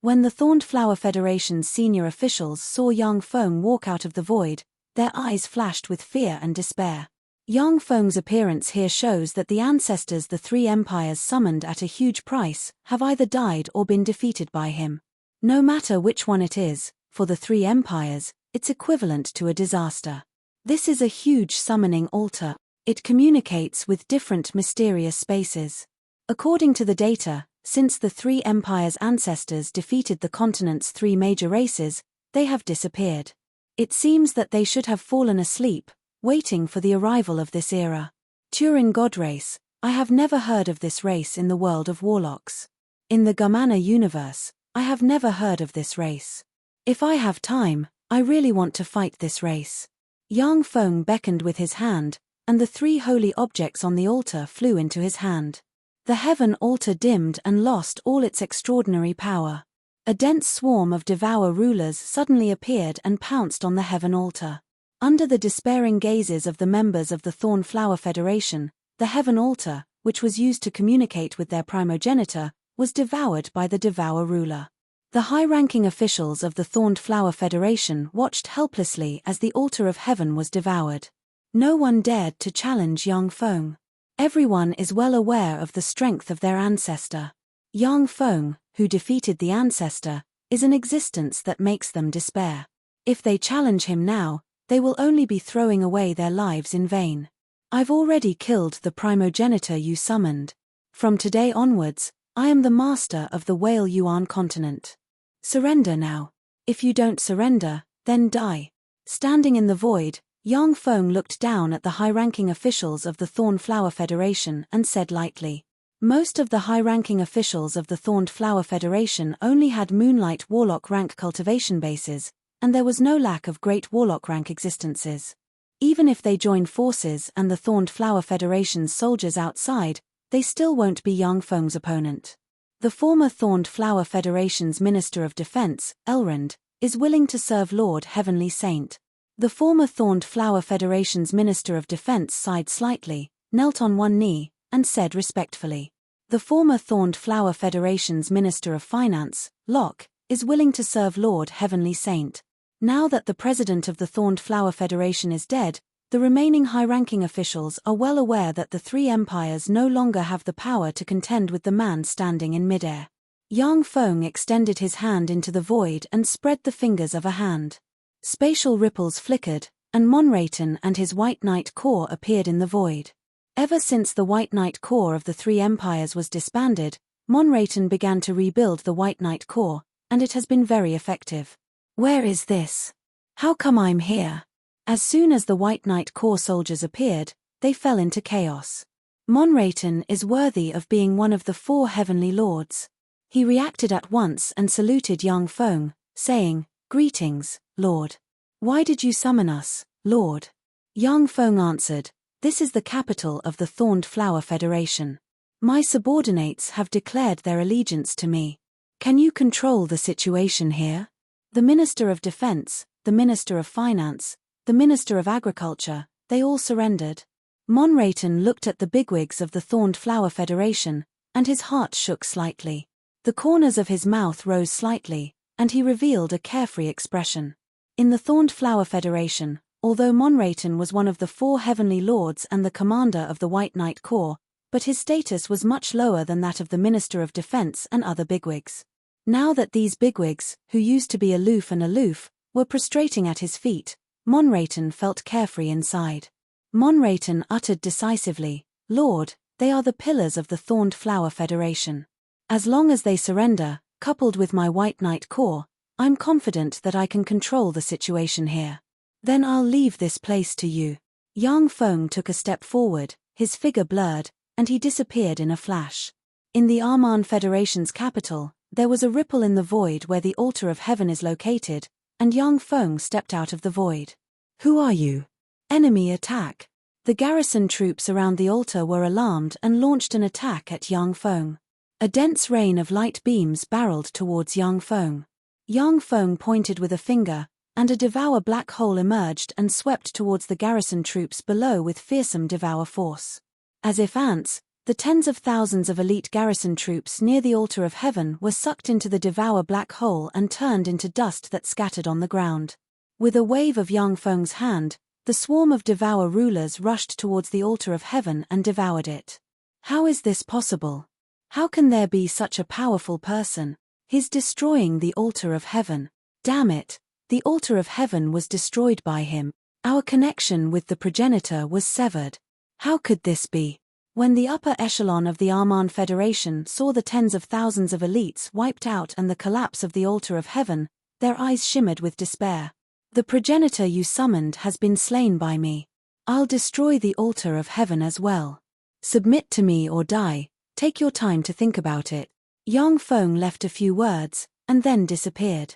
When the Thorned Flower Federation's senior officials saw Yang Feng walk out of the void, their eyes flashed with fear and despair. Yang Feng's appearance here shows that the ancestors the three empires summoned at a huge price have either died or been defeated by him. No matter which one it is, for the three empires, it's equivalent to a disaster. This is a huge summoning altar. It communicates with different mysterious spaces. According to the data, since the three empires' ancestors defeated the continent's three major races, they have disappeared. It seems that they should have fallen asleep, waiting for the arrival of this era. Turin God race, I have never heard of this race in the world of warlocks. In the Gamana universe, I have never heard of this race. If I have time, I really want to fight this race. Yang Feng beckoned with his hand, and the three holy objects on the altar flew into his hand. The heaven altar dimmed and lost all its extraordinary power. A dense swarm of devour rulers suddenly appeared and pounced on the heaven altar. Under the despairing gazes of the members of the Thorn Flower Federation, the heaven altar, which was used to communicate with their primogenitor, was devoured by the devour ruler. The high-ranking officials of the Thorned Flower Federation watched helplessly as the altar of heaven was devoured. No one dared to challenge Yang Feng. Everyone is well aware of the strength of their ancestor. Yang Feng, who defeated the ancestor, is an existence that makes them despair. If they challenge him now, they will only be throwing away their lives in vain. I've already killed the primogenitor you summoned. From today onwards, I am the master of the Whale Yuan continent. Surrender now. If you don't surrender, then die. Standing in the void, Yang Feng looked down at the high-ranking officials of the Thorn Flower Federation and said lightly. Most of the high-ranking officials of the Thorned Flower Federation only had Moonlight Warlock rank cultivation bases, and there was no lack of Great Warlock rank existences. Even if they join forces and the Thorned Flower Federation's soldiers outside, they still won't be Yang Feng's opponent. The former Thorned Flower Federation's Minister of Defense, Elrond, is willing to serve Lord Heavenly Saint. The former Thorned Flower Federation's Minister of Defense sighed slightly, knelt on one knee, and said respectfully. The former Thorned Flower Federation's Minister of Finance, Locke, is willing to serve Lord Heavenly Saint. Now that the president of the Thorned Flower Federation is dead, the remaining high-ranking officials are well aware that the three empires no longer have the power to contend with the man standing in midair. Yang Feng extended his hand into the void and spread the fingers of a hand. Spatial ripples flickered, and Monraton and his White Knight Corps appeared in the void. Ever since the White Knight Corps of the three empires was disbanded, Monraton began to rebuild the White Knight Corps, and it has been very effective. Where is this? How come I'm here? As soon as the White Knight Corps soldiers appeared, they fell into chaos. Monraton is worthy of being one of the four heavenly lords. He reacted at once and saluted Yang Feng, saying, "Greetings, Lord. Why did you summon us, Lord?" Yang Feng answered, "This is the capital of the Thorned Flower Federation. My subordinates have declared their allegiance to me. Can you control the situation here?" The Minister of Defense, the Minister of Finance, the Minister of Agriculture, they all surrendered. Monraton looked at the bigwigs of the Thorned Flower Federation, and his heart shook slightly. The corners of his mouth rose slightly, and he revealed a carefree expression. In the Thorned Flower Federation, although Monraton was one of the four heavenly lords and the commander of the White Knight Corps, but his status was much lower than that of the Minister of Defense and other bigwigs. Now that these bigwigs, who used to be aloof, were prostrating at his feet, Monraton felt carefree inside. Monraton uttered decisively, "Lord, they are the pillars of the Thorned Flower Federation. As long as they surrender, coupled with my White Knight Corps, I'm confident that I can control the situation here. Then I'll leave this place to you." Yang Feng took a step forward, his figure blurred, and he disappeared in a flash. In the Arman Federation's capital, there was a ripple in the void where the altar of heaven is located, and Yang Feng stepped out of the void. "Who are you?" "Enemy attack." The garrison troops around the altar were alarmed and launched an attack at Yang Feng. A dense rain of light beams barreled towards Yang Feng. Yang Feng pointed with a finger, and a devour black hole emerged and swept towards the garrison troops below with fearsome devour force. As if ants, the tens of thousands of elite garrison troops near the altar of heaven were sucked into the devour black hole and turned into dust that scattered on the ground. With a wave of Yang Feng's hand, the swarm of devour rulers rushed towards the altar of heaven and devoured it. How is this possible? How can there be such a powerful person? He's destroying the altar of heaven. Damn it, the altar of heaven was destroyed by him. Our connection with the progenitor was severed. How could this be? When the upper echelon of the Arman Federation saw the tens of thousands of elites wiped out and the collapse of the altar of heaven, their eyes shimmered with despair. "The progenitor you summoned has been slain by me. I'll destroy the altar of heaven as well. Submit to me or die. Take your time to think about it." Yang Feng left a few words, and then disappeared.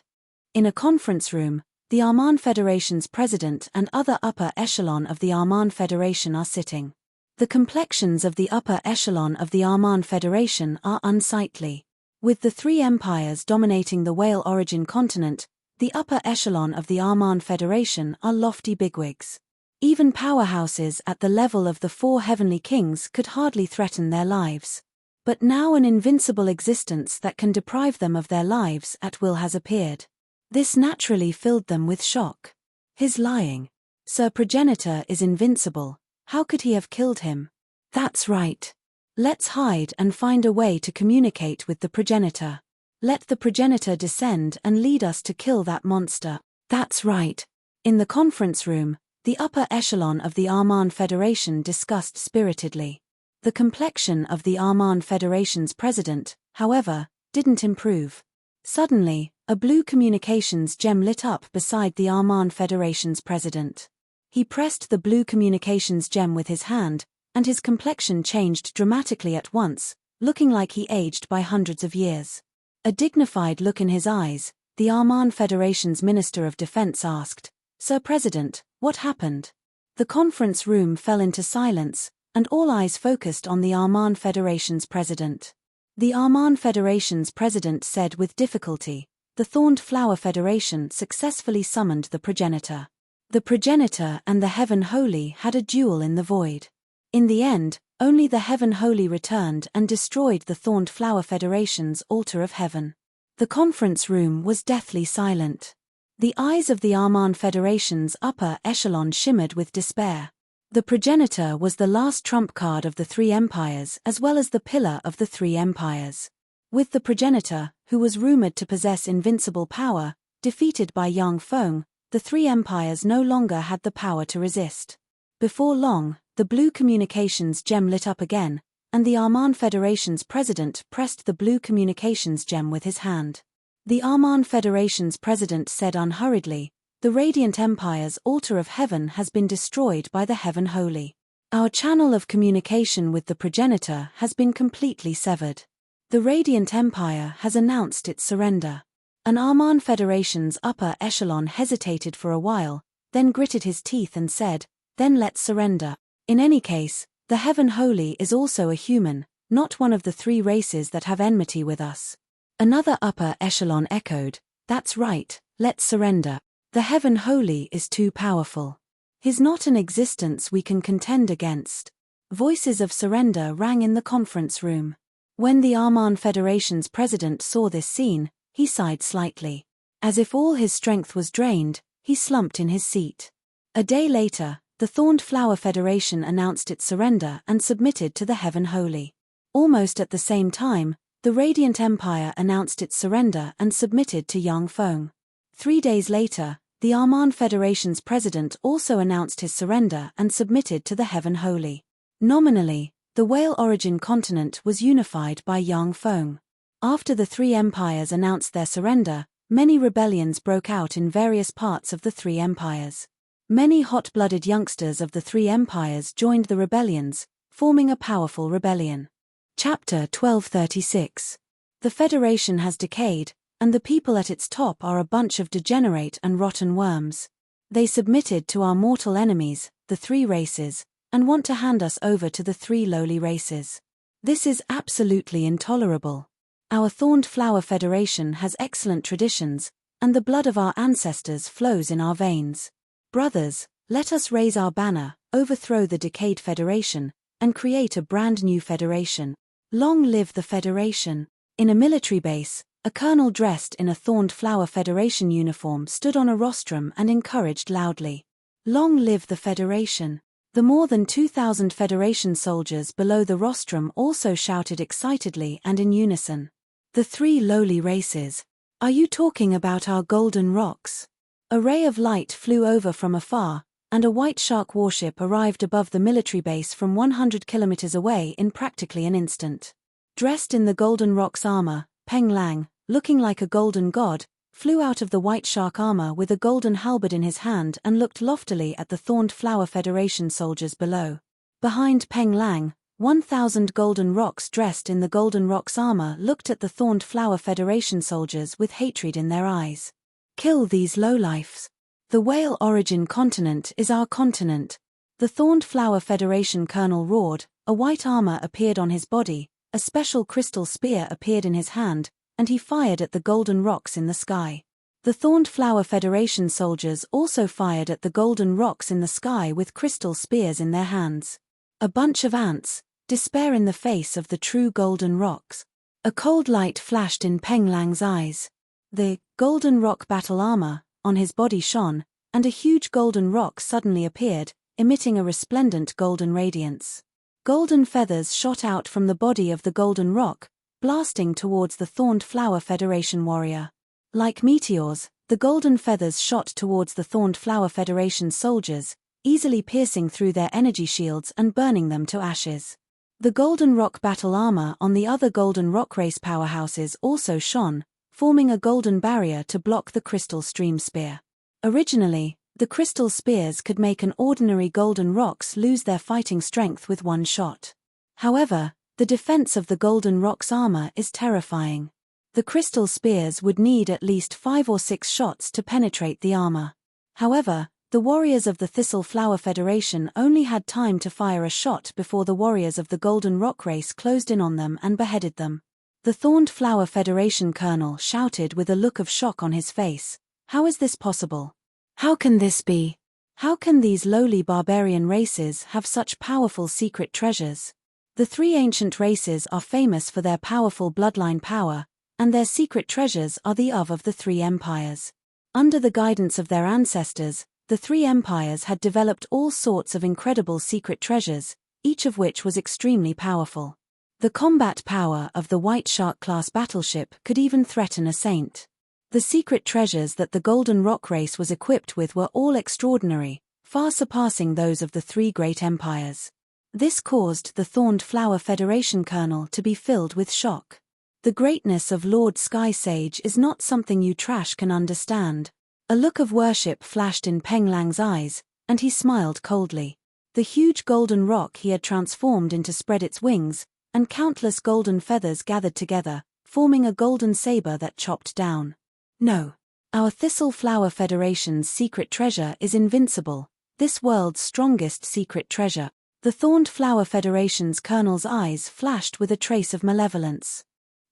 In a conference room, the Arman Federation's president and other upper echelon of the Arman Federation are sitting. The complexions of the upper echelon of the Arman Federation are unsightly. With the three empires dominating the Whale Origin continent, the upper echelon of the Arman Federation are lofty bigwigs. Even powerhouses at the level of the four heavenly kings could hardly threaten their lives. But now an invincible existence that can deprive them of their lives at will has appeared. This naturally filled them with shock. His lying. Sir Progenitor is invincible. How could he have killed him? That's right. Let's hide and find a way to communicate with the progenitor. Let the progenitor descend and lead us to kill that monster. That's right. In the conference room, the upper echelon of the Armand Federation discussed spiritedly. The complexion of the Armand Federation's president, however, didn't improve. Suddenly, a blue communications gem lit up beside the Armand Federation's president. He pressed the blue communications gem with his hand, and his complexion changed dramatically at once, looking like he aged by hundreds of years. A dignified look in his eyes, the Armand Federation's Minister of Defense asked, "Sir President, what happened?" The conference room fell into silence, and all eyes focused on the Armand Federation's president. The Armand Federation's president said with difficulty, "The Thorned Flower Federation successfully summoned the progenitor." The progenitor and the Heaven Holy had a duel in the void. In the end, only the Heaven Holy returned and destroyed the Thorned Flower Federation's altar of heaven. The conference room was deathly silent. The eyes of the Armand Federation's upper echelon shimmered with despair. The progenitor was the last trump card of the three empires as well as the pillar of the three empires. With the progenitor, who was rumored to possess invincible power, defeated by Yang Feng, the three empires no longer had the power to resist. Before long, the blue communications gem lit up again, and the Armand Federation's president pressed the blue communications gem with his hand. The Armand Federation's president said unhurriedly, "The Radiant Empire's altar of heaven has been destroyed by the Heaven Holy. Our channel of communication with the progenitor has been completely severed. The Radiant Empire has announced its surrender." An Armand Federation's upper echelon hesitated for a while, then gritted his teeth and said, "Then let's surrender. In any case, the Heaven Holy is also a human, not one of the three races that have enmity with us." Another upper echelon echoed, "That's right, let's surrender. The Heaven Holy is too powerful. He's not an existence we can contend against." Voices of surrender rang in the conference room. When the Armand Federation's president saw this scene, he sighed slightly. As if all his strength was drained, he slumped in his seat. A day later, the Thorned Flower Federation announced its surrender and submitted to the Heaven Holy. Almost at the same time, the Radiant Empire announced its surrender and submitted to Yang Feng. 3 days later, the Armand Federation's president also announced his surrender and submitted to the Heaven Holy. Nominally, the Whale Origin continent was unified by Yang Feng. After the three empires announced their surrender, many rebellions broke out in various parts of the three empires. Many hot-blooded youngsters of the three empires joined the rebellions, forming a powerful rebellion. Chapter 1236. The Federation has decayed, and the people at its top are a bunch of degenerate and rotten worms. They submitted to our mortal enemies, the three races, and want to hand us over to the three lowly races. This is absolutely intolerable. Our Thorned Flower Federation has excellent traditions, and the blood of our ancestors flows in our veins. Brothers, let us raise our banner, overthrow the decayed Federation, and create a brand new Federation. Long live the Federation. In a military base, a colonel dressed in a Thorned Flower Federation uniform stood on a rostrum and encouraged loudly. Long live the Federation. The more than 2,000 Federation soldiers below the rostrum also shouted excitedly and in unison. The three lowly races. Are you talking about our golden rocks? A ray of light flew over from afar, and a white shark warship arrived above the military base from 100 kilometers away in practically an instant. Dressed in the Golden Rocks armor, Peng Lang, looking like a golden god, flew out of the white shark armor with a golden halberd in his hand and looked loftily at the Thorned Flower Federation soldiers below. Behind Peng Lang, 1,000 golden rocks dressed in the Golden Rocks armor looked at the Thorned Flower Federation soldiers with hatred in their eyes. Kill these lowlifes. The Whale Origin continent is our continent. The Thorned Flower Federation colonel roared, a white armor appeared on his body, a special crystal spear appeared in his hand, and he fired at the golden rocks in the sky. The Thorned Flower Federation soldiers also fired at the golden rocks in the sky with crystal spears in their hands. A bunch of ants, despair in the face of the true golden rocks. A cold light flashed in Peng Lang's eyes. The golden rock battle armor on his body shone, and a huge golden rock suddenly appeared, emitting a resplendent golden radiance. Golden feathers shot out from the body of the golden rock, blasting towards the Thorned Flower Federation warrior. Like meteors, The golden feathers shot towards the Thorned Flower Federation soldiers, easily piercing through their energy shields and burning them to ashes. The Golden Rock battle armor on the other Golden Rock race powerhouses also shone, forming a golden barrier to block the Crystal Stream Spear. Originally, the crystal spears could make an ordinary Golden Rocks lose their fighting strength with one shot. However, the defense of the Golden Rock's armor is terrifying. The crystal spears would need at least 5 or 6 shots to penetrate the armor. However, the warriors of the Thistle Flower Federation only had time to fire a shot before the warriors of the Golden Rock race closed in on them and beheaded them. The Thorned Flower Federation colonel shouted with a look of shock on his face, "How is this possible? How can this be? How can these lowly barbarian races have such powerful secret treasures? The 3 ancient races are famous for their powerful bloodline power, and their secret treasures are the of the 3 empires. Under the guidance of their ancestors, the 3 empires had developed all sorts of incredible secret treasures, each of which was extremely powerful. The combat power of the White Shark-class battleship could even threaten a saint. The secret treasures that the Golden Rock race was equipped with were all extraordinary, far surpassing those of the 3 great empires. This caused the Thorned Flower Federation colonel to be filled with shock. The greatness of Lord Sky Sage is not something you trash can understand. A look of worship flashed in Peng Lang's eyes, and he smiled coldly. The huge golden rock he had transformed into spread its wings, and countless golden feathers gathered together, forming a golden saber that chopped down. "No. Our Thistle Flower Federation's secret treasure is invincible, this world's strongest secret treasure." The Thorned Flower Federation's colonel's eyes flashed with a trace of malevolence.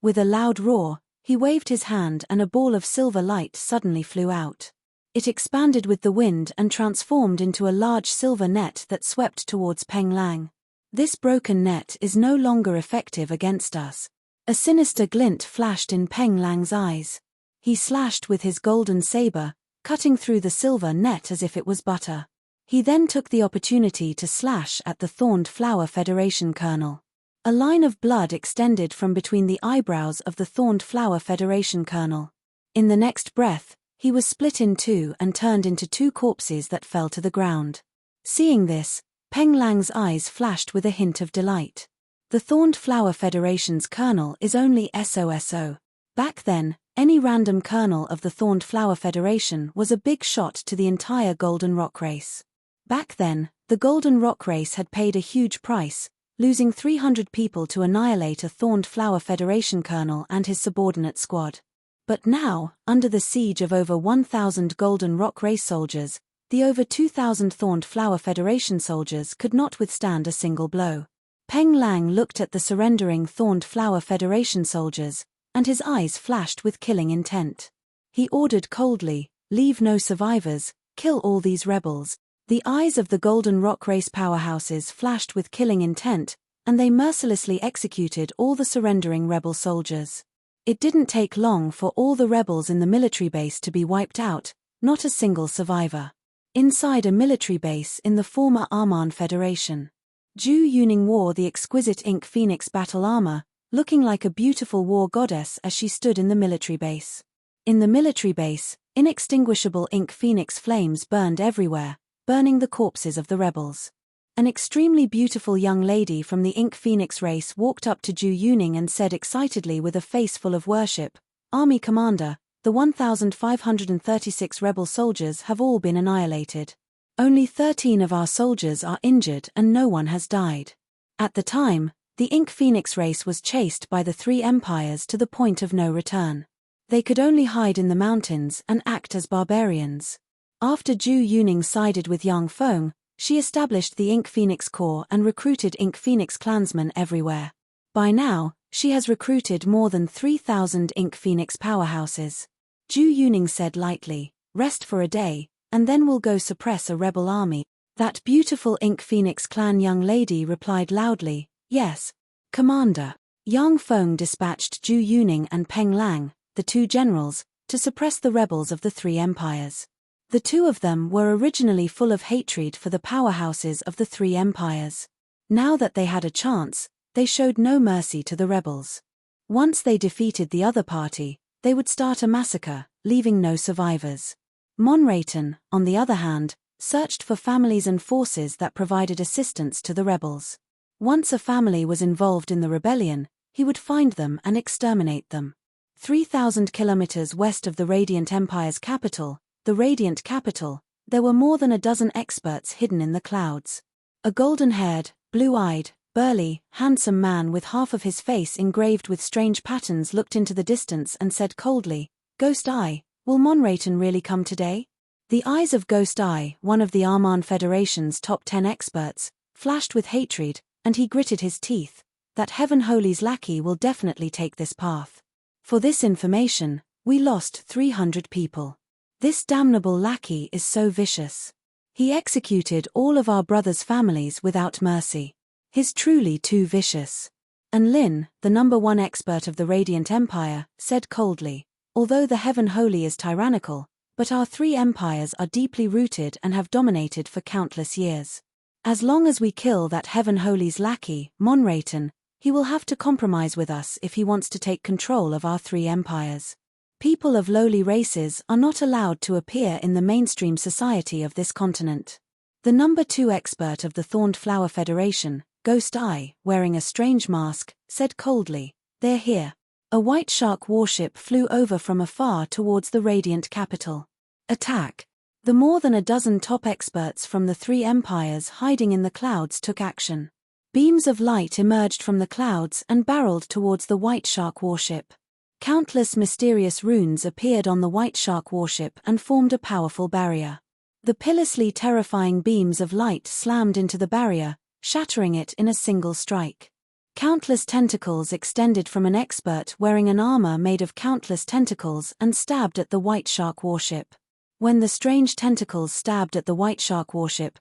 With a loud roar, he waved his hand and a ball of silver light suddenly flew out. It expanded with the wind and transformed into a large silver net that swept towards Peng Lang. "This broken net is no longer effective against us." A sinister glint flashed in Peng Lang's eyes. He slashed with his golden saber, cutting through the silver net as if it was butter. He then took the opportunity to slash at the Thorned Flower Federation colonel. A line of blood extended from between the eyebrows of the Thorned Flower Federation colonel. In the next breath, he was split in 2 and turned into 2 corpses that fell to the ground. Seeing this, Peng Lang's eyes flashed with a hint of delight. The Thorned Flower Federation's colonel is only SOSO. Back then, any random colonel of the Thorned Flower Federation was a big shot to the entire Golden Rock race. Back then, the Golden Rock race had paid a huge price, losing 300 people to annihilate a Thorned Flower Federation colonel and his subordinate squad. But now, under the siege of over 1,000 Golden Rock race soldiers, the over 2,000 Thorned Flower Federation soldiers could not withstand a single blow. Peng Lang looked at the surrendering Thorned Flower Federation soldiers, and his eyes flashed with killing intent. He ordered coldly, "Leave no survivors, kill all these rebels." The eyes of the Golden Rock race powerhouses flashed with killing intent, and they mercilessly executed all the surrendering rebel soldiers. It didn't take long for all the rebels in the military base to be wiped out, not a single survivor. Inside a military base in the former Arman Federation, Zhu Yuning wore the exquisite Ink Phoenix battle armor, looking like a beautiful war goddess as she stood in the military base. In the military base, inextinguishable Ink Phoenix flames burned everywhere, burning the corpses of the rebels. An extremely beautiful young lady from the Ink Phoenix race walked up to Zhu Yuning and said excitedly with a face full of worship, "Army Commander, the 1,536 rebel soldiers have all been annihilated. Only 13 of our soldiers are injured and no one has died." At the time, the Ink Phoenix race was chased by the 3 empires to the point of no return. They could only hide in the mountains and act as barbarians. After Zhu Yuning sided with Yang Feng, she established the Ink Phoenix Corps and recruited Ink Phoenix clansmen everywhere. By now, she has recruited more than 3,000 Ink Phoenix powerhouses. Zhu Yuning said lightly, "Rest for a day, and then we'll go suppress a rebel army." That beautiful Ink Phoenix clan young lady replied loudly, "Yes, Commander." Yang Feng dispatched Zhu Yuning and Peng Lang, the 2 generals, to suppress the rebels of the 3 empires. The 2 of them were originally full of hatred for the powerhouses of the 3 empires. Now that they had a chance, they showed no mercy to the rebels. Once they defeated the other party, they would start a massacre, leaving no survivors. Monrayton, on the other hand, searched for families and forces that provided assistance to the rebels. Once a family was involved in the rebellion, he would find them and exterminate them. 3,000 kilometers west of the Radiant Empire's capital, the Radiant Capital, there were more than a dozen experts hidden in the clouds. A golden-haired, blue-eyed, burly, handsome man with half of his face engraved with strange patterns looked into the distance and said coldly, "Ghost Eye, will Monrayton really come today?" The eyes of Ghost Eye, one of the Arman Federation's top 10 experts, flashed with hatred, and he gritted his teeth. That Heaven Holy's lackey will definitely take this path. For this information, we lost 300 people. This damnable lackey is so vicious. He executed all of our brothers' families without mercy. He's truly too vicious. And Lin, the #1 expert of the Radiant Empire, said coldly, "Although the Heaven Holy is tyrannical, but our 3 empires are deeply rooted and have dominated for countless years. As long as we kill that Heaven Holy's lackey, Monrayton, he will have to compromise with us if he wants to take control of our 3 empires. People of lowly races are not allowed to appear in the mainstream society of this continent." The #2 expert of the Thorned Flower Federation, Ghost Eye, wearing a strange mask, said coldly, "They're here." A white shark warship flew over from afar towards the Radiant Capital. Attack! The more than a dozen top experts from the 3 empires hiding in the clouds took action. Beams of light emerged from the clouds and barreled towards the white shark warship. Countless mysterious runes appeared on the white shark warship and formed a powerful barrier. The pitilessly terrifying beams of light slammed into the barrier, shattering it in a single strike. Countless tentacles extended from an expert wearing an armor made of countless tentacles and stabbed at the white shark warship. When the strange tentacles stabbed at the white shark warship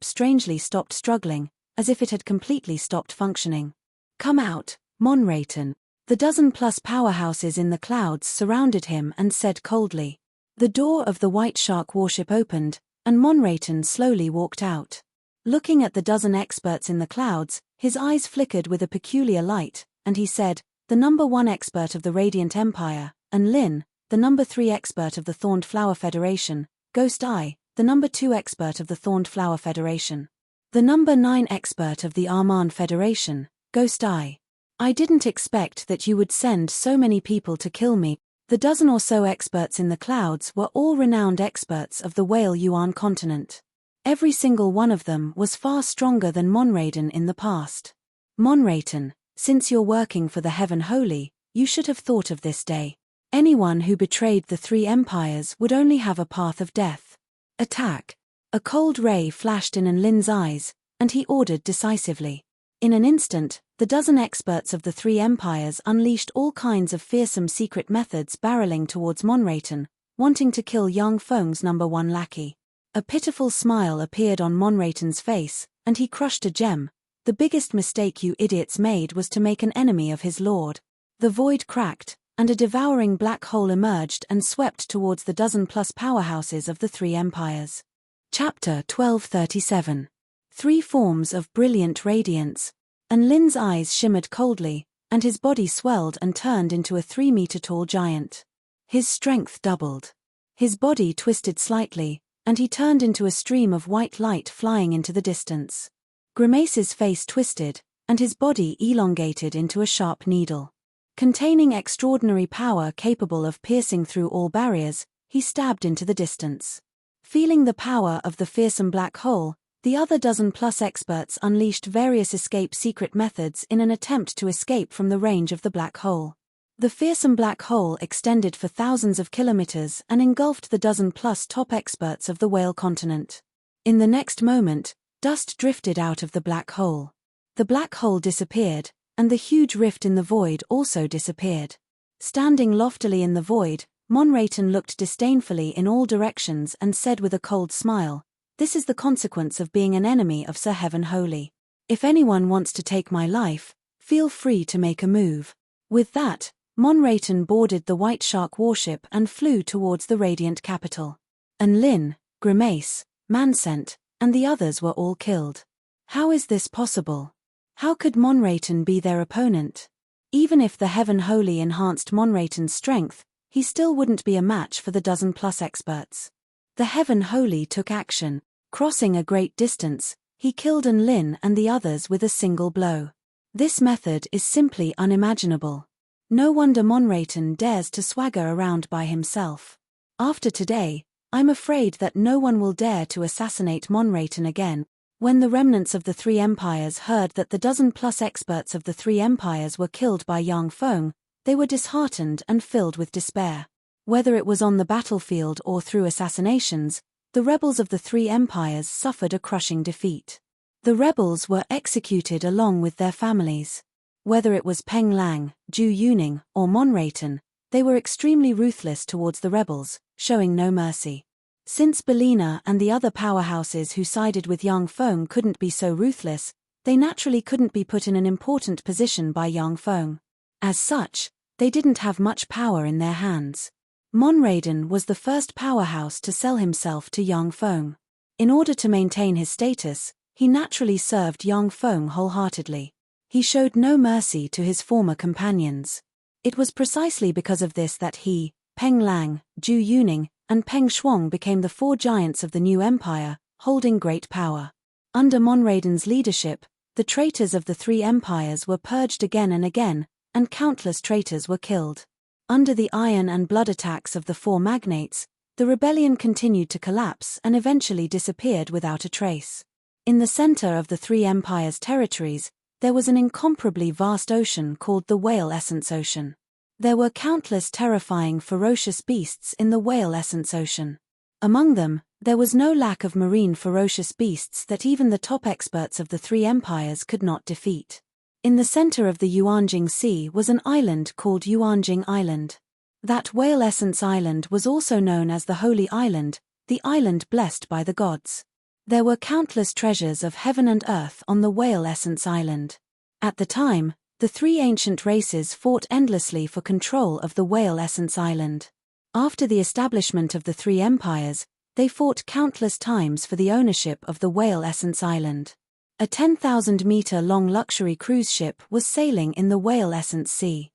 strangely stopped struggling, as if it had completely stopped functioning. "Come out, Monrayton." The dozen-plus powerhouses in the clouds surrounded him and said coldly. The door of the white shark warship opened, and Monrayton slowly walked out. Looking at the dozen experts in the clouds, his eyes flickered with a peculiar light, and he said, "The #1 expert of the Radiant Empire, and Lin, the #3 expert of the Thorned Flower Federation, Ghost Eye, the #2 expert of the Thorned Flower Federation, the #9 expert of the Arman Federation, Ghost Eye. I didn't expect that you would send so many people to kill me." The dozen or so experts in the clouds were all renowned experts of the Whale Yuan continent. Every single one of them was far stronger than Monrayton in the past. "Monrayton, since you're working for the Heaven Holy, you should have thought of this day. Anyone who betrayed the 3 empires would only have a path of death. Attack!" A cold ray flashed in Lin's eyes, and he ordered decisively. In an instant, the dozen experts of the 3 empires unleashed all kinds of fearsome secret methods barreling towards Monrayton, wanting to kill Yang Feng's #1 lackey. A pitiful smile appeared on Monrayton's face, and he crushed a gem. "The biggest mistake you idiots made was to make an enemy of his lord." The void cracked, and a devouring black hole emerged and swept towards the dozen-plus powerhouses of the 3 empires. Chapter 1237. 3 forms of brilliant radiance. And Lin's eyes shimmered coldly, and his body swelled and turned into a 3-meter-tall giant. His strength doubled. His body twisted slightly, and he turned into a stream of white light flying into the distance. Grimace's face twisted, and his body elongated into a sharp needle. Containing extraordinary power capable of piercing through all barriers, he stabbed into the distance. Feeling the power of the fearsome black hole, the other dozen-plus experts unleashed various escape secret methods in an attempt to escape from the range of the black hole. The fearsome black hole extended for thousands of kilometers and engulfed the dozen-plus top experts of the Whale continent. In the next moment, dust drifted out of the black hole. The black hole disappeared, and the huge rift in the void also disappeared. Standing loftily in the void, Monrayton looked disdainfully in all directions and said with a cold smile, "This is the consequence of being an enemy of Sir Heaven Holy. If anyone wants to take my life, feel free to make a move." With that, Monrayton boarded the White Shark warship and flew towards the Radiant capital. And Lin, Grimace, Mansent, and the others were all killed. How is this possible? How could Monrayton be their opponent? Even if the Heaven Holy enhanced Monrayton's strength, he still wouldn't be a match for the dozen-plus experts. The Heaven Holy took action. Crossing a great distance, he killed An Lin and the others with a single blow. This method is simply unimaginable. No wonder Monraton dares to swagger around by himself. After today, I'm afraid that no one will dare to assassinate Monraton again. When the remnants of the Three Empires heard that the dozen-plus experts of the Three Empires were killed by Yang Feng, they were disheartened and filled with despair. Whether it was on the battlefield or through assassinations, the rebels of the Three Empires suffered a crushing defeat. The rebels were executed along with their families. Whether it was Peng Lang, Zhu Yuning, or Monraton, they were extremely ruthless towards the rebels, showing no mercy. Since Belina and the other powerhouses who sided with Yang Feng couldn't be so ruthless, they naturally couldn't be put in an important position by Yang Feng. As such, they didn't have much power in their hands. Monraton was the first powerhouse to sell himself to Yang Feng. In order to maintain his status, he naturally served Yang Feng wholeheartedly. He showed no mercy to his former companions. It was precisely because of this that he, Peng Lang, Zhu Yuning, and Peng Shuang became the four giants of the new empire, holding great power. Under Monraton's leadership, the traitors of the Three Empires were purged again and again, and countless traitors were killed. Under the iron and blood attacks of the four magnates, the rebellion continued to collapse and eventually disappeared without a trace. In the center of the Three Empires' territories, there was an incomparably vast ocean called the Whale Essence Ocean. There were countless terrifying ferocious beasts in the Whale Essence Ocean. Among them, there was no lack of marine ferocious beasts that even the top experts of the Three Empires could not defeat. In the center of the Yuanjing Sea was an island called Yuanjing Island. That Whale Essence Island was also known as the Holy Island, the island blessed by the gods. There were countless treasures of heaven and earth on the Whale Essence Island. At the time, the three ancient races fought endlessly for control of the Whale Essence Island. After the establishment of the Three Empires, they fought countless times for the ownership of the Whale Essence Island. A 10,000-meter-long luxury cruise ship was sailing in the Whale Essence Sea.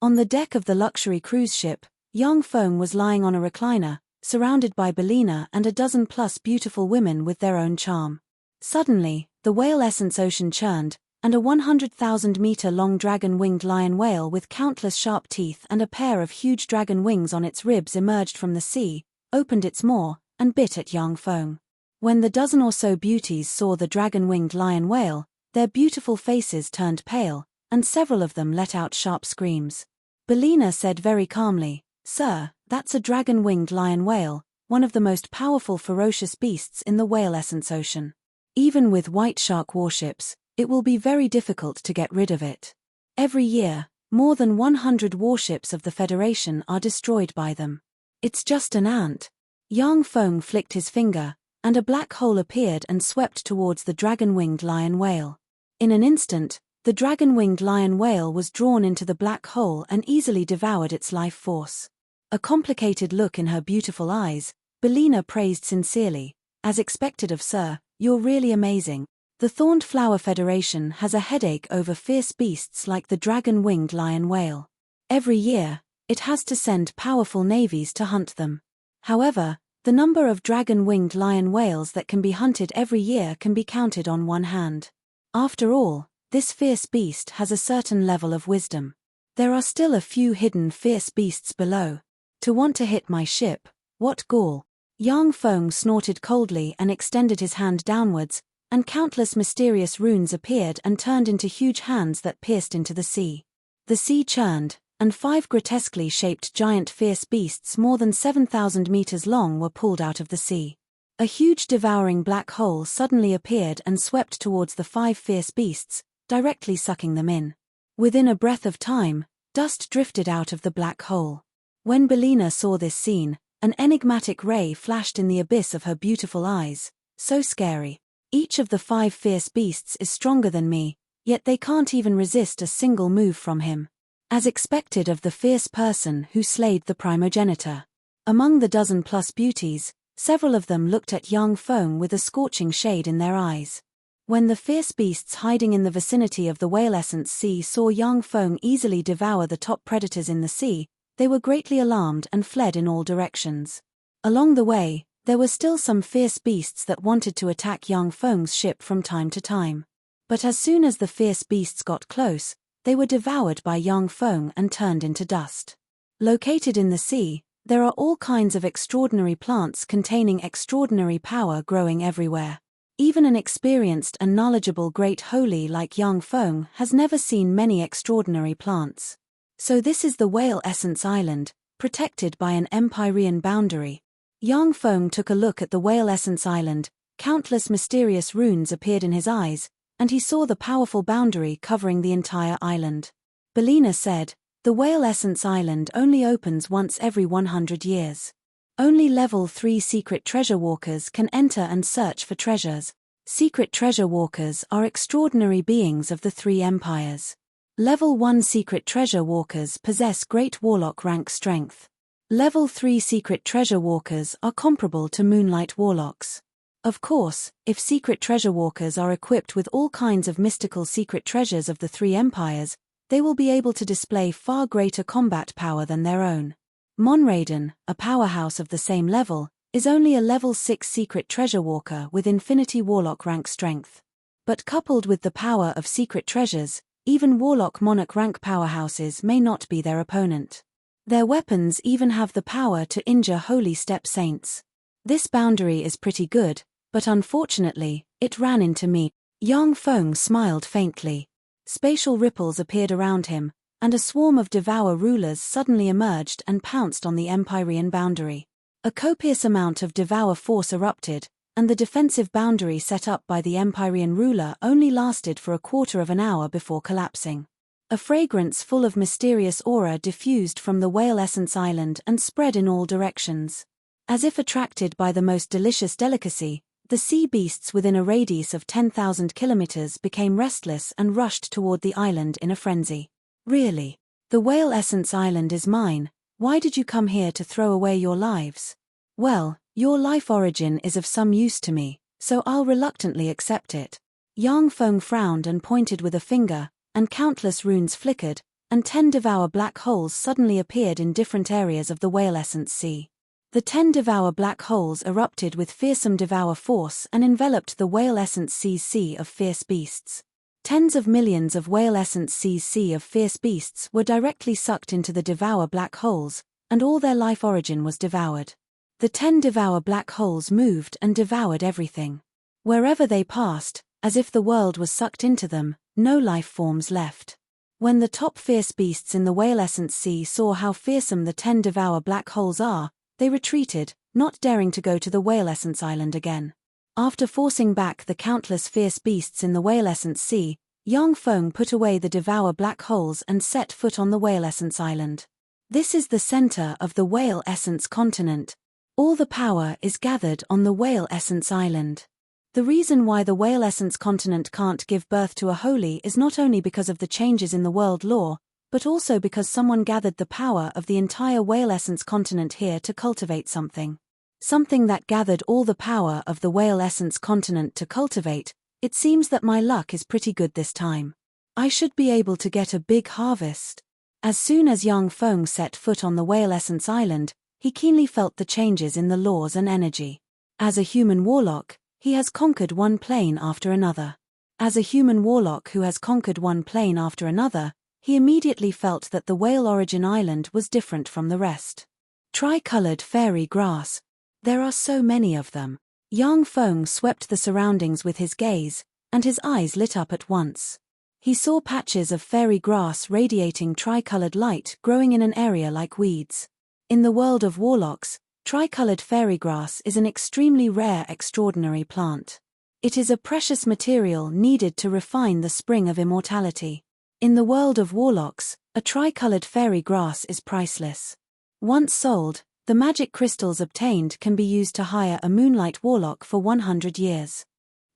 On the deck of the luxury cruise ship, Yang Feng was lying on a recliner, surrounded by Belina and a dozen-plus beautiful women with their own charm. Suddenly, the Whale Essence Ocean churned, and a 100,000-meter-long dragon-winged lion whale with countless sharp teeth and a pair of huge dragon wings on its ribs emerged from the sea, opened its maw, and bit at Yang Feng. When the dozen or so beauties saw the dragon-winged lion whale, their beautiful faces turned pale, and several of them let out sharp screams. Belina said very calmly, "Sir, that's a dragon-winged lion whale, one of the most powerful ferocious beasts in the Whale Essence Ocean. Even with white shark warships, it will be very difficult to get rid of it. Every year, more than 100 warships of the Federation are destroyed by them. It's just an ant." Yang Feng flicked his finger, and a black hole appeared and swept towards the dragon-winged lion whale. In an instant, the dragon-winged lion whale was drawn into the black hole and easily devoured its life force. A complicated look in her beautiful eyes, Belina praised sincerely, "As expected of Sir, you're really amazing. The Thorned Flower Federation has a headache over fierce beasts like the dragon-winged lion whale. Every year, it has to send powerful navies to hunt them. However, the number of dragon-winged lion whales that can be hunted every year can be counted on one hand. After all, this fierce beast has a certain level of wisdom. There are still a few hidden fierce beasts below. To want to hit my ship, what gall." Yang Feng snorted coldly and extended his hand downwards, and countless mysterious runes appeared and turned into huge hands that pierced into the sea. The sea churned, and 5 grotesquely shaped giant fierce beasts more than 7,000 meters long were pulled out of the sea. A huge devouring black hole suddenly appeared and swept towards the 5 fierce beasts, directly sucking them in. Within a breath of time, dust drifted out of the black hole. When Belina saw this scene, an enigmatic ray flashed in the abyss of her beautiful eyes. "So scary. Each of the 5 fierce beasts is stronger than me, yet they can't even resist a single move from him. As expected of the fierce person who slayed the primogenitor." Among the dozen-plus beauties, several of them looked at Yang Feng with a scorching shade in their eyes. When the fierce beasts hiding in the vicinity of the Whale Essence Sea saw Yang Feng easily devour the top predators in the sea, they were greatly alarmed and fled in all directions. Along the way, there were still some fierce beasts that wanted to attack Yang Feng's ship from time to time. But as soon as the fierce beasts got close, they were devoured by Yang Feng and turned into dust. Located in the sea, there are all kinds of extraordinary plants containing extraordinary power growing everywhere. Even an experienced and knowledgeable great holy like Yang Feng has never seen many extraordinary plants. So this is the Whale Essence Island, protected by an Empyrean boundary. Yang Feng took a look at the Whale Essence Island, countless mysterious runes appeared in his eyes, and he saw the powerful boundary covering the entire island. Belina said, "The Whale Essence Island only opens once every 100 years. Only level 3 secret treasure walkers can enter and search for treasures. Secret treasure walkers are extraordinary beings of the 3 empires. Level 1 secret treasure walkers possess great warlock rank strength. Level 3 secret treasure walkers are comparable to moonlight warlocks. Of course, if secret treasure walkers are equipped with all kinds of mystical secret treasures of the 3 empires, they will be able to display far greater combat power than their own. Monraden, a powerhouse of the same level, is only a level 6 secret treasure walker with infinity warlock rank strength. But coupled with the power of secret treasures, even warlock monarch rank powerhouses may not be their opponent. Their weapons even have the power to injure holy step saints. This boundary is pretty good, but unfortunately, it ran into me." Yang Feng smiled faintly. Spatial ripples appeared around him, and a swarm of Devour rulers suddenly emerged and pounced on the Empyrean boundary. A copious amount of Devour force erupted, and the defensive boundary set up by the Empyrean ruler only lasted for a quarter of an hour before collapsing. A fragrance full of mysterious aura diffused from the Whale Essence Island and spread in all directions. As if attracted by the most delicious delicacy, the sea beasts within a radius of 10,000 kilometers became restless and rushed toward the island in a frenzy. "Really? The Whale Essence Island is mine. Why did you come here to throw away your lives?" "Well, your life origin is of some use to me, so I'll reluctantly accept it." Yang Feng frowned and pointed with a finger, and countless runes flickered, and 10 Devour black holes suddenly appeared in different areas of the Whale Essence Sea. The 10 Devour black holes erupted with fearsome Devour force and enveloped the Whale Essence Sea's sea of fierce beasts. Tens of millions of Whale Essence Sea's sea of fierce beasts were directly sucked into the Devour black holes, and all their life origin was devoured. The 10 Devour black holes moved and devoured everything. Wherever they passed, as if the world was sucked into them, no life forms left. When the top fierce beasts in the Whale Essence Sea saw how fearsome the 10 Devour black holes are, they retreated, not daring to go to the Whale Essence Island again. After forcing back the countless fierce beasts in the Whale Essence Sea, Yang Feng put away the Devour black holes and set foot on the Whale Essence Island. This is the center of the Whale Essence continent. All the power is gathered on the Whale Essence Island. The reason why the Whale Essence continent can't give birth to a holy is not only because of the changes in the world law, but also because someone gathered the power of the entire Whale Essence continent here to cultivate something. Something that gathered all the power of the Whale Essence continent to cultivate. It seems that my luck is pretty good this time. I should be able to get a big harvest. As soon as Yang Feng set foot on the Whale Essence Island, he keenly felt the changes in the laws and energy. As a human warlock, he has conquered one plane after another. As a human warlock who has conquered one plane after another, he immediately felt that the Whale Origin Island was different from the rest. Tricolored fairy grass. There are so many of them. Yang Feng swept the surroundings with his gaze, and his eyes lit up at once. He saw patches of fairy grass radiating tricolored light growing in an area like weeds. In the world of warlocks, tricolored fairy grass is an extremely rare extraordinary plant. It is a precious material needed to refine the spring of immortality. In the world of warlocks, a tricolored fairy grass is priceless. Once sold, the magic crystals obtained can be used to hire a moonlight warlock for 100 years.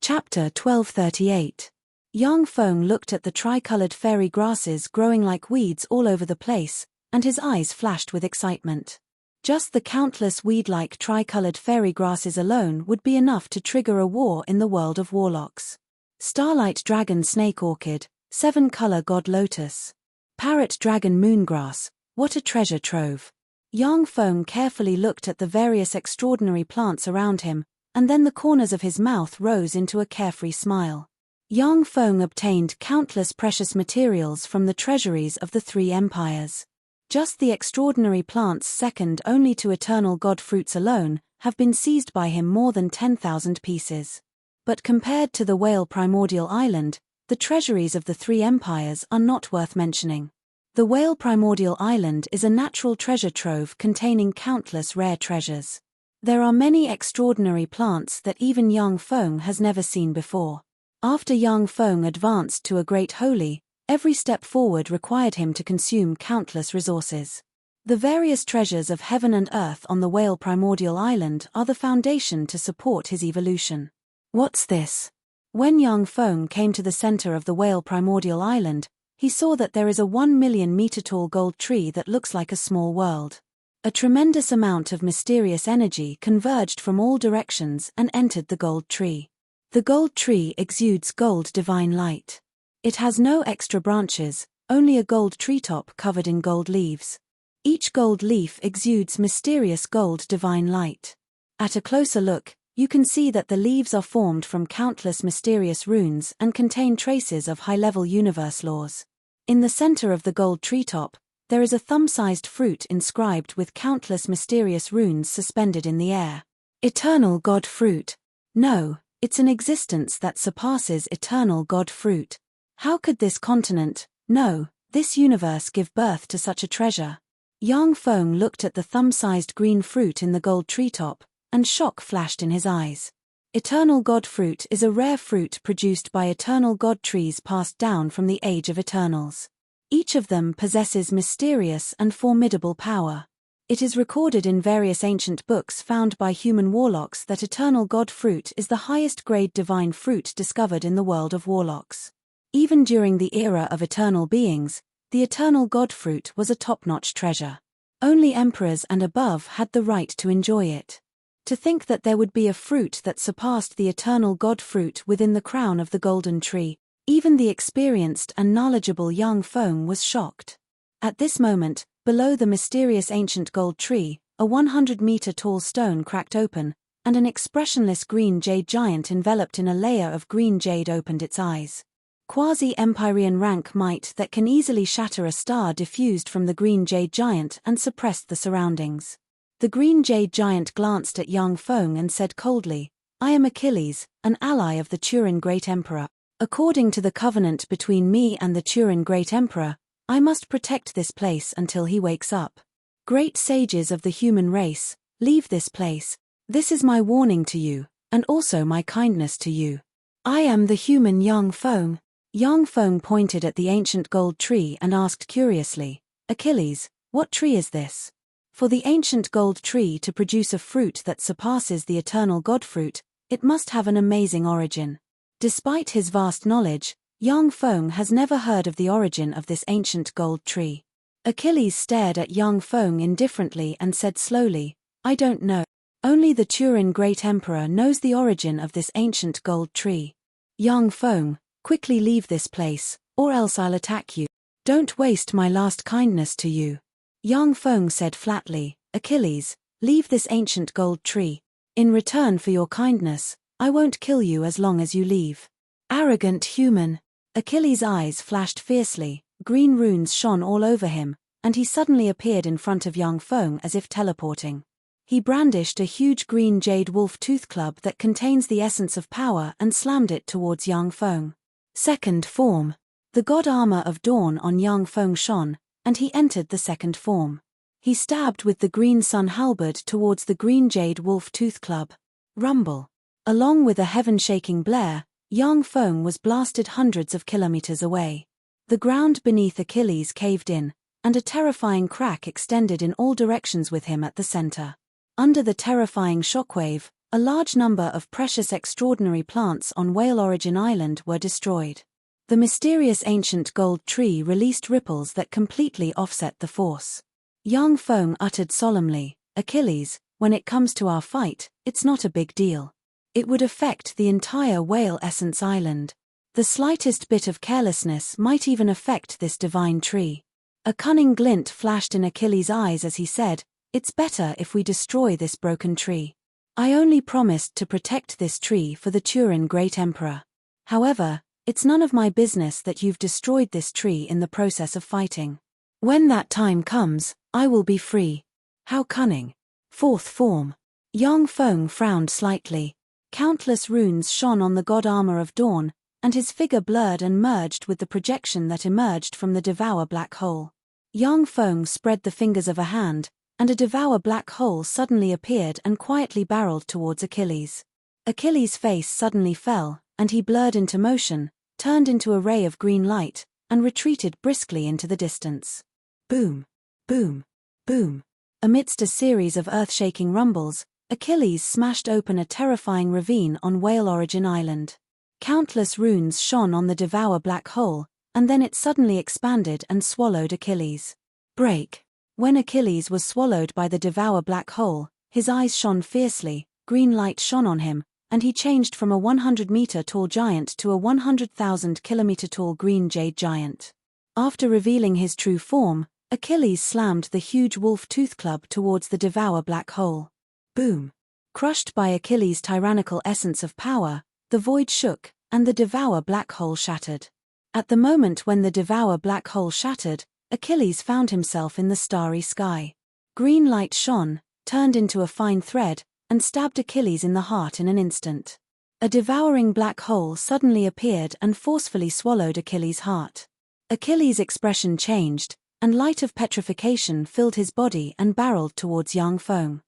Chapter 1238. Yang Feng looked at the tricolored fairy grasses growing like weeds all over the place, and his eyes flashed with excitement. Just the countless weed-like tricolored fairy grasses alone would be enough to trigger a war in the world of warlocks. Starlight Dragon Snake Orchid, 7-color God Lotus. Parrot Dragon Moongrass, What a treasure trove. Yang Feng carefully looked at the various extraordinary plants around him, and then the corners of his mouth rose into a carefree smile. Yang Feng obtained countless precious materials from the treasuries of the three empires. Just the extraordinary plants second only to eternal god fruits alone have been seized by him more than 10,000 pieces. But compared to the whale primordial island, the treasuries of the three empires are not worth mentioning. The whale primordial island is a natural treasure trove containing countless rare treasures. There are many extraordinary plants that even Yang Feng has never seen before. After Yang Feng advanced to a great holy, every step forward required him to consume countless resources. The various treasures of heaven and earth on the whale primordial island are the foundation to support his evolution. What's this? When Yang Feng came to the center of the whale primordial island, he saw that there is a 1 million meter tall gold tree that looks like a small world. A tremendous amount of mysterious energy converged from all directions and entered the gold tree. The gold tree exudes gold divine light. It has no extra branches, only a gold treetop covered in gold leaves. Each gold leaf exudes mysterious gold divine light. At a closer look, you can see that the leaves are formed from countless mysterious runes and contain traces of high-level universe laws. In the center of the gold treetop, there is a thumb-sized fruit inscribed with countless mysterious runes suspended in the air. Eternal God Fruit. No, it's an existence that surpasses eternal God Fruit. How could this continent, no, this universe give birth to such a treasure? Yang Feng looked at the thumb-sized green fruit in the gold treetop, and shock flashed in his eyes. Eternal God Fruit is a rare fruit produced by eternal God trees passed down from the age of Eternals. Each of them possesses mysterious and formidable power. It is recorded in various ancient books found by human warlocks that Eternal God Fruit is the highest grade divine fruit discovered in the world of warlocks. Even during the era of eternal beings, the Eternal God Fruit was a top-notch treasure. Only emperors and above had the right to enjoy it. To think that there would be a fruit that surpassed the Eternal God Fruit within the crown of the golden tree, even the experienced and knowledgeable Yang Feng was shocked. At this moment, below the mysterious ancient gold tree, a 100-meter tall stone cracked open, and an expressionless green jade giant enveloped in a layer of green jade opened its eyes. Quasi-Empyrean rank might that can easily shatter a star diffused from the green jade giant and suppressed the surroundings. The green jade giant glanced at Yang Feng and said coldly, "I am Achilles, an ally of the Turin Great Emperor. According to the covenant between me and the Turin Great Emperor, I must protect this place until he wakes up. Great sages of the human race, leave this place. This is my warning to you, and also my kindness to you. I am the human Yang Feng." Yang Feng pointed at the ancient gold tree and asked curiously, "Achilles, what tree is this?" For the ancient gold tree to produce a fruit that surpasses the eternal God fruit, it must have an amazing origin. Despite his vast knowledge, Yang Feng has never heard of the origin of this ancient gold tree. Achilles stared at Yang Feng indifferently and said slowly, "I don't know. Only the Turin Great Emperor knows the origin of this ancient gold tree. Yang Feng, quickly leave this place, or else I'll attack you. Don't waste my last kindness to you." Yang Feng said flatly, "Achilles, leave this ancient gold tree. In return for your kindness, I won't kill you as long as you leave." Arrogant human. Achilles' eyes flashed fiercely, green runes shone all over him, and he suddenly appeared in front of Yang Feng as if teleporting. He brandished a huge green jade wolf tooth club that contains the essence of power and slammed it towards Yang Feng. Second form. The god armor of dawn on Yang Feng shone, and he entered the second form. He stabbed with the green sun halberd towards the green jade wolf tooth club. Rumble. Along with a heaven-shaking blare, Yang Feng was blasted hundreds of kilometers away. The ground beneath Achilles caved in, and a terrifying crack extended in all directions with him at the center. Under the terrifying shockwave, a large number of precious extraordinary plants on Whale Origin Island were destroyed. The mysterious ancient gold tree released ripples that completely offset the force. Yang Feng uttered solemnly, "Achilles, when it comes to our fight, it's not a big deal. It would affect the entire Whale Essence Island. The slightest bit of carelessness might even affect this divine tree. A cunning glint flashed in Achilles' eyes as he said, "It's better if we destroy this broken tree. I only promised to protect this tree for the Turin Great Emperor. However, it's none of my business that you've destroyed this tree in the process of fighting. When that time comes, I will be free." How cunning. Fourth form. Yang Feng frowned slightly. Countless runes shone on the god armor of dawn, and his figure blurred and merged with the projection that emerged from the devour black hole. Yang Feng spread the fingers of a hand, and a devour black hole suddenly appeared and quietly barreled towards Achilles. Achilles' face suddenly fell, and he blurred into motion, turned into a ray of green light, and retreated briskly into the distance. Boom! Boom! Boom! Amidst a series of earth-shaking rumbles, Achilles smashed open a terrifying ravine on Whale Origin Island. Countless runes shone on the devour black hole, and then it suddenly expanded and swallowed Achilles. Break! When Achilles was swallowed by the devour black hole, his eyes shone fiercely, green light shone on him, and he changed from a 100-meter-tall giant to a 100,000-kilometer-tall green jade giant. After revealing his true form, Achilles slammed the huge wolf tooth club towards the devour black hole. Boom! Crushed by Achilles' tyrannical essence of power, the void shook, and the devour black hole shattered. At the moment when the devour black hole shattered, Achilles found himself in the starry sky. Green light shone, turned into a fine thread, and stabbed Achilles in the heart in an instant. A devouring black hole suddenly appeared and forcefully swallowed Achilles' heart. Achilles' expression changed, and light of petrification filled his body and barreled towards Yang Feng.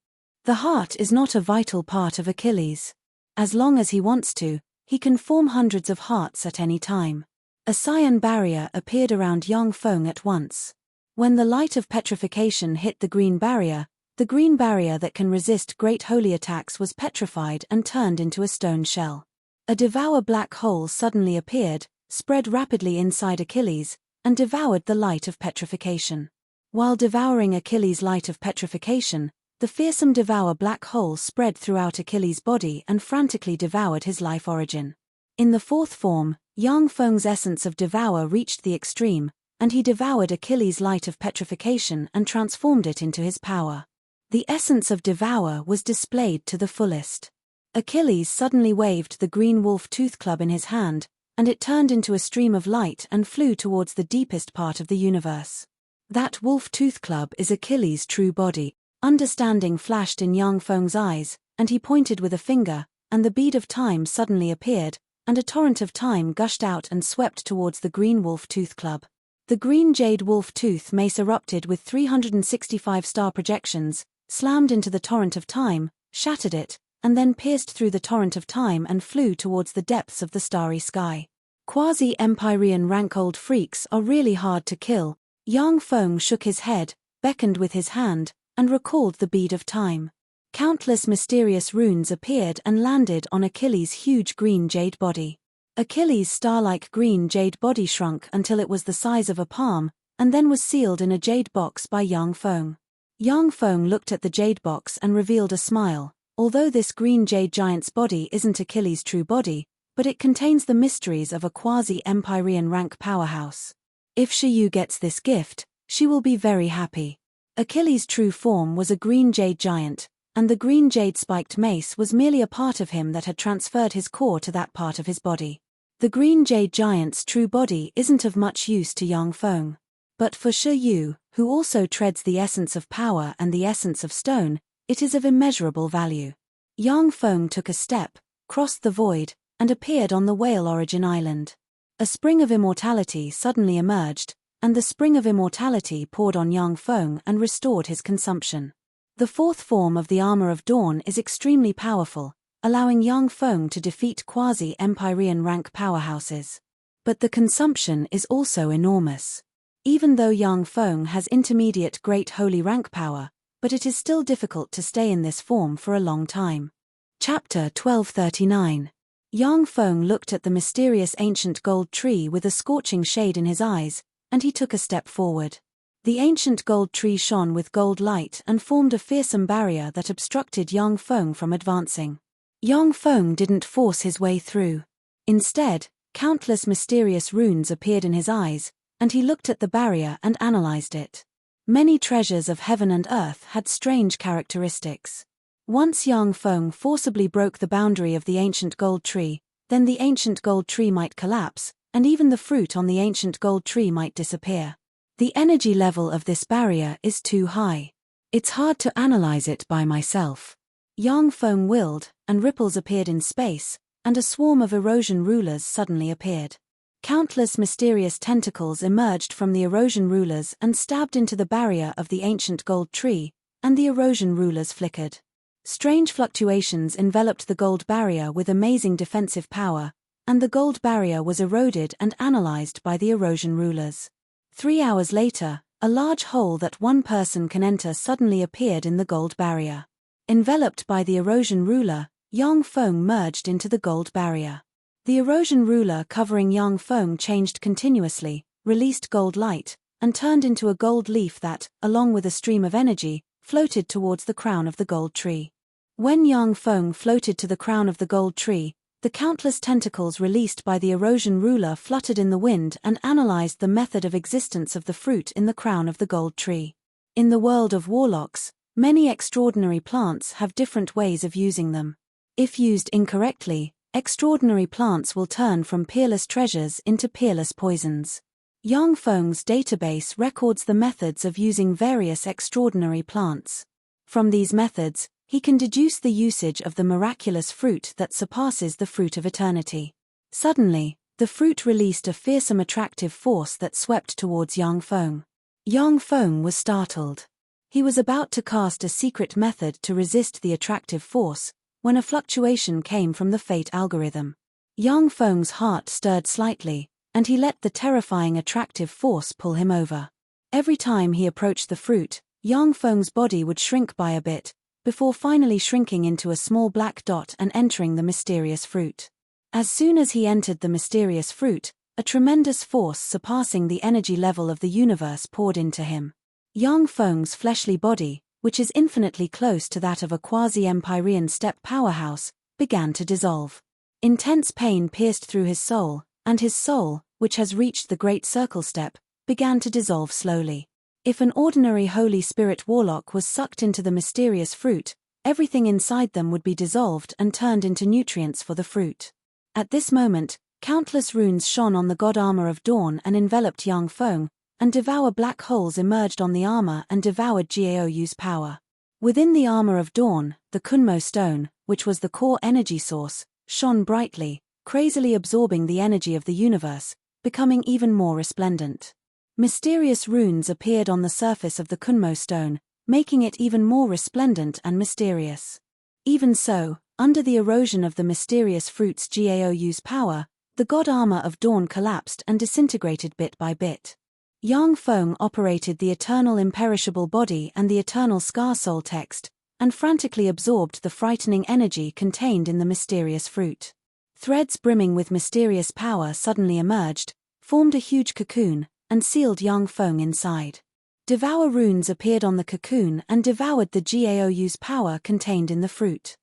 The heart is not a vital part of Achilles. As long as he wants to, he can form hundreds of hearts at any time. A cyan barrier appeared around Yang Feng at once. When the light of petrification hit the green barrier that can resist great holy attacks was petrified and turned into a stone shell. A devour black hole suddenly appeared, spread rapidly inside Achilles, and devoured the light of petrification. While devouring Achilles' light of petrification, the fearsome devour black hole spread throughout Achilles' body and frantically devoured his life origin. In the fourth form, Yang Feng's essence of devour reached the extreme, and he devoured Achilles' light of petrification and transformed it into his power. The essence of devour was displayed to the fullest. Achilles suddenly waved the green wolf tooth club in his hand, and it turned into a stream of light and flew towards the deepest part of the universe. That wolf tooth club is Achilles' true body. Understanding flashed in Yang Feng's eyes, and he pointed with a finger, and the bead of time suddenly appeared, and a torrent of time gushed out and swept towards the green wolf tooth club. The green jade wolf tooth mace erupted with 365 star projections, slammed into the torrent of time, shattered it, and then pierced through the torrent of time and flew towards the depths of the starry sky. Quasi-Empyrean rank old freaks are really hard to kill. Yang Feng shook his head, beckoned with his hand, and recalled the bead of time. Countless mysterious runes appeared and landed on Achilles' huge green jade body. Achilles' star-like green jade body shrunk until it was the size of a palm, and then was sealed in a jade box by Yang Feng. Yang Feng looked at the jade box and revealed a smile. Although this green jade giant's body isn't Achilles' true body, but it contains the mysteries of a quasi-Empyrean rank powerhouse. If Shiyu gets this gift, she will be very happy. Achilles' true form was a green jade giant, and the green jade spiked mace was merely a part of him that had transferred his core to that part of his body. The green jade giant's true body isn't of much use to Yang Feng. But for Shiyu, who also treads the essence of power and the essence of stone, it is of immeasurable value. Yang Feng took a step, crossed the void, and appeared on the Whale Origin Island. A spring of immortality suddenly emerged, and the spring of immortality poured on Yang Feng and restored his consumption. The fourth form of the Armor of Dawn is extremely powerful, allowing Yang Feng to defeat quasi-Empyrean rank powerhouses. But the consumption is also enormous. Even though Yang Feng has intermediate great holy rank power, but it is still difficult to stay in this form for a long time. Chapter 1239. Yang Feng looked at the mysterious ancient gold tree with a scorching shade in his eyes, and he took a step forward. The ancient gold tree shone with gold light and formed a fearsome barrier that obstructed Yang Feng from advancing. Yang Feng didn't force his way through. Instead, countless mysterious runes appeared in his eyes, and he looked at the barrier and analyzed it. Many treasures of heaven and earth had strange characteristics. Once Yang Feng forcibly broke the boundary of the ancient gold tree, then the ancient gold tree might collapse, and even the fruit on the ancient gold tree might disappear. The energy level of this barrier is too high. It's hard to analyze it by myself. Yang Feng willed, and ripples appeared in space, and a swarm of erosion rulers suddenly appeared. Countless mysterious tentacles emerged from the erosion rulers and stabbed into the barrier of the ancient gold tree, and the erosion rulers flickered. Strange fluctuations enveloped the gold barrier with amazing defensive power, and the gold barrier was eroded and analyzed by the erosion rulers. 3 hours later, a large hole that one person can enter suddenly appeared in the gold barrier. Enveloped by the erosion ruler, Yang Feng merged into the gold barrier. The erosion ruler covering Yang Feng changed continuously, released gold light, and turned into a gold leaf that, along with a stream of energy, floated towards the crown of the gold tree. When Yang Feng floated to the crown of the gold tree, the countless tentacles released by the erosion ruler fluttered in the wind and analyzed the method of existence of the fruit in the crown of the gold tree. In the world of warlocks, many extraordinary plants have different ways of using them. If used incorrectly, extraordinary plants will turn from peerless treasures into peerless poisons. Yang Feng's database records the methods of using various extraordinary plants. From these methods, he can deduce the usage of the miraculous fruit that surpasses the fruit of eternity. Suddenly, the fruit released a fearsome attractive force that swept towards Yang Feng. Yang Feng was startled. He was about to cast a secret method to resist the attractive force, when a fluctuation came from the fate algorithm. Yang Feng's heart stirred slightly, and he let the terrifying attractive force pull him over. Every time he approached the fruit, Yang Feng's body would shrink by a bit, before finally shrinking into a small black dot and entering the mysterious fruit. As soon as he entered the mysterious fruit, a tremendous force surpassing the energy level of the universe poured into him. Yang Feng's fleshly body, which is infinitely close to that of a quasi-Empyrean steppe powerhouse, began to dissolve. Intense pain pierced through his soul, and his soul, which has reached the Great Circle steppe, began to dissolve slowly. If an ordinary Holy Spirit warlock was sucked into the mysterious fruit, everything inside them would be dissolved and turned into nutrients for the fruit. At this moment, countless runes shone on the god armor of dawn and enveloped Yang Feng, and devour black holes emerged on the armor and devoured Gaoyu's power. Within the armor of dawn, the Kunmo stone, which was the core energy source, shone brightly, crazily absorbing the energy of the universe, becoming even more resplendent. Mysterious runes appeared on the surface of the Kunmo stone, making it even more resplendent and mysterious. Even so, under the erosion of the mysterious fruit's Gaoyu's power, the god armor of dawn collapsed and disintegrated bit by bit. Yang Feng operated the eternal imperishable body and the eternal scar soul text, and frantically absorbed the frightening energy contained in the mysterious fruit. Threads brimming with mysterious power suddenly emerged, formed a huge cocoon, and sealed Yang Feng inside. Devour runes appeared on the cocoon and devoured the Gaoyu's power contained in the fruit.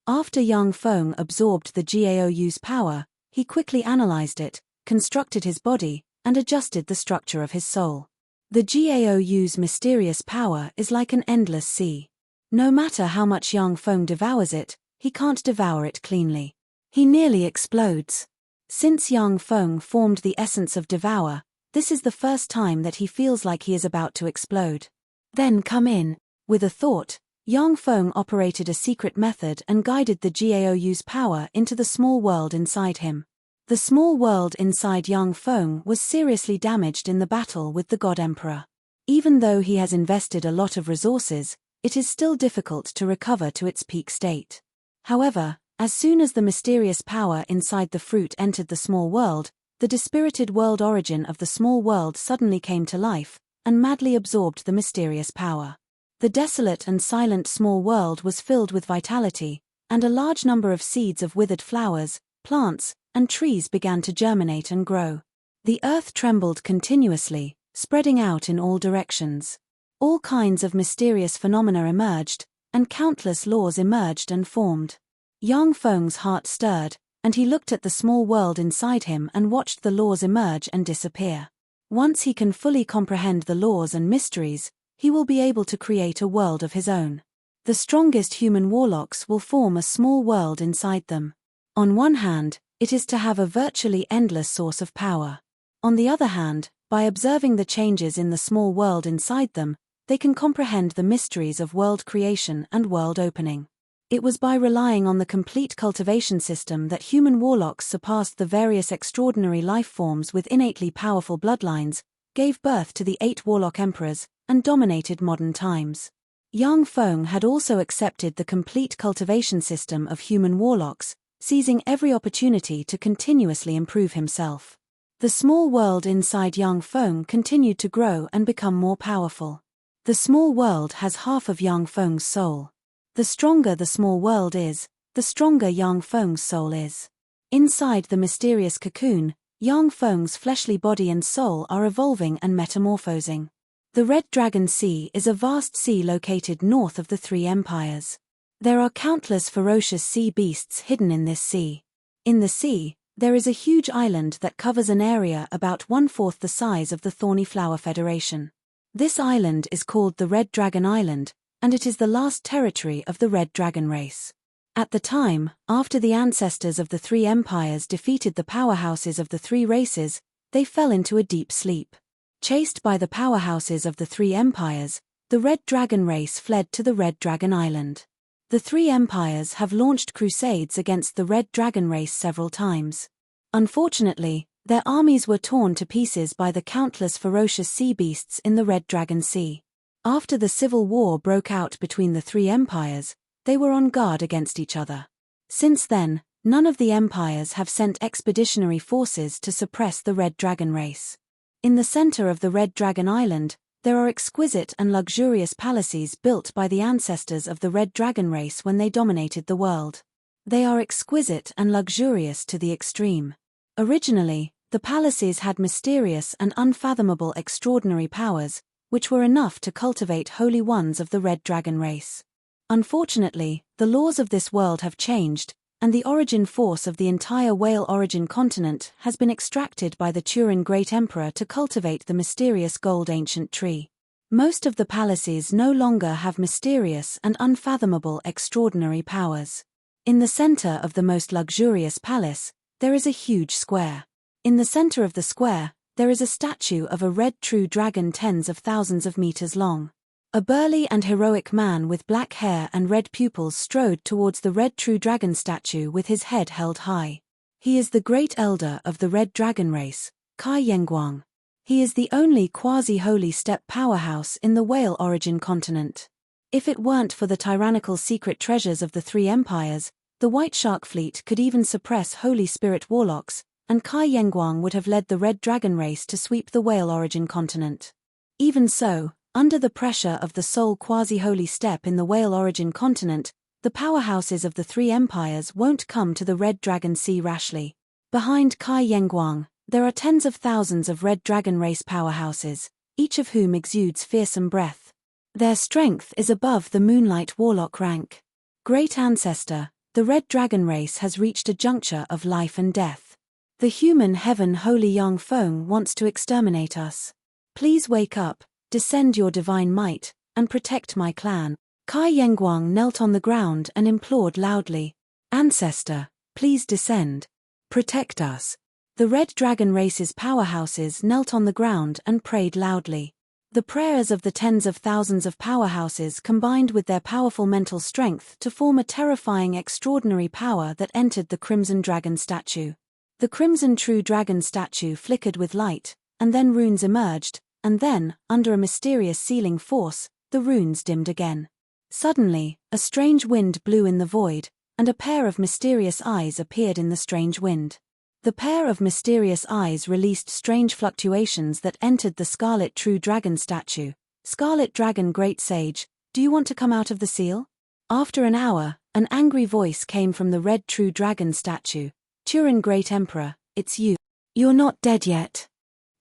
After Yang Feng absorbed the Gaoyu's power, he quickly analyzed it, constructed his body, and adjusted the structure of his soul. The Gaoyu's mysterious power is like an endless sea. No matter how much Yang Feng devours it, he can't devour it cleanly. He nearly explodes. Since Yang Feng formed the essence of devour, this is the first time that he feels like he is about to explode. Then come in. With a thought, Yang Feng operated a secret method and guided the Gaoyu's power into the small world inside him. The small world inside Yang Feng was seriously damaged in the battle with the God Emperor. Even though he has invested a lot of resources, it is still difficult to recover to its peak state. However, as soon as the mysterious power inside the fruit entered the small world, the dispirited world origin of the small world suddenly came to life, and madly absorbed the mysterious power. The desolate and silent small world was filled with vitality, and a large number of seeds of withered flowers, plants, and trees began to germinate and grow. The earth trembled continuously, spreading out in all directions. All kinds of mysterious phenomena emerged, and countless laws emerged and formed. Yang Feng's heart stirred, and he looked at the small world inside him and watched the laws emerge and disappear. Once he can fully comprehend the laws and mysteries, he will be able to create a world of his own. The strongest human warlocks will form a small world inside them. On one hand, it is to have a virtually endless source of power. On the other hand, by observing the changes in the small world inside them, they can comprehend the mysteries of world creation and world opening. It was by relying on the complete cultivation system that human warlocks surpassed the various extraordinary life forms with innately powerful bloodlines, gave birth to the 8 warlock emperors, and dominated modern times. Yang Feng had also accepted the complete cultivation system of human warlocks, seizing every opportunity to continuously improve himself. The small world inside Yang Feng continued to grow and become more powerful. The small world has half of Yang Feng's soul. The stronger the small world is, the stronger Yang Feng's soul is. Inside the mysterious cocoon, Yang Feng's fleshly body and soul are evolving and metamorphosing. The Red Dragon Sea is a vast sea located north of the 3 empires. There are countless ferocious sea beasts hidden in this sea. In the sea, there is a huge island that covers an area about 1/4 the size of the Thorny Flower Federation. This island is called the Red Dragon Island, and it is the last territory of the Red Dragon race. At the time, after the ancestors of the 3 empires defeated the powerhouses of the 3 races, they fell into a deep sleep. Chased by the powerhouses of the 3 empires, the Red Dragon race fled to the Red Dragon Island. The 3 empires have launched crusades against the Red Dragon race several times. Unfortunately, their armies were torn to pieces by the countless ferocious sea beasts in the Red Dragon Sea. After the civil war broke out between the 3 empires, they were on guard against each other. Since then, none of the empires have sent expeditionary forces to suppress the Red Dragon race. In the center of the Red Dragon Island, there are exquisite and luxurious palaces built by the ancestors of the Red Dragon race when they dominated the world. They are exquisite and luxurious to the extreme. Originally, the palaces had mysterious and unfathomable extraordinary powers, which were enough to cultivate holy ones of the Red Dragon race. Unfortunately, the laws of this world have changed, and the origin force of the entire Whale Origin continent has been extracted by the Turin Great Emperor to cultivate the mysterious gold ancient tree. Most of the palaces no longer have mysterious and unfathomable extraordinary powers. In the center of the most luxurious palace, there is a huge square. In the center of the square, there is a statue of a red true dragon tens of thousands of meters long. A burly and heroic man with black hair and red pupils strode towards the red true dragon statue with his head held high. He is the great elder of the Red Dragon race, Kai Yenguang. He is the only quasi-holy steppe powerhouse in the Whale Origin continent. If it weren't for the tyrannical secret treasures of the 3 empires, the White Shark fleet could even suppress Holy Spirit warlocks, and Kai Yenguang would have led the Red Dragon race to sweep the Whale Origin continent. Even so, under the pressure of the sole quasi-holy steppe in the Whale Origin continent, the powerhouses of the 3 empires won't come to the Red Dragon Sea rashly. Behind Kai Yenguang, there are tens of thousands of Red Dragon race powerhouses, each of whom exudes fearsome breath. Their strength is above the Moonlight Warlock rank. Great Ancestor, the Red Dragon race has reached a juncture of life and death. The human heaven Holy Yang Feng wants to exterminate us. Please wake up, descend your divine might, and protect my clan. Kai Yenguang knelt on the ground and implored loudly. Ancestor, please descend. Protect us. The Red Dragon race's powerhouses knelt on the ground and prayed loudly. The prayers of the tens of thousands of powerhouses combined with their powerful mental strength to form a terrifying extraordinary power that entered the Crimson Dragon statue. The Crimson True Dragon statue flickered with light, and then runes emerged, and then, under a mysterious sealing force, the runes dimmed again. Suddenly, a strange wind blew in the void, and a pair of mysterious eyes appeared in the strange wind. The pair of mysterious eyes released strange fluctuations that entered the Scarlet True Dragon statue. Scarlet Dragon Great Sage, do you want to come out of the seal? After an hour, an angry voice came from the Red True Dragon statue. Turin Great Emperor, it's you. You're not dead yet.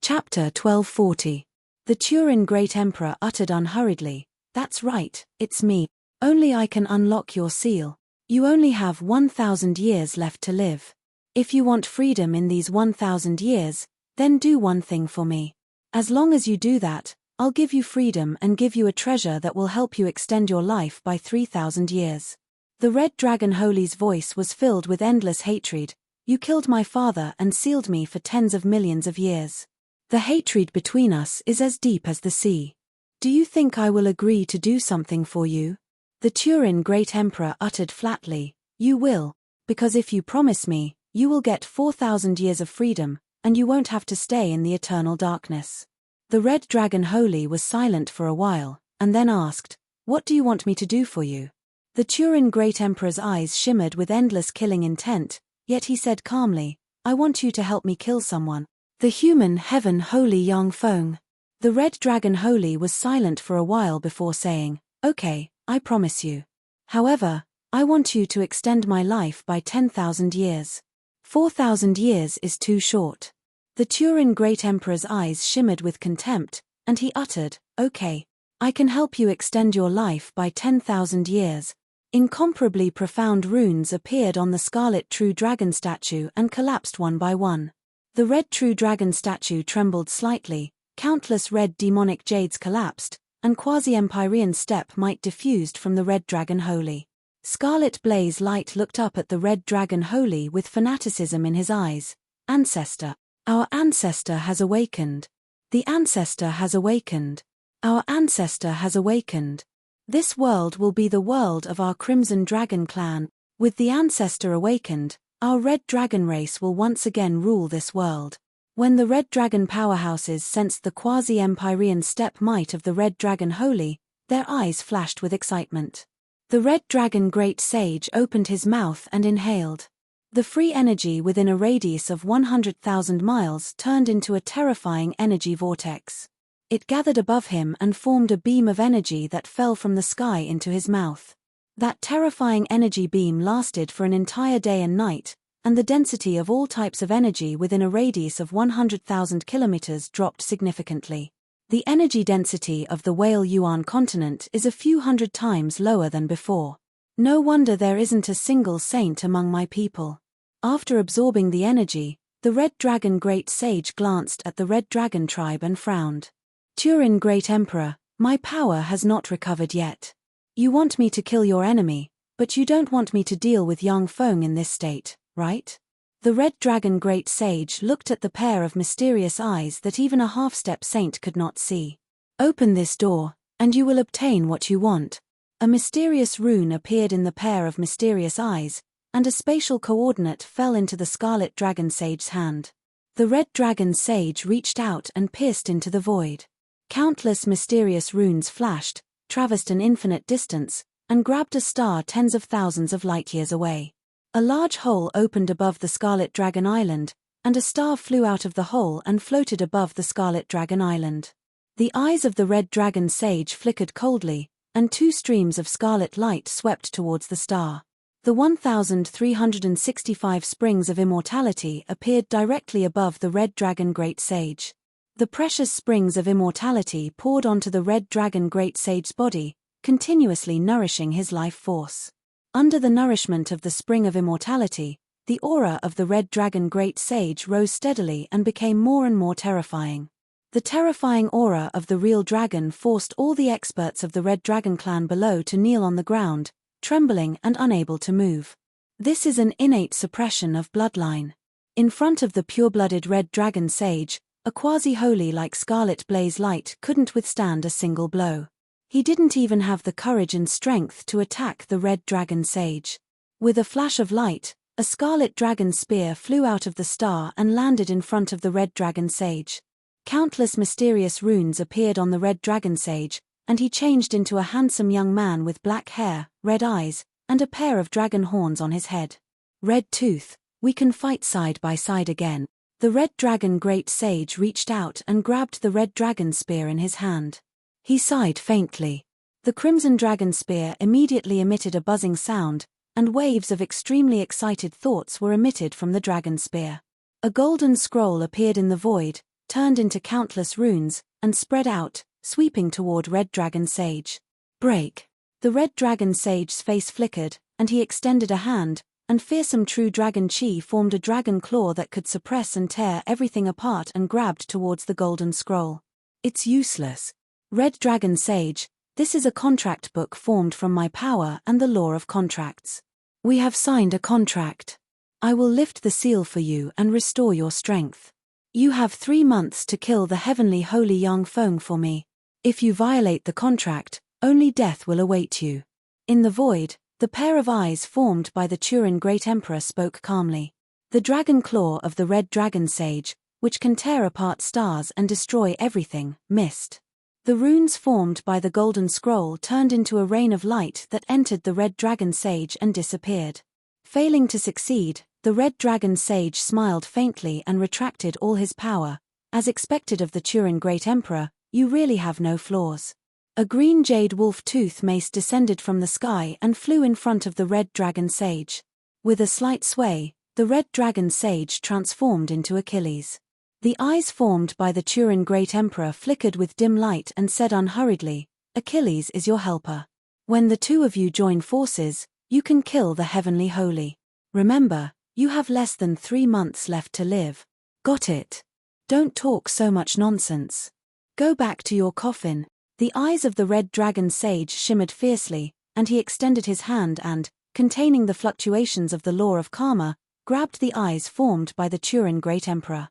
Chapter 1240. The Turin Great Emperor uttered unhurriedly, that's right, it's me. Only I can unlock your seal. You only have 1,000 years left to live. If you want freedom in these 1,000 years, then do one thing for me. As long as you do that, I'll give you freedom and give you a treasure that will help you extend your life by 3,000 years. The red dragon Holy's voice was filled with endless hatred. You killed my father and sealed me for tens of millions of years. The hatred between us is as deep as the sea. Do you think I will agree to do something for you? The Turin Great Emperor uttered flatly, You will, because if you promise me, you will get 4,000 years of freedom, and you won't have to stay in the eternal darkness. The red dragon Holy was silent for a while, and then asked, What do you want me to do for you? The Turin Great Emperor's eyes shimmered with endless killing intent, yet he said calmly, I want you to help me kill someone. The human heaven Holy Yang Feng. The red dragon Holy was silent for a while before saying, Okay, I promise you. However, I want you to extend my life by 10,000 years. 4,000 years is too short. The Turin Great Emperor's eyes shimmered with contempt, and he uttered, Okay, I can help you extend your life by 10,000 years. Incomparably profound runes appeared on the scarlet true dragon statue and collapsed one by one. The red true dragon statue trembled slightly, countless red demonic jades collapsed, and quasi-empyrean step might diffused from the red dragon Holy. Scarlet blaze light looked up at the red dragon Holy with fanaticism in his eyes. Ancestor. Our ancestor has awakened. The ancestor has awakened. Our ancestor has awakened. This world will be the world of our Crimson Dragon clan. With the ancestor awakened, our red dragon race will once again rule this world. When the red dragon powerhouses sensed the quasi-empyrean step might of the red dragon Holy, their eyes flashed with excitement. The red dragon great sage opened his mouth and inhaled. The free energy within a radius of 100,000 miles turned into a terrifying energy vortex. It gathered above him and formed a beam of energy that fell from the sky into his mouth. That terrifying energy beam lasted for an entire day and night, and the density of all types of energy within a radius of 100,000 kilometers dropped significantly. The energy density of the Whale Yuan continent is a few hundred times lower than before. No wonder there isn't a single saint among my people. After absorbing the energy, the red dragon great sage glanced at the red dragon tribe and frowned. Turin Great Emperor, my power has not recovered yet. You want me to kill your enemy, but you don't want me to deal with Yang Feng in this state, right? The red dragon great sage looked at the pair of mysterious eyes that even a half-step saint could not see. Open this door, and you will obtain what you want. A mysterious rune appeared in the pair of mysterious eyes, and a spatial coordinate fell into the scarlet dragon sage's hand. The red dragon sage reached out and pierced into the void. Countless mysterious runes flashed, traversed an infinite distance, and grabbed a star tens of thousands of light-years away. A large hole opened above the Scarlet Dragon Island, and a star flew out of the hole and floated above the Scarlet Dragon Island. The eyes of the red dragon sage flickered coldly, and two streams of scarlet light swept towards the star. The 1,365 springs of immortality appeared directly above the red dragon great sage. The precious springs of immortality poured onto the red dragon great sage's body, continuously nourishing his life force. Under the nourishment of the spring of immortality, the aura of the red dragon great sage rose steadily and became more and more terrifying. The terrifying aura of the real dragon forced all the experts of the red dragon clan below to kneel on the ground, trembling and unable to move. This is an innate suppression of bloodline. In front of the pure-blooded red dragon sage, a quasi-holy like scarlet blaze light couldn't withstand a single blow. He didn't even have the courage and strength to attack the red dragon sage. With a flash of light, a scarlet dragon spear flew out of the star and landed in front of the red dragon sage. Countless mysterious runes appeared on the red dragon sage, and he changed into a handsome young man with black hair, red eyes, and a pair of dragon horns on his head. Red Tooth, we can fight side by side again. The red dragon great sage reached out and grabbed the red dragon spear in his hand. He sighed faintly. The crimson dragon spear immediately emitted a buzzing sound, and waves of extremely excited thoughts were emitted from the dragon spear. A golden scroll appeared in the void, turned into countless runes, and spread out, sweeping toward red dragon sage. Break! The red dragon sage's face flickered, and he extended a hand, and fearsome true dragon chi formed a dragon claw that could suppress and tear everything apart and grabbed towards the golden scroll. It's useless. Red Dragon Sage, this is a contract book formed from my power and the law of contracts. We have signed a contract. I will lift the seal for you and restore your strength. You have 3 months to kill the heavenly holy Yang Feng for me. If you violate the contract, only death will await you. In the void, the pair of eyes formed by the Turin Great Emperor spoke calmly. The dragon claw of the Red Dragon Sage, which can tear apart stars and destroy everything, missed. The runes formed by the golden scroll turned into a rain of light that entered the Red Dragon Sage and disappeared. Failing to succeed, the Red Dragon Sage smiled faintly and retracted all his power. As expected of the Turin Great Emperor, you really have no flaws. A green jade wolf tooth mace descended from the sky and flew in front of the Red Dragon Sage. With a slight sway, the Red Dragon Sage transformed into Achilles. The eyes formed by the Turin Great Emperor flickered with dim light and said unhurriedly, Achilles is your helper. When the two of you join forces, you can kill the heavenly holy. Remember, you have less than 3 months left to live. Got it? Don't talk so much nonsense. Go back to your coffin. The eyes of the Red Dragon Sage shimmered fiercely, and he extended his hand and, containing the fluctuations of the law of karma, grabbed the eyes formed by the Turin Great Emperor.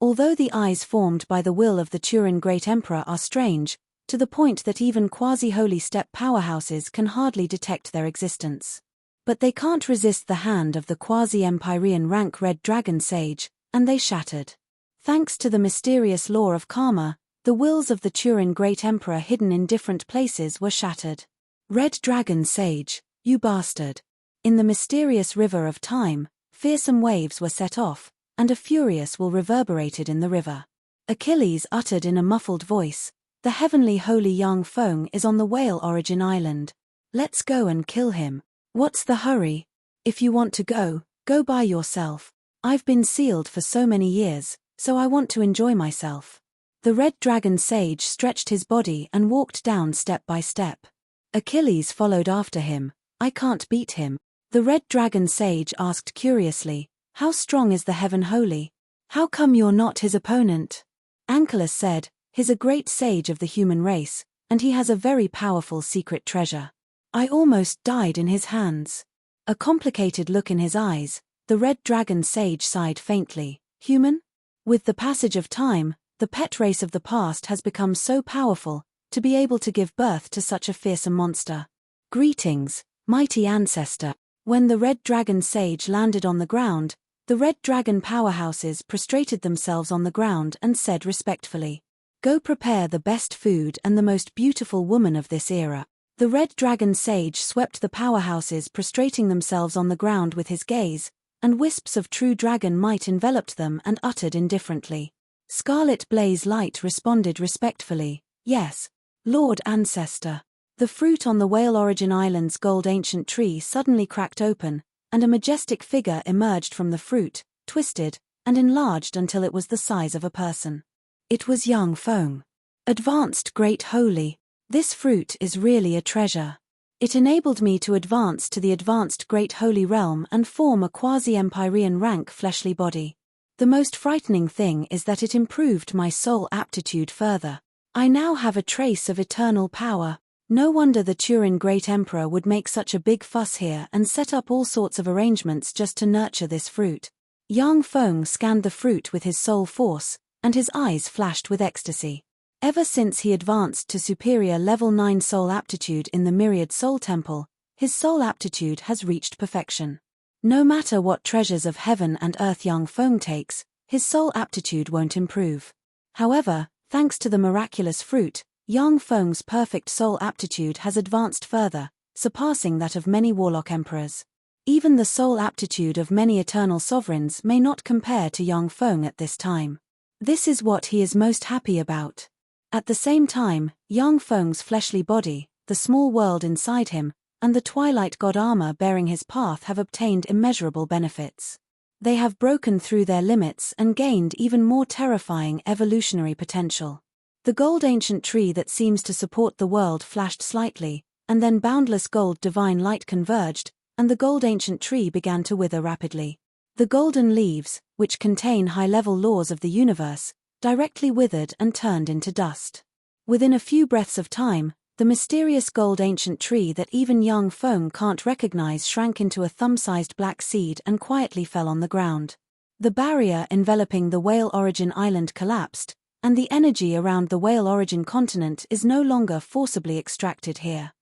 Although the eyes formed by the will of the Turin Great Emperor are strange, to the point that even quasi-holy step powerhouses can hardly detect their existence. But they can't resist the hand of the quasi-Empyrean rank Red Dragon Sage, and they shattered. Thanks to the mysterious law of karma, the wills of the Turin Great Emperor hidden in different places were shattered. Red Dragon Sage, you bastard. In the mysterious river of time, fearsome waves were set off, and a furious will reverberated in the river. Achilles uttered in a muffled voice, the heavenly holy Yang Feng is on the whale origin island. Let's go and kill him. What's the hurry? If you want to go, go by yourself. I've been sealed for so many years, so I want to enjoy myself. The Red Dragon Sage stretched his body and walked down step by step. Achilles followed after him. I can't beat him. The Red Dragon Sage asked curiously, how strong is the Heaven Holy? How come you're not his opponent? Ankylos said, he's a great sage of the human race, and he has a very powerful secret treasure. I almost died in his hands. A complicated look in his eyes, the Red Dragon Sage sighed faintly. Human? With the passage of time, the pet race of the past has become so powerful, to be able to give birth to such a fearsome monster. Greetings, mighty ancestor. When the Red Dragon Sage landed on the ground, the Red Dragon powerhouses prostrated themselves on the ground and said respectfully, go prepare the best food and the most beautiful woman of this era. The Red Dragon Sage swept the powerhouses prostrating themselves on the ground with his gaze, and wisps of true dragon might enveloped them and uttered indifferently. Scarlet Blaze Light responded respectfully, yes, Lord Ancestor. The fruit on the Whale Origin Island's gold ancient tree suddenly cracked open, and a majestic figure emerged from the fruit, twisted, and enlarged until it was the size of a person. It was Yang Feng. Advanced Great Holy. This fruit is really a treasure. It enabled me to advance to the advanced Great Holy Realm and form a quasi-Empyrean rank fleshly body. The most frightening thing is that it improved my soul aptitude further. I now have a trace of eternal power. No wonder the Turin Great Emperor would make such a big fuss here and set up all sorts of arrangements just to nurture this fruit. Yang Feng scanned the fruit with his soul force, and his eyes flashed with ecstasy. Ever since he advanced to superior level 9 soul aptitude in the Myriad Soul Temple, his soul aptitude has reached perfection. No matter what treasures of heaven and earth Yang Feng takes, his soul aptitude won't improve. However, thanks to the miraculous fruit, Yang Feng's perfect soul aptitude has advanced further, surpassing that of many warlock emperors. Even the soul aptitude of many eternal sovereigns may not compare to Yang Feng at this time. This is what he is most happy about. At the same time, Yang Feng's fleshly body, the small world inside him, and the Twilight God armor bearing his path have obtained immeasurable benefits. They have broken through their limits and gained even more terrifying evolutionary potential. The gold ancient tree that seems to support the world flashed slightly, and then boundless gold divine light converged, and the gold ancient tree began to wither rapidly. The golden leaves, which contain high-level laws of the universe, directly withered and turned into dust. Within a few breaths of time, the mysterious gold ancient tree that even young Feng can't recognize shrank into a thumb-sized black seed and quietly fell on the ground. The barrier enveloping the Whale Origin Island collapsed, and the energy around the Whale Origin continent is no longer forcibly extracted here.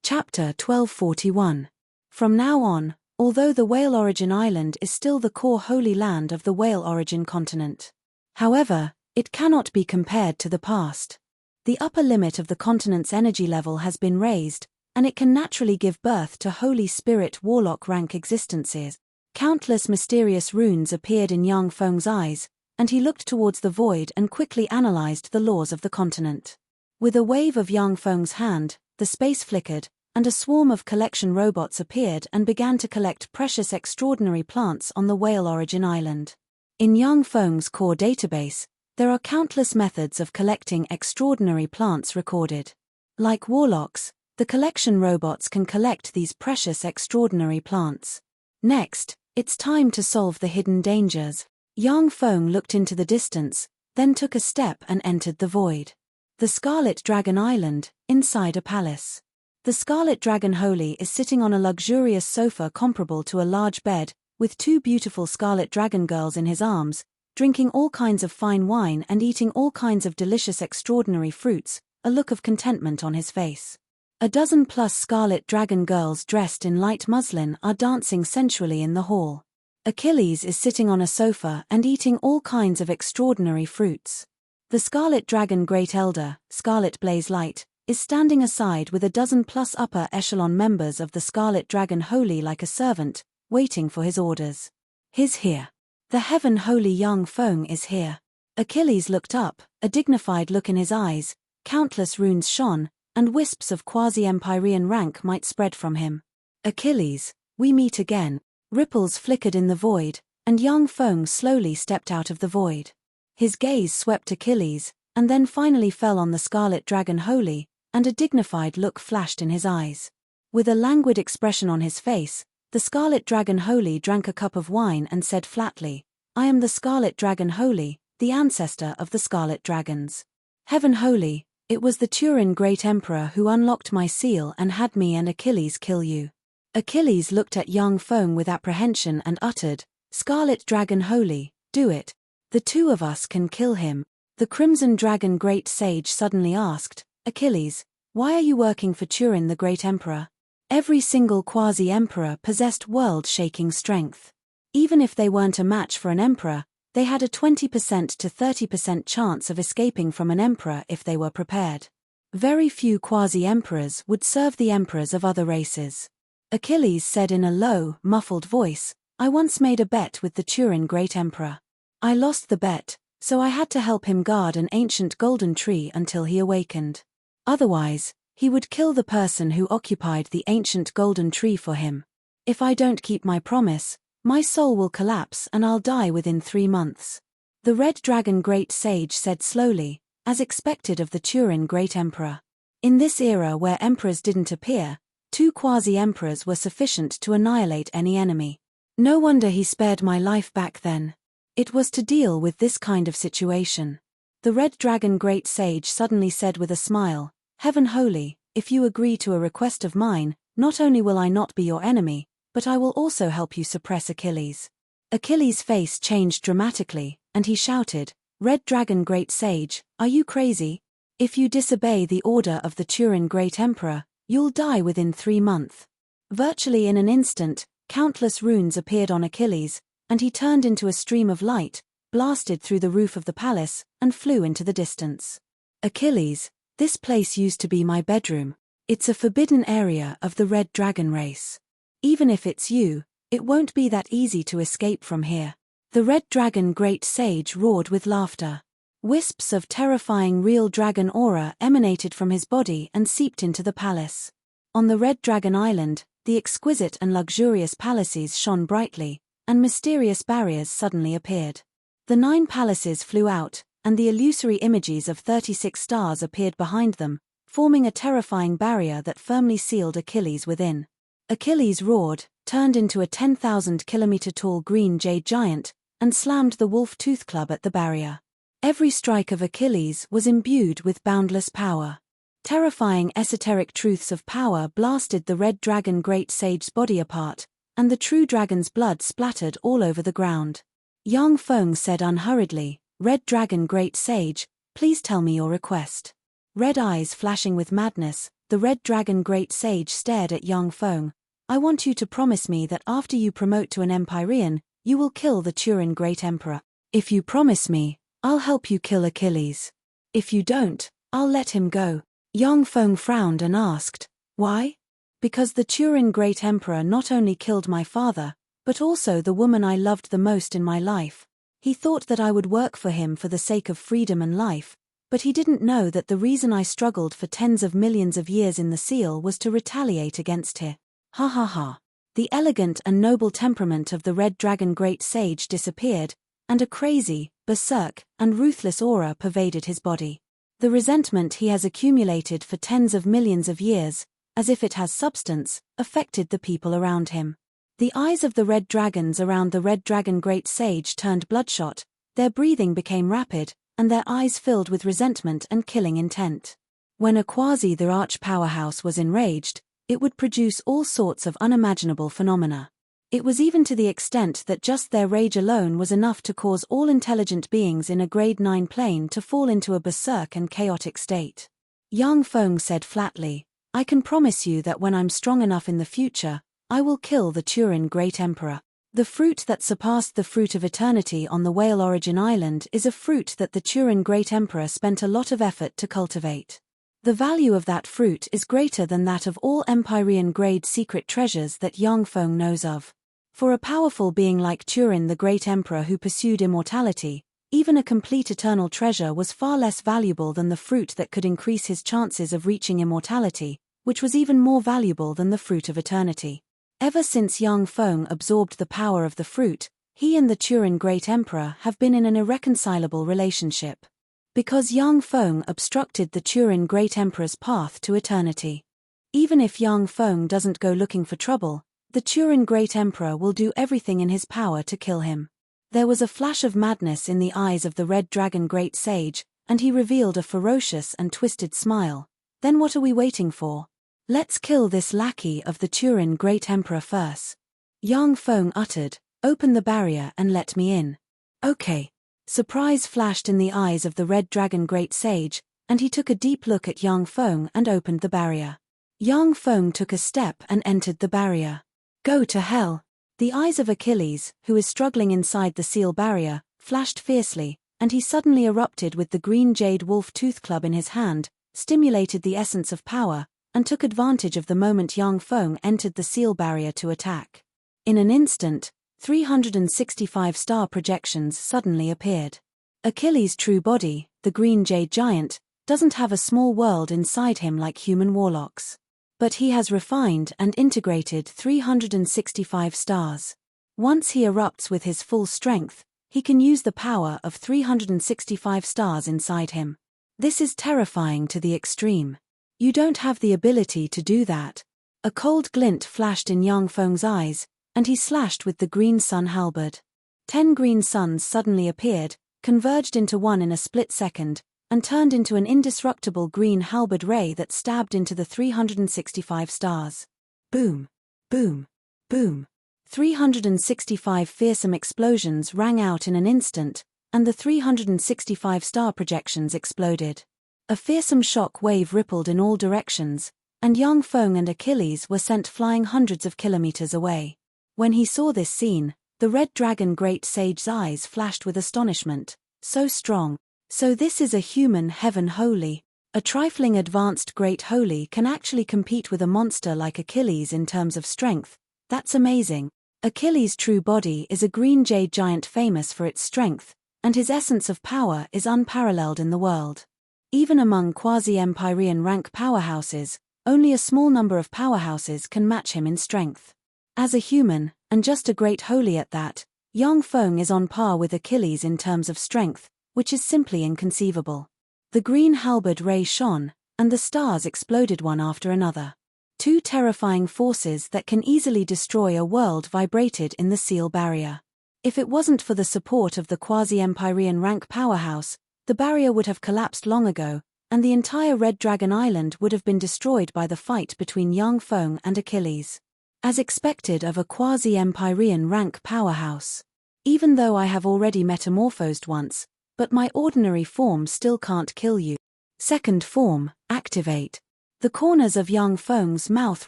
Chapter 1241. From now on, although the Whale Origin Island is still the core holy land of the Whale Origin continent. However, it cannot be compared to the past. The upper limit of the continent's energy level has been raised, and it can naturally give birth to Holy Spirit Warlock rank existences. Countless mysterious runes appeared in Yang Feng's eyes, and he looked towards the void and quickly analyzed the laws of the continent. With a wave of Yang Feng's hand, the space flickered, and a swarm of collection robots appeared and began to collect precious extraordinary plants on the Whale Origin Island. In Yang Feng's core database, there are countless methods of collecting extraordinary plants recorded. Like warlocks, the collection robots can collect these precious extraordinary plants. Next, it's time to solve the hidden dangers. Yang Feng looked into the distance, then took a step and entered the void. The Scarlet Dragon Island, inside a palace. The Scarlet Dragon Holy is sitting on a luxurious sofa comparable to a large bed, with two beautiful Scarlet Dragon girls in his arms, drinking all kinds of fine wine and eating all kinds of delicious extraordinary fruits, a look of contentment on his face. A dozen plus Scarlet Dragon girls dressed in light muslin are dancing sensually in the hall. Achilles is sitting on a sofa and eating all kinds of extraordinary fruits. The Scarlet Dragon Great Elder, Scarlet Blaze Light, is standing aside with a dozen plus upper echelon members of the Scarlet Dragon Holy like a servant, waiting for his orders. He's here. The Heaven Holy Yang Feng is here. Achilles looked up, a dignified look in his eyes, countless runes shone, and wisps of quasi-empyrean rank might spread from him. Achilles, we meet again. Ripples flickered in the void, and Yang Feng slowly stepped out of the void. His gaze swept Achilles, and then finally fell on the Scarlet Dragon Holy, and a dignified look flashed in his eyes. With a languid expression on his face, the Scarlet Dragon Holy drank a cup of wine and said flatly, "I am the Scarlet Dragon Holy, the ancestor of the Scarlet Dragons. Heaven Holy, it was the Turin Great Emperor who unlocked my seal and had me and Achilles kill you." Achilles looked at Yang Feng with apprehension and uttered, "Scarlet Dragon Holy, do it. The two of us can kill him." The Crimson Dragon Great Sage suddenly asked, "Achilles, why are you working for Turin the Great Emperor?" Every single quasi-emperor possessed world-shaking strength. Even if they weren't a match for an emperor, they had a 20% to 30% chance of escaping from an emperor if they were prepared. Very few quasi-emperors would serve the emperors of other races. Achilles said in a low, muffled voice, "I once made a bet with the Turin Great Emperor. I lost the bet, so I had to help him guard an ancient golden tree until he awakened. Otherwise, he would kill the person who occupied the ancient golden tree for him. If I don't keep my promise, my soul will collapse and I'll die within 3 months." The Red Dragon Great Sage said slowly, as expected of the Turin Great Emperor. In this era where emperors didn't appear, 2 quasi-emperors were sufficient to annihilate any enemy. No wonder he spared my life back then. It was to deal with this kind of situation. The Red Dragon Great Sage suddenly said with a smile, "Heaven Holy, if you agree to a request of mine, not only will I not be your enemy, but I will also help you suppress Achilles." Achilles' face changed dramatically, and he shouted, "Red Dragon Great Sage, are you crazy? If you disobey the order of the Turin Great Emperor, you'll die within 3 months. Virtually in an instant, countless runes appeared on Achilles, and he turned into a stream of light, blasted through the roof of the palace, and flew into the distance. "Achilles, this place used to be my bedroom. It's a forbidden area of the Red Dragon race. Even if it's you, it won't be that easy to escape from here." The Red Dragon Great Sage roared with laughter. Wisps of terrifying real dragon aura emanated from his body and seeped into the palace. On the Red Dragon Island, the exquisite and luxurious palaces shone brightly, and mysterious barriers suddenly appeared. The 9 palaces flew out, and the illusory images of 36 stars appeared behind them, forming a terrifying barrier that firmly sealed Achilles within. Achilles roared, turned into a 10,000 kilometer tall green jade giant, and slammed the wolf tooth club at the barrier. Every strike of Achilles was imbued with boundless power. Terrifying esoteric truths of power blasted the red dragon great sage's body apart, and the true dragon's blood splattered all over the ground. Yang Feng said unhurriedly, "Red dragon great sage, please tell me your request." Red eyes flashing with madness, the red dragon great sage stared at Yang Feng. "I want you to promise me that after you promote to an Empyrean, you will kill the Turin great emperor. If you promise me, I'll help you kill Achilles. If you don't, I'll let him go." Yang Feng frowned and asked, "Why?" "Because the Turin great emperor not only killed my father, but also the woman I loved the most in my life. He thought that I would work for him for the sake of freedom and life, but he didn't know that the reason I struggled for tens of millions of years in the seal was to retaliate against her." Ha ha ha. The elegant and noble temperament of the red dragon great sage disappeared, and a crazy, berserk, and ruthless aura pervaded his body. The resentment he has accumulated for tens of millions of years, as if it has substance, affected the people around him. The eyes of the red dragons around the red dragon great sage turned bloodshot, their breathing became rapid, and their eyes filled with resentment and killing intent. When a the arch powerhouse was enraged, it would produce all sorts of unimaginable phenomena. It was even to the extent that just their rage alone was enough to cause all intelligent beings in a grade 9 plane to fall into a berserk and chaotic state. Yang Feng said flatly, "I can promise you that when I'm strong enough in the future, I will kill the Turin great emperor. The fruit that surpassed the fruit of eternity on the Whale Origin Island is a fruit that the Turin great emperor spent a lot of effort to cultivate. The value of that fruit is greater than that of all Empyrean grade secret treasures that Yang Feng knows of. For a powerful being like Turin the great emperor who pursued immortality, even a complete eternal treasure was far less valuable than the fruit that could increase his chances of reaching immortality, which was even more valuable than the fruit of eternity. Ever since Yang Feng absorbed the power of the fruit, he and the Turin great emperor have been in an irreconcilable relationship. Because Yang Feng obstructed the Turin great emperor's path to eternity. Even if Yang Feng doesn't go looking for trouble, the Turin great emperor will do everything in his power to kill him. There was a flash of madness in the eyes of the red dragon great sage, and he revealed a ferocious and twisted smile. "Then what are we waiting for? Let's kill this lackey of the Turin great emperor first." Yang Feng uttered, "Open the barrier and let me in." "Okay." Surprise flashed in the eyes of the red dragon great sage, and he took a deep look at Yang Feng and opened the barrier. Yang Feng took a step and entered the barrier. "Go to hell." The eyes of Achilles, who is struggling inside the seal barrier, flashed fiercely, and he suddenly erupted with the green jade wolf tooth club in his hand, stimulated the essence of power, and took advantage of the moment Yang Feng entered the seal barrier to attack. In an instant, 365 star projections suddenly appeared. Achilles' true body, the green jade giant, doesn't have a small world inside him like human warlocks. But he has refined and integrated 365 stars. Once he erupts with his full strength, he can use the power of 365 stars inside him. This is terrifying to the extreme. You don't have the ability to do that. A cold glint flashed in Yang Feng's eyes, and he slashed with the green sun halberd. 10 green suns suddenly appeared, converged into one in a split second, and turned into an indestructible green halberd ray that stabbed into the 365 stars. Boom! Boom! Boom! 365 fearsome explosions rang out in an instant, and the 365 star projections exploded. A fearsome shock wave rippled in all directions, and Yang Feng and Achilles were sent flying hundreds of kilometers away. When he saw this scene, the red dragon great sage's eyes flashed with astonishment. So strong. So this is a human heaven holy. A trifling advanced great holy can actually compete with a monster like Achilles in terms of strength. That's amazing. Achilles' true body is a green jade giant famous for its strength, and his essence of power is unparalleled in the world. Even among quasi-Empyrean rank powerhouses, only a small number of powerhouses can match him in strength. As a human, and just a great holy at that, Yang Feng is on par with Achilles in terms of strength, which is simply inconceivable. The green halberd ray shone, and the stars exploded one after another. 2 terrifying forces that can easily destroy a world vibrated in the seal barrier. If it wasn't for the support of the quasi-Empyrean rank powerhouse, the barrier would have collapsed long ago, and the entire Red Dragon Island would have been destroyed by the fight between Yang Feng and Achilles. As expected of a quasi-Empyrean rank powerhouse. Even though I have already metamorphosed once, but my ordinary form still can't kill you. Second form, activate. The corners of Yang Feng's mouth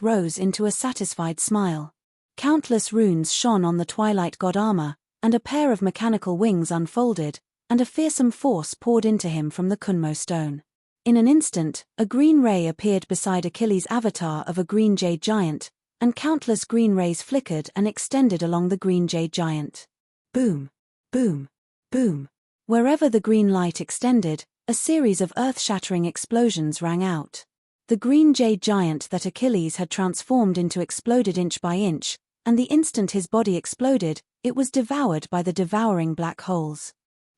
rose into a satisfied smile. Countless runes shone on the Twilight God armor, and a pair of mechanical wings unfolded, and a fearsome force poured into him from the Kunmo stone. In an instant, a green ray appeared beside Achilles' avatar of a green jade giant, and countless green rays flickered and extended along the green jade giant. Boom! Boom! Boom! Wherever the green light extended, a series of earth-shattering explosions rang out. The green jade giant that Achilles had transformed into exploded inch by inch, and the instant his body exploded, it was devoured by the devouring black holes.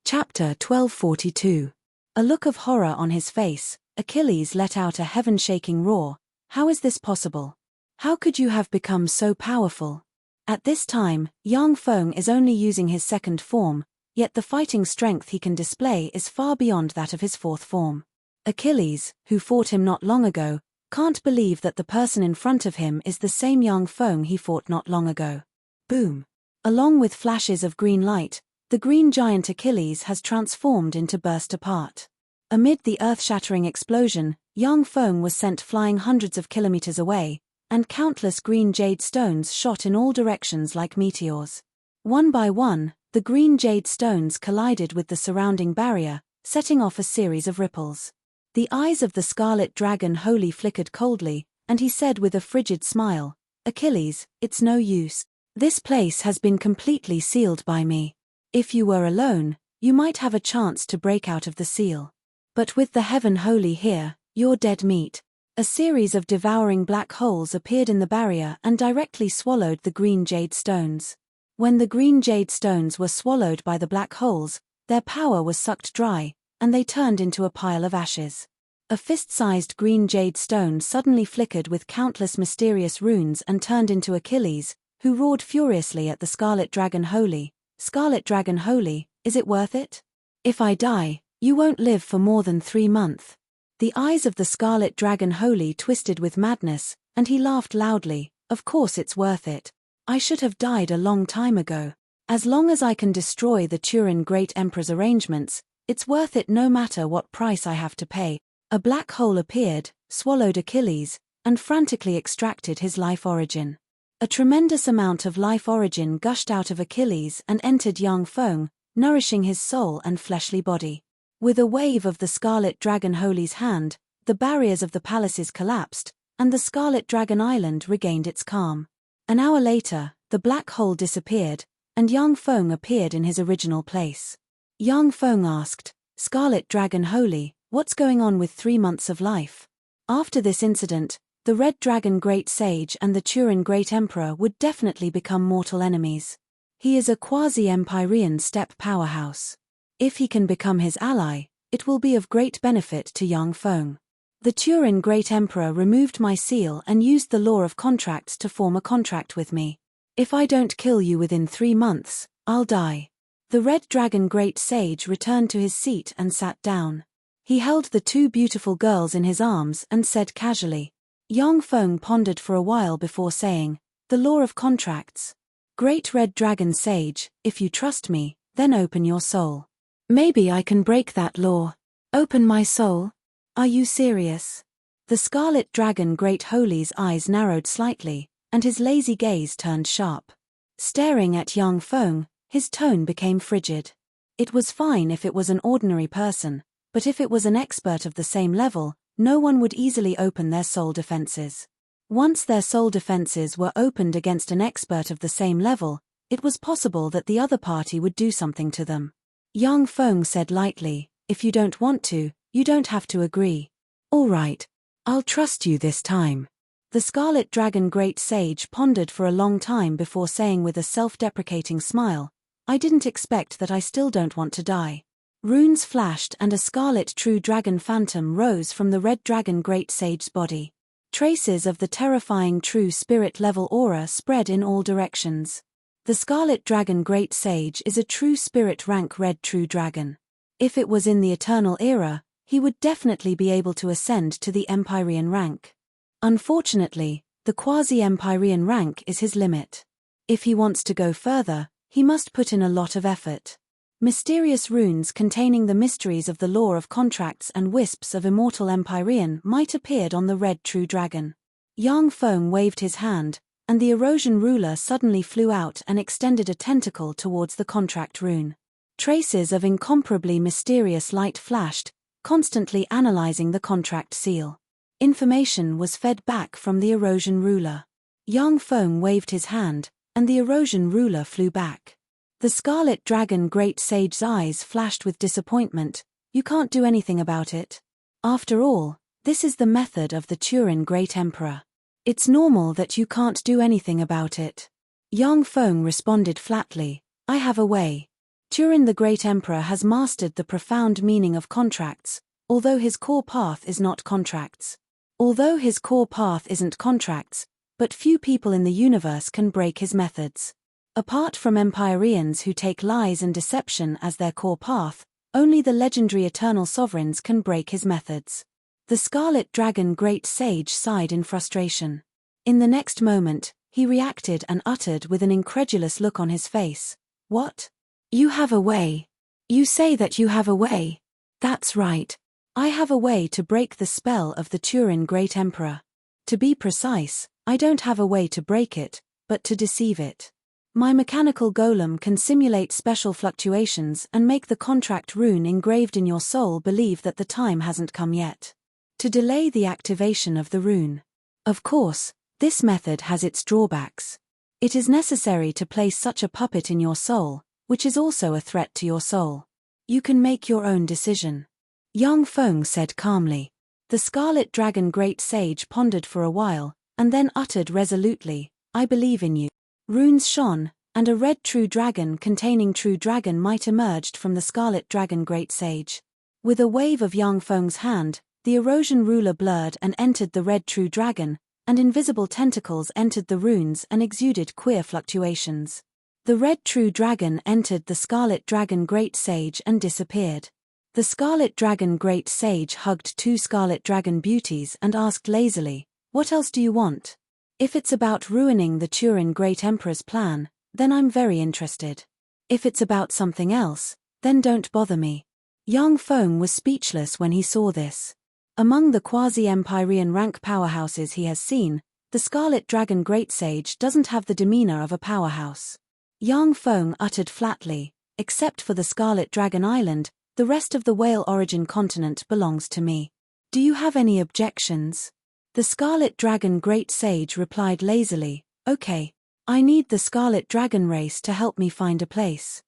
Chapter 1242. A look of horror on his face, Achilles let out a heaven-shaking roar. How is this possible? How could you have become so powerful? At this time, Yang Feng is only using his second form, yet the fighting strength he can display is far beyond that of his fourth form. Achilles, who fought him not long ago, can't believe that the person in front of him is the same Yang Feng he fought not long ago. Boom! Along with flashes of green light, the green giant Achilles has transformed into burst apart. Amid the earth-shattering explosion, Yang Feng was sent flying hundreds of kilometers away, and countless green jade stones shot in all directions like meteors. One by one, the green jade stones collided with the surrounding barrier, setting off a series of ripples. The eyes of the scarlet dragon Holy flickered coldly, and he said with a frigid smile, "Achilles, it's no use. This place has been completely sealed by me. If you were alone, you might have a chance to break out of the seal. But with the heaven Holy here, you're dead meat." A series of devouring black holes appeared in the barrier and directly swallowed the green jade stones. When the green jade stones were swallowed by the black holes, their power was sucked dry, and they turned into a pile of ashes. A fist-sized green jade stone suddenly flickered with countless mysterious runes and turned into Achilles, who roared furiously at the Scarlet Dragon Holy. "Scarlet Dragon Holy, is it worth it? If I die, you won't live for more than 3 months. The eyes of the Scarlet Dragon Holy twisted with madness, and he laughed loudly. "Of course it's worth it. I should have died a long time ago. As long as I can destroy the Turin Great Emperor's arrangements, it's worth it no matter what price I have to pay." A black hole appeared, swallowed Achilles, and frantically extracted his life origin. A tremendous amount of life origin gushed out of Achilles and entered Yang Feng, nourishing his soul and fleshly body. With a wave of the Scarlet Dragon Holy's hand, the barriers of the palaces collapsed, and the Scarlet Dragon Island regained its calm. An hour later, the black hole disappeared, and Yang Feng appeared in his original place. Yang Feng asked, "Scarlet Dragon Holy, what's going on with 3 months of life?" After this incident, the Red Dragon Great Sage and the Turin Great Emperor would definitely become mortal enemies. He is a quasi-Empyrean steppe powerhouse. If he can become his ally, it will be of great benefit to Yang Feng. The Turin Great Emperor removed my seal and used the law of contracts to form a contract with me. If I don't kill you within 3 months, I'll die. The Red Dragon Great Sage returned to his seat and sat down. He held the 2 beautiful girls in his arms and said casually. Yang Feng pondered for a while before saying, "The law of contracts. Great Red Dragon Sage, if you trust me, then open your soul." "Maybe I can break that law. Open my soul? Are you serious?" The Scarlet Dragon Great Holy's eyes narrowed slightly, and his lazy gaze turned sharp. Staring at Yang Feng, his tone became frigid. It was fine if it was an ordinary person, but if it was an expert of the same level, no one would easily open their soul defenses. Once their soul defenses were opened against an expert of the same level, it was possible that the other party would do something to them. Yang Feng said lightly, "If you don't want to, you don't have to agree." "All right. I'll trust you this time." The Scarlet Dragon Great Sage pondered for a long time before saying with a self-deprecating smile, "I didn't expect that. I still don't want to die." Runes flashed and a scarlet true dragon phantom rose from the Red Dragon Great Sage's body. Traces of the terrifying true spirit level aura spread in all directions. The Scarlet Dragon Great Sage is a true spirit rank red true dragon. If it was in the Eternal Era, he would definitely be able to ascend to the Empyrean rank. Unfortunately, the quasi-Empyrean rank is his limit. If he wants to go further, he must put in a lot of effort. Mysterious runes containing the mysteries of the law of contracts and wisps of immortal Empyrean might appeared on the red true dragon. Yang Feng waved his hand, and the erosion ruler suddenly flew out and extended a tentacle towards the contract rune. Traces of incomparably mysterious light flashed, constantly analyzing the contract seal. Information was fed back from the erosion ruler. Yang Feng waved his hand, and the erosion ruler flew back. The Scarlet Dragon Great Sage's eyes flashed with disappointment. You can't do anything about it. After all, this is the method of the Turin Great Emperor. It's normal that you can't do anything about it. Yang Feng responded flatly, I have a way. Turin the Great Emperor has mastered the profound meaning of contracts, although his core path is not contracts. Although his core path isn't contracts, but few people in the universe can break his methods. Apart from Empyreans who take lies and deception as their core path, only the legendary Eternal Sovereigns can break his methods. The Scarlet Dragon Great Sage sighed in frustration. In the next moment, he reacted and uttered with an incredulous look on his face, What? You have a way. You say that you have a way. That's right. I have a way to break the spell of the Turin Great Emperor. To be precise, I don't have a way to break it, but to deceive it. My mechanical golem can simulate special fluctuations and make the contract rune engraved in your soul believe that the time hasn't come yet. To delay the activation of the rune. Of course, this method has its drawbacks. It is necessary to place such a puppet in your soul, which is also a threat to your soul. You can make your own decision. Yang Feng said calmly. The Scarlet Dragon Great Sage pondered for a while, and then uttered resolutely, I believe in you. Runes shone, and a red true dragon containing true dragon might emerged from the Scarlet Dragon Great Sage. With a wave of Yang Feng's hand, the erosion ruler blurred and entered the red true dragon, and invisible tentacles entered the runes and exuded queer fluctuations. The red true dragon entered the Scarlet Dragon Great Sage and disappeared. The Scarlet Dragon Great Sage hugged two Scarlet Dragon beauties and asked lazily, What else do you want? If it's about ruining the Turin Great Emperor's plan, then I'm very interested. If it's about something else, then don't bother me. Yang Feng was speechless when he saw this. Among the quasi-Empyrean rank powerhouses he has seen, the Scarlet Dragon Great Sage doesn't have the demeanor of a powerhouse. Yang Feng uttered flatly, except for the Scarlet Dragon Island, the rest of the Whale Origin continent belongs to me. Do you have any objections? The Scarlet Dragon Great Sage replied lazily, Okay. I need the Scarlet Dragon race to help me find a place.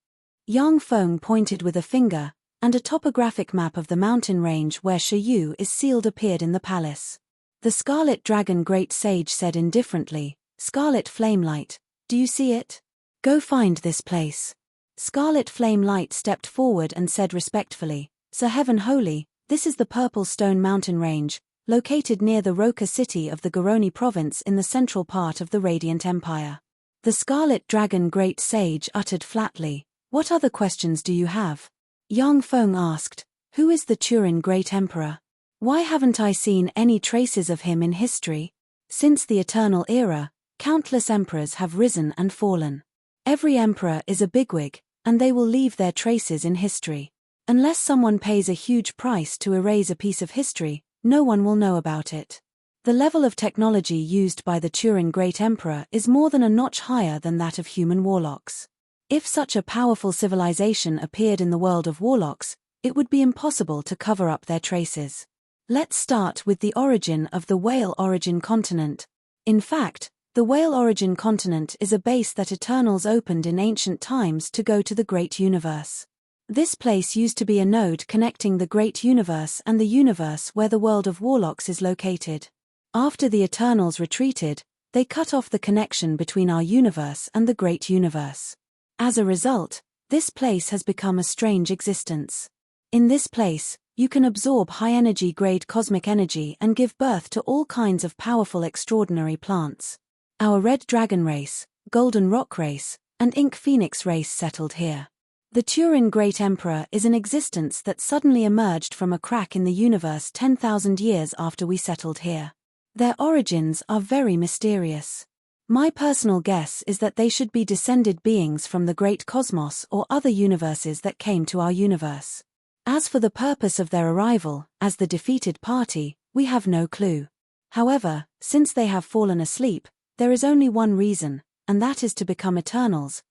Yang Feng pointed with a finger, and a topographic map of the mountain range where Shiyu is sealed appeared in the palace. The Scarlet Dragon Great Sage said indifferently, Scarlet Flamelight, do you see it? Go find this place. Scarlet Flamelight stepped forward and said respectfully, Sir Heaven Holy, this is the Purple Stone Mountain Range, located near the Roka city of the Goroni province in the central part of the Radiant Empire. The Scarlet Dragon Great Sage uttered flatly, What other questions do you have? Yang Feng asked, Who is the Turin Great Emperor? Why haven't I seen any traces of him in history? Since the Eternal Era, countless emperors have risen and fallen. Every emperor is a bigwig, and they will leave their traces in history. Unless someone pays a huge price to erase a piece of history, no one will know about it. The level of technology used by the Turin Great Emperor is more than a notch higher than that of human warlocks. If such a powerful civilization appeared in the world of warlocks, it would be impossible to cover up their traces. Let's start with the origin of the Whale Origin continent. In fact, the Whale Origin continent is a base that Eternals opened in ancient times to go to the Great Universe. This place used to be a node connecting the Great Universe and the universe where the world of warlocks is located. After the Eternals retreated, they cut off the connection between our universe and the Great Universe. As a result, this place has become a strange existence. In this place, you can absorb high-energy grade cosmic energy and give birth to all kinds of powerful extraordinary plants. Our Red Dragon race, Golden Rock race, and Ink Phoenix race settled here. The Turin Great Emperor is an existence that suddenly emerged from a crack in the universe 10,000 years after we settled here. Their origins are very mysterious. My personal guess is that they should be descended beings from the great cosmos or other universes that came to our universe. As for the purpose of their arrival, as the defeated party, we have no clue. However, since they have fallen asleep, there is only one reason, and that is to become eternals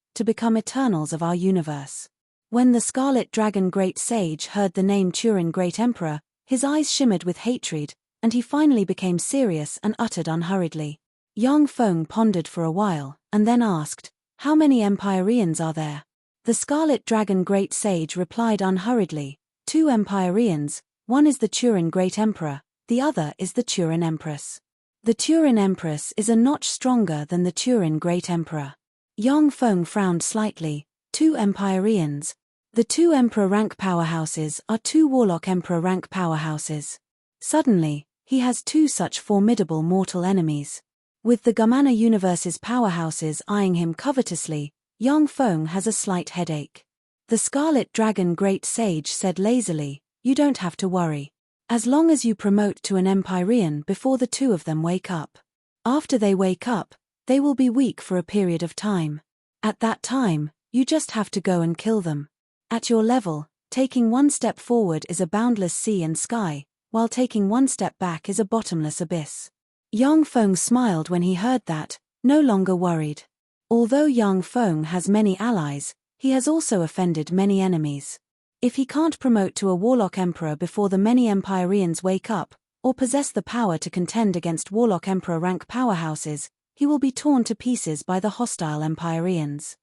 of our universe. When the Scarlet Dragon Great Sage heard the name Turin Great Emperor, his eyes shimmered with hatred, and he finally became serious and uttered unhurriedly. Yang Feng pondered for a while, and then asked, "How many Empyreans are there?" The Scarlet Dragon Great Sage replied unhurriedly, "2 Empyreans, one is the Turin Great Emperor, the other is the Turin Empress. The Turin Empress is a notch stronger than the Turin Great Emperor." Yang Feng frowned slightly. 2 Empyreans. The 2 Emperor rank powerhouses are 2 Warlock Emperor rank powerhouses. Suddenly, he has 2 such formidable mortal enemies. With the Gumana universe's powerhouses eyeing him covetously, Yang Feng has a slight headache. The Scarlet Dragon Great Sage said lazily, "You don't have to worry. As long as you promote to an Empyrean before the 2 of them wake up. After they wake up, they will be weak for a period of time. At that time, you just have to go and kill them. At your level, taking 1 step forward is a boundless sea and sky, while taking 1 step back is a bottomless abyss." Yang Feng smiled when he heard that, no longer worried. Although Yang Feng has many allies, he has also offended many enemies. If he can't promote to a Warlock Emperor before the many Empyreans wake up, or possess the power to contend against Warlock Emperor rank powerhouses, he will be torn to pieces by the hostile Empyreans.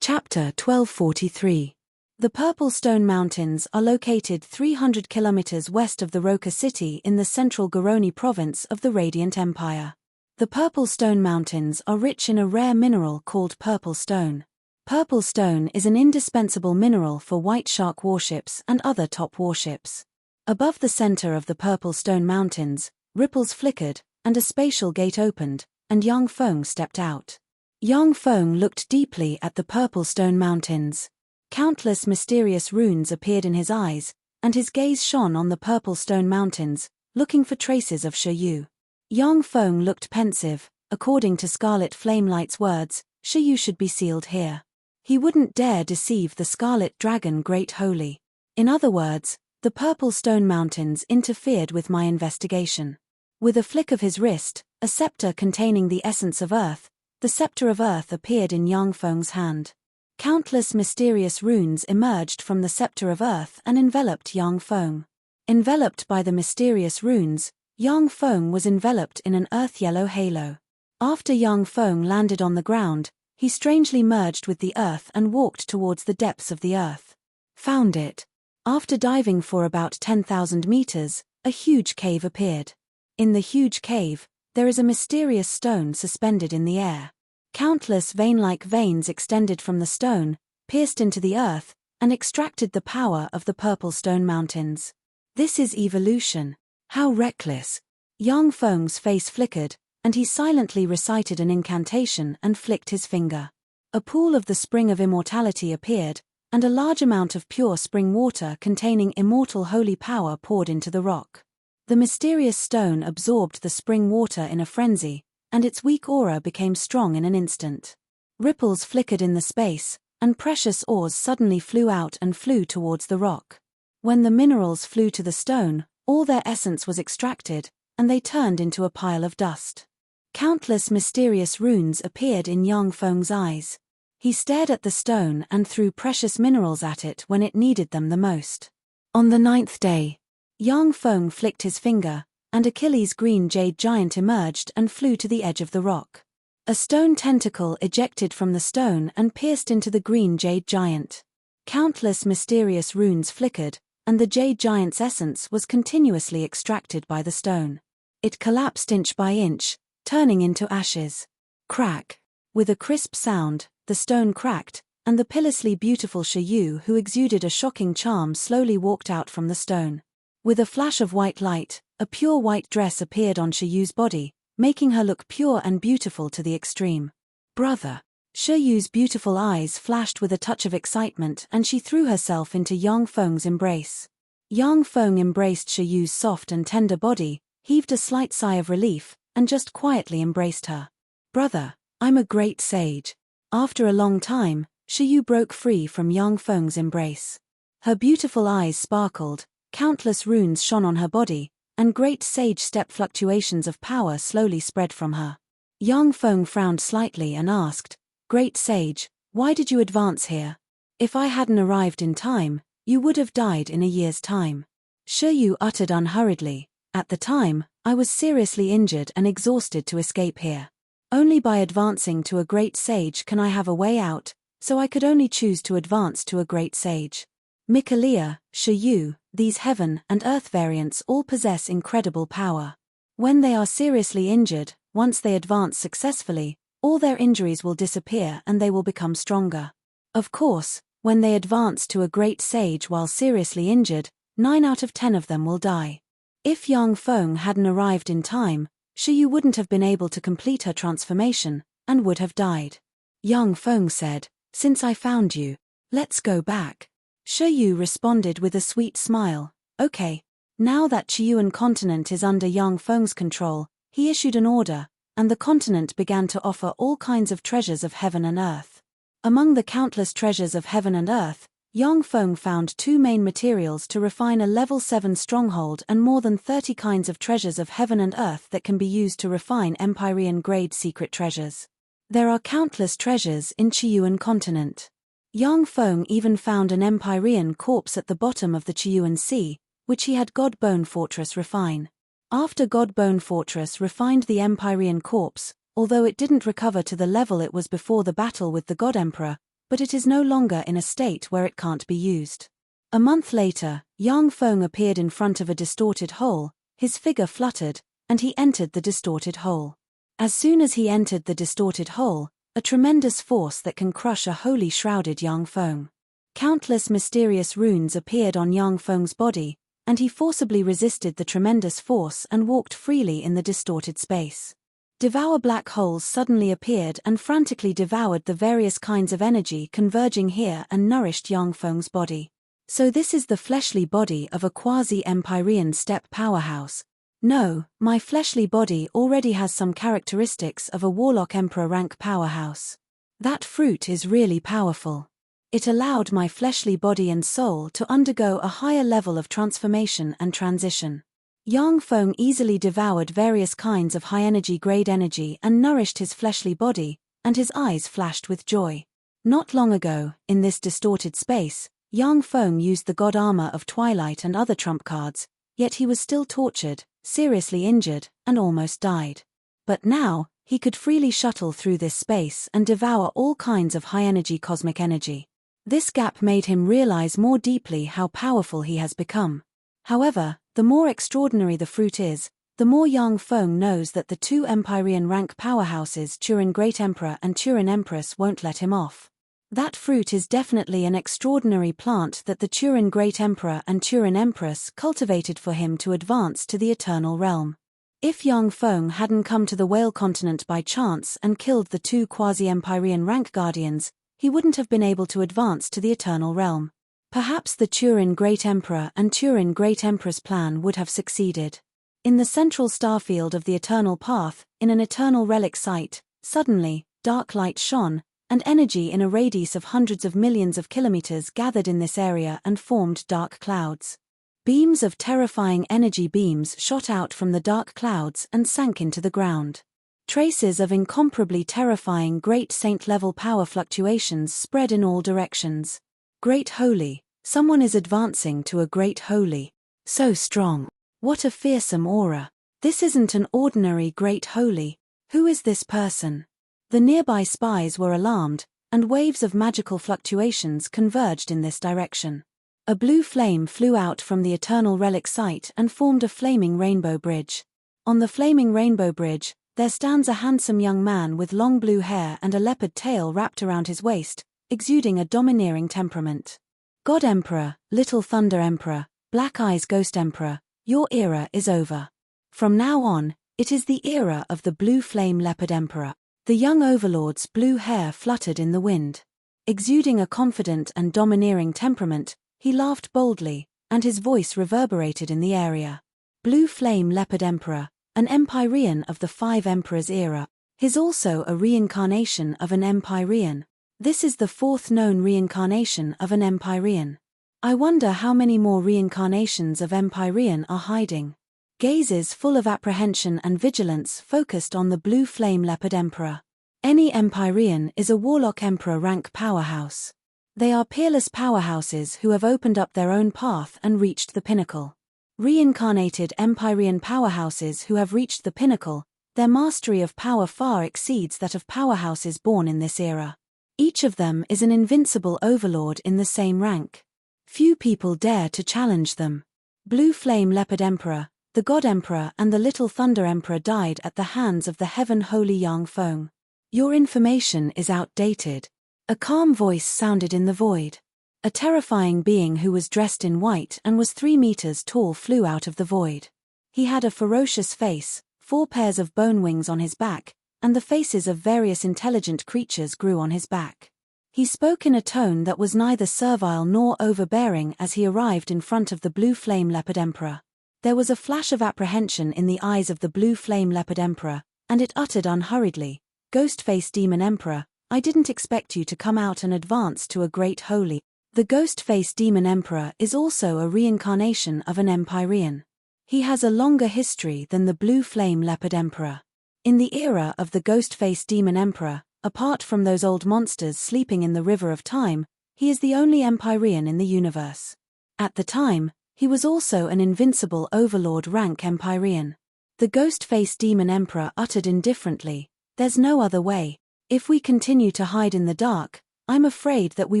Chapter 1243. The Purple Stone Mountains are located 300 kilometers west of the Roca city in the central Garoni province of the Radiant Empire. The Purple Stone Mountains are rich in a rare mineral called purple stone. Purple stone is an indispensable mineral for White Shark warships and other top warships. Above the center of the Purple Stone Mountains, ripples flickered, and a spatial gate opened, and Yang Feng stepped out. Yang Feng looked deeply at the Purple Stone Mountains. Countless mysterious runes appeared in his eyes, and his gaze shone on the Purple Stone Mountains, looking for traces of Shiyu. Yang Feng looked pensive. According to Scarlet Flamelight's words, Shiyu should be sealed here. He wouldn't dare deceive the Scarlet Dragon Great Holy. In other words, the Purple Stone Mountains interfered with my investigation. With a flick of his wrist, a scepter containing the essence of Earth, the scepter of Earth appeared in Yang Feng's hand. Countless mysterious runes emerged from the scepter of Earth and enveloped Yang Feng. Enveloped by the mysterious runes, Yang Feng was enveloped in an earth-yellow halo. After Yang Feng landed on the ground, he strangely merged with the earth and walked towards the depths of the earth. Found it. After diving for about 10,000 meters, a huge cave appeared. In the huge cave, there is a mysterious stone suspended in the air. Countless vein-like veins extended from the stone, pierced into the earth, and extracted the power of the Purple Stone Mountains. This is evolution. How reckless. Yang Feng's face flickered, and he silently recited an incantation and flicked his finger. A pool of the spring of immortality appeared, and a large amount of pure spring water containing immortal holy power poured into the rock. The mysterious stone absorbed the spring water in a frenzy, and its weak aura became strong in an instant. Ripples flickered in the space, and precious ores suddenly flew out and flew towards the rock. When the minerals flew to the stone, all their essence was extracted, and they turned into a pile of dust. Countless mysterious runes appeared in Yang Feng's eyes. He stared at the stone and threw precious minerals at it when it needed them the most. On the 9th day, Yang Feng flicked his finger, and Achilles' green jade giant emerged and flew to the edge of the rock. A stone tentacle ejected from the stone and pierced into the green jade giant. Countless mysterious runes flickered, and the jade giant's essence was continuously extracted by the stone. It collapsed inch by inch, turning into ashes. Crack. With a crisp sound, the stone cracked, and the pitilessly beautiful Shiyu, who exuded a shocking charm, slowly walked out from the stone. With a flash of white light, a pure white dress appeared on Shiyu's body, making her look pure and beautiful to the extreme. "Brother." Shiyu's beautiful eyes flashed with a touch of excitement and she threw herself into Yang Feng's embrace. Yang Feng embraced Shiyu's soft and tender body, heaved a slight sigh of relief, and just quietly embraced her. "Brother, I'm a great sage." After a long time, Shiyu broke free from Yang Feng's embrace. Her beautiful eyes sparkled, countless runes shone on her body, and great sage step fluctuations of power slowly spread from her. Yang Feng frowned slightly and asked, "Great sage, why did you advance here? If I hadn't arrived in time, you would have died in a year's time." Shiyu uttered unhurriedly, "At the time, I was seriously injured and exhausted to escape here. Only by advancing to a great sage can I have a way out, so I could only choose to advance to a great sage." Mikalia, Shiyu, these heaven and earth variants all possess incredible power. When they are seriously injured, once they advance successfully, all their injuries will disappear and they will become stronger. Of course, when they advance to a great sage while seriously injured, 9 out of 10 of them will die. If Yang Feng hadn't arrived in time, Shiyu wouldn't have been able to complete her transformation, and would have died. Yang Feng said, "Since I found you, let's go back." Shiyu responded with a sweet smile, "Okay." Now that Chiyuan continent is under Yang Feng's control, he issued an order, and the continent began to offer all kinds of treasures of heaven and earth. Among the countless treasures of heaven and earth, Yang Feng found 2 main materials to refine a level 7 stronghold and more than 30 kinds of treasures of heaven and earth that can be used to refine Empyrean-grade secret treasures. There are countless treasures in Chiyuan continent. Yang Feng even found an Empyrean corpse at the bottom of the Chiyuan Sea, which he had Godbone Fortress refine. After Godbone Fortress refined the Empyrean corpse, although it didn't recover to the level it was before the battle with the God Emperor, but it is no longer in a state where it can't be used. A month later, Yang Feng appeared in front of a distorted hole, his figure fluttered, and he entered the distorted hole. As soon as he entered the distorted hole, a tremendous force that can crush a holy shrouded Yang Feng. Countless mysterious runes appeared on Yang Feng's body, and he forcibly resisted the tremendous force and walked freely in the distorted space. Devour black holes suddenly appeared and frantically devoured the various kinds of energy converging here and nourished Yang Feng's body. So this is the fleshly body of a quasi-Empyrean step powerhouse. No, my fleshly body already has some characteristics of a Warlock Emperor rank powerhouse. That fruit is really powerful. It allowed my fleshly body and soul to undergo a higher level of transformation and transition. Yang Feng easily devoured various kinds of high-energy grade energy and nourished his fleshly body, and his eyes flashed with joy. Not long ago, in this distorted space, Yang Feng used the god armor of Twilight and other trump cards, yet he was still tortured, seriously injured, and almost died. But now, he could freely shuttle through this space and devour all kinds of high-energy cosmic energy. This gap made him realize more deeply how powerful he has become. However, the more extraordinary the fruit is, the more Yang Feng knows that the 2 Empyrean rank powerhouses Turin Great Emperor and Turin Empress won't let him off. That fruit is definitely an extraordinary plant that the Turin Great Emperor and Turin Empress cultivated for him to advance to the Eternal Realm. If Yang Feng hadn't come to the Whale Continent by chance and killed the 2 quasi-Empyrean rank guardians, he wouldn't have been able to advance to the Eternal Realm. Perhaps the Turin Great Emperor and Turin Great Empress plan would have succeeded. In the central starfield of the Eternal Path, in an eternal relic site, suddenly, dark light shone, and energy in a radius of hundreds of millions of kilometers gathered in this area and formed dark clouds. Beams of terrifying energy beams shot out from the dark clouds and sank into the ground. Traces of incomparably terrifying great saint-level power fluctuations spread in all directions. Great Holy, someone is advancing to a Great Holy. So strong. What a fearsome aura. This isn't an ordinary Great Holy. Who is this person? The nearby spies were alarmed, and waves of magical fluctuations converged in this direction. A blue flame flew out from the Eternal Relic site and formed a flaming rainbow bridge. On the flaming rainbow bridge, there stands a handsome young man with long blue hair and a leopard tail wrapped around his waist, exuding a domineering temperament. God Emperor, Little Thunder Emperor, Black Eyes Ghost Emperor, your era is over. From now on, it is the era of the Blue Flame Leopard Emperor. The young Overlord's blue hair fluttered in the wind. Exuding a confident and domineering temperament, he laughed boldly, and his voice reverberated in the area. Blue Flame Leopard Emperor, an Empyrean of the 5 Emperors era, is also a reincarnation of an Empyrean. This is the 4th known reincarnation of an Empyrean. I wonder how many more reincarnations of Empyrean are hiding. Gazes full of apprehension and vigilance focused on the Blue Flame Leopard Emperor. Any Empyrean is a Warlock Emperor rank powerhouse. They are peerless powerhouses who have opened up their own path and reached the pinnacle. Reincarnated Empyrean powerhouses who have reached the pinnacle, their mastery of power far exceeds that of powerhouses born in this era. Each of them is an invincible overlord in the same rank. Few people dare to challenge them. Blue Flame Leopard Emperor, the God Emperor and the Little Thunder Emperor died at the hands of the Heaven Holy Yang Feng. Your information is outdated. A calm voice sounded in the void. A terrifying being who was dressed in white and was 3 meters tall flew out of the void. He had a ferocious face, 4 pairs of bone wings on his back, and the faces of various intelligent creatures grew on his back. He spoke in a tone that was neither servile nor overbearing as he arrived in front of the Blue Flame Leopard Emperor. There was a flash of apprehension in the eyes of the Blue Flame Leopard Emperor, and it uttered unhurriedly, "Ghost-Face Demon Emperor, I didn't expect you to come out and advance to a great holy." The Ghost-Face Demon Emperor is also a reincarnation of an Empyrean. He has a longer history than the Blue Flame Leopard Emperor. In the era of the Ghost-Face Demon Emperor, apart from those old monsters sleeping in the River of Time, he is the only Empyrean in the universe. At the time, he was also an invincible Overlord rank Empyrean. The Ghost-Face Demon Emperor uttered indifferently, "There's no other way. If we continue to hide in the dark, I'm afraid that we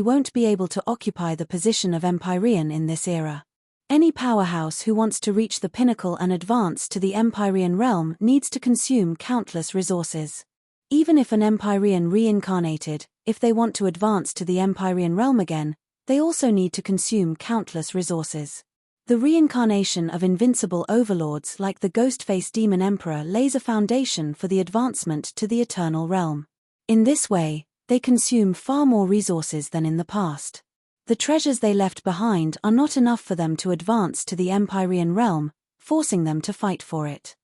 won't be able to occupy the position of Empyrean in this era. Any powerhouse who wants to reach the pinnacle and advance to the Empyrean realm needs to consume countless resources. Even if an Empyrean reincarnated, if they want to advance to the Empyrean realm again, they also need to consume countless resources. The reincarnation of invincible overlords like the Ghost-Face Demon Emperor lays a foundation for the advancement to the Eternal Realm. In this way, they consume far more resources than in the past. The treasures they left behind are not enough for them to advance to the Empyrean realm, forcing them to fight for it.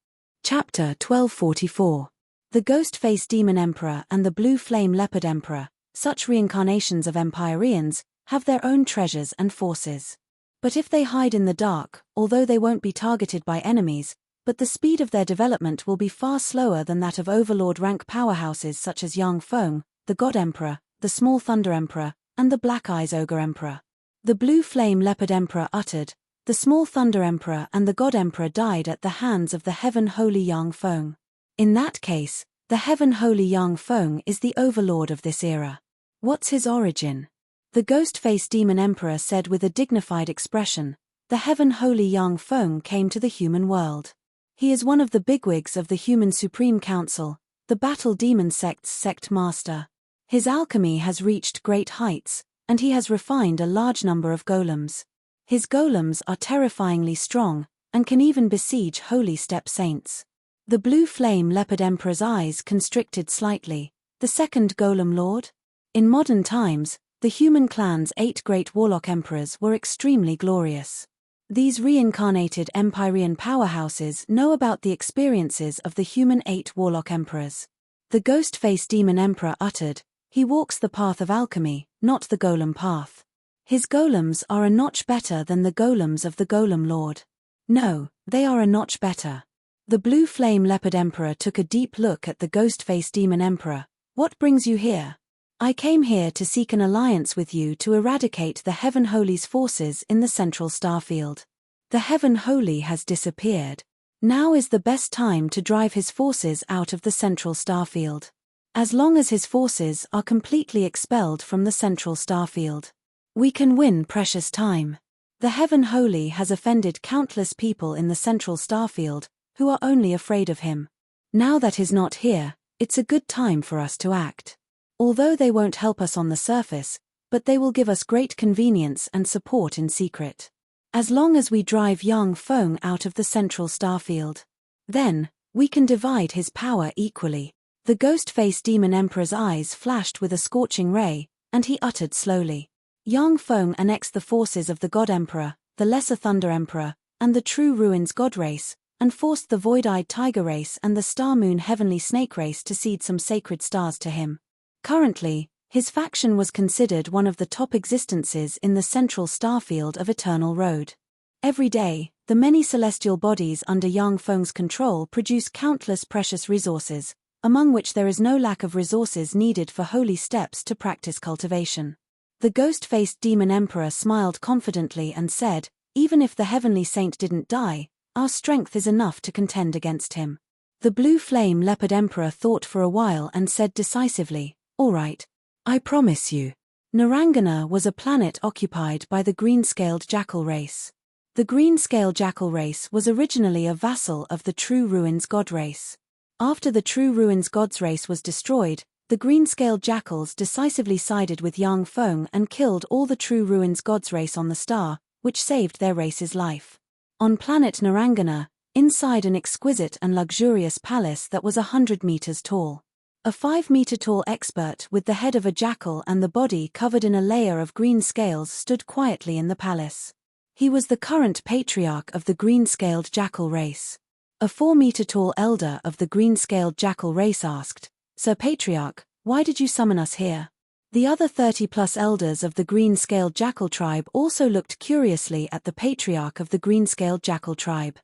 Chapter 1244. The Ghost-Face Demon Emperor and the Blue Flame Leopard Emperor, such reincarnations of Empyreans, have their own treasures and forces. But if they hide in the dark, although they won't be targeted by enemies, but the speed of their development will be far slower than that of Overlord rank powerhouses such as Yang Feng, the God Emperor, the Small Thunder Emperor, and the Black Eyes Ogre Emperor. The Blue Flame Leopard Emperor uttered, "The Small Thunder Emperor and the God Emperor died at the hands of the Heaven Holy Yang Feng. In that case, the Heaven Holy Yang Feng is the Overlord of this era. What's his origin?" The Ghost-Face Demon Emperor said with a dignified expression, "The Heaven Holy Yang Feng came to the human world. He is one of the bigwigs of the Human Supreme Council, the Battle Demon Sect's sect master. His alchemy has reached great heights, and he has refined a large number of golems. His golems are terrifyingly strong, and can even besiege holy step saints." The Blue Flame Leopard Emperor's eyes constricted slightly. "The second Golem Lord?" In modern times, the human clan's 8 great Warlock Emperors were extremely glorious. These reincarnated Empyrean powerhouses know about the experiences of the human 8 Warlock Emperors. The Ghost-Face Demon Emperor uttered, "He walks the path of alchemy, not the golem path. His golems are a notch better than the golems of the Golem Lord. No, they are a notch better." The Blue Flame Leopard Emperor took a deep look at the Ghost-Face Demon Emperor. "What brings you here?" "I came here to seek an alliance with you to eradicate the Heaven Holy's forces in the Central Starfield. The Heaven Holy has disappeared. Now is the best time to drive his forces out of the Central Starfield. As long as his forces are completely expelled from the Central Starfield, we can win precious time. The Heaven Holy has offended countless people in the Central Starfield, who are only afraid of him. Now that he's not here, it's a good time for us to act. Although they won't help us on the surface, but they will give us great convenience and support in secret. As long as we drive Yang Feng out of the Central Starfield, then we can divide his power equally." The ghost-faced demon emperor's eyes flashed with a scorching ray, and he uttered slowly. Yang Feng annexed the forces of the God Emperor, the Lesser Thunder Emperor, and the True Ruins God race, and forced the Void-Eyed Tiger race and the Star Moon Heavenly Snake race to cede some sacred stars to him. Currently, his faction was considered one of the top existences in the central starfield of Eternal Road. Every day, the many celestial bodies under Yang Feng's control produce countless precious resources, among which there is no lack of resources needed for holy steps to practice cultivation. The ghost-faced demon emperor smiled confidently and said, "Even if the heavenly saint didn't die, our strength is enough to contend against him." The blue flame leopard emperor thought for a while and said decisively, "All right. I promise you." Narangana was a planet occupied by the green-scaled jackal race. The green-scaled jackal race was originally a vassal of the True Ruins God race. After the True Ruins Gods race was destroyed, the green-scaled jackals decisively sided with Yang Feng and killed all the True Ruins Gods race on the star, which saved their race's life. On planet Narangana, inside an exquisite and luxurious palace that was 100 meters tall. A 5-meter-tall expert with the head of a jackal and the body covered in a layer of green scales stood quietly in the palace. He was the current patriarch of the green-scaled jackal race. A 4-meter-tall elder of the green-scaled jackal race asked, "Sir Patriarch, why did you summon us here?" The other 30-plus elders of the green-scaled jackal tribe also looked curiously at the patriarch of the green-scaled jackal tribe.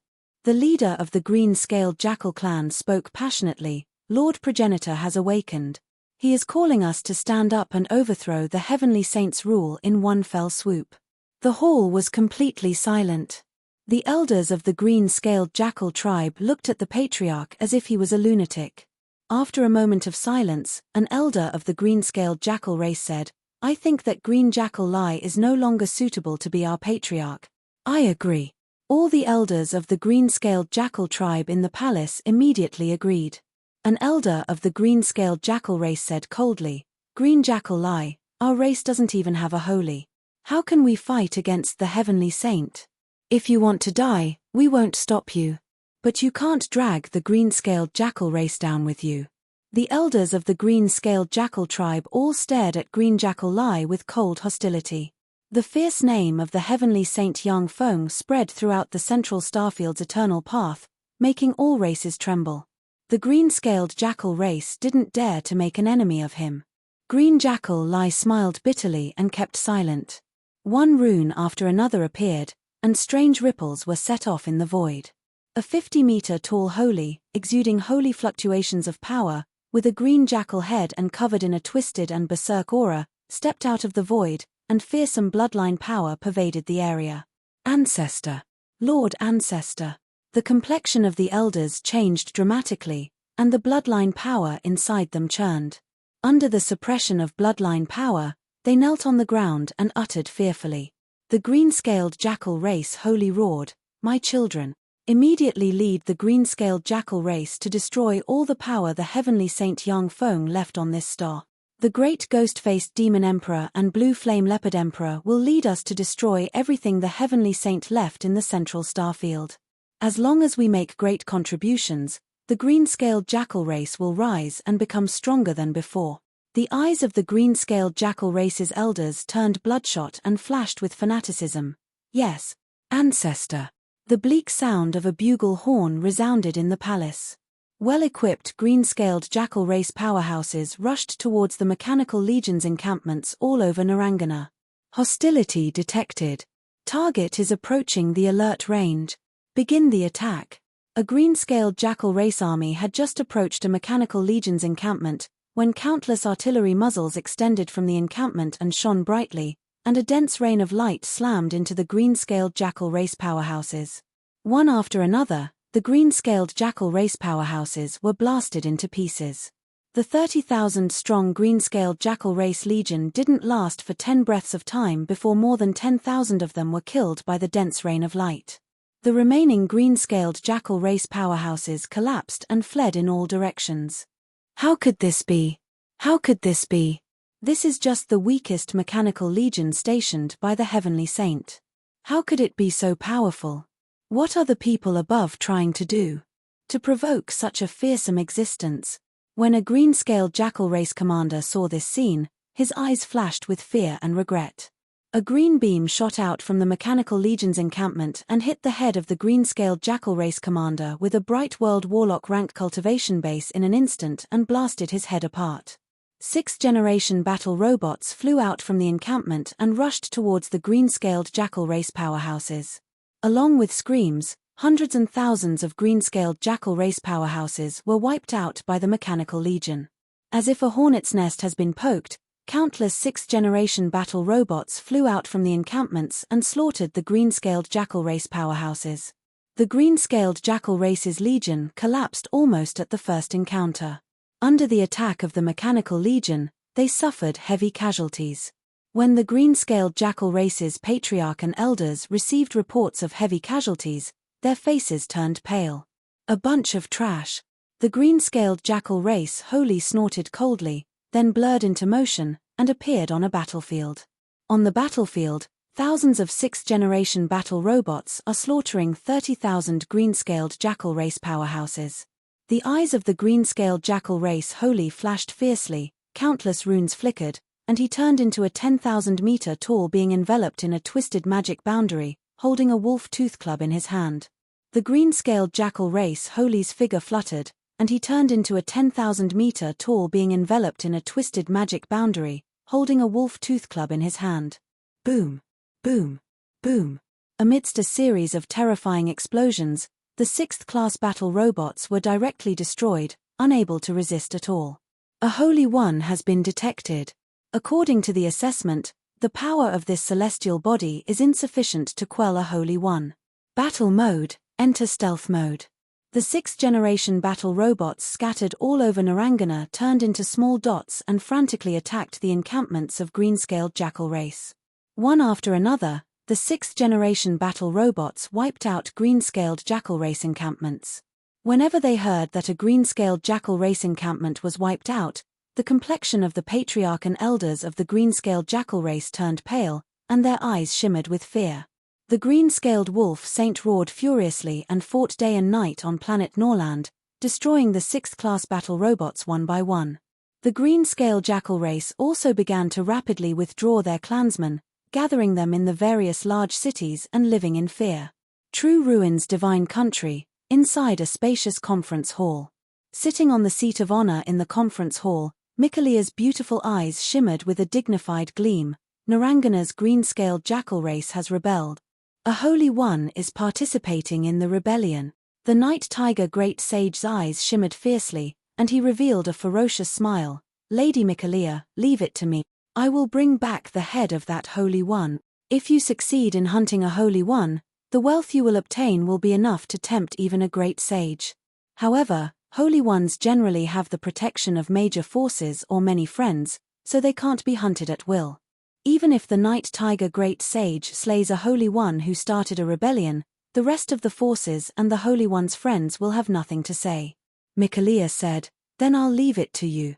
The leader of the green-scaled jackal clan spoke passionately, "Lord Progenitor has awakened. He is calling us to stand up and overthrow the heavenly saint's rule in one fell swoop." The hall was completely silent. The elders of the green-scaled jackal tribe looked at the patriarch as if he was a lunatic. After a moment of silence, an elder of the green-scaled jackal race said, "I think that Green Jackal Lai is no longer suitable to be our patriarch." "I agree." All the elders of the green-scaled jackal tribe in the palace immediately agreed. An elder of the green-scaled jackal race said coldly, "Green Jackal Lai, our race doesn't even have a holy. How can we fight against the heavenly saint? If you want to die, we won't stop you. But you can't drag the green-scaled jackal race down with you." The elders of the green-scaled jackal tribe all stared at Green Jackal Lai with cold hostility. The fierce name of the heavenly saint Yang Feng spread throughout the central starfield's eternal path, making all races tremble. The green-scaled jackal race didn't dare to make an enemy of him. Green Jackal Lai smiled bitterly and kept silent. One rune after another appeared, and strange ripples were set off in the void. A 50-meter-tall holy, exuding holy fluctuations of power, with a green jackal head and covered in a twisted and berserk aura, stepped out of the void, and fearsome bloodline power pervaded the area. Ancestor. Lord Ancestor. The complexion of the elders changed dramatically, and the bloodline power inside them churned. Under the suppression of bloodline power, they knelt on the ground and uttered fearfully. The green-scaled jackal race wholly roared, "My children, immediately lead the green-scaled jackal race to destroy all the power the heavenly saint Yang Feng left on this star. The great ghost-faced demon emperor and blue flame leopard emperor will lead us to destroy everything the heavenly saint left in the central starfield. As long as we make great contributions, the green-scaled jackal race will rise and become stronger than before." The eyes of the green-scaled jackal race's elders turned bloodshot and flashed with fanaticism. "Yes, Ancestor." The bleak sound of a bugle horn resounded in the palace. Well-equipped green-scaled jackal race powerhouses rushed towards the mechanical legion's encampments all over Narangana. Hostility detected. Target is approaching the alert range. Begin the attack. A green-scaled jackal race army had just approached a mechanical legion's encampment, when countless artillery muzzles extended from the encampment and shone brightly, and a dense rain of light slammed into the green-scaled jackal race powerhouses. One after another, the green-scaled jackal race powerhouses were blasted into pieces. The 30,000-strong green-scaled jackal race legion didn't last for 10 breaths of time before more than 10,000 of them were killed by the dense rain of light. The remaining green-scaled jackal race powerhouses collapsed and fled in all directions. How could this be? How could this be? This is just the weakest mechanical legion stationed by the heavenly saint. How could it be so powerful? What are the people above trying to do? To provoke such a fearsome existence? When a green-scaled jackal race commander saw this scene, his eyes flashed with fear and regret. A green beam shot out from the Mechanical Legion's encampment and hit the head of the green-scaled jackal race commander with a bright world warlock rank cultivation base in an instant and blasted his head apart. 6th-generation battle robots flew out from the encampment and rushed towards the green-scaled jackal race powerhouses. Along with screams, hundreds and thousands of green-scaled jackal race powerhouses were wiped out by the Mechanical Legion. As if a hornet's nest has been poked, countless 6th-generation battle robots flew out from the encampments and slaughtered the green-scaled jackal race powerhouses. The green-scaled jackal race's legion collapsed almost at the first encounter. Under the attack of the Mechanical Legion, they suffered heavy casualties. When the green-scaled jackal race's patriarch and elders received reports of heavy casualties, their faces turned pale. A bunch of trash. The green-scaled jackal race wholly snorted coldly, then blurred into motion, and appeared on a battlefield. On the battlefield, thousands of 6th-generation battle robots are slaughtering 30,000 green-scaled jackal race powerhouses. The eyes of the green-scaled jackal race wholly flashed fiercely, countless runes flickered, and he turned into a 10,000-meter tall being enveloped in a twisted magic boundary, holding a wolf tooth club in his hand. The green-scaled jackal race wholly's figure fluttered, and he turned into a 10,000-meter tall being enveloped in a twisted magic boundary, holding a wolf tooth club in his hand. Boom! Boom! Boom! Amidst a series of terrifying explosions, the 6th-class battle robots were directly destroyed, unable to resist at all. A Holy One has been detected. According to the assessment, the power of this celestial body is insufficient to quell a Holy One. Battle mode, enter stealth mode. The 6th-generation battle robots scattered all over Narangana turned into small dots and frantically attacked the encampments of green-scaled jackal race. One after another, the 6th-generation battle robots wiped out green-scaled jackal race encampments. Whenever they heard that a green-scaled jackal race encampment was wiped out, the complexion of the patriarch and elders of the green-scaled jackal race turned pale, and their eyes shimmered with fear. The green-scaled wolf saint roared furiously and fought day and night on planet Norland, destroying the 6th-class battle robots one by one. The green-scaled jackal race also began to rapidly withdraw their clansmen, gathering them in the various large cities and living in fear. True Ruin's divine country, inside a spacious conference hall. Sitting on the seat of honor in the conference hall, Mikalia's beautiful eyes shimmered with a dignified gleam. Narangana's green-scaled jackal race has rebelled. A Holy One is participating in the rebellion. The Night Tiger Great Sage's eyes shimmered fiercely, and he revealed a ferocious smile. Lady Mikalia, leave it to me. I will bring back the head of that Holy One. If you succeed in hunting a Holy One, the wealth you will obtain will be enough to tempt even a great sage. However, Holy Ones generally have the protection of major forces or many friends, so they can't be hunted at will. Even if the Night Tiger Great Sage slays a Holy One who started a rebellion, the rest of the forces and the Holy One's friends will have nothing to say. Mikalia said, then I'll leave it to you.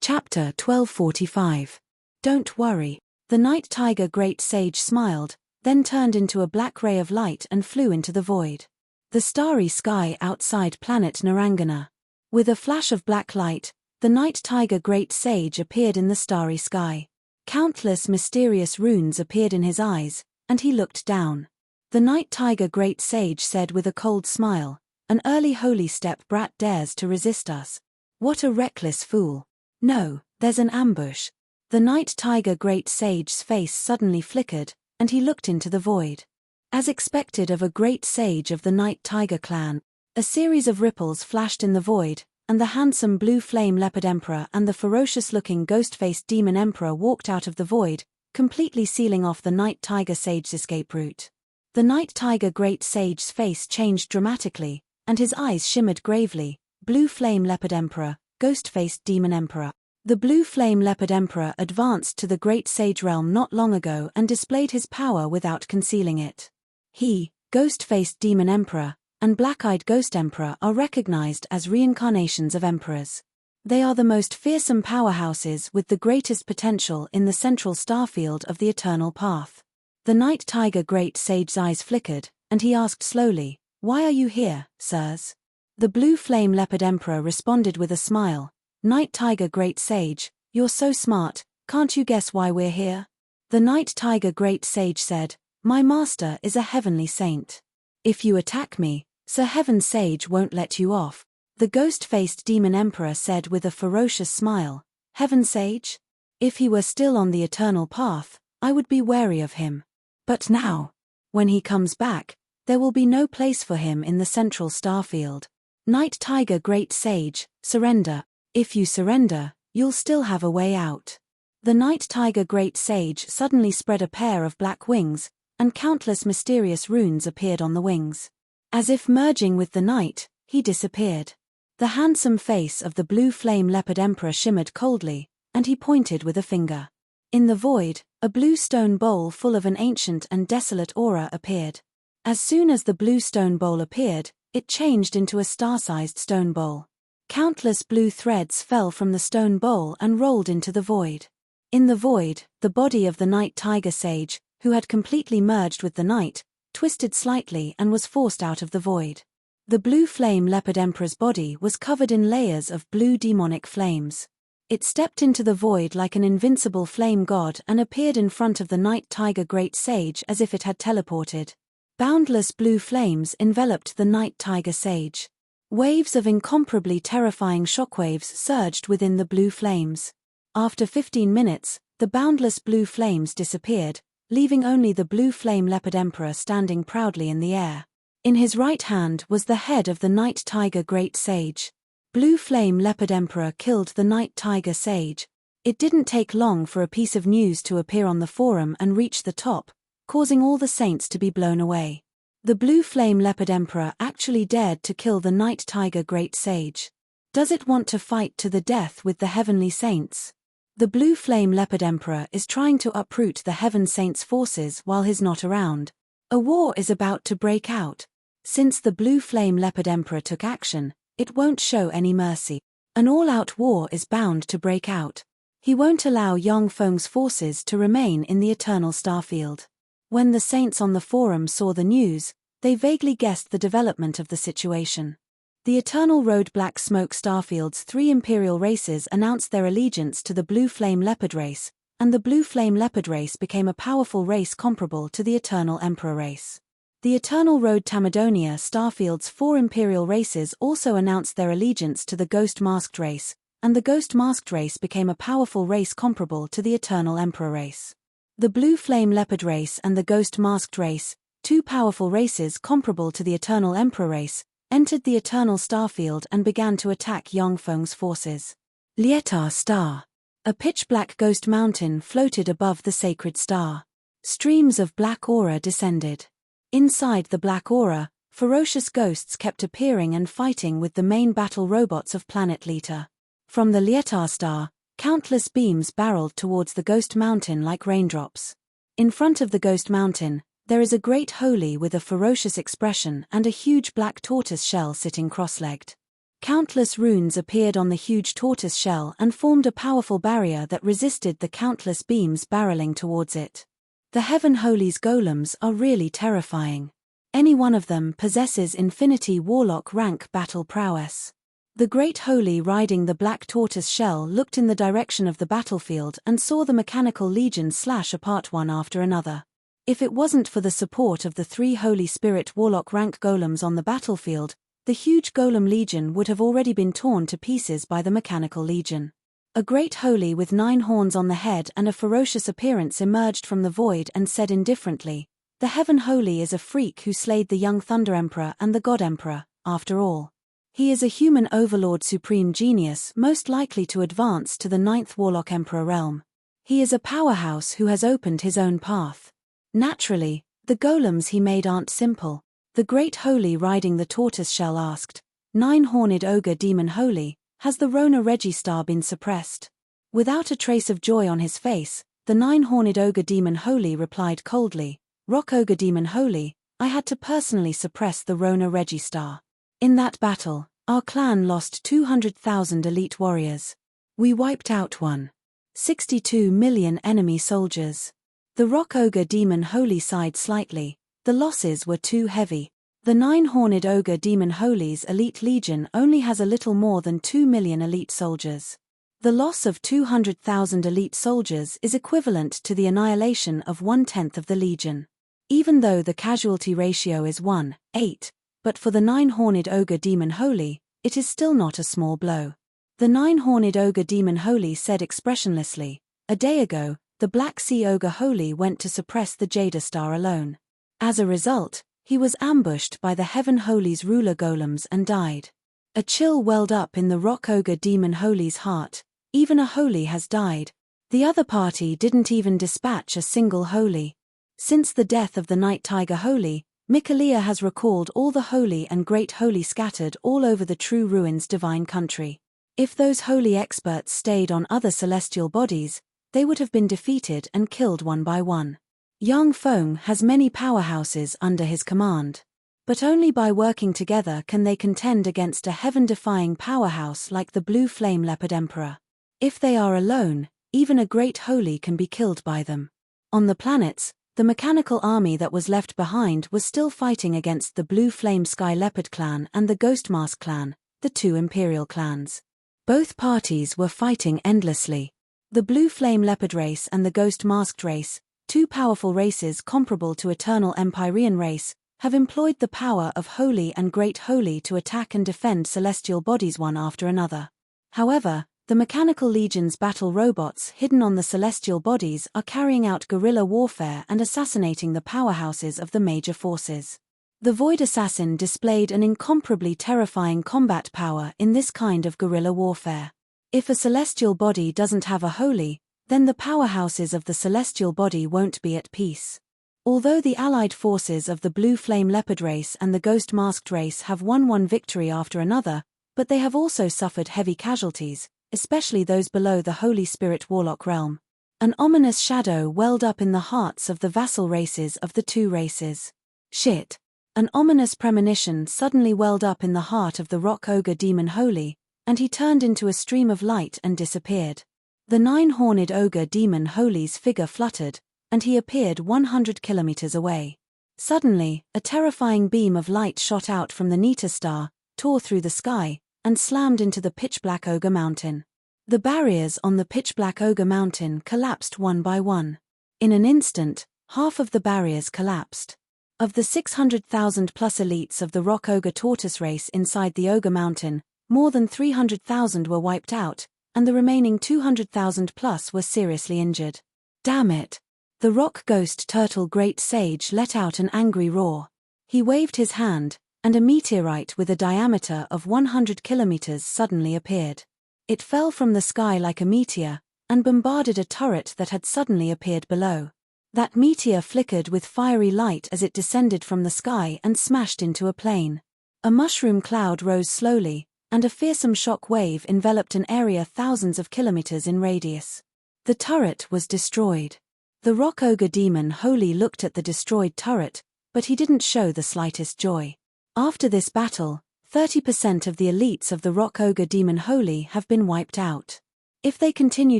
Chapter 1245. Don't worry. The Night Tiger Great Sage smiled, then turned into a black ray of light and flew into the void. The starry sky outside planet Narangana. With a flash of black light, the Night Tiger Great Sage appeared in the starry sky. Countless mysterious runes appeared in his eyes, and he looked down. The Night Tiger Great Sage said with a cold smile, an early holy step brat dares to resist us. What a reckless fool. No, there's an ambush. The Night Tiger Great Sage's face suddenly flickered, and he looked into the void. As expected of a great sage of the Night Tiger clan, a series of ripples flashed in the void, and the handsome blue flame leopard emperor and the ferocious-looking ghost-faced demon emperor walked out of the void, completely sealing off the Night Tiger Sage's escape route. The Night Tiger Great Sage's face changed dramatically, and his eyes shimmered gravely. Blue flame leopard emperor, ghost-faced demon emperor. The Blue Flame Leopard Emperor advanced to the Great Sage realm not long ago and displayed his power without concealing it. He, Ghost-Faced Demon Emperor, and Black-Eyed Ghost Emperor are recognized as reincarnations of emperors. They are the most fearsome powerhouses with the greatest potential in the central starfield of the Eternal Path. The Night Tiger Great Sage's eyes flickered, and he asked slowly, "Why are you here, sirs?" The Blue Flame Leopard Emperor responded with a smile, Night Tiger Great Sage, you're so smart, can't you guess why we're here? The Night Tiger Great Sage said, my master is a heavenly saint. If you attack me, Sir Heaven Sage won't let you off. The ghost-faced demon emperor said with a ferocious smile, Heaven Sage? If he were still on the eternal path, I would be wary of him. But now, when he comes back, there will be no place for him in the central starfield. Night Tiger Great Sage, surrender. If you surrender, you'll still have a way out. The Night Tiger Great Sage suddenly spread a pair of black wings, and countless mysterious runes appeared on the wings. As if merging with the night, he disappeared. The handsome face of the blue flame leopard emperor shimmered coldly, and he pointed with a finger. In the void, a blue stone bowl full of an ancient and desolate aura appeared. As soon as the blue stone bowl appeared, it changed into a star-sized stone bowl. Countless blue threads fell from the stone bowl and rolled into the void. In the void, the body of the Night Tiger Sage, who had completely merged with the night, twisted slightly and was forced out of the void. The blue flame leopard emperor's body was covered in layers of blue demonic flames. It stepped into the void like an invincible flame god and appeared in front of the Night Tiger Great Sage as if it had teleported. Boundless blue flames enveloped the Night Tiger Sage. Waves of incomparably terrifying shockwaves surged within the blue flames. After 15 minutes, the boundless blue flames disappeared, leaving only the blue flame leopard emperor standing proudly in the air. In his right hand was the head of the Night Tiger Great Sage. Blue flame leopard emperor killed the Night Tiger Sage. It didn't take long for a piece of news to appear on the forum and reach the top, causing all the saints to be blown away. The blue flame leopard emperor actually dared to kill the Night Tiger Great Sage. Does it want to fight to the death with the heavenly saints? The blue flame leopard emperor is trying to uproot the heaven saints' forces while he's not around. A war is about to break out. Since the blue flame leopard emperor took action, it won't show any mercy. An all-out war is bound to break out. He won't allow Yang Feng's forces to remain in the eternal starfield. When the saints on the forum saw the news, they vaguely guessed the development of the situation. The Eternal Road Black Smoke Starfield's 3 imperial races announced their allegiance to the Blue Flame Leopard race, and the Blue Flame Leopard race became a powerful race comparable to the Eternal Emperor race. The Eternal Road Tamadonia Starfield's 4 imperial races also announced their allegiance to the Ghost Masked race, and the Ghost Masked race became a powerful race comparable to the Eternal Emperor race. The Blue Flame Leopard race and the Ghost Masked race, 2 powerful races comparable to the Eternal Emperor race, entered the Eternal Starfield and began to attack Yang Feng's forces. Lieta Star. A pitch-black ghost mountain floated above the sacred star. Streams of black aura descended. Inside the black aura, ferocious ghosts kept appearing and fighting with the main battle robots of planet Lieta. From the Lieta Star, countless beams barreled towards the ghost mountain like raindrops. In front of the ghost mountain, there is a great holy with a ferocious expression and a huge black tortoise shell sitting cross-legged. Countless runes appeared on the huge tortoise shell and formed a powerful barrier that resisted the countless beams barreling towards it. The Heaven Holy's golems are really terrifying. Any one of them possesses Infinity Warlock rank battle prowess. The Great Holy riding the black tortoise shell looked in the direction of the battlefield and saw the mechanical legions slash apart one after another. If it wasn't for the support of the 3 Holy Spirit Warlock rank golems on the battlefield, the huge golem legion would have already been torn to pieces by the mechanical legion. A great holy with 9 horns on the head and a ferocious appearance emerged from the void and said indifferently, "The Heaven Holy is a freak who slayed the young Thunder Emperor and the God Emperor, after all. He is a human overlord supreme genius most likely to advance to the 9th Warlock Emperor realm. He is a powerhouse who has opened his own path. Naturally, the golems he made aren't simple." The Great Holy riding the tortoise shell asked, "Nine-horned ogre demon holy, has the Rona Registar been suppressed?" Without a trace of joy on his face, the 9-horned ogre demon holy replied coldly, "Rock ogre demon holy, I had to personally suppress the Rona Registar. In that battle, our clan lost 200,000 elite warriors. We wiped out 1.62 million enemy soldiers." The Rock Ogre Demon Holy sighed slightly. The losses were too heavy. The nine-horned ogre demon Holy's elite legion only has a little more than 2 million elite soldiers. The loss of 200,000 elite soldiers is equivalent to the annihilation of 1/10 of the legion. Even though the casualty ratio is 1:8, but for the nine-horned ogre demon Holy, it is still not a small blow. The nine-horned ogre demon Holy said expressionlessly, "A day ago, the Black Sea ogre Holy went to suppress the Jada Star alone. As a result, he was ambushed by the Heaven Holy's ruler golems and died." A chill welled up in the rock ogre demon Holy's heart. Even a Holy has died. The other party didn't even dispatch a single Holy. Since the death of the Night Tiger Holy, Mikalia has recalled all the Holy and Great Holy scattered all over the True Ruins divine country. If those Holy experts stayed on other celestial bodies, they would have been defeated and killed one by one. Yang Feng has many powerhouses under his command. But only by working together can they contend against a heaven-defying powerhouse like the Blue Flame Leopard Emperor. If they are alone, even a great Holy can be killed by them. On the planets, the mechanical army that was left behind was still fighting against the Blue Flame Sky Leopard clan and the Ghost Mask clan, the two imperial clans. Both parties were fighting endlessly. The Blue Flame Leopard race and the Ghost Masked race, two powerful races comparable to Eternal Empyrean race, have employed the power of Holy and Great Holy to attack and defend celestial bodies one after another. However, the Mechanical Legion's battle robots hidden on the celestial bodies are carrying out guerrilla warfare and assassinating the powerhouses of the major forces. The Void Assassin displayed an incomparably terrifying combat power in this kind of guerrilla warfare. If a celestial body doesn't have a Holy, then the powerhouses of the celestial body won't be at peace. Although the allied forces of the Blue Flame Leopard race and the Ghost Masked race have won one victory after another, but they have also suffered heavy casualties, especially those below the Holy Spirit Warlock realm. An ominous shadow welled up in the hearts of the vassal races of the two races. Shit. An ominous premonition suddenly welled up in the heart of the rock ogre demon Holy, and he turned into a stream of light and disappeared. The nine-horned ogre demon Holy's figure fluttered, and he appeared 100 kilometers away. Suddenly, a terrifying beam of light shot out from the Nita star, tore through the sky, and slammed into the pitch-black ogre mountain. The barriers on the pitch-black ogre mountain collapsed one by one. In an instant, half of the barriers collapsed. Of the 600,000 plus elites of the rock ogre tortoise race inside the ogre mountain, more than 300,000 were wiped out, and the remaining 200,000 plus were seriously injured. Damn it! The rock ghost turtle Great Sage let out an angry roar. He waved his hand, and a meteorite with a diameter of 100 kilometers suddenly appeared. It fell from the sky like a meteor, and bombarded a turret that had suddenly appeared below. That meteor flickered with fiery light as it descended from the sky and smashed into a plane. A mushroom cloud rose slowly, and a fearsome shock wave enveloped an area thousands of kilometers in radius. The turret was destroyed. The rock ogre demon Holy looked at the destroyed turret, but he didn't show the slightest joy. After this battle, 30% of the elites of the rock ogre demon Holy have been wiped out. If they continue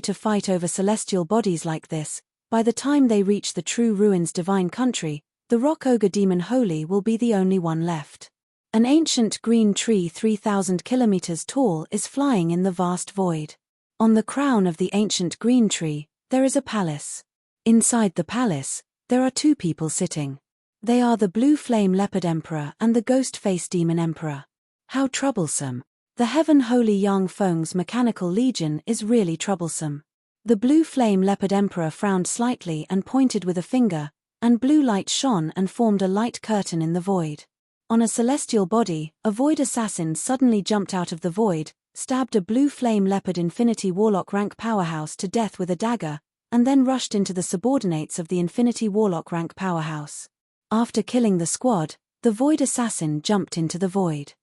to fight over celestial bodies like this, by the time they reach the True Ruins divine country, the rock ogre demon Holy will be the only one left. An ancient green tree 3,000 kilometers tall is flying in the vast void. On the crown of the ancient green tree, there is a palace. Inside the palace, there are two people sitting. They are the Blue Flame Leopard Emperor and the Ghost Face Demon Emperor. How troublesome. The Heaven Holy Yang Feng's Mechanical Legion is really troublesome. The Blue Flame Leopard Emperor frowned slightly and pointed with a finger, and blue light shone and formed a light curtain in the void. On a celestial body, a void assassin suddenly jumped out of the void, stabbed a Blue Flame Leopard Infinity Warlock rank powerhouse to death with a dagger, and then rushed into the subordinates of the Infinity Warlock rank powerhouse. After killing the squad, the void assassin jumped into the void.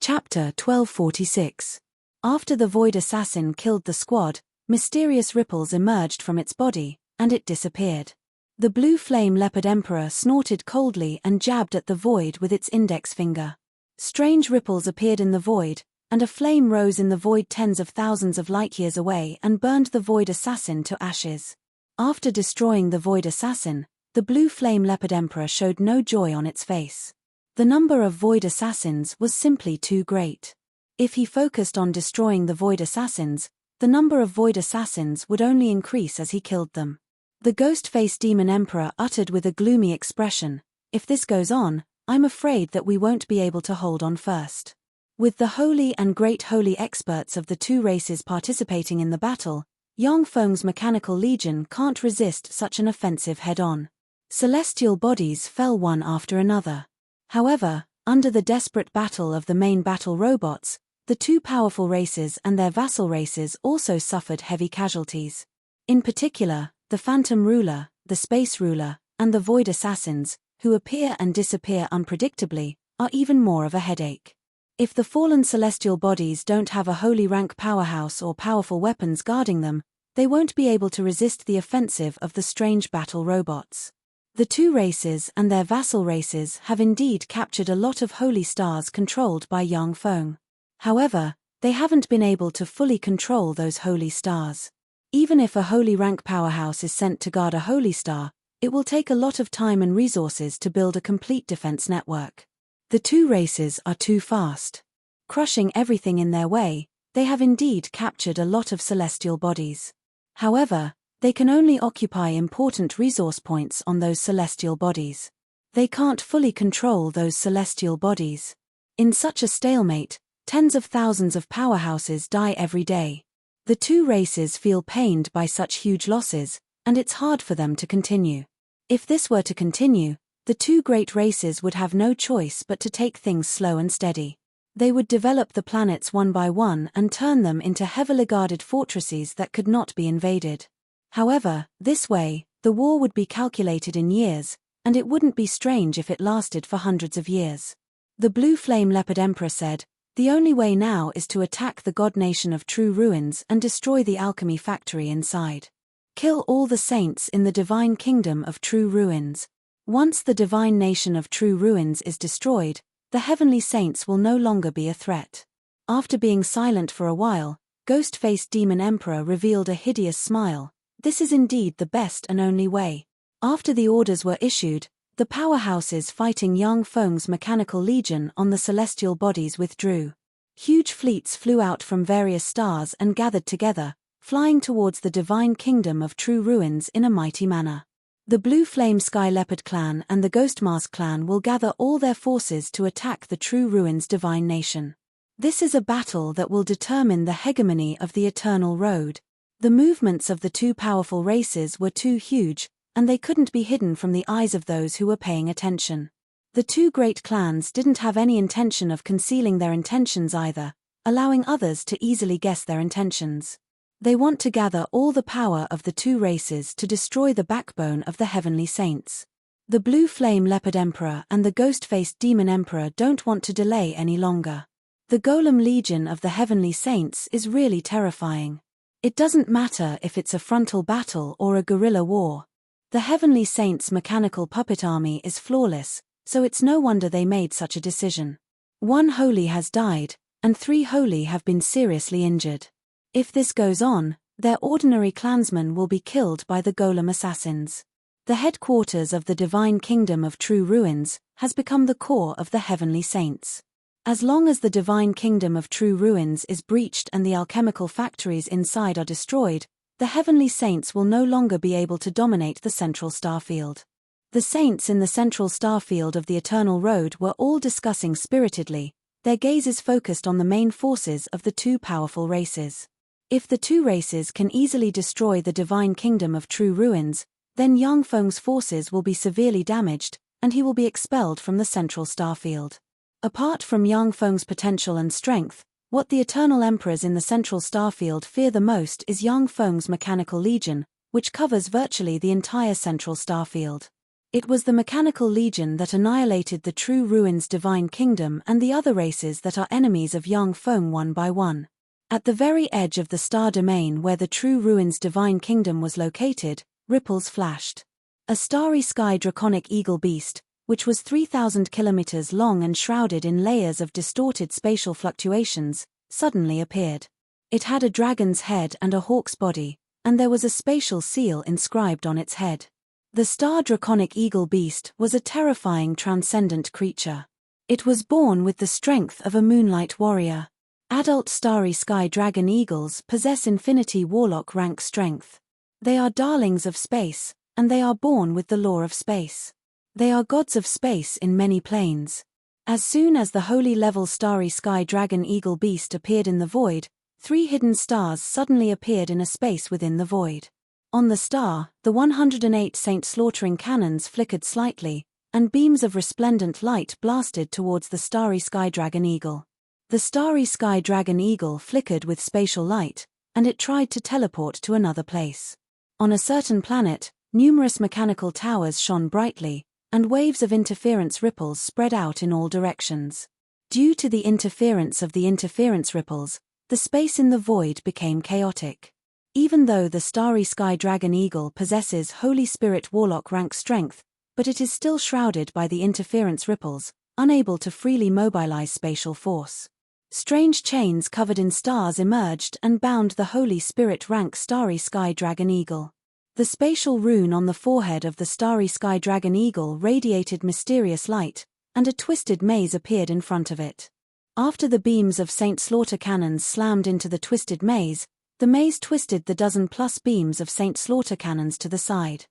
Chapter 1246. After the void assassin killed the squad, mysterious ripples emerged from its body, and it disappeared. The Blue Flame Leopard Emperor snorted coldly and jabbed at the void with its index finger. Strange ripples appeared in the void, and a flame rose in the void tens of thousands of light-years away and burned the void assassin to ashes. After destroying the void assassin, the Blue Flame Leopard Emperor showed no joy on its face. The number of Void Assassins was simply too great. If he focused on destroying the Void Assassins, the number of Void Assassins would only increase as he killed them. The ghost-faced demon emperor uttered with a gloomy expression, "If this goes on, I'm afraid that we won't be able to hold on first." With the holy and great holy experts of the two races participating in the battle, Yang Feng's mechanical legion can't resist such an offensive head-on. Celestial bodies fell one after another. However, under the desperate battle of the main battle robots, the two powerful races and their vassal races also suffered heavy casualties. In particular, the Phantom Ruler, the Space Ruler, and the Void Assassins, who appear and disappear unpredictably, are even more of a headache. If the fallen celestial bodies don't have a holy rank powerhouse or powerful weapons guarding them, they won't be able to resist the offensive of the strange battle robots. The two races and their vassal races have indeed captured a lot of holy stars controlled by Yang Feng. However, they haven't been able to fully control those holy stars. Even if a holy rank powerhouse is sent to guard a holy star, it will take a lot of time and resources to build a complete defense network. The two races are too fast. Crushing everything in their way, they have indeed captured a lot of celestial bodies. However, they can only occupy important resource points on those celestial bodies. They can't fully control those celestial bodies. In such a stalemate, tens of thousands of powerhouses die every day. The two races feel pained by such huge losses, and it's hard for them to continue. If this were to continue, the two great races would have no choice but to take things slow and steady. They would develop the planets one by one and turn them into heavily guarded fortresses that could not be invaded. However, this way, the war would be calculated in years, and it wouldn't be strange if it lasted for hundreds of years. The Blue Flame Leopard Emperor said, "The only way now is to attack the god nation of True Ruins and destroy the alchemy factory inside. Kill all the saints in the divine kingdom of True Ruins. Once the divine nation of True Ruins is destroyed, the heavenly saints will no longer be a threat." After being silent for a while, Ghost-Faced Demon Emperor revealed a hideous smile. "This is indeed the best and only way." After the orders were issued, the powerhouses fighting Yang Feng's mechanical legion on the celestial bodies withdrew. Huge fleets flew out from various stars and gathered together, flying towards the divine kingdom of True Ruins in a mighty manner. The Blue Flame Sky Leopard clan and the Ghost Mask clan will gather all their forces to attack the True Ruins divine nation. This is a battle that will determine the hegemony of the Eternal Road. The movements of the two powerful races were too huge, and they couldn't be hidden from the eyes of those who were paying attention. The two great clans didn't have any intention of concealing their intentions either, allowing others to easily guess their intentions. They want to gather all the power of the two races to destroy the backbone of the heavenly saints. The Blue Flame Leopard Emperor and the Ghost-Faced Demon Emperor don't want to delay any longer. The Golem Legion of the heavenly saints is really terrifying. It doesn't matter if it's a frontal battle or a guerrilla war. The heavenly saints' mechanical puppet army is flawless, so it's no wonder they made such a decision. One holy has died, and 3 holy have been seriously injured. If this goes on, their ordinary clansmen will be killed by the golem assassins. The headquarters of the divine kingdom of True Ruins has become the core of the heavenly saints. As long as the divine kingdom of True Ruins is breached and the alchemical factories inside are destroyed, the heavenly saints will no longer be able to dominate the central starfield. The saints in the central starfield of the Eternal Road were all discussing spiritedly, their gazes focused on the main forces of the two powerful races. If the two races can easily destroy the divine kingdom of True Ruins, then Yang Feng's forces will be severely damaged, and he will be expelled from the central starfield. Apart from Yang Feng's potential and strength, what the Eternal Emperors in the central starfield fear the most is Yang Feng's mechanical legion, which covers virtually the entire central starfield. It was the mechanical legion that annihilated the True Ruins divine kingdom and the other races that are enemies of Yang Feng one by one. At the very edge of the star domain where the True Ruins divine kingdom was located, ripples flashed. A starry sky draconic eagle beast, which was 3,000 kilometers long and shrouded in layers of distorted spatial fluctuations, suddenly appeared. It had a dragon's head and a hawk's body, and there was a spatial seal inscribed on its head. The star draconic eagle beast was a terrifying transcendent creature. It was born with the strength of a moonlight warrior. Adult starry sky dragon eagles possess infinity warlock rank strength. They are darlings of space, and they are born with the law of space. They are gods of space in many planes. As soon as the holy level starry sky dragon eagle beast appeared in the void, 3 hidden stars suddenly appeared in a space within the void. On the star, the 108 Saint slaughtering cannons flickered slightly, and beams of resplendent light blasted towards the starry sky dragon eagle. The starry sky dragon eagle flickered with spatial light, and it tried to teleport to another place. On a certain planet, numerous mechanical towers shone brightly, and waves of interference ripples spread out in all directions. Due to the interference of the interference ripples, the space in the void became chaotic. Even though the starry sky dragon eagle possesses Holy Spirit warlock rank strength, but it is still shrouded by the interference ripples, unable to freely mobilize spatial force. Strange chains covered in stars emerged and bound the Holy Spirit rank starry sky dragon eagle. The spatial rune on the forehead of the starry sky dragon eagle radiated mysterious light, and a twisted maze appeared in front of it. After the beams of Saint Slaughter cannons slammed into the twisted maze, the maze twisted the dozen-plus beams of Saint Slaughter cannons to the side.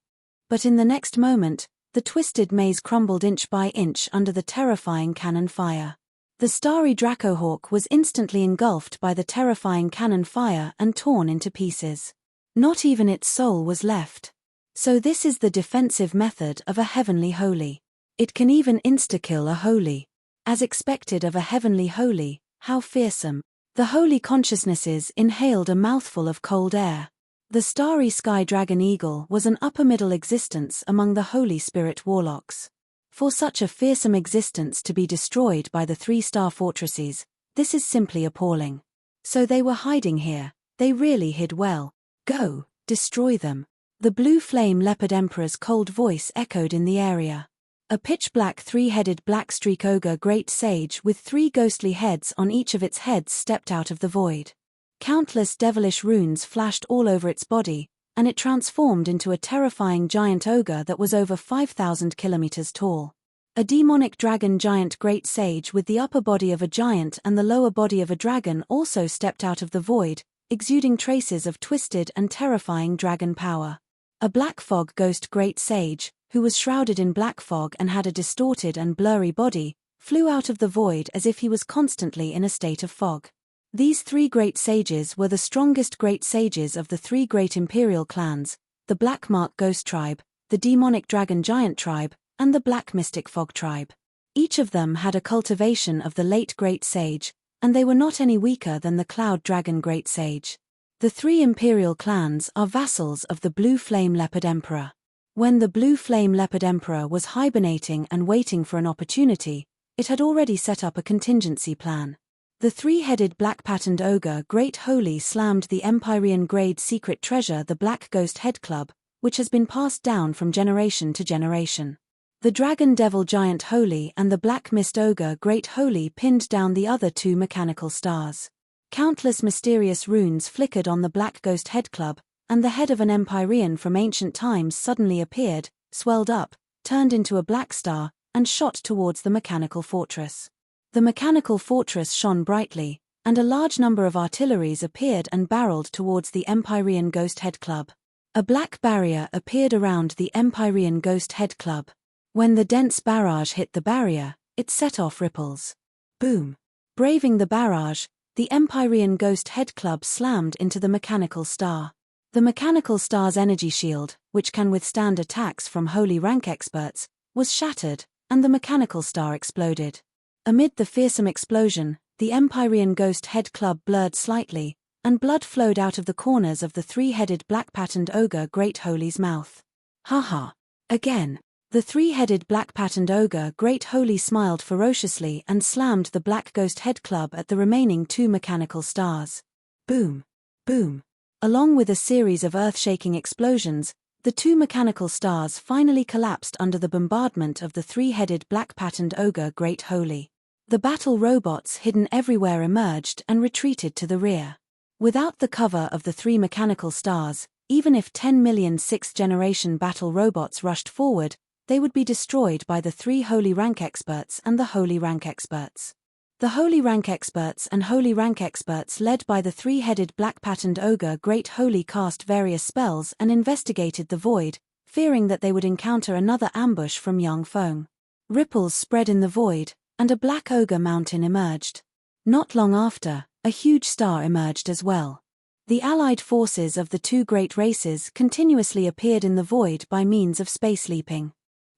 But in the next moment, the twisted maze crumbled inch by inch under the terrifying cannon fire. The starry Dracohawk was instantly engulfed by the terrifying cannon fire and torn into pieces. Not even its soul was left. So this is the defensive method of a heavenly holy. It can even insta-kill a holy. As expected of a heavenly holy, how fearsome. The holy consciousnesses inhaled a mouthful of cold air. The starry sky dragon eagle was an upper-middle existence among the Holy Spirit warlocks. For such a fearsome existence to be destroyed by the 3-star fortresses, this is simply appalling. So they were hiding here, they really hid well. Go, destroy them. The blue flame leopard emperor's cold voice echoed in the area. A pitch-black 3-headed black streak ogre great sage with 3 ghostly heads on each of its heads stepped out of the void. Countless devilish runes flashed all over its body, and it transformed into a terrifying giant ogre that was over 5,000 kilometers tall. A demonic dragon giant great sage with the upper body of a giant and the lower body of a dragon also stepped out of the void, exuding traces of twisted and terrifying dragon power. A black fog ghost great sage, who was shrouded in black fog and had a distorted and blurry body, flew out of the void as if he was constantly in a state of fog. These 3 great sages were the strongest great sages of the 3 great imperial clans, the Black Mark Ghost Tribe, the Demonic Dragon Giant Tribe, and the Black Mystic Fog Tribe. Each of them had a cultivation of the late Great Sage, and they were not any weaker than the Cloud Dragon Great Sage. The 3 imperial clans are vassals of the Blue Flame Leopard Emperor. When the Blue Flame Leopard Emperor was hibernating and waiting for an opportunity, it had already set up a contingency plan. The 3-headed black-patterned ogre Great Holy slammed the Empyrean grade secret treasure the Black Ghost Head Club, which has been passed down from generation to generation. The Dragon Devil Giant Holy and the Black Mist Ogre Great Holy pinned down the other 2 mechanical stars. Countless mysterious runes flickered on the Black Ghost Head Club, and the head of an Empyrean from ancient times suddenly appeared, swelled up, turned into a black star, and shot towards the mechanical fortress. The mechanical fortress shone brightly, and a large number of artilleries appeared and barreled towards the Empyrean Ghost Head Club. A black barrier appeared around the Empyrean Ghost Head Club. When the dense barrage hit the barrier, it set off ripples. Boom! Braving the barrage, the Empyrean Ghost Head Club slammed into the mechanical star. The mechanical star's energy shield, which can withstand attacks from holy rank experts, was shattered, and the mechanical star exploded. Amid the fearsome explosion, the Empyrean Ghost Head Club blurred slightly, and blood flowed out of the corners of the 3-headed black-patterned ogre Great Holy's mouth. Haha! Again! The 3-headed black-patterned ogre Great Holy smiled ferociously and slammed the Black Ghost Head Club at the remaining 2 mechanical stars. Boom! Boom! Along with a series of earth-shaking explosions, the 2 mechanical stars finally collapsed under the bombardment of the 3-headed black-patterned ogre Great Holy. The battle robots hidden everywhere emerged and retreated to the rear. Without the cover of the 3 mechanical stars, even if 10 million 6th-generation battle robots rushed forward, they would be destroyed by the 3 Holy Rank Experts and the Holy Rank Experts. The Holy Rank Experts and Holy Rank Experts led by the 3-headed black-patterned ogre Great Holy cast various spells and investigated the void, fearing that they would encounter another ambush from young foam. Ripples spread in the void, and a black ogre mountain emerged. Not long after, a huge star emerged as well. The allied forces of the 2 great races continuously appeared in the void by means of space leaping.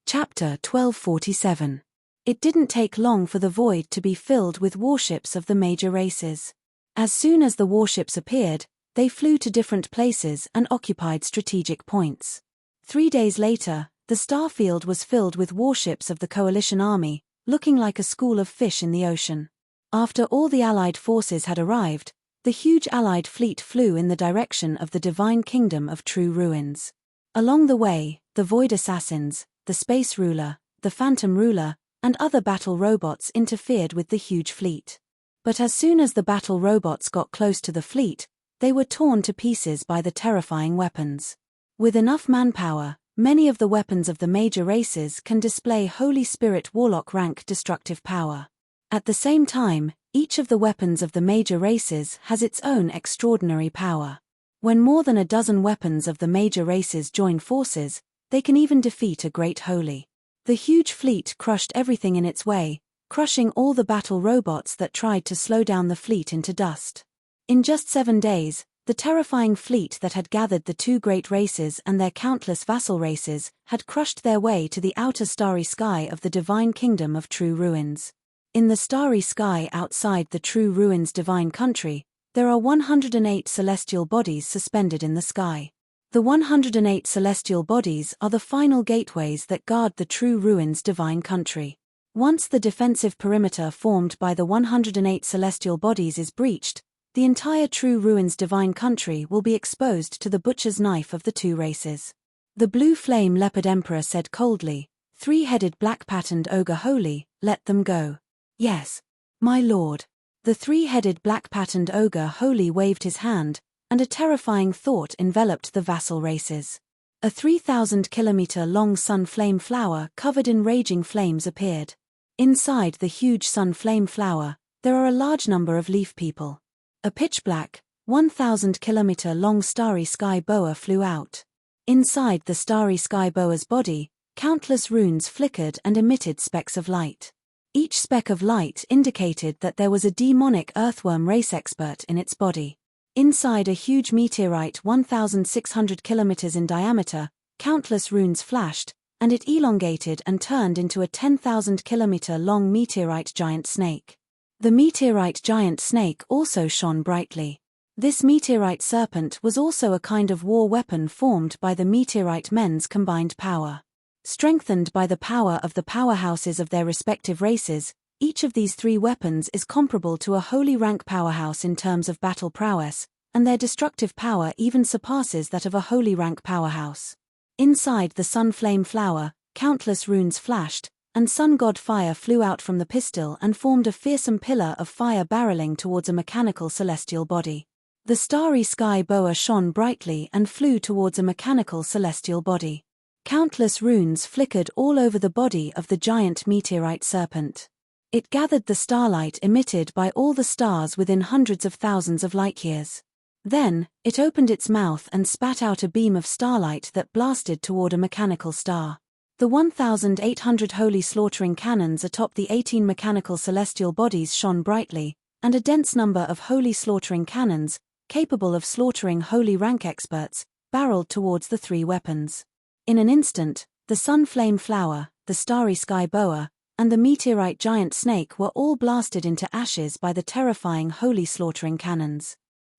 Chapter 1247. It didn't take long for the void to be filled with warships of the major races. As soon as the warships appeared, they flew to different places and occupied strategic points. 3 days later, the starfield was filled with warships of the coalition army, looking like a school of fish in the ocean. After all the allied forces had arrived, the huge allied fleet flew in the direction of the divine kingdom of true ruins. Along the way, the void assassins, the space ruler, the phantom ruler, and other battle robots interfered with the huge fleet. But as soon as the battle robots got close to the fleet, they were torn to pieces by the terrifying weapons. With enough manpower, many of the weapons of the major races can display Holy Spirit Warlock rank destructive power. At the same time, each of the weapons of the major races has its own extraordinary power. When more than a dozen weapons of the major races join forces, they can even defeat a great holy. The huge fleet crushed everything in its way, crushing all the battle robots that tried to slow down the fleet into dust. In just 7 days, the terrifying fleet that had gathered the 2 great races and their countless vassal races had crushed their way to the outer starry sky of the divine kingdom of true ruins. In the starry sky outside the true ruins divine country, there are 108 celestial bodies suspended in the sky. The 108 celestial bodies are the final gateways that guard the true ruins divine country. Once the defensive perimeter formed by the 108 celestial bodies is breached, the entire true ruins divine country will be exposed to the butcher's knife of the 2 races. The blue flame leopard emperor said coldly, 3-headed black-patterned ogre holy, let them go. Yes, my lord. The 3-headed black-patterned ogre holy waved his hand, and a terrifying thought enveloped the vassal races. A 3,000-kilometer-long sun flame flower covered in raging flames appeared. Inside the huge sun flame flower, there are a large number of leaf people. A pitch-black, 1,000-kilometer-long starry sky boa flew out. Inside the starry sky boa's body, countless runes flickered and emitted specks of light. Each speck of light indicated that there was a demonic earthworm race expert in its body. Inside a huge meteorite 1,600 kilometers in diameter, countless runes flashed, and it elongated and turned into a 10,000-kilometer-long meteorite giant snake. The meteorite giant snake also shone brightly. This meteorite serpent was also a kind of war weapon formed by the meteorite men's combined power. Strengthened by the power of the powerhouses of their respective races, each of these 3 weapons is comparable to a holy rank powerhouse in terms of battle prowess, and their destructive power even surpasses that of a holy rank powerhouse. Inside the sun flame flower, countless runes flashed, and sun god fire flew out from the pistil and formed a fearsome pillar of fire barreling towards a mechanical celestial body. The starry sky boa shone brightly and flew towards a mechanical celestial body. Countless runes flickered all over the body of the giant meteorite serpent. It gathered the starlight emitted by all the stars within hundreds of thousands of light-years. Then, it opened its mouth and spat out a beam of starlight that blasted toward a mechanical star. The 1,800 holy slaughtering cannons atop the 18 mechanical celestial bodies shone brightly, and a dense number of holy slaughtering cannons, capable of slaughtering holy rank experts, barreled towards the 3 weapons. In an instant, the sun flame flower, the starry sky boa, and the meteorite giant snake were all blasted into ashes by the terrifying holy slaughtering cannons.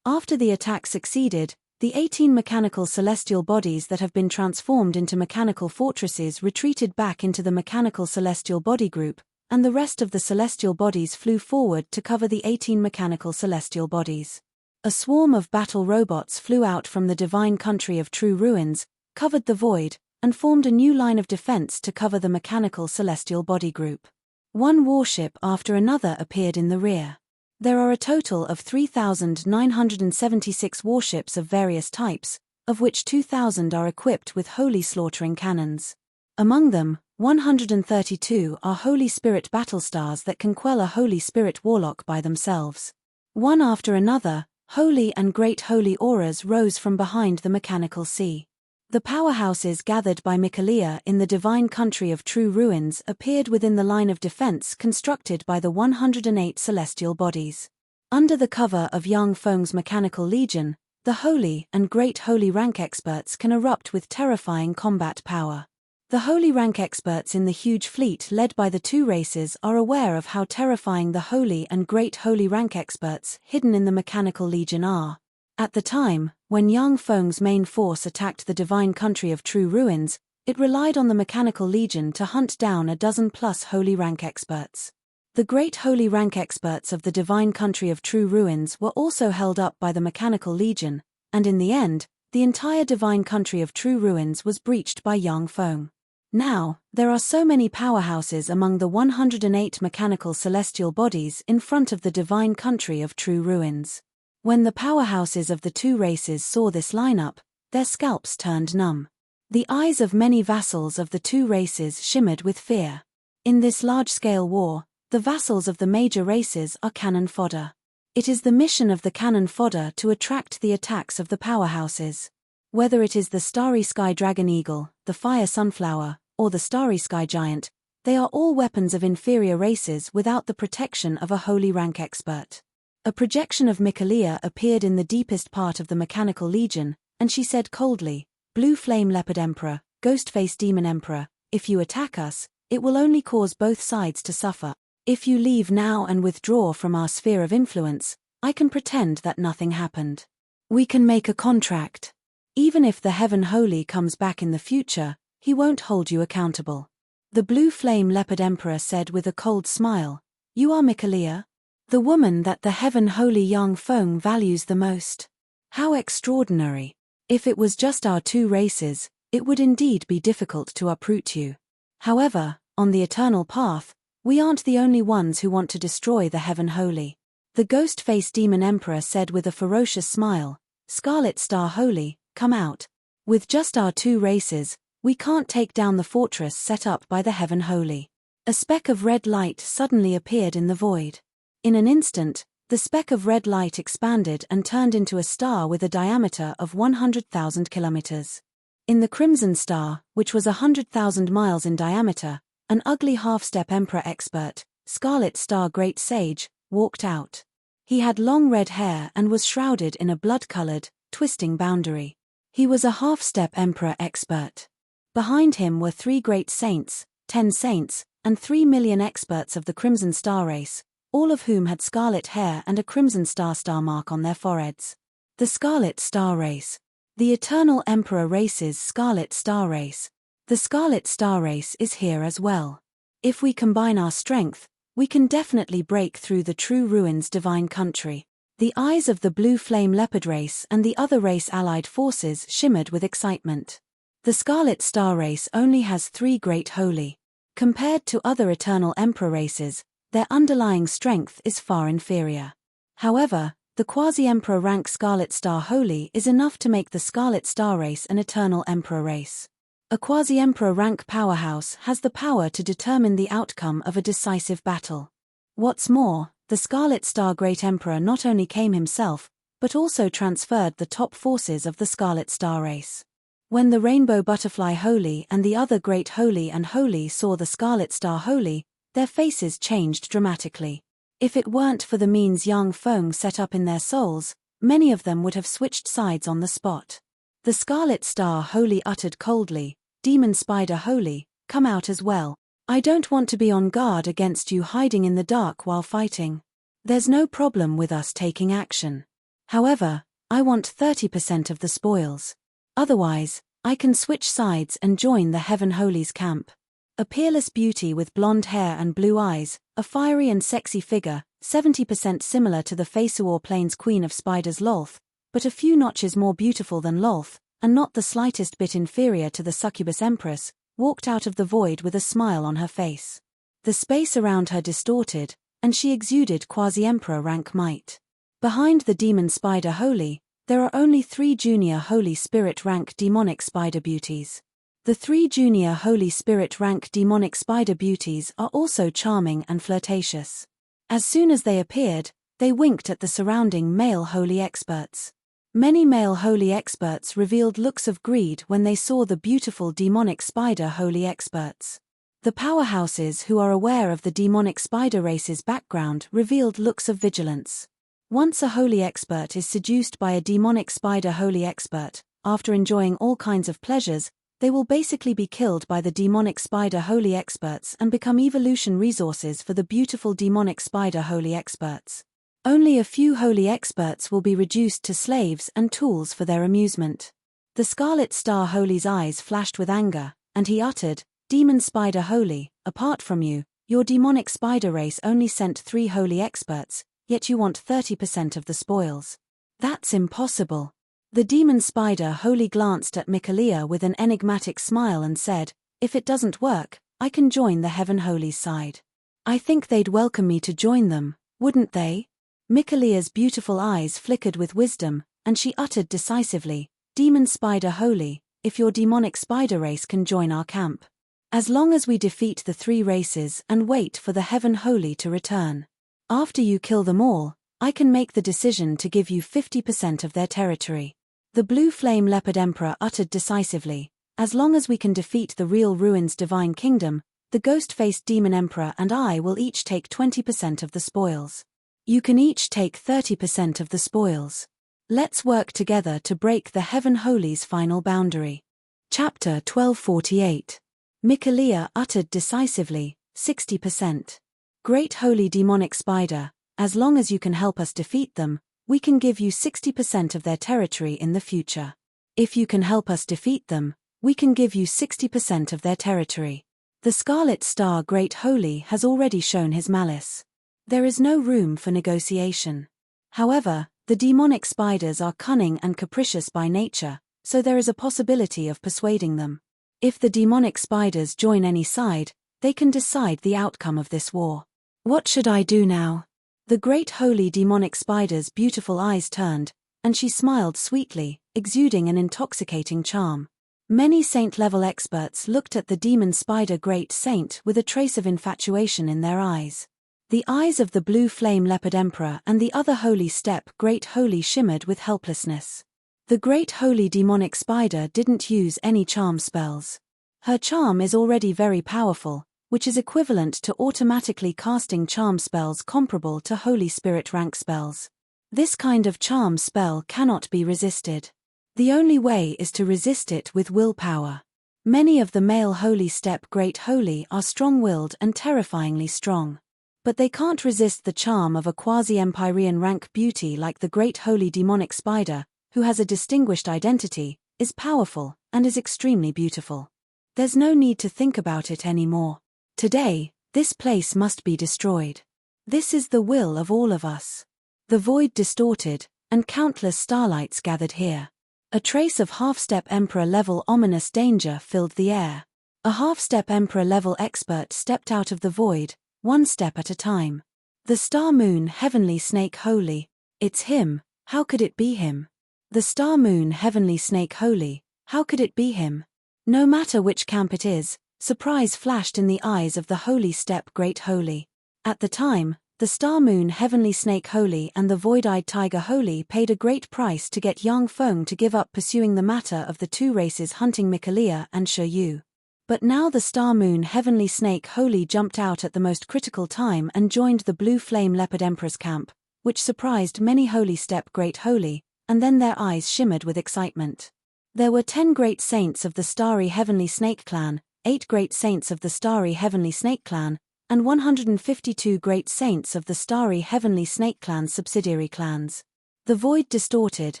After the attack succeeded, the 18 mechanical celestial bodies that have been transformed into mechanical fortresses retreated back into the mechanical celestial body group, and the rest of the celestial bodies flew forward to cover the 18 mechanical celestial bodies. A swarm of battle robots flew out from the divine country of true ruins, covered the void, and formed a new line of defense to cover the mechanical celestial body group. One warship after another appeared in the rear. There are a total of 3,976 warships of various types, of which 2,000 are equipped with holy slaughtering cannons. Among them, 132 are Holy Spirit battle stars that can quell a Holy Spirit warlock by themselves. One after another, holy and great holy auras rose from behind the mechanical sea. The powerhouses gathered by Michaelia in the divine country of true ruins appeared within the line of defense constructed by the 108 celestial bodies. Under the cover of Yang Feng's mechanical legion, the holy and great holy rank experts can erupt with terrifying combat power. The holy rank experts in the huge fleet led by the two races are aware of how terrifying the holy and great holy rank experts hidden in the mechanical legion are. At the time, when Yang Feng's main force attacked the divine country of true ruins, it relied on the mechanical legion to hunt down a dozen-plus holy rank experts. The great holy rank experts of the divine country of true ruins were also held up by the mechanical legion, and in the end, the entire divine country of true ruins was breached by Yang Feng. Now, there are so many powerhouses among the 108 mechanical celestial bodies in front of the divine country of true ruins. When the powerhouses of the two races saw this lineup, their scalps turned numb. The eyes of many vassals of the two races shimmered with fear. In this large-scale war, the vassals of the major races are cannon fodder. It is the mission of the cannon fodder to attract the attacks of the powerhouses. Whether it is the starry sky dragon eagle, the fire sunflower, or the starry sky giant, they are all weapons of inferior races without the protection of a holy rank expert. A projection of Michaelia appeared in the deepest part of the mechanical legion, and she said coldly, "Blue Flame Leopard Emperor, Ghostface Demon Emperor, if you attack us, it will only cause both sides to suffer. If you leave now and withdraw from our sphere of influence, I can pretend that nothing happened. We can make a contract. Even if the Heaven Holy comes back in the future, he won't hold you accountable." The Blue Flame Leopard Emperor said with a cold smile, "You are Michaelia? The woman that the Heaven Holy Yang Feng values the most. How extraordinary. If it was just our two races, it would indeed be difficult to uproot you. However, on the eternal path, we aren't the only ones who want to destroy the Heaven Holy." The Ghost-Faced Demon Emperor said with a ferocious smile, "Scarlet Star Holy, come out. With just our two races, we can't take down the fortress set up by the Heaven Holy." A speck of red light suddenly appeared in the void. In an instant, the speck of red light expanded and turned into a star with a diameter of 100,000 kilometers. In the Crimson Star, which was 100,000 miles in diameter, an ugly half-step Emperor expert, Scarlet Star Great Sage, walked out. He had long red hair and was shrouded in a blood-colored, twisting boundary. He was a half-step Emperor expert. Behind him were 3 great saints, 10 saints, and 3 million experts of the Crimson Star race, all of whom had scarlet hair and a Crimson Star star mark on their foreheads. The Scarlet Star Race. The Eternal Emperor Race's Scarlet Star Race. The Scarlet Star Race is here as well. If we combine our strength, we can definitely break through the true ruins divine country. The eyes of the Blue Flame Leopard race and the other race allied forces shimmered with excitement. The Scarlet Star Race only has 3 great holy. Compared to other Eternal Emperor races, their underlying strength is far inferior. However, the Quasi-Emperor rank Scarlet Star Holy is enough to make the Scarlet Star Race an Eternal Emperor race. A Quasi-Emperor rank powerhouse has the power to determine the outcome of a decisive battle. What's more, the Scarlet Star Great Emperor not only came himself, but also transferred the top forces of the Scarlet Star Race. When the Rainbow Butterfly Holy and the other Great Holy and Holy saw the Scarlet Star Holy, their faces changed dramatically. If it weren't for the means Yang Feng set up in their souls, many of them would have switched sides on the spot. The Scarlet Star Holy uttered coldly, "Demon Spider Holy, come out as well. I don't want to be on guard against you hiding in the dark while fighting. There's no problem with us taking action. However, I want 30% of the spoils. Otherwise, I can switch sides and join the Heaven Holy's camp." A peerless beauty with blonde hair and blue eyes, a fiery and sexy figure, 70% similar to the Feisuor Plains Queen of Spiders Lolth, but a few notches more beautiful than Lolth, and not the slightest bit inferior to the Succubus Empress, walked out of the void with a smile on her face. The space around her distorted, and she exuded Quasi-Emperor rank might. Behind the Demon Spider Holy, there are only 3 junior Holy Spirit rank demonic spider beauties. The 3 junior Holy Spirit rank demonic spider beauties are also charming and flirtatious. As soon as they appeared, they winked at the surrounding male holy experts. Many male holy experts revealed looks of greed when they saw the beautiful demonic spider holy experts. The powerhouses who are aware of the demonic spider race's background revealed looks of vigilance. Once a holy expert is seduced by a demonic spider holy expert, after enjoying all kinds of pleasures, they will basically be killed by the demonic spider holy experts and become evolution resources for the beautiful demonic spider holy experts. Only a few holy experts will be reduced to slaves and tools for their amusement. The Scarlet Star Holy's eyes flashed with anger, and he uttered, "Demon Spider Holy, apart from you, your demonic spider race only sent 3 holy experts, yet you want 30% of the spoils. That's impossible." The Demon Spider Holy glanced at Mikalia with an enigmatic smile and said, "If it doesn't work, I can join the Heaven Holy's side. I think they'd welcome me to join them, wouldn't they?" Mikalia's beautiful eyes flickered with wisdom, and she uttered decisively, "Demon Spider Holy, if your demonic spider race can join our camp. As long as we defeat the 3 races and wait for the Heaven Holy to return. After you kill them all, I can make the decision to give you 50% of their territory." The Blue Flame Leopard Emperor uttered decisively, "As long as we can defeat the real Ruins Divine Kingdom, the Ghost-Faced Demon Emperor and I will each take 20% of the spoils. You can each take 30% of the spoils. Let's work together to break the Heaven Holy's final boundary." Chapter 1248. Mikalia uttered decisively, 60%. "Great Holy Demonic Spider, as long as you can help us defeat them, we can give you 60% of their territory in the future. If you can help us defeat them, we can give you 60% of their territory." The Scarlet Star Great Holy has already shown his malice. There is no room for negotiation. However, the demonic spiders are cunning and capricious by nature, so there is a possibility of persuading them. If the demonic spiders join any side, they can decide the outcome of this war. "What should I do now?" The Great Holy Demonic Spider's beautiful eyes turned, and she smiled sweetly, exuding an intoxicating charm. Many saint-level experts looked at the Demon Spider Great Saint with a trace of infatuation in their eyes. The eyes of the Blue Flame Leopard Emperor and the other Holy Step Great Holy shimmered with helplessness. The Great Holy Demonic Spider didn't use any charm spells. Her charm is already very powerful, which is equivalent to automatically casting charm spells comparable to Holy Spirit rank spells. This kind of charm spell cannot be resisted. The only way is to resist it with willpower. Many of the male Holy Step Great Holy are strong-willed and terrifyingly strong. But they can't resist the charm of a quasi-Empyrean rank beauty like the Great Holy Demonic Spider, who has a distinguished identity, is powerful, and is extremely beautiful. There's no need to think about it anymore. Today, this place must be destroyed. This is the will of all of us. The void distorted, and countless starlights gathered here. A trace of half-step Emperor-level ominous danger filled the air. A half-step Emperor-level expert stepped out of the void, one step at a time. The Star Moon Heavenly Snake Holy. It's him, how could it be him? The Star Moon Heavenly Snake Holy, how could it be him? No matter which camp it is, surprise flashed in the eyes of the Holy Step Great Holy. At the time, the Star Moon Heavenly Snake Holy and the Void-Eyed Tiger Holy paid a great price to get Yang Feng to give up pursuing the matter of the 2 races hunting Mikalia and Yu. But now the Star Moon Heavenly Snake Holy jumped out at the most critical time and joined the Blue Flame Leopard Emperor's camp, which surprised many Holy Step Great Holy, and then their eyes shimmered with excitement. There were 10 great saints of the Starry Heavenly Snake Clan, 8 great saints of the Starry Heavenly Snake Clan, and 152 great saints of the Starry Heavenly Snake Clan's subsidiary clans. The void distorted,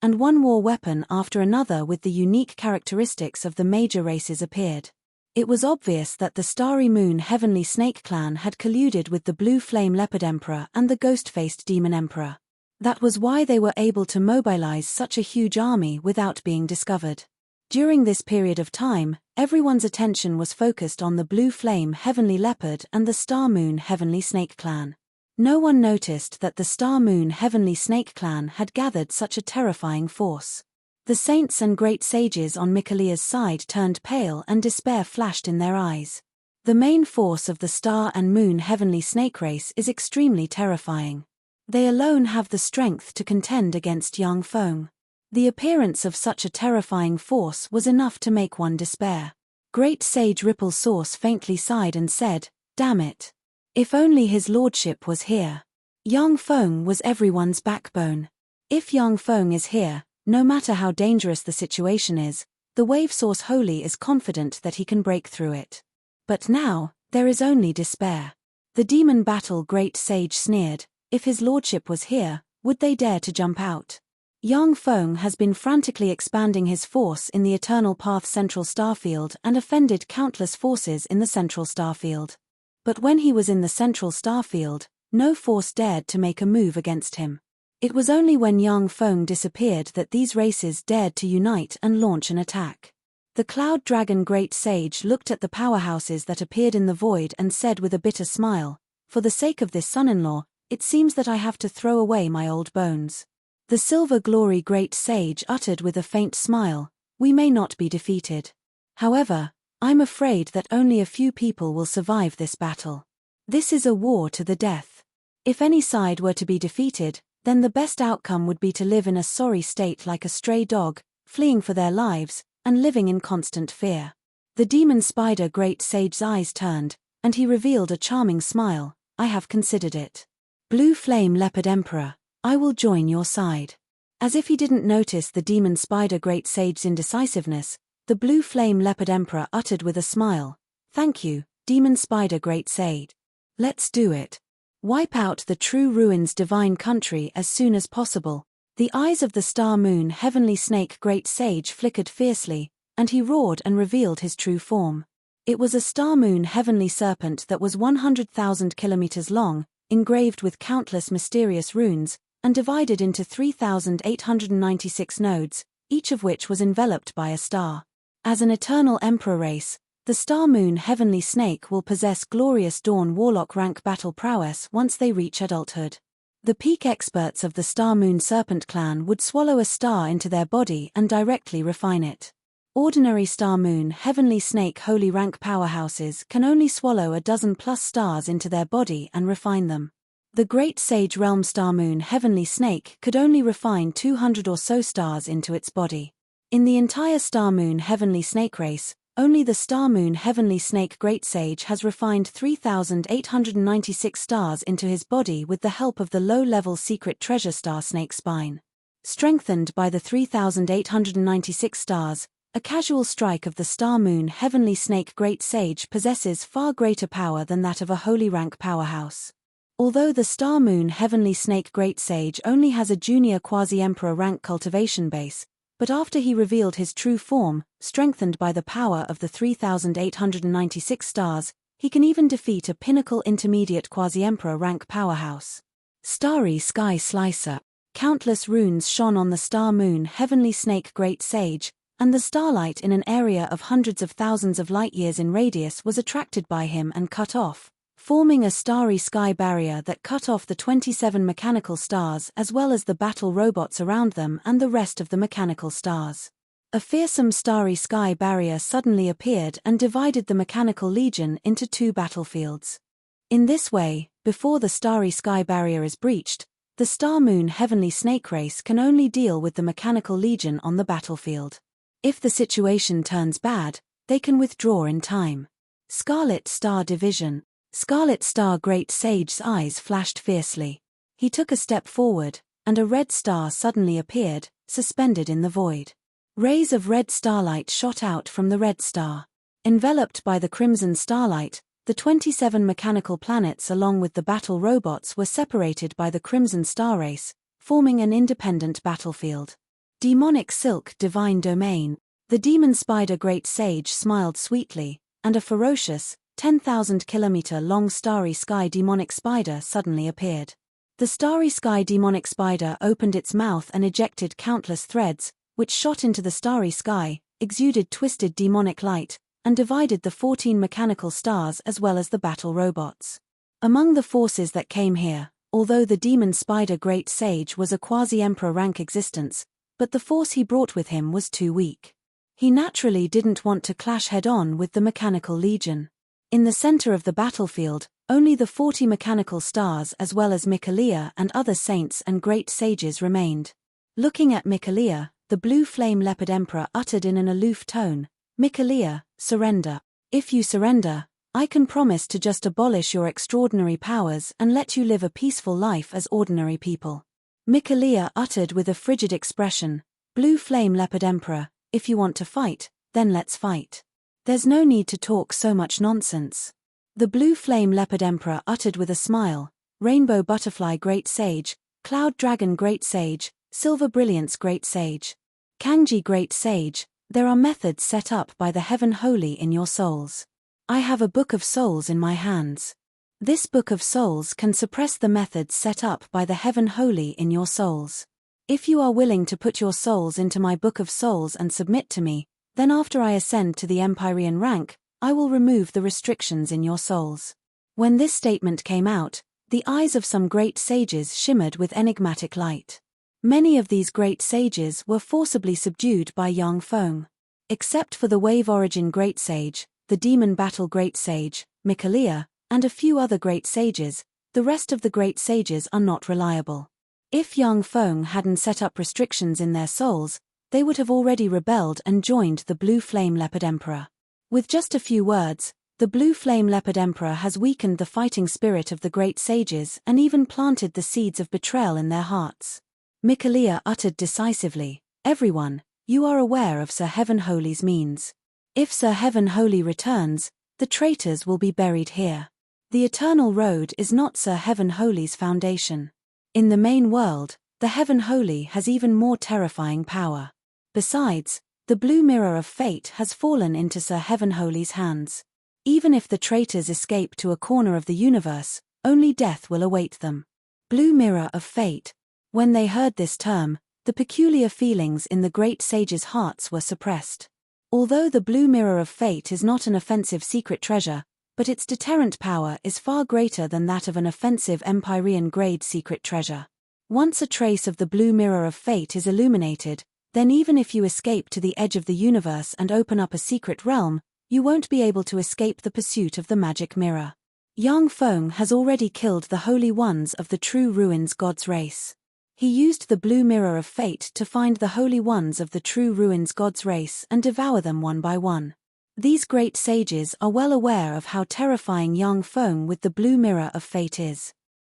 and one war weapon after another with the unique characteristics of the major races appeared. It was obvious that the Starry Moon Heavenly Snake Clan had colluded with the Blue Flame Leopard Emperor and the Ghost-Faced Demon Emperor. That was why they were able to mobilize such a huge army without being discovered. During this period of time, everyone's attention was focused on the Blue Flame Heavenly Leopard and the Star Moon Heavenly Snake Clan. No one noticed that the Star Moon Heavenly Snake Clan had gathered such a terrifying force. The saints and great sages on Mikaelia's side turned pale and despair flashed in their eyes. The main force of the star and moon heavenly snake race is extremely terrifying. They alone have the strength to contend against Yang Feng. The appearance of such a terrifying force was enough to make one despair. Great sage Ripple Source faintly sighed and said, "Damn it. If only his lordship was here." Yang Feng was everyone's backbone. If Yang Feng is here, no matter how dangerous the situation is, the Wave Source Holy is confident that he can break through it. But now, there is only despair. The demon battle great sage sneered, if his lordship was here, would they dare to jump out? Yang Feng has been frantically expanding his force in the Eternal Path Central Starfield and offended countless forces in the Central Starfield. But when he was in the Central Starfield, no force dared to make a move against him. It was only when Yang Feng disappeared that these races dared to unite and launch an attack. The Cloud Dragon Great Sage looked at the powerhouses that appeared in the void and said with a bitter smile, "For the sake of this son-in-law, it seems that I have to throw away my old bones." The Silver Glory Great Sage uttered with a faint smile, "We may not be defeated. However, I'm afraid that only a few people will survive this battle. This is a war to the death. If any side were to be defeated, then the best outcome would be to live in a sorry state like a stray dog, fleeing for their lives, and living in constant fear." The Demon Spider Great Sage's eyes turned, and he revealed a charming smile, "I have considered it. Blue Flame Leopard Emperor, I will join your side." As if he didn't notice the Demon Spider Great Sage's indecisiveness, the Blue Flame Leopard Emperor uttered with a smile, "Thank you, Demon Spider Great Sage. Let's do it. Wipe out the True Ruins Divine Country as soon as possible." The eyes of the Star Moon Heavenly Snake Great Sage flickered fiercely, and he roared and revealed his true form. It was a Star Moon Heavenly Serpent that was 100,000 kilometers long, engraved with countless mysterious runes, and divided into 3,896 nodes, each of which was enveloped by a star. As an eternal emperor race, the Star Moon Heavenly Snake will possess glorious Dawn Warlock rank battle prowess once they reach adulthood. The peak experts of the Star Moon Serpent clan would swallow a star into their body and directly refine it. Ordinary Star Moon Heavenly Snake Holy rank powerhouses can only swallow a dozen plus stars into their body and refine them. The Great Sage Realm Star Moon Heavenly Snake could only refine 200 or so stars into its body. In the entire Star Moon Heavenly Snake race, only the Star Moon Heavenly Snake Great Sage has refined 3,896 stars into his body with the help of the low-level secret treasure star Snake Spine. Strengthened by the 3,896 stars, a casual strike of the Star Moon Heavenly Snake Great Sage possesses far greater power than that of a holy rank powerhouse. Although the Star Moon Heavenly Snake Great Sage only has a junior quasi-emperor rank cultivation base, but after he revealed his true form, strengthened by the power of the 3,896 stars, he can even defeat a pinnacle intermediate quasi-emperor rank powerhouse. Starry Sky Slicer. Countless runes shone on the Star Moon Heavenly Snake Great Sage, and the starlight in an area of hundreds of thousands of light-years in radius was attracted by him and cut off, forming a starry sky barrier that cut off the 27 mechanical stars as well as the battle robots around them and the rest of the mechanical stars. A fearsome starry sky barrier suddenly appeared and divided the mechanical legion into two battlefields. In this way, before the starry sky barrier is breached, the Star Moon Heavenly Snake race can only deal with the mechanical legion on the battlefield. If the situation turns bad, they can withdraw in time. Scarlet Star Division. Scarlet Star Great Sage's eyes flashed fiercely. He took a step forward, and a red star suddenly appeared, suspended in the void. Rays of red starlight shot out from the red star. Enveloped by the crimson starlight, the 27 mechanical planets along with the battle robots were separated by the crimson star race, forming an independent battlefield. Demonic Silk Divine Domain. The Demon Spider Great Sage smiled sweetly, and a ferocious, 10,000-kilometer-long starry sky demonic spider suddenly appeared. The starry sky demonic spider opened its mouth and ejected countless threads, which shot into the starry sky, exuded twisted demonic light, and divided the 14 mechanical stars as well as the battle robots. Among the forces that came here, although the Demon Spider Great Sage was a quasi-emperor rank existence, but the force he brought with him was too weak. He naturally didn't want to clash head-on with the Mechanical Legion. In the center of the battlefield, only the 40 mechanical stars as well as Michaelia and other saints and great sages remained. Looking at Michaelia, the blue flame leopard emperor uttered in an aloof tone, "Michaelia, surrender. If you surrender, I can promise to just abolish your extraordinary powers and let you live a peaceful life as ordinary people." Michaelia uttered with a frigid expression, "Blue flame leopard emperor, if you want to fight, then let's fight. There's no need to talk so much nonsense." The blue flame leopard emperor uttered with a smile, "Rainbow butterfly great sage, cloud dragon great sage, silver brilliance great sage. Kangji great sage, there are methods set up by the heaven holy in your souls. I have a book of souls in my hands. This book of souls can suppress the methods set up by the heaven holy in your souls. If you are willing to put your souls into my book of souls and submit to me, then after I ascend to the Empyrean rank, I will remove the restrictions in your souls." When this statement came out, the eyes of some great sages shimmered with enigmatic light. Many of these great sages were forcibly subdued by Yang Feng. Except for the Wave Origin Great Sage, the Demon Battle Great Sage, Michaelia, and a few other great sages, the rest of the great sages are not reliable. If Yang Feng hadn't set up restrictions in their souls, they would have already rebelled and joined the Blue Flame Leopard Emperor. With just a few words, the Blue Flame Leopard Emperor has weakened the fighting spirit of the great sages and even planted the seeds of betrayal in their hearts. Michaelia uttered decisively, "Everyone, you are aware of Sir Heaven Holy's means. If Sir Heaven Holy returns, the traitors will be buried here. The Eternal Road is not Sir Heaven Holy's foundation. In the main world, the Heaven Holy has even more terrifying power. Besides, the Blue Mirror of Fate has fallen into Sir Heaven Holy's hands. Even if the traitors escape to a corner of the universe, only death will await them." Blue Mirror of Fate. When they heard this term, the peculiar feelings in the great sages' hearts were suppressed. Although the Blue Mirror of Fate is not an offensive secret treasure, but its deterrent power is far greater than that of an offensive Empyrean grade secret treasure. Once a trace of the Blue Mirror of Fate is illuminated, then even if you escape to the edge of the universe and open up a secret realm, you won't be able to escape the pursuit of the magic mirror. Yang Feng has already killed the holy ones of the true ruins God's race. He used the Blue Mirror of Fate to find the holy ones of the true ruins God's race and devour them one by one. These great sages are well aware of how terrifying Yang Feng with the Blue Mirror of Fate is.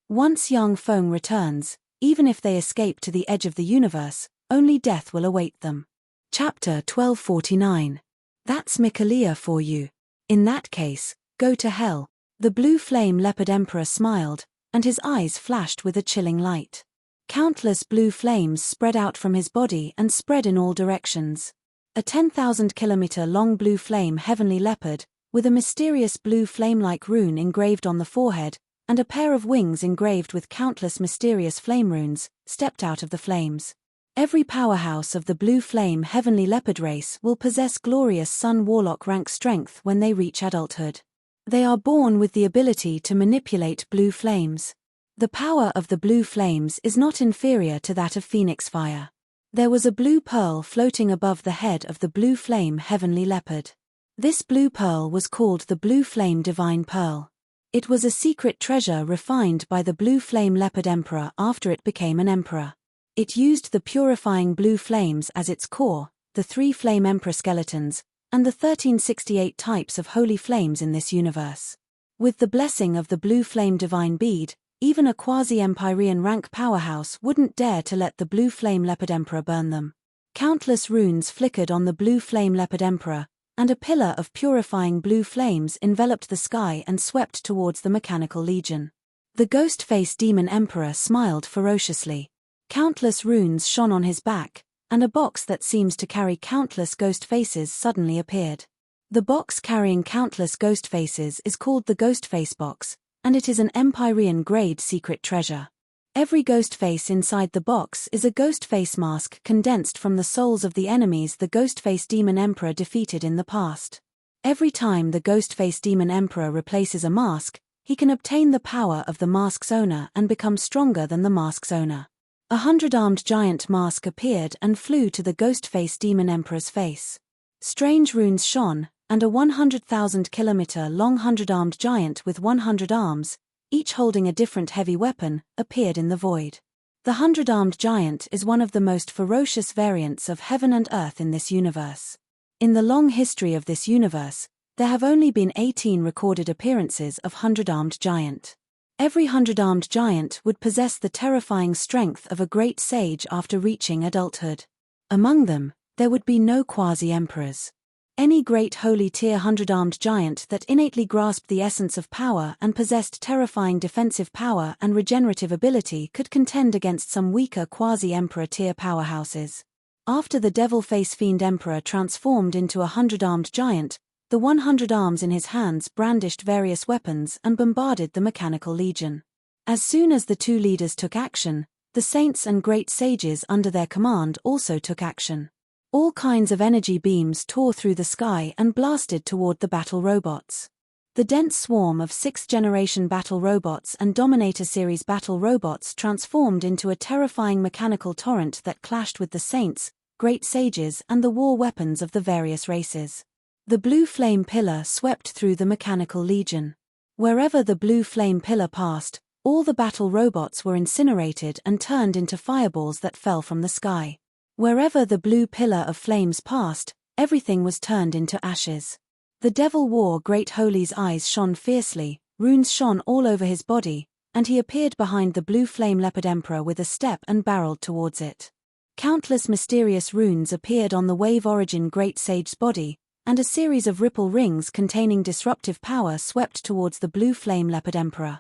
Once Yang Feng returns, even if they escape to the edge of the universe, only death will await them. Chapter 1249. That's Michaelia for you. In that case, go to hell. The Blue Flame Leopard Emperor smiled, and his eyes flashed with a chilling light. Countless blue flames spread out from his body and spread in all directions. A 10,000-kilometer-long blue flame heavenly leopard, with a mysterious blue flame-like rune engraved on the forehead, and a pair of wings engraved with countless mysterious flame runes, stepped out of the flames. Every powerhouse of the blue flame heavenly leopard race will possess glorious sun warlock rank strength when they reach adulthood. They are born with the ability to manipulate blue flames. The power of the blue flames is not inferior to that of phoenix fire. There was a blue pearl floating above the head of the blue flame heavenly leopard. This blue pearl was called the Blue Flame Divine Pearl. It was a secret treasure refined by the Blue Flame Leopard Emperor after it became an emperor. It used the purifying blue flames as its core, the 3 flame emperor skeletons, and the 1368 types of holy flames in this universe. With the blessing of the Blue Flame Divine Bead, even a quasi-Empyrean rank powerhouse wouldn't dare to let the Blue Flame Leopard Emperor burn them. Countless runes flickered on the Blue Flame Leopard Emperor, and a pillar of purifying blue flames enveloped the sky and swept towards the Mechanical Legion. The ghost-faced Demon Emperor smiled ferociously. Countless runes shone on his back, and a box that seems to carry countless ghost faces suddenly appeared. The box carrying countless ghost faces is called the Ghost Face Box, and it is an Empyrean grade secret treasure. Every ghost face inside the box is a ghost face mask condensed from the souls of the enemies the ghost face demon emperor defeated in the past. Every time the ghost face demon emperor replaces a mask, he can obtain the power of the mask's owner and become stronger than the mask's owner. A 100-armed giant mask appeared and flew to the ghost-faced demon emperor's face. Strange runes shone, and a 100,000-kilometer-long 100-armed giant with 100 arms, each holding a different heavy weapon, appeared in the void. The 100-armed giant is one of the most ferocious variants of heaven and earth in this universe. In the long history of this universe, there have only been 18 recorded appearances of 100-armed giant. Every 100-armed giant would possess the terrifying strength of a great sage after reaching adulthood. Among them, there would be no quasi-emperors. Any great holy tier 100-armed giant that innately grasped the essence of power and possessed terrifying defensive power and regenerative ability could contend against some weaker quasi-emperor tier powerhouses. After the devil-face fiend emperor transformed into a 100-armed giant, the 100 arms in his hands brandished various weapons and bombarded the mechanical legion. As soon as the two leaders took action, the saints and great sages under their command also took action. All kinds of energy beams tore through the sky and blasted toward the battle robots. The dense swarm of 6th-generation battle robots and Dominator Series battle robots transformed into a terrifying mechanical torrent that clashed with the saints, great sages and the war weapons of the various races. The blue flame pillar swept through the mechanical legion. Wherever the blue flame pillar passed, all the battle robots were incinerated and turned into fireballs that fell from the sky. Wherever the blue pillar of flames passed, everything was turned into ashes. The Devil War Great Holy's eyes shone fiercely, runes shone all over his body, and he appeared behind the blue flame leopard emperor with a step and barreled towards it. Countless mysterious runes appeared on the Wave Origin Great Sage's body, and a series of ripple rings containing disruptive power swept towards the blue flame leopard emperor.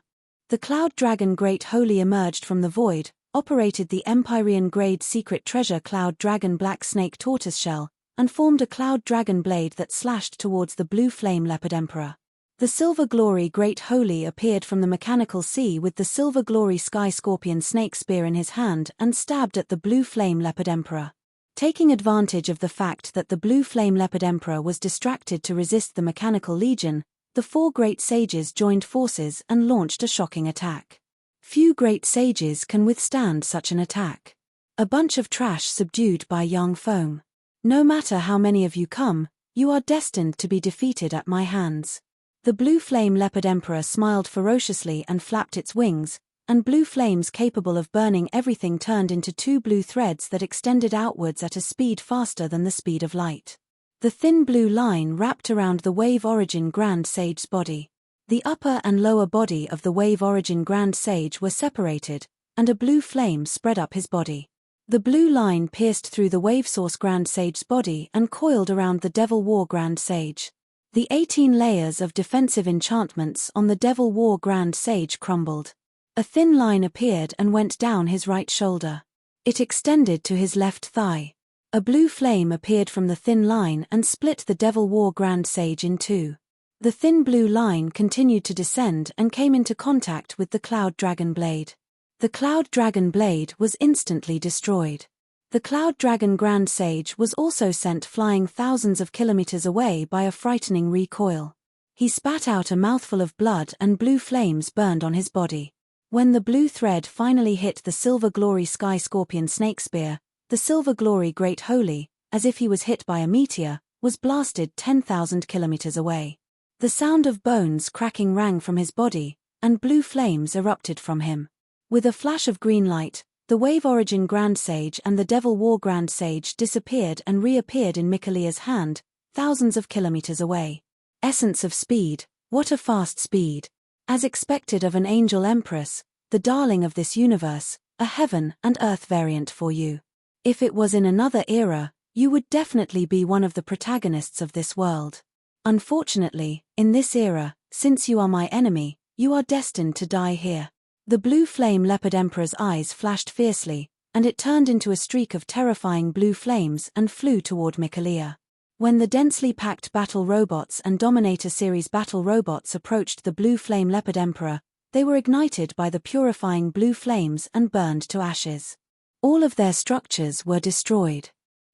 The Cloud Dragon Great Holy emerged from the void, operated the Empyrean Grade Secret Treasure Cloud Dragon Black Snake Tortoiseshell, and formed a Cloud Dragon blade that slashed towards the blue flame leopard emperor. The Silver Glory Great Holy appeared from the mechanical sea with the Silver Glory Sky Scorpion Snake Spear in his hand and stabbed at the blue flame leopard emperor. Taking advantage of the fact that the blue flame leopard emperor was distracted to resist the mechanical legion, the 4 great sages joined forces and launched a shocking attack. Few great sages can withstand such an attack. A bunch of trash subdued by young foam. No matter how many of you come, you are destined to be defeated at my hands. The blue flame leopard emperor smiled ferociously and flapped its wings, and blue flames capable of burning everything turned into 2 blue threads that extended outwards at a speed faster than the speed of light. The thin blue line wrapped around the Wave Origin Grand Sage's body. The upper and lower body of the Wave Origin Grand Sage were separated, and a blue flame spread up his body. The blue line pierced through the Wave Source Grand Sage's body and coiled around the Devil War Grand Sage. The 18 layers of defensive enchantments on the Devil War Grand Sage crumbled. A thin line appeared and went down his right shoulder. It extended to his left thigh. A blue flame appeared from the thin line and split the Devil War Grand Sage in 2. The thin blue line continued to descend and came into contact with the Cloud Dragon blade. The Cloud Dragon blade was instantly destroyed. The Cloud Dragon Grand Sage was also sent flying thousands of kilometers away by a frightening recoil. He spat out a mouthful of blood and blue flames burned on his body. When the blue thread finally hit the Silver Glory Sky Scorpion Snake Spear, the Silver Glory Great Holy, as if he was hit by a meteor, was blasted 10,000 kilometers away. The sound of bones cracking rang from his body, and blue flames erupted from him. With a flash of green light, the Wave Origin Grand Sage and the Devil War Grand Sage disappeared and reappeared in Mikalia's hand, thousands of kilometers away. Essence of speed, what a fast speed! As expected of an angel empress, the darling of this universe, a heaven and earth variant for you. If it was in another era, you would definitely be one of the protagonists of this world. Unfortunately, in this era, since you are my enemy, you are destined to die here. The blue flame leopard emperor's eyes flashed fiercely, and it turned into a streak of terrifying blue flames and flew toward Mikalia. When the densely packed battle robots and Dominator Series battle robots approached the blue flame leopard emperor, they were ignited by the purifying blue flames and burned to ashes. All of their structures were destroyed.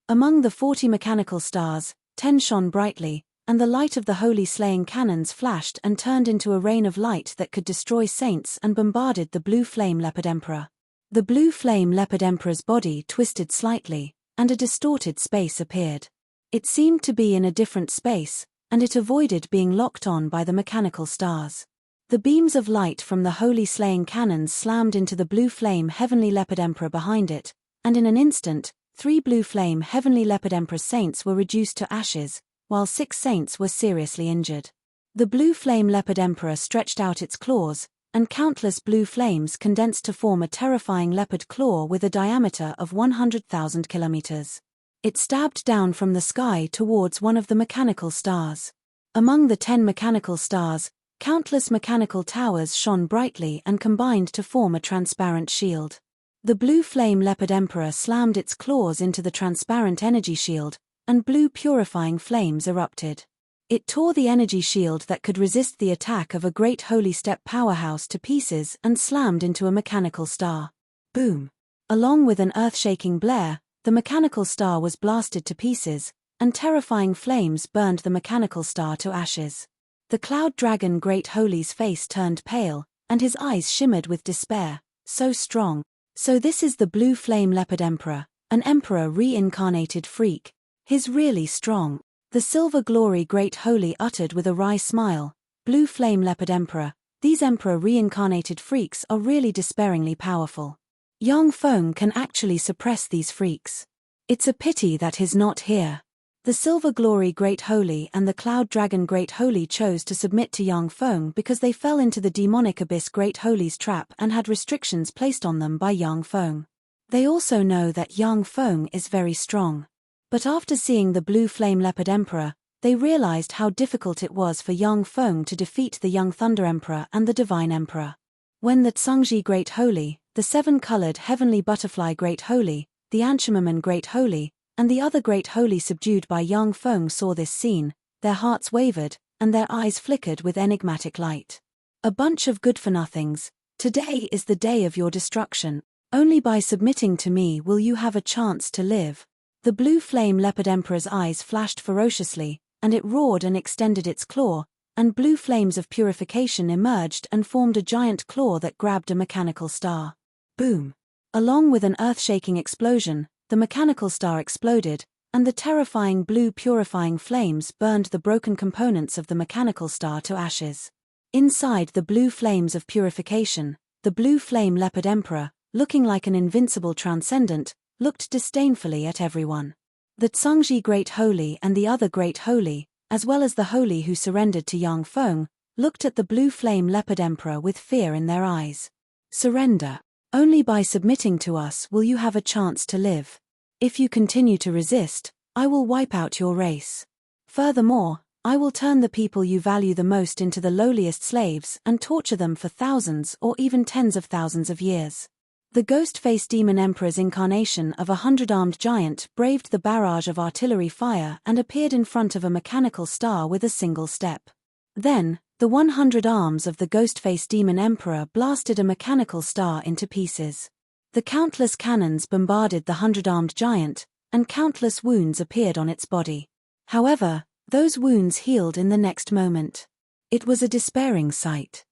Among the 40 mechanical stars, 10 shone brightly, and the light of the holy slaying cannons flashed and turned into a rain of light that could destroy saints and bombarded the blue flame leopard emperor. The blue flame leopard emperor's body twisted slightly, and a distorted space appeared. It seemed to be in a different space, and it avoided being locked on by the mechanical stars. The beams of light from the holy slaying cannons slammed into the blue flame heavenly leopard emperor behind it, and in an instant, 3 blue flame heavenly leopard emperor saints were reduced to ashes, while 6 saints were seriously injured. The blue flame leopard emperor stretched out its claws, and countless blue flames condensed to form a terrifying leopard claw with a diameter of 100,000 kilometers. It stabbed down from the sky towards one of the mechanical stars. Among the 10 mechanical stars, countless mechanical towers shone brightly and combined to form a transparent shield. The blue flame leopard emperor slammed its claws into the transparent energy shield, and blue purifying flames erupted. It tore the energy shield that could resist the attack of a great holy step powerhouse to pieces and slammed into a mechanical star. Boom! Along with an earth-shaking blare, the mechanical star was blasted to pieces, and terrifying flames burned the mechanical star to ashes. The cloud dragon Great Holy's face turned pale, and his eyes shimmered with despair. So strong. So this is the blue flame leopard emperor, an emperor reincarnated freak. He's really strong. The silver glory Great Holy uttered with a wry smile. Blue flame leopard emperor, these emperor reincarnated freaks are really despairingly powerful. Yang Feng can actually suppress these freaks. It's a pity that he's not here. The Silver Glory Great Holy and the Cloud Dragon Great Holy chose to submit to Yang Feng because they fell into the demonic abyss Great Holy's trap and had restrictions placed on them by Yang Feng. They also know that Yang Feng is very strong. But after seeing the Blue Flame Leopard Emperor, they realized how difficult it was for Yang Feng to defeat the Young Thunder Emperor and the Divine Emperor. When the Tsangji Great Holy, the 7-colored Heavenly Butterfly Great Holy, the Anshumaman Great Holy, and the other Great Holy subdued by Yang Feng saw this scene, their hearts wavered, and their eyes flickered with enigmatic light. A bunch of good-for-nothings, today is the day of your destruction. Only by submitting to me will you have a chance to live. The Blue Flame Leopard Emperor's eyes flashed ferociously, and it roared and extended its claw, and blue flames of purification emerged and formed a giant claw that grabbed a mechanical star. Boom! Along with an earth-shaking explosion, the mechanical star exploded, and the terrifying blue purifying flames burned the broken components of the mechanical star to ashes. Inside the blue flames of purification, the Blue Flame Leopard Emperor, looking like an invincible transcendent, looked disdainfully at everyone. The Tsangji Great Holy and the other Great Holy, as well as the Holy who surrendered to Yang Feng, looked at the Blue Flame Leopard Emperor with fear in their eyes. Surrender. Only by submitting to us will you have a chance to live. If you continue to resist, I will wipe out your race. Furthermore, I will turn the people you value the most into the lowliest slaves and torture them for thousands or even tens of thousands of years. The ghost-faced demon emperor's incarnation of a 100-armed giant braved the barrage of artillery fire and appeared in front of a mechanical star with a single step. Then, the 100 arms of the ghost-faced demon emperor blasted a mechanical star into pieces. The countless cannons bombarded the 100-armed giant, and countless wounds appeared on its body. However, those wounds healed in the next moment. It was a despairing sight.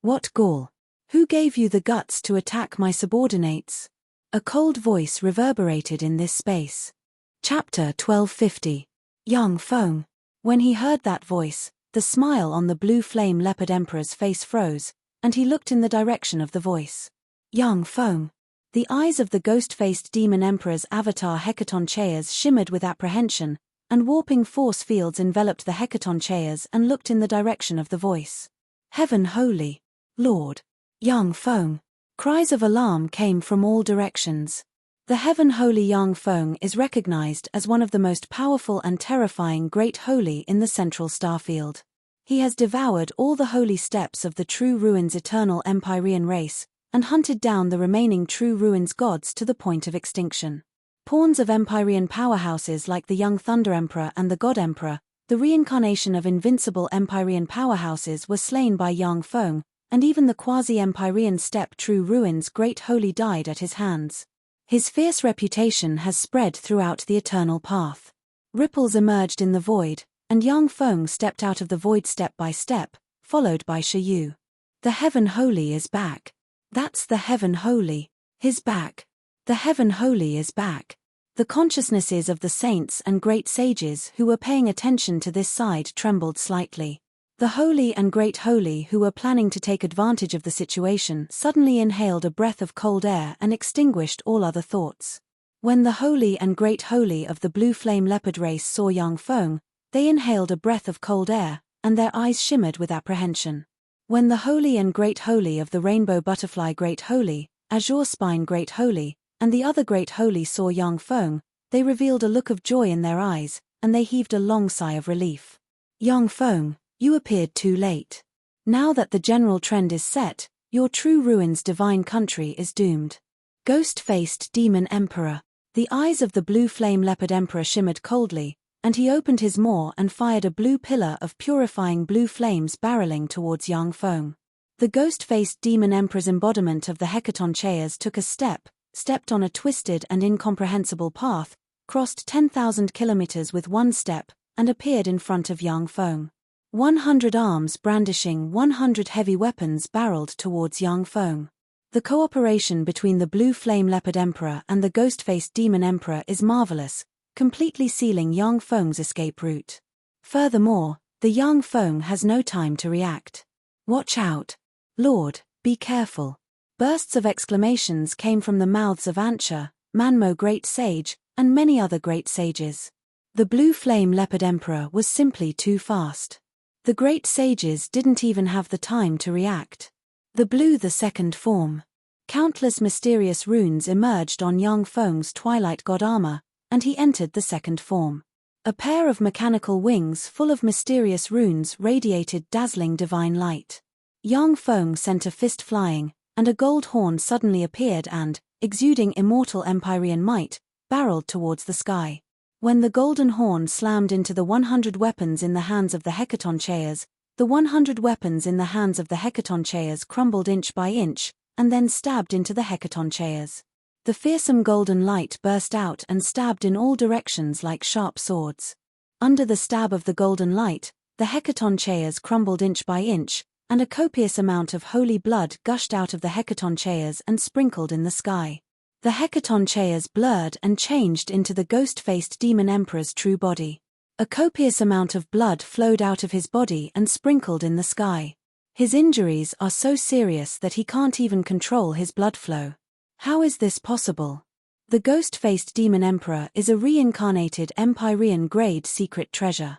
What gall! Who gave you the guts to attack my subordinates? A cold voice reverberated in this space. Chapter 1250. Yang Feng. When he heard that voice, the smile on the Blue Flame Leopard Emperor's face froze, and he looked in the direction of the voice. Yang Feng. The eyes of the ghost-faced demon emperor's avatar Hecaton Chayas shimmered with apprehension, and warping force fields enveloped the Hecaton Chayas and looked in the direction of the voice. Heaven Holy! Lord! Yang Feng. Cries of alarm came from all directions. The Heaven Holy Yang Feng is recognized as one of the most powerful and terrifying Great Holy in the Central Starfield. He has devoured all the holy steps of the True Ruins eternal Empyrean race, and hunted down the remaining True Ruins gods to the point of extinction. Pawns of Empyrean powerhouses like the Young Thunder Emperor and the God Emperor, the reincarnation of invincible Empyrean powerhouses, were slain by Yang Feng, and even the quasi-Empyrean steppe True Ruins Great Holy died at his hands. His fierce reputation has spread throughout the Eternal Path. Ripples emerged in the void, and Yang Feng stepped out of the void step by step, followed by Shi Yu. The Heaven Holy is back. That's the Heaven Holy. His back. The Heaven Holy is back. The consciousnesses of the saints and great sages who were paying attention to this side trembled slightly. The Holy and Great Holy who were planning to take advantage of the situation suddenly inhaled a breath of cold air and extinguished all other thoughts. When the Holy and Great Holy of the Blue Flame Leopard race saw Yang Feng, they inhaled a breath of cold air, and their eyes shimmered with apprehension. When the Holy and Great Holy of the Rainbow Butterfly Great Holy, Azure Spine Great Holy, and the other Great Holy saw Yang Feng, they revealed a look of joy in their eyes, and they heaved a long sigh of relief. Yang Feng, you appeared too late. Now that the general trend is set, your true ruin's divine country is doomed. Ghost-faced Demon Emperor. The eyes of the Blue Flame Leopard Emperor shimmered coldly, and he opened his maw and fired a blue pillar of purifying blue flames barreling towards Yang Feng. The ghost-faced Demon Emperor's embodiment of the Hecaton Chairs took a stepped on a twisted and incomprehensible path, crossed 10,000 kilometers with one step, and appeared in front of Yang Feng. 100 arms brandishing 100 heavy weapons barreled towards Yang Feng. The cooperation between the Blue Flame Leopard Emperor and the ghost-faced Demon Emperor is marvelous, completely sealing Yang Feng's escape route. Furthermore, the Yang Feng has no time to react. Watch out. Lord, be careful. Bursts of exclamations came from the mouths of Ancha, Manmo Great Sage, and many other great sages. The Blue Flame Leopard Emperor was simply too fast. The great sages didn't even have the time to react. The second form. Countless mysterious runes emerged on Yang Feng's Twilight God armor, and he entered the second form. A pair of mechanical wings full of mysterious runes radiated dazzling divine light. Yang Feng sent a fist flying, and a gold horn suddenly appeared and, exuding immortal Empyrean might, barreled towards the sky. When the golden horn slammed into the 100 weapons in the hands of the Hecaton Chairs, the 100 weapons in the hands of the Hecaton Chairs crumbled inch by inch, and then stabbed into the Hecaton Chairs. The fearsome golden light burst out and stabbed in all directions like sharp swords. Under the stab of the golden light, the Hecaton Chairs crumbled inch by inch, and a copious amount of holy blood gushed out of the Hecaton Chairs and sprinkled in the sky. The Hecaton Chairs blurred and changed into the ghost-faced Demon Emperor's true body. A copious amount of blood flowed out of his body and sprinkled in the sky. His injuries are so serious that he can't even control his blood flow. How is this possible? The ghost-faced Demon Emperor is a reincarnated Empyrean grade secret treasure.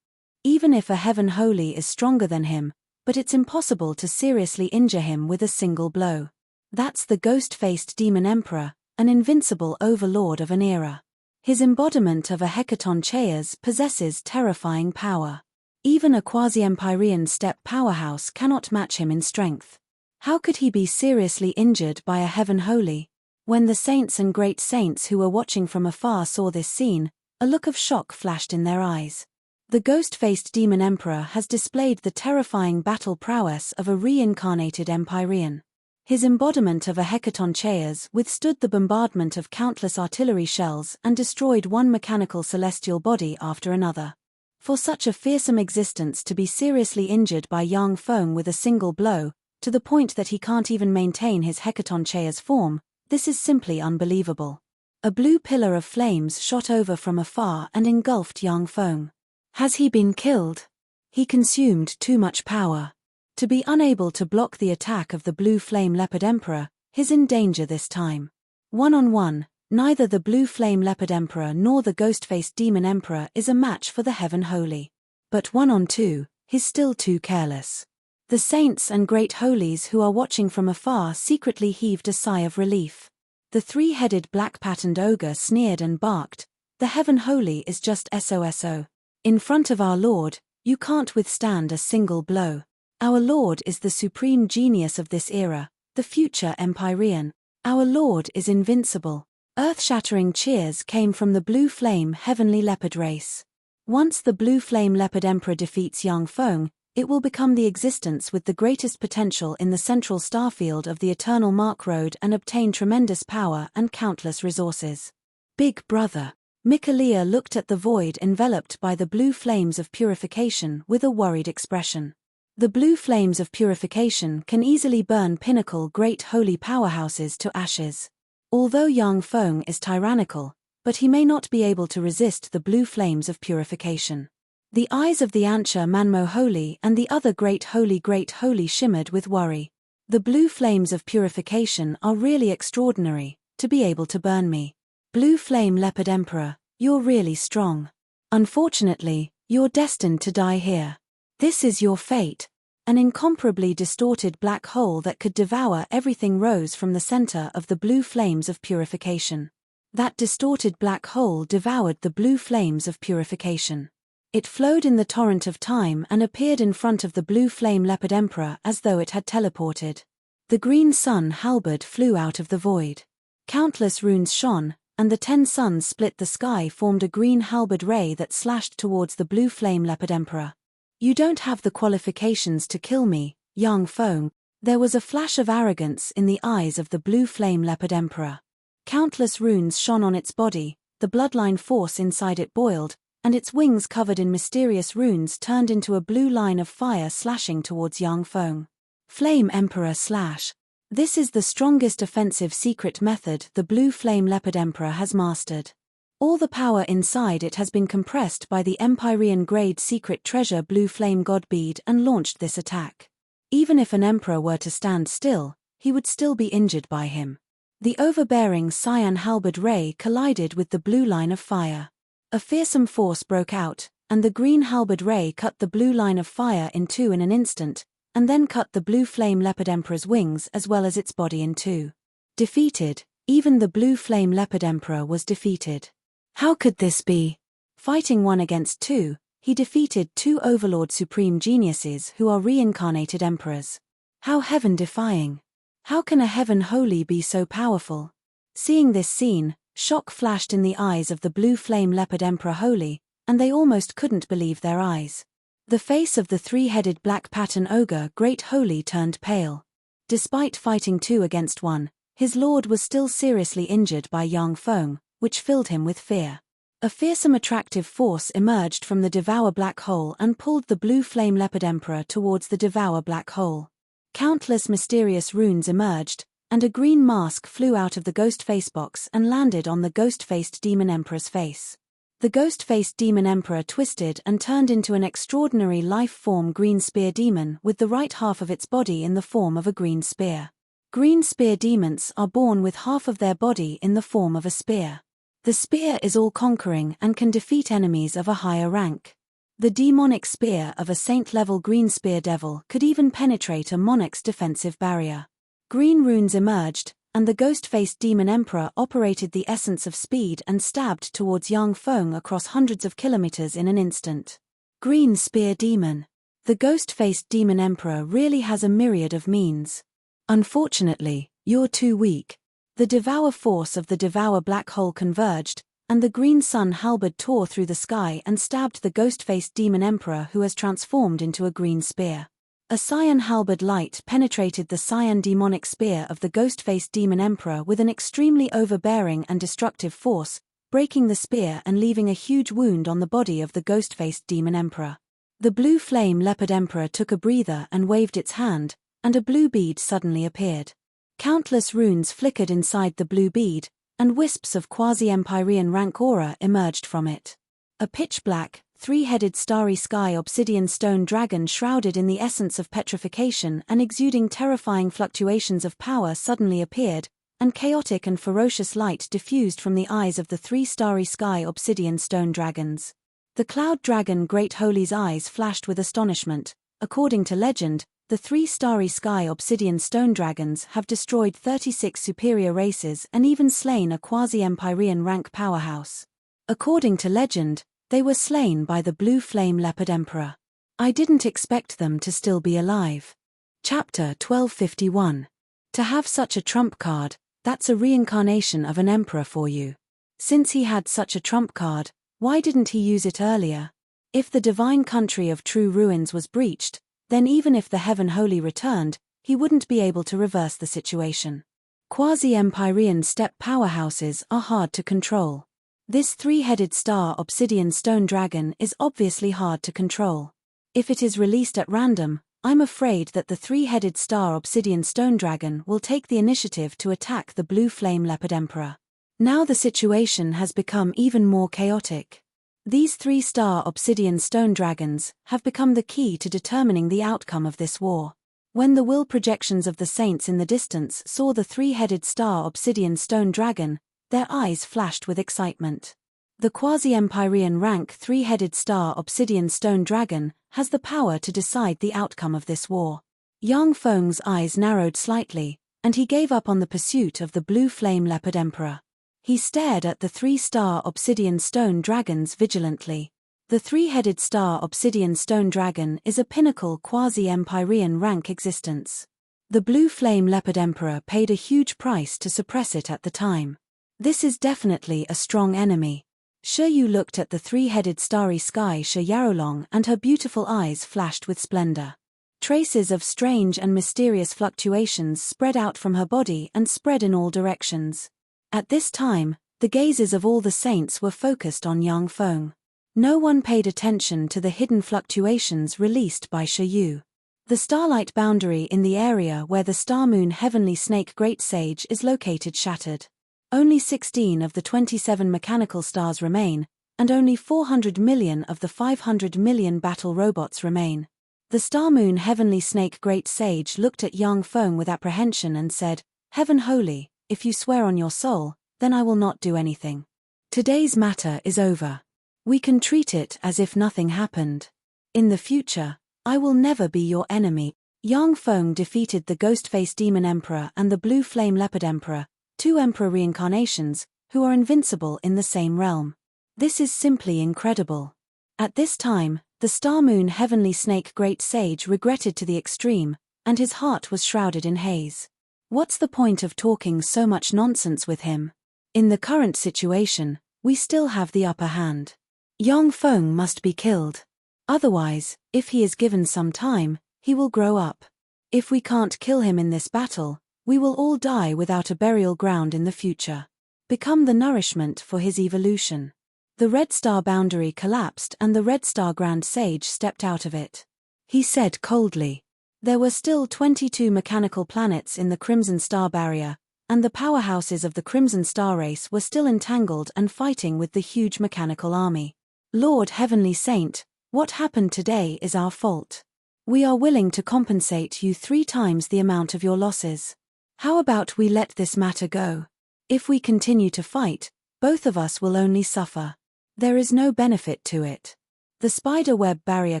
Even if a Heaven Holy is stronger than him, but it's impossible to seriously injure him with a single blow. That's the ghost-faced Demon Emperor, an invincible overlord of an era. His embodiment of a Hecaton Chairs possesses terrifying power. Even a quasi-Empyrean steppe powerhouse cannot match him in strength. How could he be seriously injured by a Heaven Holy? When the saints and great saints who were watching from afar saw this scene, a look of shock flashed in their eyes. The ghost-faced Demon Emperor has displayed the terrifying battle prowess of a reincarnated Empyrean. His embodiment of a Hecaton Chairs withstood the bombardment of countless artillery shells and destroyed one mechanical celestial body after another. For such a fearsome existence to be seriously injured by Yang Feng with a single blow, to the point that he can't even maintain his Hecaton Chairs form, this is simply unbelievable. A blue pillar of flames shot over from afar and engulfed Yang Feng. Has he been killed? He consumed too much power. To be unable to block the attack of the Blue Flame Leopard Emperor, he's in danger this time. One-on-one, neither the Blue Flame Leopard Emperor nor the ghost-faced Demon Emperor is a match for the Heaven Holy. But one-on-two, he's still too careless. The saints and great holies who are watching from afar secretly heaved a sigh of relief. The three-headed black-patterned ogre sneered and barked, "The Heaven Holy is just SOSO. In front of our Lord, you can't withstand a single blow. Our Lord is the supreme genius of this era, the future Empyrean. Our Lord is invincible." Earth-shattering cheers came from the Blue Flame Heavenly Leopard race. Once the Blue Flame Leopard Emperor defeats Yang Feng, it will become the existence with the greatest potential in the central starfield of the Eternal Mark Road and obtain tremendous power and countless resources. Big brother. Mikalia looked at the void enveloped by the blue flames of purification with a worried expression. The blue flames of purification can easily burn pinnacle great holy powerhouses to ashes. Although Yang Feng is tyrannical, but he may not be able to resist the blue flames of purification. The eyes of the Ancha Manmo Holy and the other Great Holy shimmered with worry. The blue flames of purification are really extraordinary, to be able to burn me. Blue Flame Leopard Emperor, you're really strong. Unfortunately, you're destined to die here. This is your fate. An incomparably distorted black hole that could devour everything rose from the center of the blue flames of purification. That distorted black hole devoured the blue flames of purification. It flowed in the torrent of time and appeared in front of the Blue Flame Leopard Emperor as though it had teleported. The green sun halberd flew out of the void. Countless runes shone, and the 10 suns split the sky formed a green halberd ray that slashed towards the Blue Flame Leopard Emperor. You don't have the qualifications to kill me, Yang Feng. There was a flash of arrogance in the eyes of the Blue Flame Leopard Emperor. Countless runes shone on its body, the bloodline force inside it boiled, and its wings covered in mysterious runes turned into a blue line of fire slashing towards Yang Feng. Flame Emperor Slash. This is the strongest offensive secret method the Blue Flame Leopard Emperor has mastered. All the power inside it has been compressed by the Empyrean grade secret treasure Blue Flame God Bead and launched this attack. Even if an emperor were to stand still, he would still be injured by him. The overbearing cyan halberd ray collided with the blue line of fire. A fearsome force broke out, and the green halberd ray cut the blue line of fire in two in an instant, and then cut the Blue Flame Leopard Emperor's wings as well as its body in two. Defeated, even the Blue Flame Leopard Emperor was defeated. How could this be? Fighting 1 against 2, he defeated 2 Overlord Supreme Geniuses who are reincarnated emperors. How heaven-defying! How can a Heaven Holy be so powerful? Seeing this scene, shock flashed in the eyes of the Blue Flame Leopard Emperor Holy, and they almost couldn't believe their eyes. The face of the 3-headed black pattern ogre Great Holy turned pale. Despite fighting 2 against 1, his lord was still seriously injured by Yang Feng, which filled him with fear. A fearsome attractive force emerged from the Devour Black Hole and pulled the Blue Flame Leopard Emperor towards the Devour Black Hole. Countless mysterious runes emerged, and a green mask flew out of the ghost face box and landed on the ghost-faced Demon Emperor's face. The ghost-faced Demon Emperor twisted and turned into an extraordinary life-form green spear demon with the right half of its body in the form of a green spear. Green spear demons are born with half of their body in the form of a spear. The spear is all-conquering and can defeat enemies of a higher rank. The demonic spear of a saint-level green spear devil could even penetrate a monarch's defensive barrier. Green runes emerged, and the ghost-faced Demon Emperor operated the essence of speed and stabbed towards Yang Feng across hundreds of kilometers in an instant. Green Spear Demon. The ghost-faced Demon Emperor really has a myriad of means. Unfortunately, you're too weak. The devour force of the Devour Black Hole converged, and the green sun halberd tore through the sky and stabbed the ghost-faced Demon Emperor who has transformed into a green spear. A cyan halberd light penetrated the cyan demonic spear of the ghost-faced Demon Emperor with an extremely overbearing and destructive force, breaking the spear and leaving a huge wound on the body of the ghost-faced Demon Emperor. The Blue Flame Leopard Emperor took a breather and waved its hand, and a blue bead suddenly appeared. Countless runes flickered inside the blue bead, and wisps of quasi-Empyrean rank aura emerged from it. A pitch-black, 3-headed starry sky obsidian stone dragon shrouded in the essence of petrification and exuding terrifying fluctuations of power suddenly appeared, and chaotic and ferocious light diffused from the eyes of the 3 starry sky obsidian stone dragons. The cloud dragon Great Holy's eyes flashed with astonishment. According to legend, the 3 starry sky obsidian stone dragons have destroyed 36 superior races and even slain a quasi-Empyrean rank powerhouse. According to legend, they were slain by the Blue Flame Leopard Emperor. I didn't expect them to still be alive. Chapter 1251. To have such a trump card, that's a reincarnation of an emperor for you. Since he had such a trump card, why didn't he use it earlier? If the divine country of true ruins was breached, then even if the Heaven Holy returned, he wouldn't be able to reverse the situation. Quasi-Empyrean steppe powerhouses are hard to control. This 3-headed star obsidian stone dragon is obviously hard to control. If it is released at random, I'm afraid that the three-headed star obsidian stone dragon will take the initiative to attack the blue flame leopard emperor. Now the situation has become even more chaotic. These three-star obsidian stone dragons have become the key to determining the outcome of this war. When the will projections of the saints in the distance saw the three-headed star obsidian stone dragon, their eyes flashed with excitement. The quasi-empyrean rank three-headed star obsidian stone dragon has the power to decide the outcome of this war. Yang Feng's eyes narrowed slightly, and he gave up on the pursuit of the blue flame leopard emperor. He stared at the three-star obsidian stone dragons vigilantly. The three-headed star obsidian stone dragon is a pinnacle quasi-empyrean rank existence. The blue flame leopard emperor paid a huge price to suppress it at the time. This is definitely a strong enemy. Shi Yu looked at the three-headed starry sky Shi Yarolong, and her beautiful eyes flashed with splendor. Traces of strange and mysterious fluctuations spread out from her body and spread in all directions. At this time, the gazes of all the saints were focused on Yang Feng. No one paid attention to the hidden fluctuations released by Shi Yu. The starlight boundary in the area where the star-moon heavenly snake great sage is located shattered. Only 16 of the 27 mechanical stars remain, and only 400 million of the 500 million battle robots remain. The star-moon heavenly snake great sage looked at Yang Feng with apprehension and said, "Heaven holy, if you swear on your soul, then I will not do anything. Today's matter is over. We can treat it as if nothing happened. In the future, I will never be your enemy." Yang Feng defeated the Ghost-Faced Demon Emperor and the Blue Flame Leopard Emperor, two Emperor reincarnations, who are invincible in the same realm. This is simply incredible. At this time, the Star-Moon Heavenly Snake Great Sage regretted to the extreme, and his heart was shrouded in haze. What's the point of talking so much nonsense with him? In the current situation, we still have the upper hand. Yang Feng must be killed. Otherwise, if he is given some time, he will grow up. If we can't kill him in this battle, we will all die without a burial ground in the future. Become the nourishment for his evolution. The Red Star boundary collapsed and the Red Star Grand Sage stepped out of it. He said coldly. There were still 22 mechanical planets in the Crimson Star barrier, and the powerhouses of the Crimson Star race were still entangled and fighting with the huge mechanical army. Lord Heavenly Saint, what happened today is our fault. We are willing to compensate you 3 times the amount of your losses. How about we let this matter go? If we continue to fight, both of us will only suffer. There is no benefit to it. The spider web barrier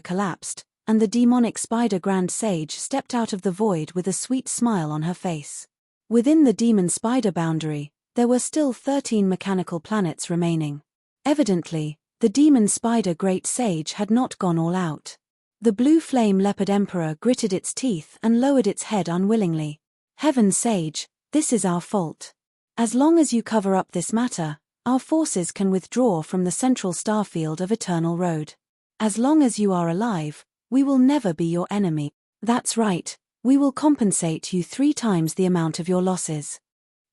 collapsed, and the demonic spider Grand Sage stepped out of the void with a sweet smile on her face. Within the demon spider boundary, there were still 13 mechanical planets remaining. Evidently, the demon spider Great Sage had not gone all out. The blue flame leopard emperor gritted its teeth and lowered its head unwillingly. Heaven Sage, this is our fault. As long as you cover up this matter, our forces can withdraw from the central starfield of Eternal Road. As long as you are alive, we will never be your enemy. That's right, we will compensate you 3 times the amount of your losses.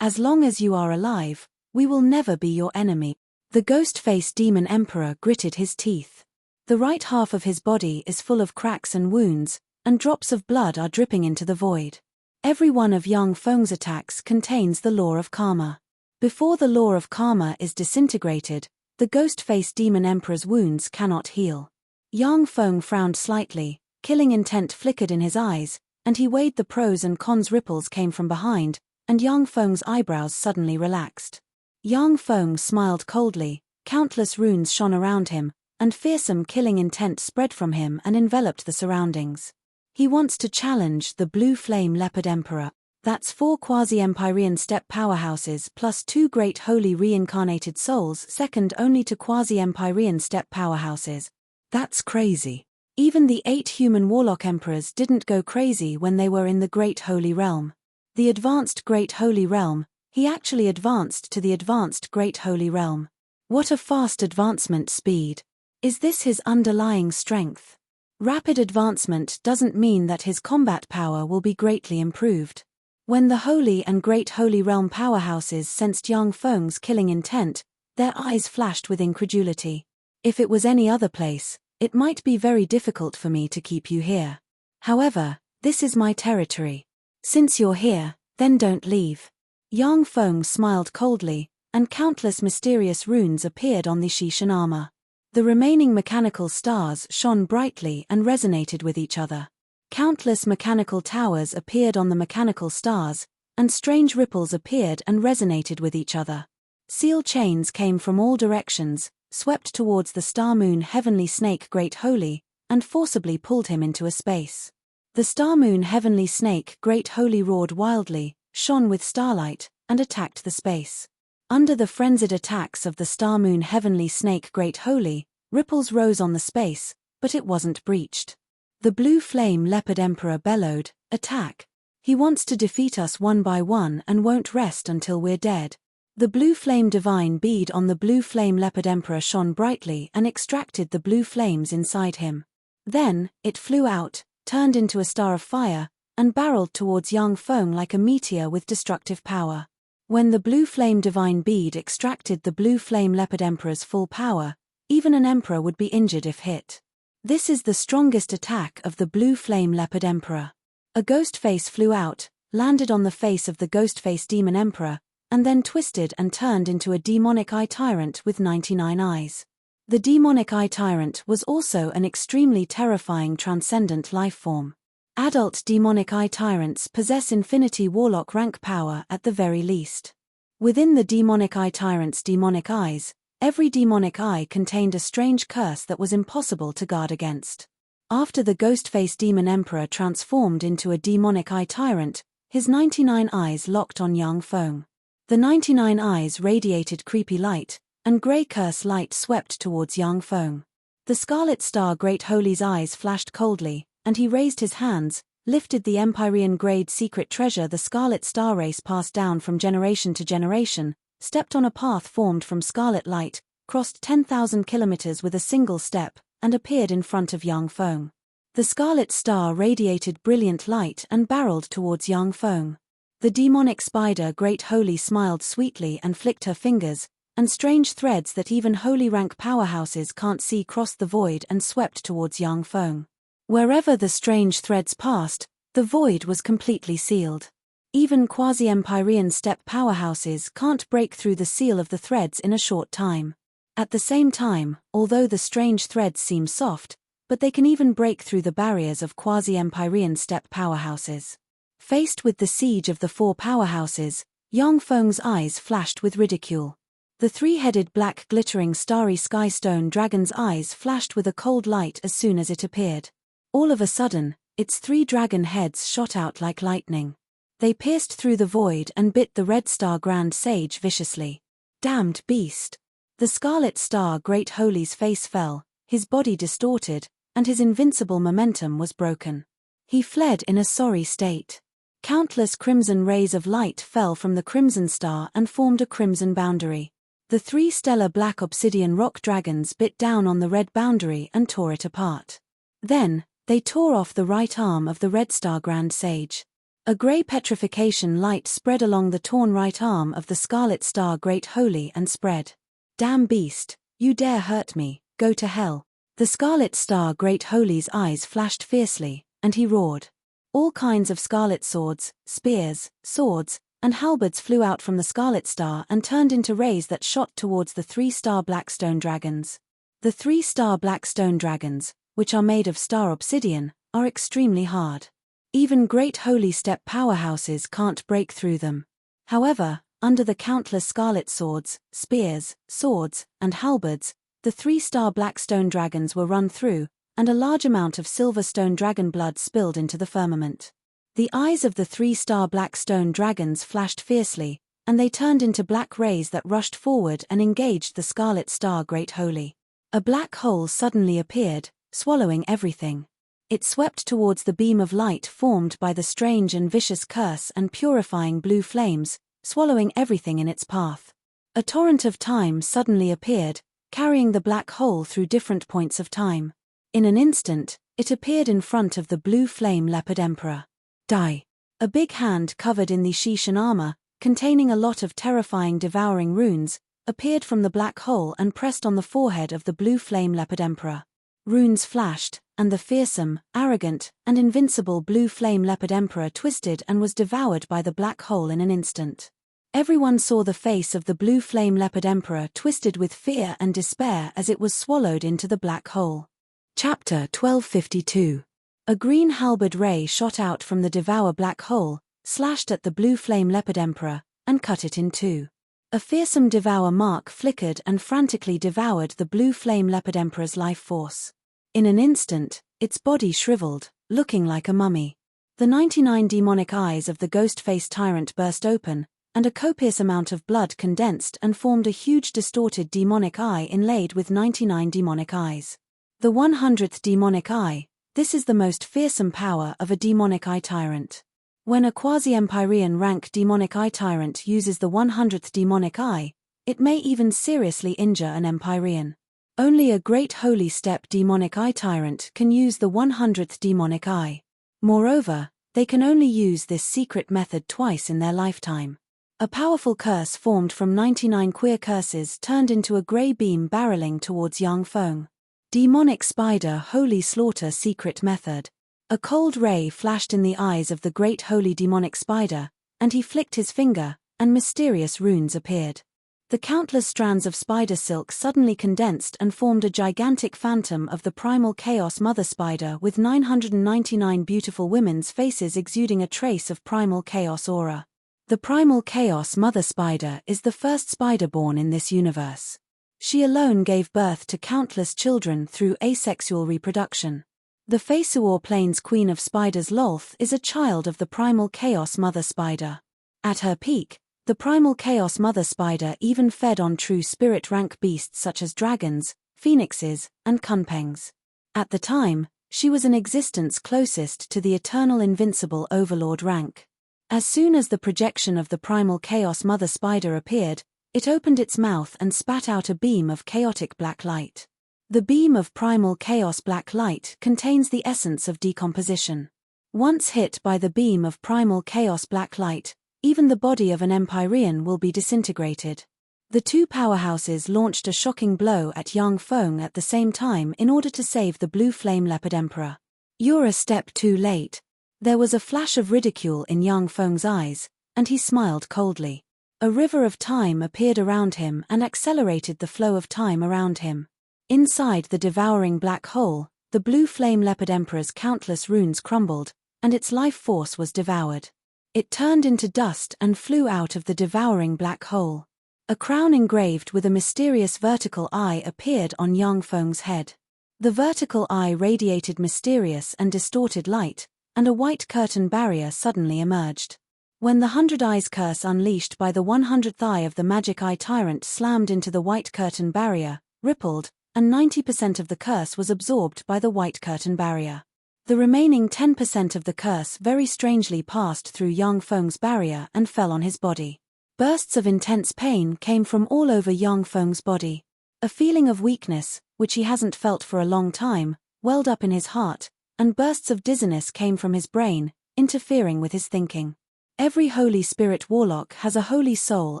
As long as you are alive, we will never be your enemy. The ghost-faced demon emperor gritted his teeth. The right half of his body is full of cracks and wounds, and drops of blood are dripping into the void. Every one of Yang Feng's attacks contains the law of karma. Before the law of karma is disintegrated, the ghost-faced demon emperor's wounds cannot heal. Yang Feng frowned slightly, killing intent flickered in his eyes, and he weighed the pros and cons. Ripples came from behind, and Yang Feng's eyebrows suddenly relaxed. Yang Feng smiled coldly, countless runes shone around him, and fearsome killing intent spread from him and enveloped the surroundings. He wants to challenge the Blue Flame Leopard Emperor. That's 4 quasi-empyrean step powerhouses plus 2 great holy reincarnated souls, second only to quasi-empyrean step powerhouses. That's crazy. Even the 8 human warlock emperors didn't go crazy when they were in the Great Holy Realm. The advanced Great Holy Realm, he actually advanced to the advanced Great Holy Realm. What a fast advancement speed. Is this his underlying strength? Rapid advancement doesn't mean that his combat power will be greatly improved. When the Holy and Great Holy Realm powerhouses sensed Yang Feng's killing intent, their eyes flashed with incredulity. If it was any other place, it might be very difficult for me to keep you here. However, this is my territory. Since you're here, then don't leave. Yang Feng smiled coldly, and countless mysterious runes appeared on the Shishan armor. The remaining mechanical stars shone brightly and resonated with each other. Countless mechanical towers appeared on the mechanical stars, and strange ripples appeared and resonated with each other. Seal chains came from all directions, swept towards the star-moon heavenly snake Great Holy, and forcibly pulled him into a space. The star-moon heavenly snake Great Holy roared wildly, shone with starlight, and attacked the space. Under the frenzied attacks of the star-moon heavenly snake Great Holy, ripples rose on the space, but it wasn't breached. The blue flame leopard emperor bellowed, "Attack! He wants to defeat us one by one and won't rest until we're dead." The blue flame divine bead on the blue flame leopard emperor shone brightly and extracted the blue flames inside him. Then, it flew out, turned into a star of fire, and barreled towards Yang Feng like a meteor with destructive power. When the blue flame divine bead extracted the blue flame leopard emperor's full power, even an emperor would be injured if hit. This is the strongest attack of the blue flame leopard emperor. A ghost face flew out, landed on the face of the ghost face demon emperor, and then twisted and turned into a demonic eye tyrant with 99 eyes. The demonic eye tyrant was also an extremely terrifying transcendent life form. Adult demonic eye tyrants possess infinity warlock rank power at the very least. Within the demonic eye tyrant's demonic eyes, every demonic eye contained a strange curse that was impossible to guard against. After the ghost-faced demon emperor transformed into a demonic eye tyrant, his 99 eyes locked on Yang Feng. The 99 eyes radiated creepy light, and grey curse light swept towards Yang Feng. The Scarlet Star Great Holy's eyes flashed coldly, and he raised his hands, lifted the Empyrean grade secret treasure the Scarlet Star race passed down from generation to generation, stepped on a path formed from scarlet light, crossed 10,000 kilometers with a single step, and appeared in front of Yang Feng. The Scarlet Star radiated brilliant light and barreled towards Yang Feng. The demonic spider Great Holy smiled sweetly and flicked her fingers, and strange threads that even holy rank powerhouses can't see crossed the void and swept towards Yang Feng. Wherever the strange threads passed, the void was completely sealed. Even quasi-Empyrean step powerhouses can't break through the seal of the threads in a short time. At the same time, although the strange threads seem soft, but they can even break through the barriers of quasi-Empyrean step powerhouses. Faced with the siege of the four powerhouses, Yang Feng's eyes flashed with ridicule. The three-headed black glittering starry sky stone dragon's eyes flashed with a cold light as soon as it appeared. All of a sudden, its three dragon heads shot out like lightning. They pierced through the void and bit the Red Star Grand Sage viciously. Damned beast! The Scarlet Star Great Holy's face fell, his body distorted, and his invincible momentum was broken. He fled in a sorry state. Countless crimson rays of light fell from the Crimson Star and formed a crimson boundary. The three stellar black obsidian rock dragons bit down on the red boundary and tore it apart. Then, they tore off the right arm of the Red Star Grand Sage. A grey petrification light spread along the torn right arm of the Scarlet Star Great Holy and spread. Damn beast, you dare hurt me, go to hell. The Scarlet Star Great Holy's eyes flashed fiercely, and he roared. All kinds of scarlet swords, spears, swords, and halberds flew out from the Scarlet Star and turned into rays that shot towards the three-star Blackstone dragons. The three-star Blackstone dragons, which are made of star obsidian, are extremely hard. Even great holy step powerhouses can't break through them. However, under the countless scarlet swords, spears, swords, and halberds, the three-star Blackstone dragons were run through, and a large amount of silverstone dragon blood spilled into the firmament. The eyes of the three-star Blackstone dragons flashed fiercely, and they turned into black rays that rushed forward and engaged the Scarlet Star Great Holy. A black hole suddenly appeared, swallowing everything. It swept towards the beam of light formed by the strange and vicious curse and purifying blue flames, swallowing everything in its path. A torrent of time suddenly appeared, carrying the black hole through different points of time. In an instant, it appeared in front of the blue flame leopard emperor. Die! A big hand covered in the Shishan armor, containing a lot of terrifying devouring runes, appeared from the black hole and pressed on the forehead of the blue flame leopard emperor. Runes flashed, and the fearsome, arrogant, and invincible blue flame leopard emperor twisted and was devoured by the black hole in an instant. Everyone saw the face of the blue flame leopard emperor twisted with fear and despair as it was swallowed into the black hole. Chapter 1252. A green halberd ray shot out from the devour black hole, slashed at the blue flame leopard emperor, and cut it in two. A fearsome devour mark flickered and frantically devoured the blue flame leopard emperor's life force. In an instant, its body shriveled, looking like a mummy. The 99 demonic eyes of the ghost-faced tyrant burst open, and a copious amount of blood condensed and formed a huge distorted demonic eye inlaid with 99 demonic eyes. The 100th demonic eye, this is the most fearsome power of a demonic eye tyrant. When a quasi-Empyrean rank demonic eye tyrant uses the 100th demonic eye, it may even seriously injure an Empyrean. Only a great holy step demonic eye tyrant can use the 100th demonic eye. Moreover, they can only use this secret method twice in their lifetime. A powerful curse formed from 99 queer curses turned into a grey beam barreling towards Yang Feng. Demonic Spider Holy Slaughter Secret Method. A cold ray flashed in the eyes of the great holy demonic spider, and he flicked his finger, and mysterious runes appeared. The countless strands of spider silk suddenly condensed and formed a gigantic phantom of the primal chaos mother spider with 999 beautiful women's faces exuding a trace of primal chaos aura. The primal chaos mother spider is the first spider born in this universe. She alone gave birth to countless children through asexual reproduction. The Fesuor Plains Queen of Spiders Lolth is a child of the primal chaos mother spider. At her peak, the primal chaos mother spider even fed on true spirit rank beasts such as dragons, phoenixes, and kunpengs. At the time, she was in existence closest to the eternal invincible Overlord rank. As soon as the projection of the primal chaos mother spider appeared, it opened its mouth and spat out a beam of chaotic black light. The beam of primal chaos black light contains the essence of decomposition. Once hit by the beam of primal chaos black light, even the body of an Empyrean will be disintegrated. The two powerhouses launched a shocking blow at Yang Feng at the same time in order to save the blue flame leopard emperor. "You're a step too late." There was a flash of ridicule in Yang Feng's eyes, and he smiled coldly. A river of time appeared around him and accelerated the flow of time around him. Inside the devouring black hole, the blue flame leopard emperor's countless runes crumbled, and its life force was devoured. It turned into dust and flew out of the devouring black hole. A crown engraved with a mysterious vertical eye appeared on Yang Feng's head. The vertical eye radiated mysterious and distorted light, and a white curtain barrier suddenly emerged. When the 100 Eyes curse unleashed by the 100th eye of the magic eye tyrant slammed into the white curtain barrier, rippled, and 90% of the curse was absorbed by the white curtain barrier. The remaining 10% of the curse very strangely passed through Yang Feng's barrier and fell on his body. Bursts of intense pain came from all over Yang Feng's body. A feeling of weakness, which he hasn't felt for a long time, welled up in his heart, and bursts of dizziness came from his brain, interfering with his thinking. Every Holy Spirit warlock has a holy soul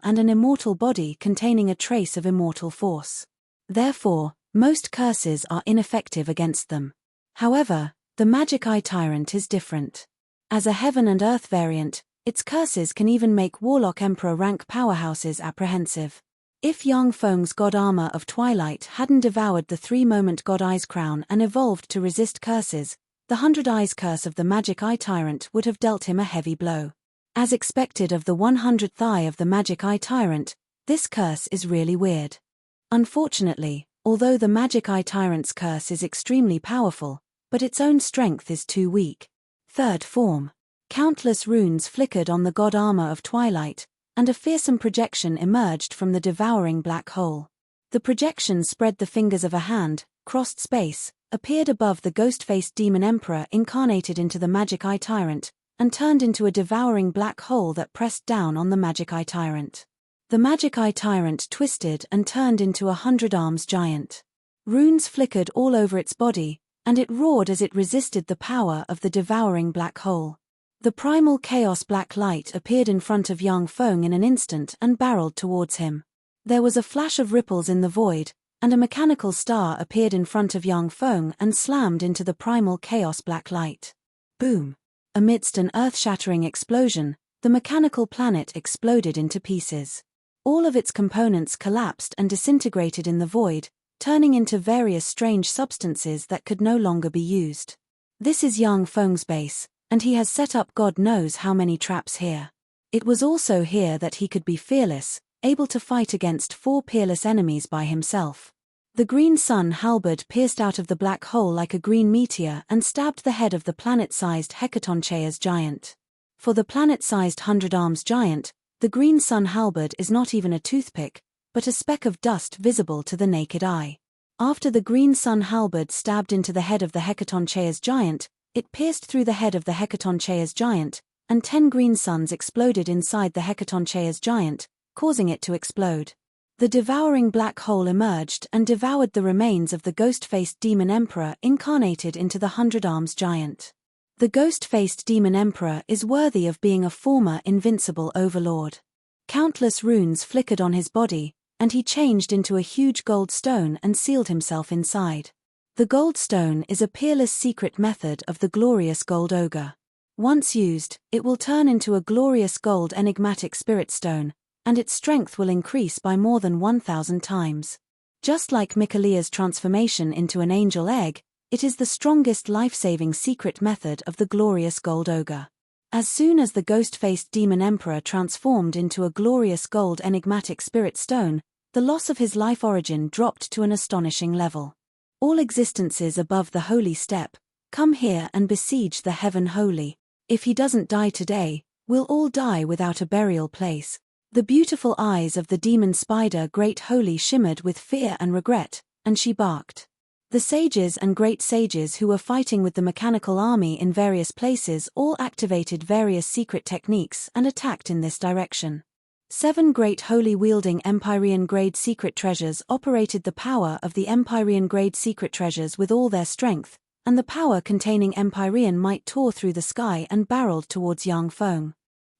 and an immortal body containing a trace of immortal force. Therefore, most curses are ineffective against them. However, the Magic Eye Tyrant is different. As a heaven and earth variant, its curses can even make Warlock Emperor rank powerhouses apprehensive. If Yang Feng's God Armor of Twilight hadn't devoured the 3-moment God Eyes crown and evolved to resist curses, the 100 Eyes curse of the Magic Eye Tyrant would have dealt him a heavy blow. As expected of the 100th eye of the Magic Eye Tyrant, this curse is really weird. Unfortunately, although the Magic Eye Tyrant's curse is extremely powerful, but its own strength is too weak. Third form. Countless runes flickered on the God Armor of Twilight, and a fearsome projection emerged from the devouring black hole. The projection spread the fingers of a hand, crossed space, appeared above the ghost-faced demon emperor incarnated into the Magic Eye Tyrant, and turned into a devouring black hole that pressed down on the Magic Eye Tyrant. The Magic Eye Tyrant twisted and turned into a 100-arms giant. Runes flickered all over its body, and it roared as it resisted the power of the devouring black hole. The primal chaos black light appeared in front of Yang Feng in an instant and barreled towards him. There was a flash of ripples in the void, and a mechanical star appeared in front of Yang Feng and slammed into the primal chaos black light. Boom! Amidst an earth-shattering explosion, the mechanical planet exploded into pieces. All of its components collapsed and disintegrated in the void, turning into various strange substances that could no longer be used. This is Yang Feng's base, and he has set up God knows how many traps here. It was also here that he could be fearless, able to fight against 4 peerless enemies by himself. The green sun halberd pierced out of the black hole like a green meteor and stabbed the head of the planet-sized Hecatonchea's giant. For the planet-sized 100 Arms giant, the green sun halberd is not even a toothpick, but a speck of dust visible to the naked eye. After the green sun halberd stabbed into the head of the Hecatonchea's giant, it pierced through the head of the Hecatonchea's giant, and 10 green suns exploded inside the Hecatonchea's giant, causing it to explode. The devouring black hole emerged and devoured the remains of the ghost-faced demon emperor incarnated into the 100 Arms giant. The ghost-faced demon emperor is worthy of being a former invincible overlord. Countless runes flickered on his body, and he changed into a huge gold stone and sealed himself inside. The gold stone is a peerless secret method of the glorious gold ogre. Once used, it will turn into a glorious gold enigmatic spirit stone, and its strength will increase by more than 1,000 times. Just like Michaelia's transformation into an angel egg, it is the strongest life-saving secret method of the glorious gold ogre. As soon as the ghost-faced demon emperor transformed into a glorious gold enigmatic spirit stone, the loss of his life origin dropped to an astonishing level. All existences above the holy step, come here and besiege the heaven holy. If he doesn't die today, we'll all die without a burial place. The beautiful eyes of the demon spider Great Holy shimmered with fear and regret, and she barked. The sages and great sages who were fighting with the mechanical army in various places all activated various secret techniques and attacked in this direction. 7 Great Holy wielding Empyrean-grade secret treasures operated the power of the Empyrean-grade secret treasures with all their strength, and the power containing Empyrean might tore through the sky and barreled towards Yang Feng.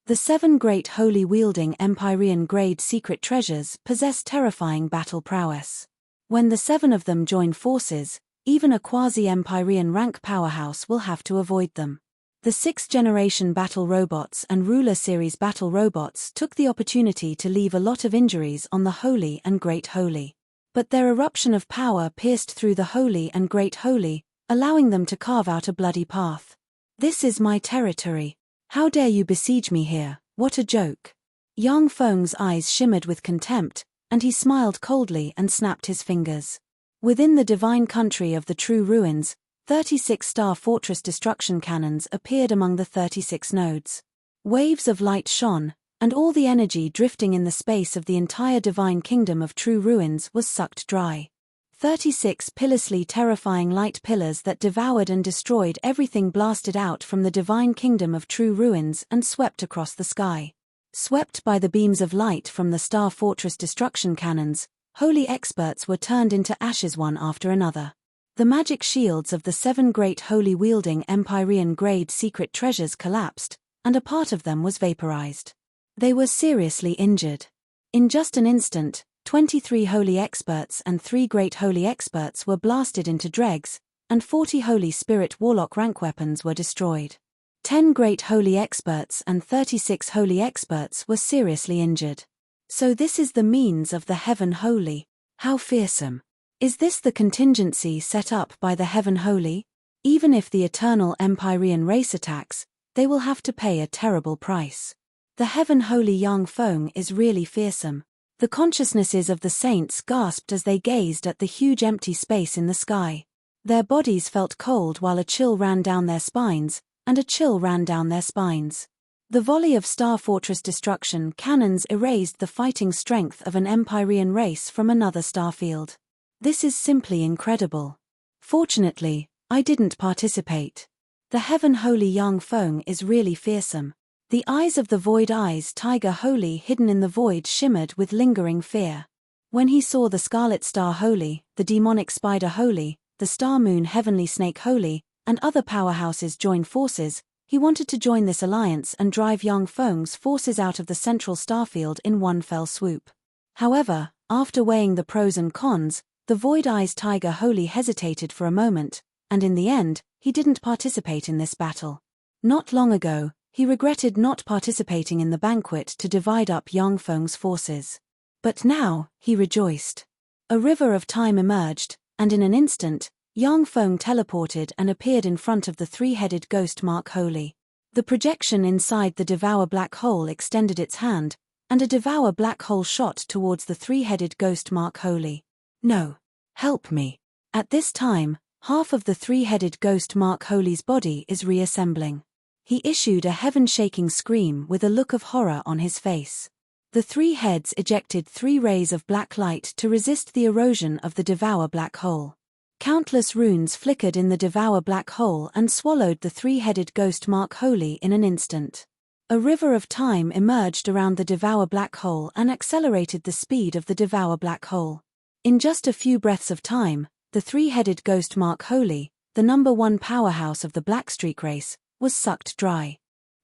The 7 Great Holy wielding Empyrean-grade secret treasures possess terrifying battle prowess. When the 7 of them join forces, even a quasi-Empyrean rank powerhouse will have to avoid them. The 6th generation battle robots and Ruler series battle robots took the opportunity to leave a lot of injuries on the Holy and Great Holy. But their eruption of power pierced through the Holy and Great Holy, allowing them to carve out a bloody path. This is my territory. How dare you besiege me here, what a joke. Yang Feng's eyes shimmered with contempt, and he smiled coldly and snapped his fingers. Within the divine country of the true ruins, 36 star fortress destruction cannons appeared among the 36 nodes. Waves of light shone, and all the energy drifting in the space of the entire divine kingdom of true ruins was sucked dry. 36 pitilessly terrifying light pillars that devoured and destroyed everything blasted out from the divine kingdom of true ruins and swept across the sky. Swept by the beams of light from the star fortress destruction cannons, holy experts were turned into ashes one after another. The magic shields of the 7 Great Holy wielding Empyrean-grade secret treasures collapsed, and a part of them was vaporized. They were seriously injured. In just an instant, 23 holy experts and 3 great holy experts were blasted into dregs, and 40 holy spirit warlock rank weapons were destroyed. 10 great holy experts and 36 holy experts were seriously injured. So this is the means of the heaven holy. How fearsome. Is this the contingency set up by the heaven holy? Even if the eternal Empyrean race attacks, they will have to pay a terrible price. The heaven holy Yang Feng is really fearsome. The consciousnesses of the saints gasped as they gazed at the huge empty space in the sky. Their bodies felt cold while a chill ran down their spines, and a chill ran down their spines. The volley of Star Fortress destruction cannons erased the fighting strength of an Empyrean race from another starfield. This is simply incredible. Fortunately, I didn't participate. The heaven holy Yang Feng is really fearsome. The eyes of the void eyes tiger holy hidden in the void shimmered with lingering fear. When he saw the scarlet star holy, the demonic spider holy, the star moon heavenly snake holy, and other powerhouses join forces, he wanted to join this alliance and drive Yang Feng's forces out of the central starfield in one fell swoop. However, after weighing the pros and cons, The Void Eyes Tiger Holy hesitated for a moment, and in the end, he didn't participate in this battle. Not long ago, he regretted not participating in the banquet to divide up Yang Feng's forces. But now, he rejoiced. A river of time emerged, and in an instant, Yang Feng teleported and appeared in front of the three-headed ghost Mark Holy. The projection inside the Devour Black Hole extended its hand, and a Devour Black Hole shot towards the three-headed ghost Mark Holy. No. Help me. At this time, half of the three-headed ghost Mark Holy's body is reassembling. He issued a heaven-shaking scream with a look of horror on his face. The three heads ejected 3 rays of black light to resist the erosion of the Devour Black Hole. Countless runes flickered in the Devour Black Hole and swallowed the three-headed ghost Mark Holy in an instant. A river of time emerged around the Devour Black Hole and accelerated the speed of the Devour Black Hole. In just a few breaths of time, the three-headed ghost Mark Holy, the #1 powerhouse of the Blackstreak race, was sucked dry.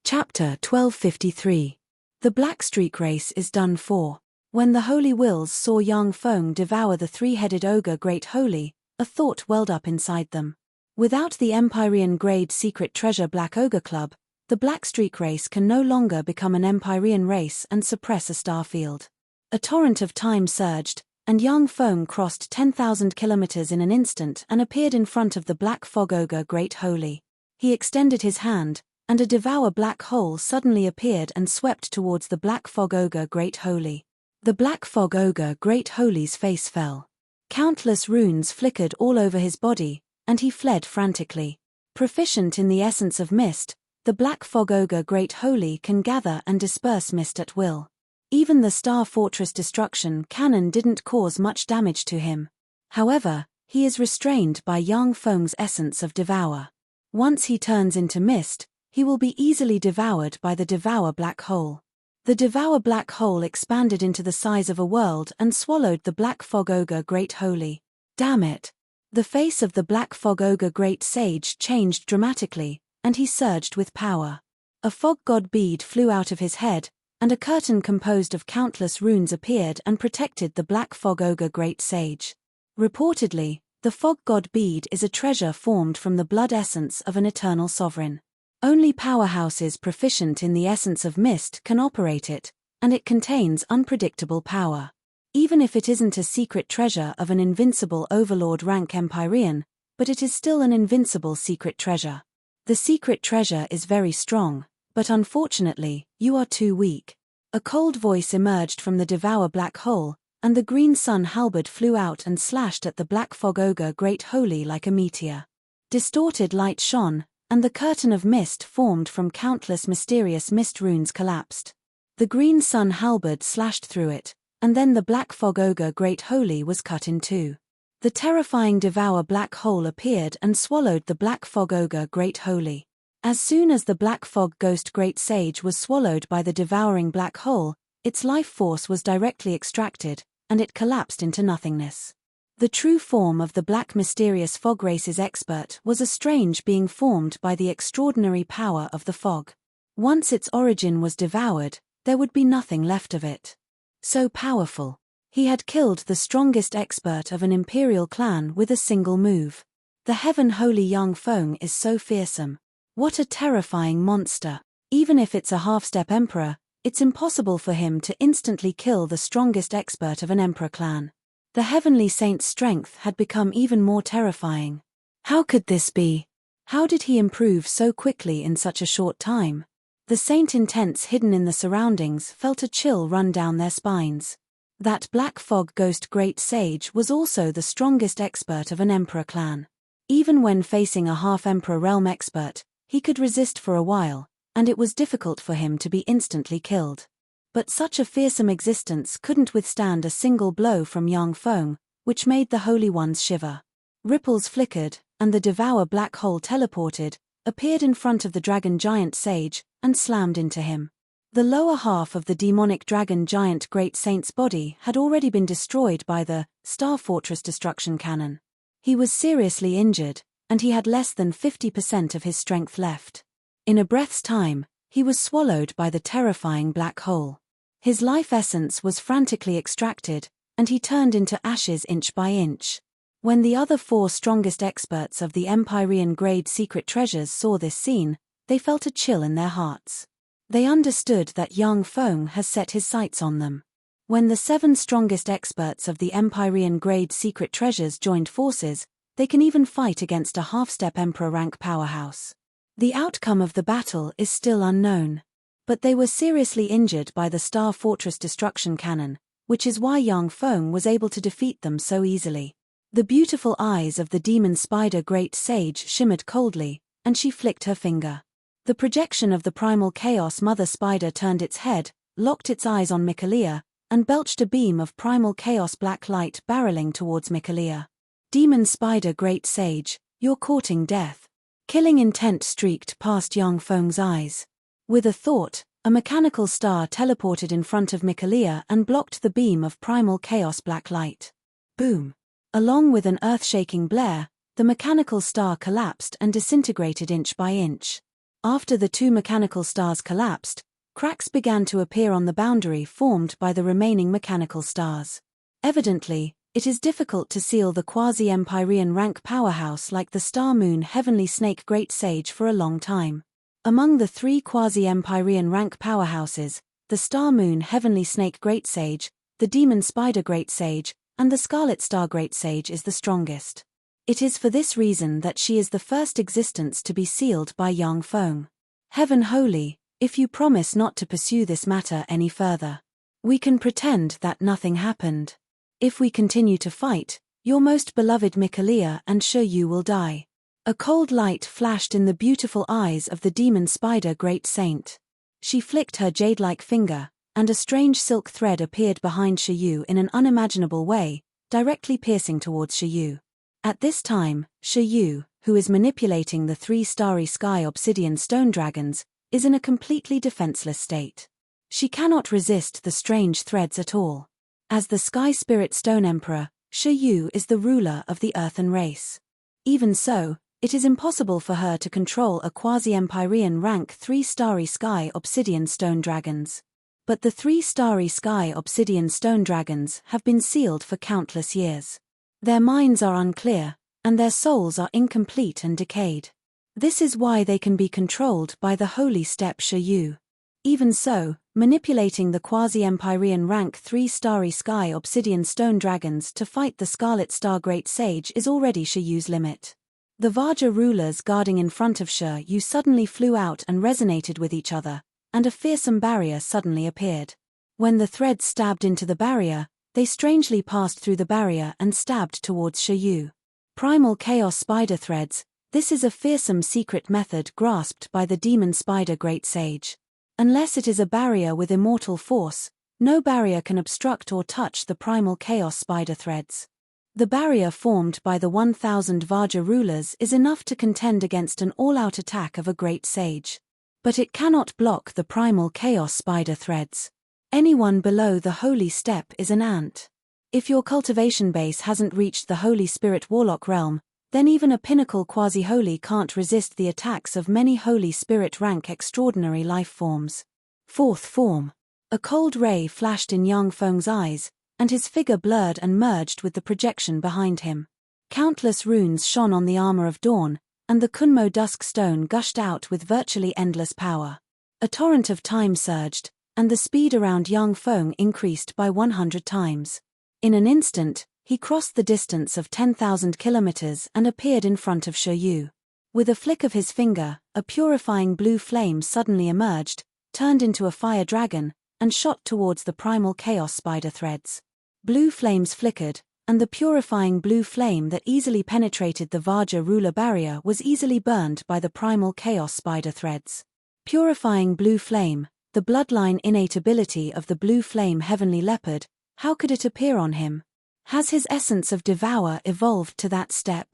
Chapter 1253. The Blackstreak race is done for. When the Holy Wills saw Yang Feng devour the three-headed ogre Great Holy, a thought welled up inside them. Without the Empyrean grade secret treasure Black Ogre Club, the Blackstreak race can no longer become an Empyrean race and suppress a star field. A torrent of time surged, and Yang Feng crossed 10,000 kilometers in an instant and appeared in front of the Black Fog Ogre Great Holy. He extended his hand, and a Devour Black Hole suddenly appeared and swept towards the Black Fog Ogre Great Holy. The Black Fog Ogre Great Holy's face fell. Countless runes flickered all over his body, and he fled frantically. Proficient in the essence of mist, the Black Fog Ogre Great Holy can gather and disperse mist at will. Even the Star Fortress destruction cannon didn't cause much damage to him. However, he is restrained by Yang Feng's essence of devour. Once he turns into mist, he will be easily devoured by the Devour Black Hole. The Devour Black Hole expanded into the size of a world and swallowed the Black Fog Ogre Great Holy. Damn it! The face of the Black Fog Ogre Great Sage changed dramatically, and he surged with power. A fog god bead flew out of his head, and a curtain composed of countless runes appeared and protected the Black Fog Ogre Great Sage. Reportedly, the fog god bead is a treasure formed from the blood essence of an eternal sovereign. Only powerhouses proficient in the essence of mist can operate it, and it contains unpredictable power. Even if it isn't a secret treasure of an invincible Overlord rank Empyrean, but it is still an invincible secret treasure. The secret treasure is very strong, but unfortunately, you are too weak. A cold voice emerged from the Devour Black Hole, and the green sun halberd flew out and slashed at the Black Fog Ogre Great Holy like a meteor. Distorted light shone, and the curtain of mist formed from countless mysterious mist runes collapsed. The green sun halberd slashed through it, and then the Black Fog Ogre Great Holy was cut in two. The terrifying Devour Black Hole appeared and swallowed the Black Fog Ogre Great Holy. As soon as the Black Fog Ghost Great Sage was swallowed by the devouring black hole, its life force was directly extracted, and it collapsed into nothingness. The true form of the Black Mysterious Fog Race's expert was a strange being formed by the extraordinary power of the fog. Once its origin was devoured, there would be nothing left of it. So powerful. He had killed the strongest expert of an imperial clan with a single move. The Heaven Holy Yang Feng is so fearsome. What a terrifying monster. Even if it's a half-step emperor, it's impossible for him to instantly kill the strongest expert of an emperor clan. The heavenly saint's strength had become even more terrifying. How could this be? How did he improve so quickly in such a short time? The saint intents hidden in the surroundings felt a chill run down their spines. That Black Fog Ghost Great Sage was also the strongest expert of an emperor clan. Even when facing a half-emperor realm expert, he could resist for a while, and it was difficult for him to be instantly killed. But such a fearsome existence couldn't withstand a single blow from Yang Feng, which made the Holy Ones shiver. Ripples flickered, and the Devour Black Hole teleported, appeared in front of the Dragon Giant Sage, and slammed into him. The lower half of the demonic Dragon Giant Great Saint's body had already been destroyed by the Star Fortress destruction cannon. He was seriously injured, and he had less than 50% of his strength left. In a breath's time, he was swallowed by the terrifying black hole. His life essence was frantically extracted, and he turned into ashes inch by inch. When the other 4 strongest experts of the Empyrean-grade secret treasures saw this scene, they felt a chill in their hearts. They understood that Yang Feng has set his sights on them. When the 7 strongest experts of the Empyrean-grade secret treasures joined forces, they can even fight against a half-step Emperor rank powerhouse. The outcome of the battle is still unknown. But they were seriously injured by the Star Fortress destruction cannon, which is why Yang Feng was able to defeat them so easily. The beautiful eyes of the demon spider Great Sage shimmered coldly, and she flicked her finger. The projection of the primal chaos mother spider turned its head, locked its eyes on Mikaela, and belched a beam of primal chaos black light barreling towards Mikaela. Demon spider Great Sage, you're courting death. Killing intent streaked past Yang Feng's eyes. With a thought, a mechanical star teleported in front of Mikaela and blocked the beam of primal chaos black light. Boom! Along with an earth-shaking blare, the mechanical star collapsed and disintegrated inch by inch. After the 2 mechanical stars collapsed, cracks began to appear on the boundary formed by the remaining mechanical stars. Evidently, it is difficult to seal the quasi-Empyrean rank powerhouse like the Star Moon Heavenly Snake Great Sage for a long time. Among the 3 quasi-Empyrean rank powerhouses, the Star Moon Heavenly Snake Great Sage, the Demon Spider Great Sage, and the Scarlet Star Great Sage is the strongest. It is for this reason that she is the first existence to be sealed by Yang Feng. Heaven Holy, if you promise not to pursue this matter any further, we can pretend that nothing happened. If we continue to fight, your most beloved Mikaela and Yu will die. A cold light flashed in the beautiful eyes of the demon spider Great Saint. She flicked her jade-like finger, and a strange silk thread appeared behind Yu in an unimaginable way, directly piercing towards Yu. At this time, Yu, who is manipulating the 3 starry sky obsidian stone dragons, is in a completely defenseless state. She cannot resist the strange threads at all. As the Sky Spirit Stone Emperor, Yu is the ruler of the earthen race. Even so, it is impossible for her to control a quasi-Empyrean rank 3 starry sky obsidian stone dragons. But the 3 starry sky obsidian stone dragons have been sealed for countless years. Their minds are unclear, and their souls are incomplete and decayed. This is why they can be controlled by the holy step Yu. Even so, manipulating the quasi-Empyrean rank 3 starry sky obsidian stone dragons to fight the Scarlet Star Great Sage is already Yu's limit. The Vajra rulers guarding in front of Yu suddenly flew out and resonated with each other, and a fearsome barrier suddenly appeared. When the threads stabbed into the barrier, they strangely passed through the barrier and stabbed towards Yu. Primal Chaos Spider Threads, this is a fearsome secret method grasped by the Demon Spider Great Sage. Unless it is a barrier with immortal force, no barrier can obstruct or touch the Primal Chaos Spider Threads. The barrier formed by the 1,000 Vajra rulers is enough to contend against an all-out attack of a Great Sage. But it cannot block the Primal Chaos Spider Threads. Anyone below the Holy Step is an ant. If your cultivation base hasn't reached the Holy Spirit Warlock realm, then even a pinnacle quasi-holy can't resist the attacks of many Holy Spirit rank extraordinary life forms. 4th form. A cold ray flashed in Yang Feng's eyes, and his figure blurred and merged with the projection behind him. Countless runes shone on the armor of dawn, and the Kunmo Dusk Stone gushed out with virtually endless power. A torrent of time surged, and the speed around Yang Feng increased by 100 times. In an instant, he crossed the distance of 10,000 kilometers and appeared in front of Yu. With a flick of his finger, a purifying blue flame suddenly emerged, turned into a fire dragon, and shot towards the Primal Chaos Spider Threads. Blue flames flickered, and the purifying blue flame that easily penetrated the Vajra ruler barrier was easily burned by the Primal Chaos Spider Threads. Purifying blue flame, the bloodline innate ability of the blue flame heavenly leopard, how could it appear on him? Has his essence of devour evolved to that step?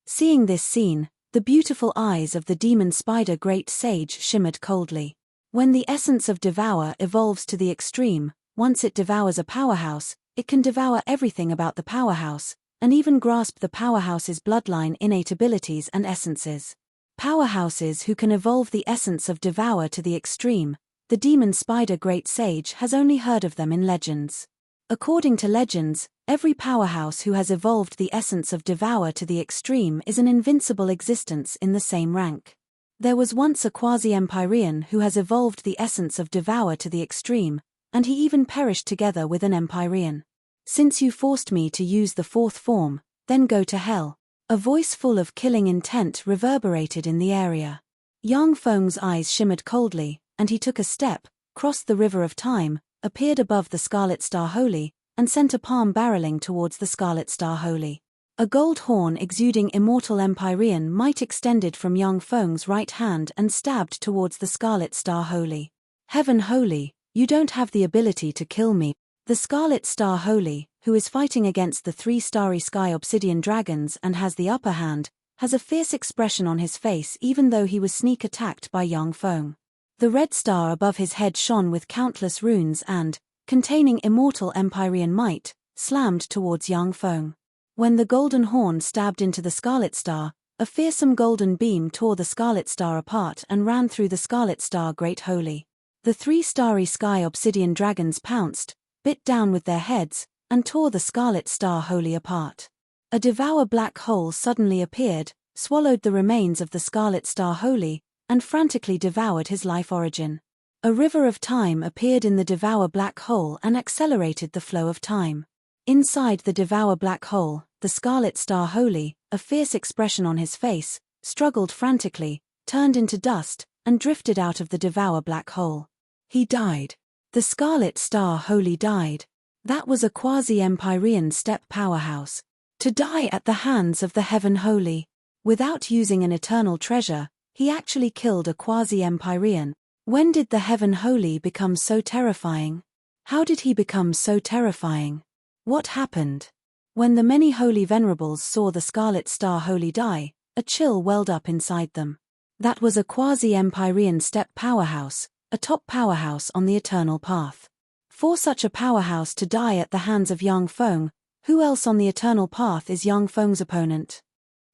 Seeing this scene, the beautiful eyes of the demon spider Great Sage shimmered coldly. When the essence of devour evolves to the extreme, once it devours a powerhouse, it can devour everything about the powerhouse, and even grasp the powerhouse's bloodline innate abilities and essences. Powerhouses who can evolve the essence of devour to the extreme, the demon spider Great Sage has only heard of them in legends. According to legends, Every powerhouse who has evolved the essence of devour to the extreme is an invincible existence in the same rank. There was once a quasi-Empyrean who has evolved the essence of devour to the extreme, and he even perished together with an Empyrean. Since you forced me to use the fourth form, then go to hell. A voice full of killing intent reverberated in the area. Yang Feng's eyes shimmered coldly, and he took a step, crossed the river of time, appeared above the Scarlet Star Holy, and sent a palm barreling towards the Scarlet Star Holy. A gold horn exuding immortal Empyrean might extended from Yang Feng's right hand and stabbed towards the Scarlet Star Holy. Heaven Holy, you don't have the ability to kill me. The Scarlet Star Holy, who is fighting against the 3 starry sky obsidian dragons and has the upper hand, has a fierce expression on his face even though he was sneak attacked by Yang Feng. The red star above his head shone with countless runes and, containing immortal Empyrean might, slammed towards Yang Feng. When the golden horn stabbed into the Scarlet Star, a fearsome golden beam tore the Scarlet Star apart and ran through the Scarlet Star Great Holy. The 3 starry sky obsidian dragons pounced, bit down with their heads, and tore the Scarlet Star Holy apart. A devour black hole suddenly appeared, swallowed the remains of the Scarlet Star Holy, and frantically devoured his life origin. A river of time appeared in the devour black hole and accelerated the flow of time. Inside the devour black hole, the Scarlet Star Holy, a fierce expression on his face, struggled frantically, turned into dust, and drifted out of the devour black hole. He died. The Scarlet Star Holy died. That was a quasi-Empyrean step powerhouse. To die at the hands of the Heaven Holy. Without using an eternal treasure, he actually killed a quasi-Empyrean. When did the Heaven Holy become so terrifying? How did he become so terrifying? What happened? When the many holy venerables saw the Scarlet Star Holy die, a chill welled up inside them. That was a quasi-Empyrean step powerhouse, a top powerhouse on the eternal path. For such a powerhouse to die at the hands of Yang Feng, who else on the eternal path is Yang Feng's opponent?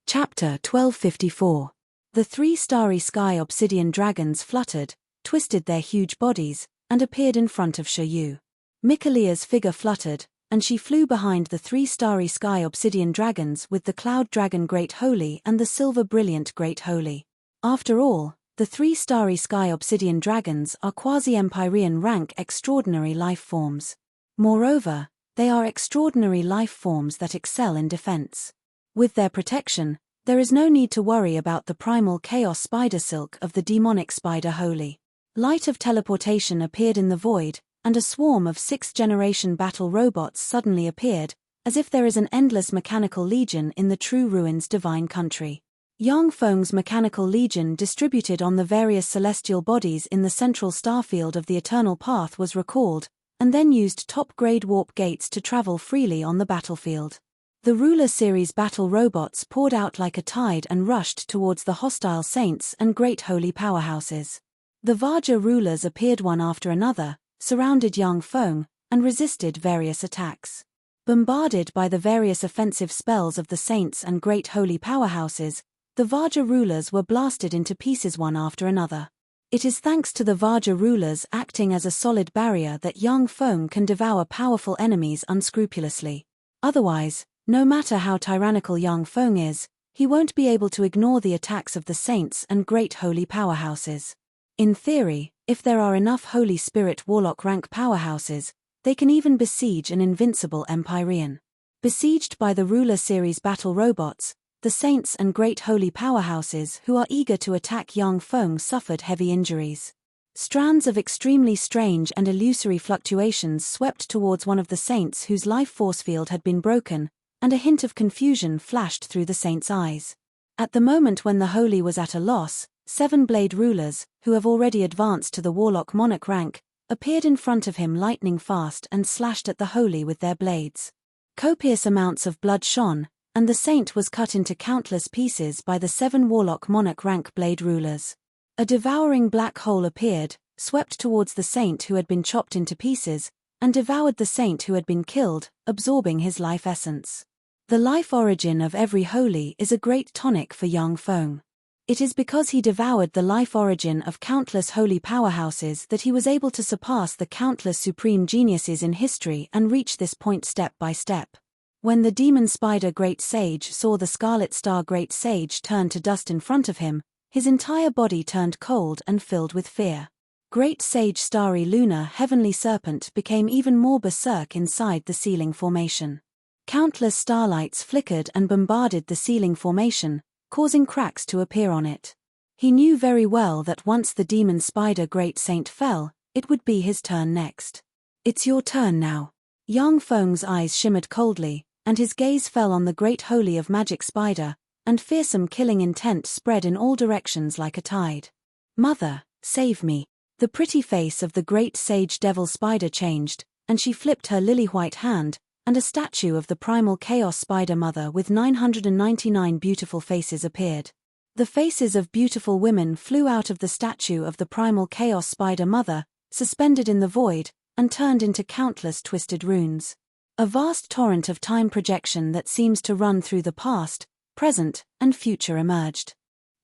Chapter 1254. The 3 starry sky obsidian dragons fluttered, twisted their huge bodies, and appeared in front of Yu. Mikalia's figure fluttered, and she flew behind the 3 starry sky obsidian dragons with the cloud dragon Great Holy and the silver brilliant Great Holy. After all, the 3 starry sky obsidian dragons are quasi-Empyrean rank extraordinary life forms. Moreover, they are extraordinary life forms that excel in defense. With their protection, there is no need to worry about the primal chaos spider silk of the demonic spider Holy. Light of teleportation appeared in the void, and a swarm of 6th-generation battle robots suddenly appeared, as if there is an endless mechanical legion in the True Ruins divine country. Yang Feng's mechanical legion distributed on the various celestial bodies in the central starfield of the Eternal Path was recalled, and then used top-grade warp gates to travel freely on the battlefield. The Ruler Series battle robots poured out like a tide and rushed towards the hostile saints and great holy powerhouses. The Vajra rulers appeared one after another, surrounded Yang Feng, and resisted various attacks. Bombarded by the various offensive spells of the saints and great holy powerhouses, the Vajra rulers were blasted into pieces one after another. It is thanks to the Vajra rulers acting as a solid barrier that Yang Feng can devour powerful enemies unscrupulously. Otherwise, no matter how tyrannical Yang Feng is, he won't be able to ignore the attacks of the saints and great holy powerhouses. In theory, if there are enough Holy Spirit Warlock rank powerhouses, they can even besiege an invincible Empyrean. Besieged by the Ruler Series battle robots, the saints and great holy powerhouses who are eager to attack Yang Feng suffered heavy injuries. Strands of extremely strange and illusory fluctuations swept towards one of the saints whose life force field had been broken, and a hint of confusion flashed through the saint's eyes. At the moment when the holy was at a loss, 7 blade rulers, who have already advanced to the warlock monarch rank, appeared in front of him lightning fast and slashed at the holy with their blades. Copious amounts of blood shone, and the saint was cut into countless pieces by the 7 warlock monarch rank blade rulers. A devouring black hole appeared, swept towards the saint who had been chopped into pieces, and devoured the saint who had been killed, absorbing his life essence. The life origin of every holy is a great tonic for Yang Feng. It is because he devoured the life origin of countless holy powerhouses that he was able to surpass the countless supreme geniuses in history and reach this point step by step. When the demon spider Great Sage saw the Scarlet Star Great Sage turn to dust in front of him, his entire body turned cold and filled with fear. Great Sage Starry Lunar Heavenly Serpent became even more berserk inside the ceiling formation. Countless starlights flickered and bombarded the ceiling formation, causing cracks to appear on it. He knew very well that once the demon spider Great Saint fell, it would be his turn next. It's your turn now. Yang Feng's eyes shimmered coldly, and his gaze fell on the great holy of magic spider, and fearsome killing intent spread in all directions like a tide. Mother, save me. The pretty face of the great sage devil spider changed, and she flipped her lily-white hand, and a statue of the primal chaos spider mother with 999 beautiful faces appeared. The faces of beautiful women flew out of the statue of the primal chaos spider mother, suspended in the void, and turned into countless twisted runes. A vast torrent of time projection that seems to run through the past, present, and future emerged.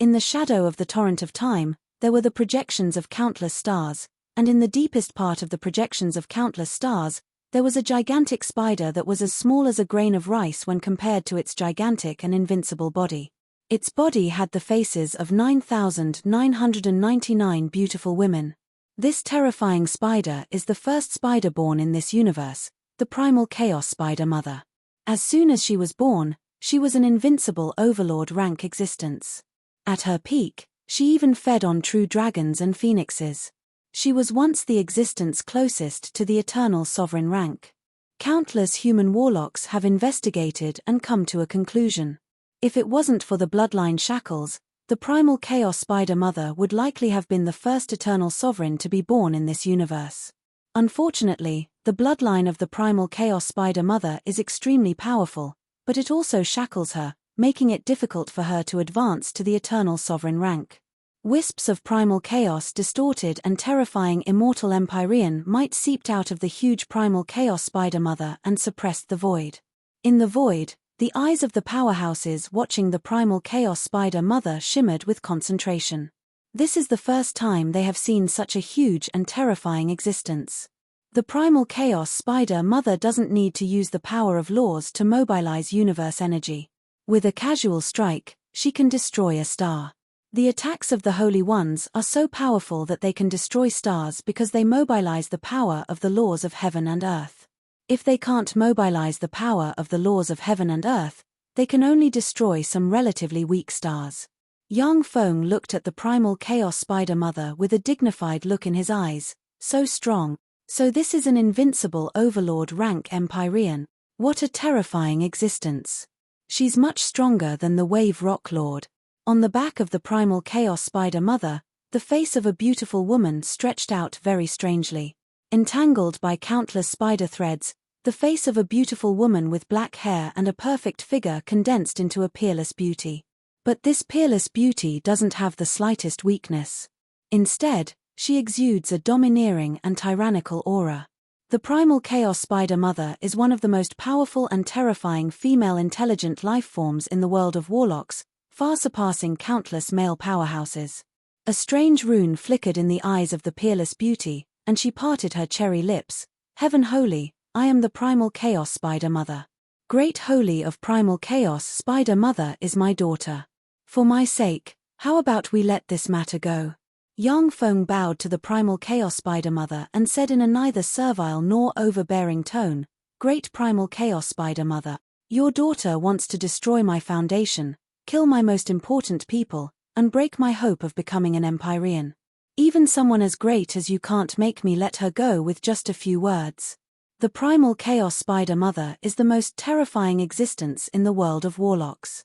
In the shadow of the torrent of time, there were the projections of countless stars, and in the deepest part of the projections of countless stars, there was a gigantic spider that was as small as a grain of rice when compared to its gigantic and invincible body. Its body had the faces of 9,999 beautiful women. This terrifying spider is the first spider born in this universe, the primal chaos spider mother. As soon as she was born, she was an invincible overlord rank existence. At her peak, she even fed on true dragons and phoenixes. She was once the existence closest to the eternal sovereign rank. Countless human warlocks have investigated and come to a conclusion. If it wasn't for the bloodline shackles, the primal chaos spider mother would likely have been the first eternal sovereign to be born in this universe. Unfortunately, the bloodline of the primal chaos spider mother is extremely powerful, but it also shackles her, making it difficult for her to advance to the eternal sovereign rank. Wisps of primal chaos distorted and terrifying immortal Empyrean might seeped out of the huge primal chaos spider mother and suppressed the void. In the void, the eyes of the powerhouses watching the primal chaos spider mother shimmered with concentration. This is the first time they have seen such a huge and terrifying existence. The primal chaos spider mother doesn't need to use the power of laws to mobilize universe energy. With a casual strike, she can destroy a star. The attacks of the Holy Ones are so powerful that they can destroy stars because they mobilize the power of the laws of heaven and earth. If they can't mobilize the power of the laws of heaven and earth, they can only destroy some relatively weak stars. Yang Feng looked at the primal chaos spider mother with a dignified look in his eyes. So strong. So this is an invincible overlord rank Empyrean. What a terrifying existence. She's much stronger than the Wave Rock Lord. On the back of the primal chaos spider mother, the face of a beautiful woman stretched out very strangely. Entangled by countless spider threads, the face of a beautiful woman with black hair and a perfect figure condensed into a peerless beauty. But this peerless beauty doesn't have the slightest weakness. Instead, she exudes a domineering and tyrannical aura. The primal chaos spider mother is one of the most powerful and terrifying female intelligent life forms in the world of warlocks, far surpassing countless male powerhouses. A strange rune flickered in the eyes of the peerless beauty, and she parted her cherry lips. Heaven holy, I am the primal chaos spider mother. Great holy of primal chaos spider mother is my daughter. For my sake, how about we let this matter go? Yang Feng bowed to the primal chaos spider mother and said in a neither servile nor overbearing tone, Great primal chaos spider mother, your daughter wants to destroy my foundation, kill my most important people, and break my hope of becoming an Empyrean. Even someone as great as you can't make me let her go with just a few words. The primal chaos spider mother is the most terrifying existence in the world of warlocks.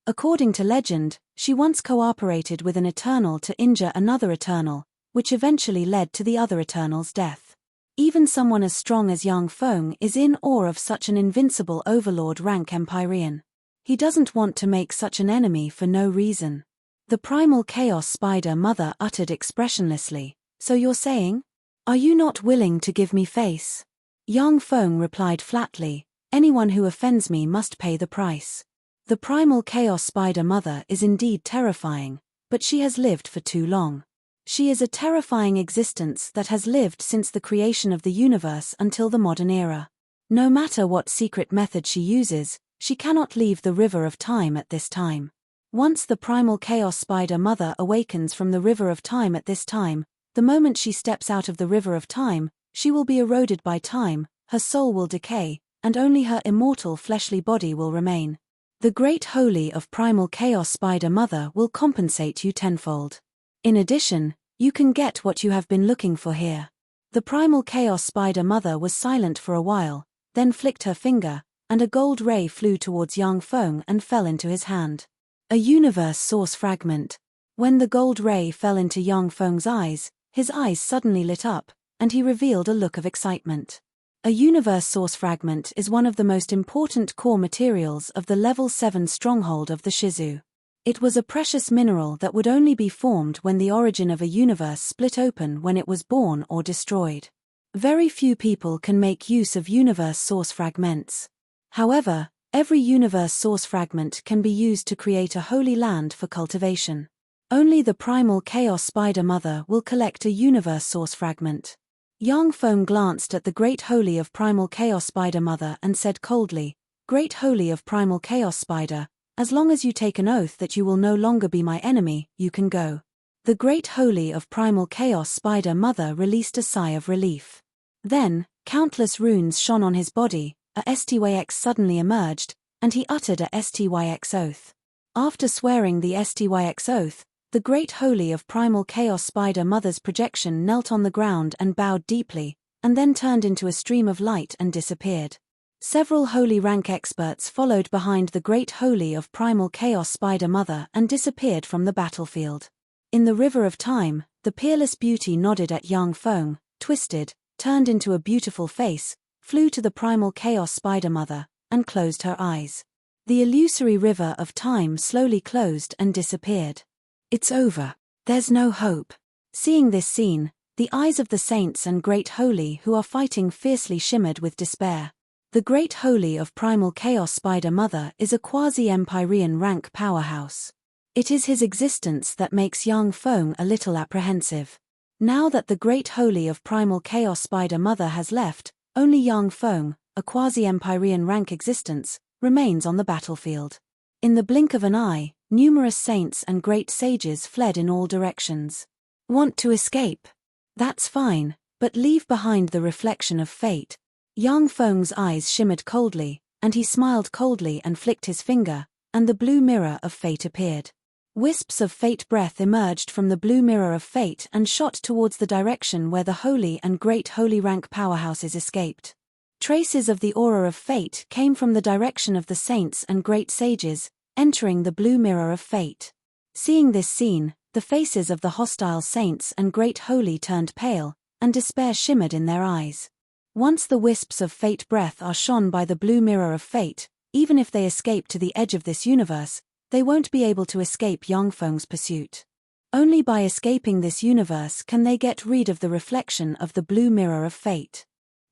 According to legend, she once cooperated with an Eternal to injure another Eternal, which eventually led to the other Eternal's death. Even someone as strong as Yang Feng is in awe of such an invincible overlord rank Empyrean. He doesn't want to make such an enemy for no reason. The primal chaos spider mother uttered expressionlessly, so you're saying? Are you not willing to give me face? Yang Feng replied flatly, anyone who offends me must pay the price. The primal chaos spider mother is indeed terrifying, but she has lived for too long. She is a terrifying existence that has lived since the creation of the universe until the modern era. No matter what secret method she uses, she cannot leave the river of time at this time. Once the primal chaos spider mother awakens from the river of time at this time, the moment she steps out of the river of time, she will be eroded by time, her soul will decay, and only her immortal fleshly body will remain. The great holy of primal chaos spider mother will compensate you tenfold. In addition, you can get what you have been looking for here. The primal chaos spider mother was silent for a while, then flicked her finger, and a gold ray flew towards Yang Feng and fell into his hand. A universe source fragment. When the gold ray fell into Yang Feng's eyes, his eyes suddenly lit up, and he revealed a look of excitement. A universe source fragment is one of the most important core materials of the level 7 stronghold of the Shizu. It was a precious mineral that would only be formed when the origin of a universe split open when it was born or destroyed. Very few people can make use of universe source fragments. However, every universe source fragment can be used to create a holy land for cultivation. Only the primal chaos spider mother will collect a universe source fragment. Yang Feng glanced at the great holy of primal chaos spider mother and said coldly, "Great holy of primal chaos spider, as long as you take an oath that you will no longer be my enemy, you can go." The great holy of primal chaos spider mother released a sigh of relief. Then, countless runes shone on his body, a STYX suddenly emerged, and he uttered a STYX oath. After swearing the STYX oath, the great holy of primal chaos spider mother's projection knelt on the ground and bowed deeply, and then turned into a stream of light and disappeared. Several holy rank experts followed behind the great holy of primal chaos spider mother and disappeared from the battlefield. In the river of time, the peerless beauty nodded at Yang Feng, twisted, turned into a beautiful face, flew to the primal chaos spider mother, and closed her eyes. The illusory river of time slowly closed and disappeared. It's over. There's no hope. Seeing this scene, the eyes of the saints and great holy who are fighting fiercely shimmered with despair. The great holy of primal chaos spider mother is a quasi-empyrean rank powerhouse. It is his existence that makes Yang Feng a little apprehensive. Now that the great holy of primal chaos spider mother has left, only Yang Feng, a quasi-empyrean rank existence, remains on the battlefield. In the blink of an eye, numerous saints and great sages fled in all directions. Want to escape? That's fine, but leave behind the reflection of fate. Yang Feng's eyes shimmered coldly, and he smiled coldly and flicked his finger, and the blue mirror of fate appeared. Wisps of fate breath emerged from the blue mirror of fate and shot towards the direction where the holy and great holy rank powerhouses escaped. Traces of the aura of fate came from the direction of the saints and great sages, entering the blue mirror of fate. Seeing this scene, the faces of the hostile saints and great holy turned pale, and despair shimmered in their eyes. Once the wisps of fate breath are shone by the blue mirror of fate, even if they escape to the edge of this universe, they won't be able to escape Yang Feng's pursuit. Only by escaping this universe can they get rid of the reflection of the blue mirror of fate.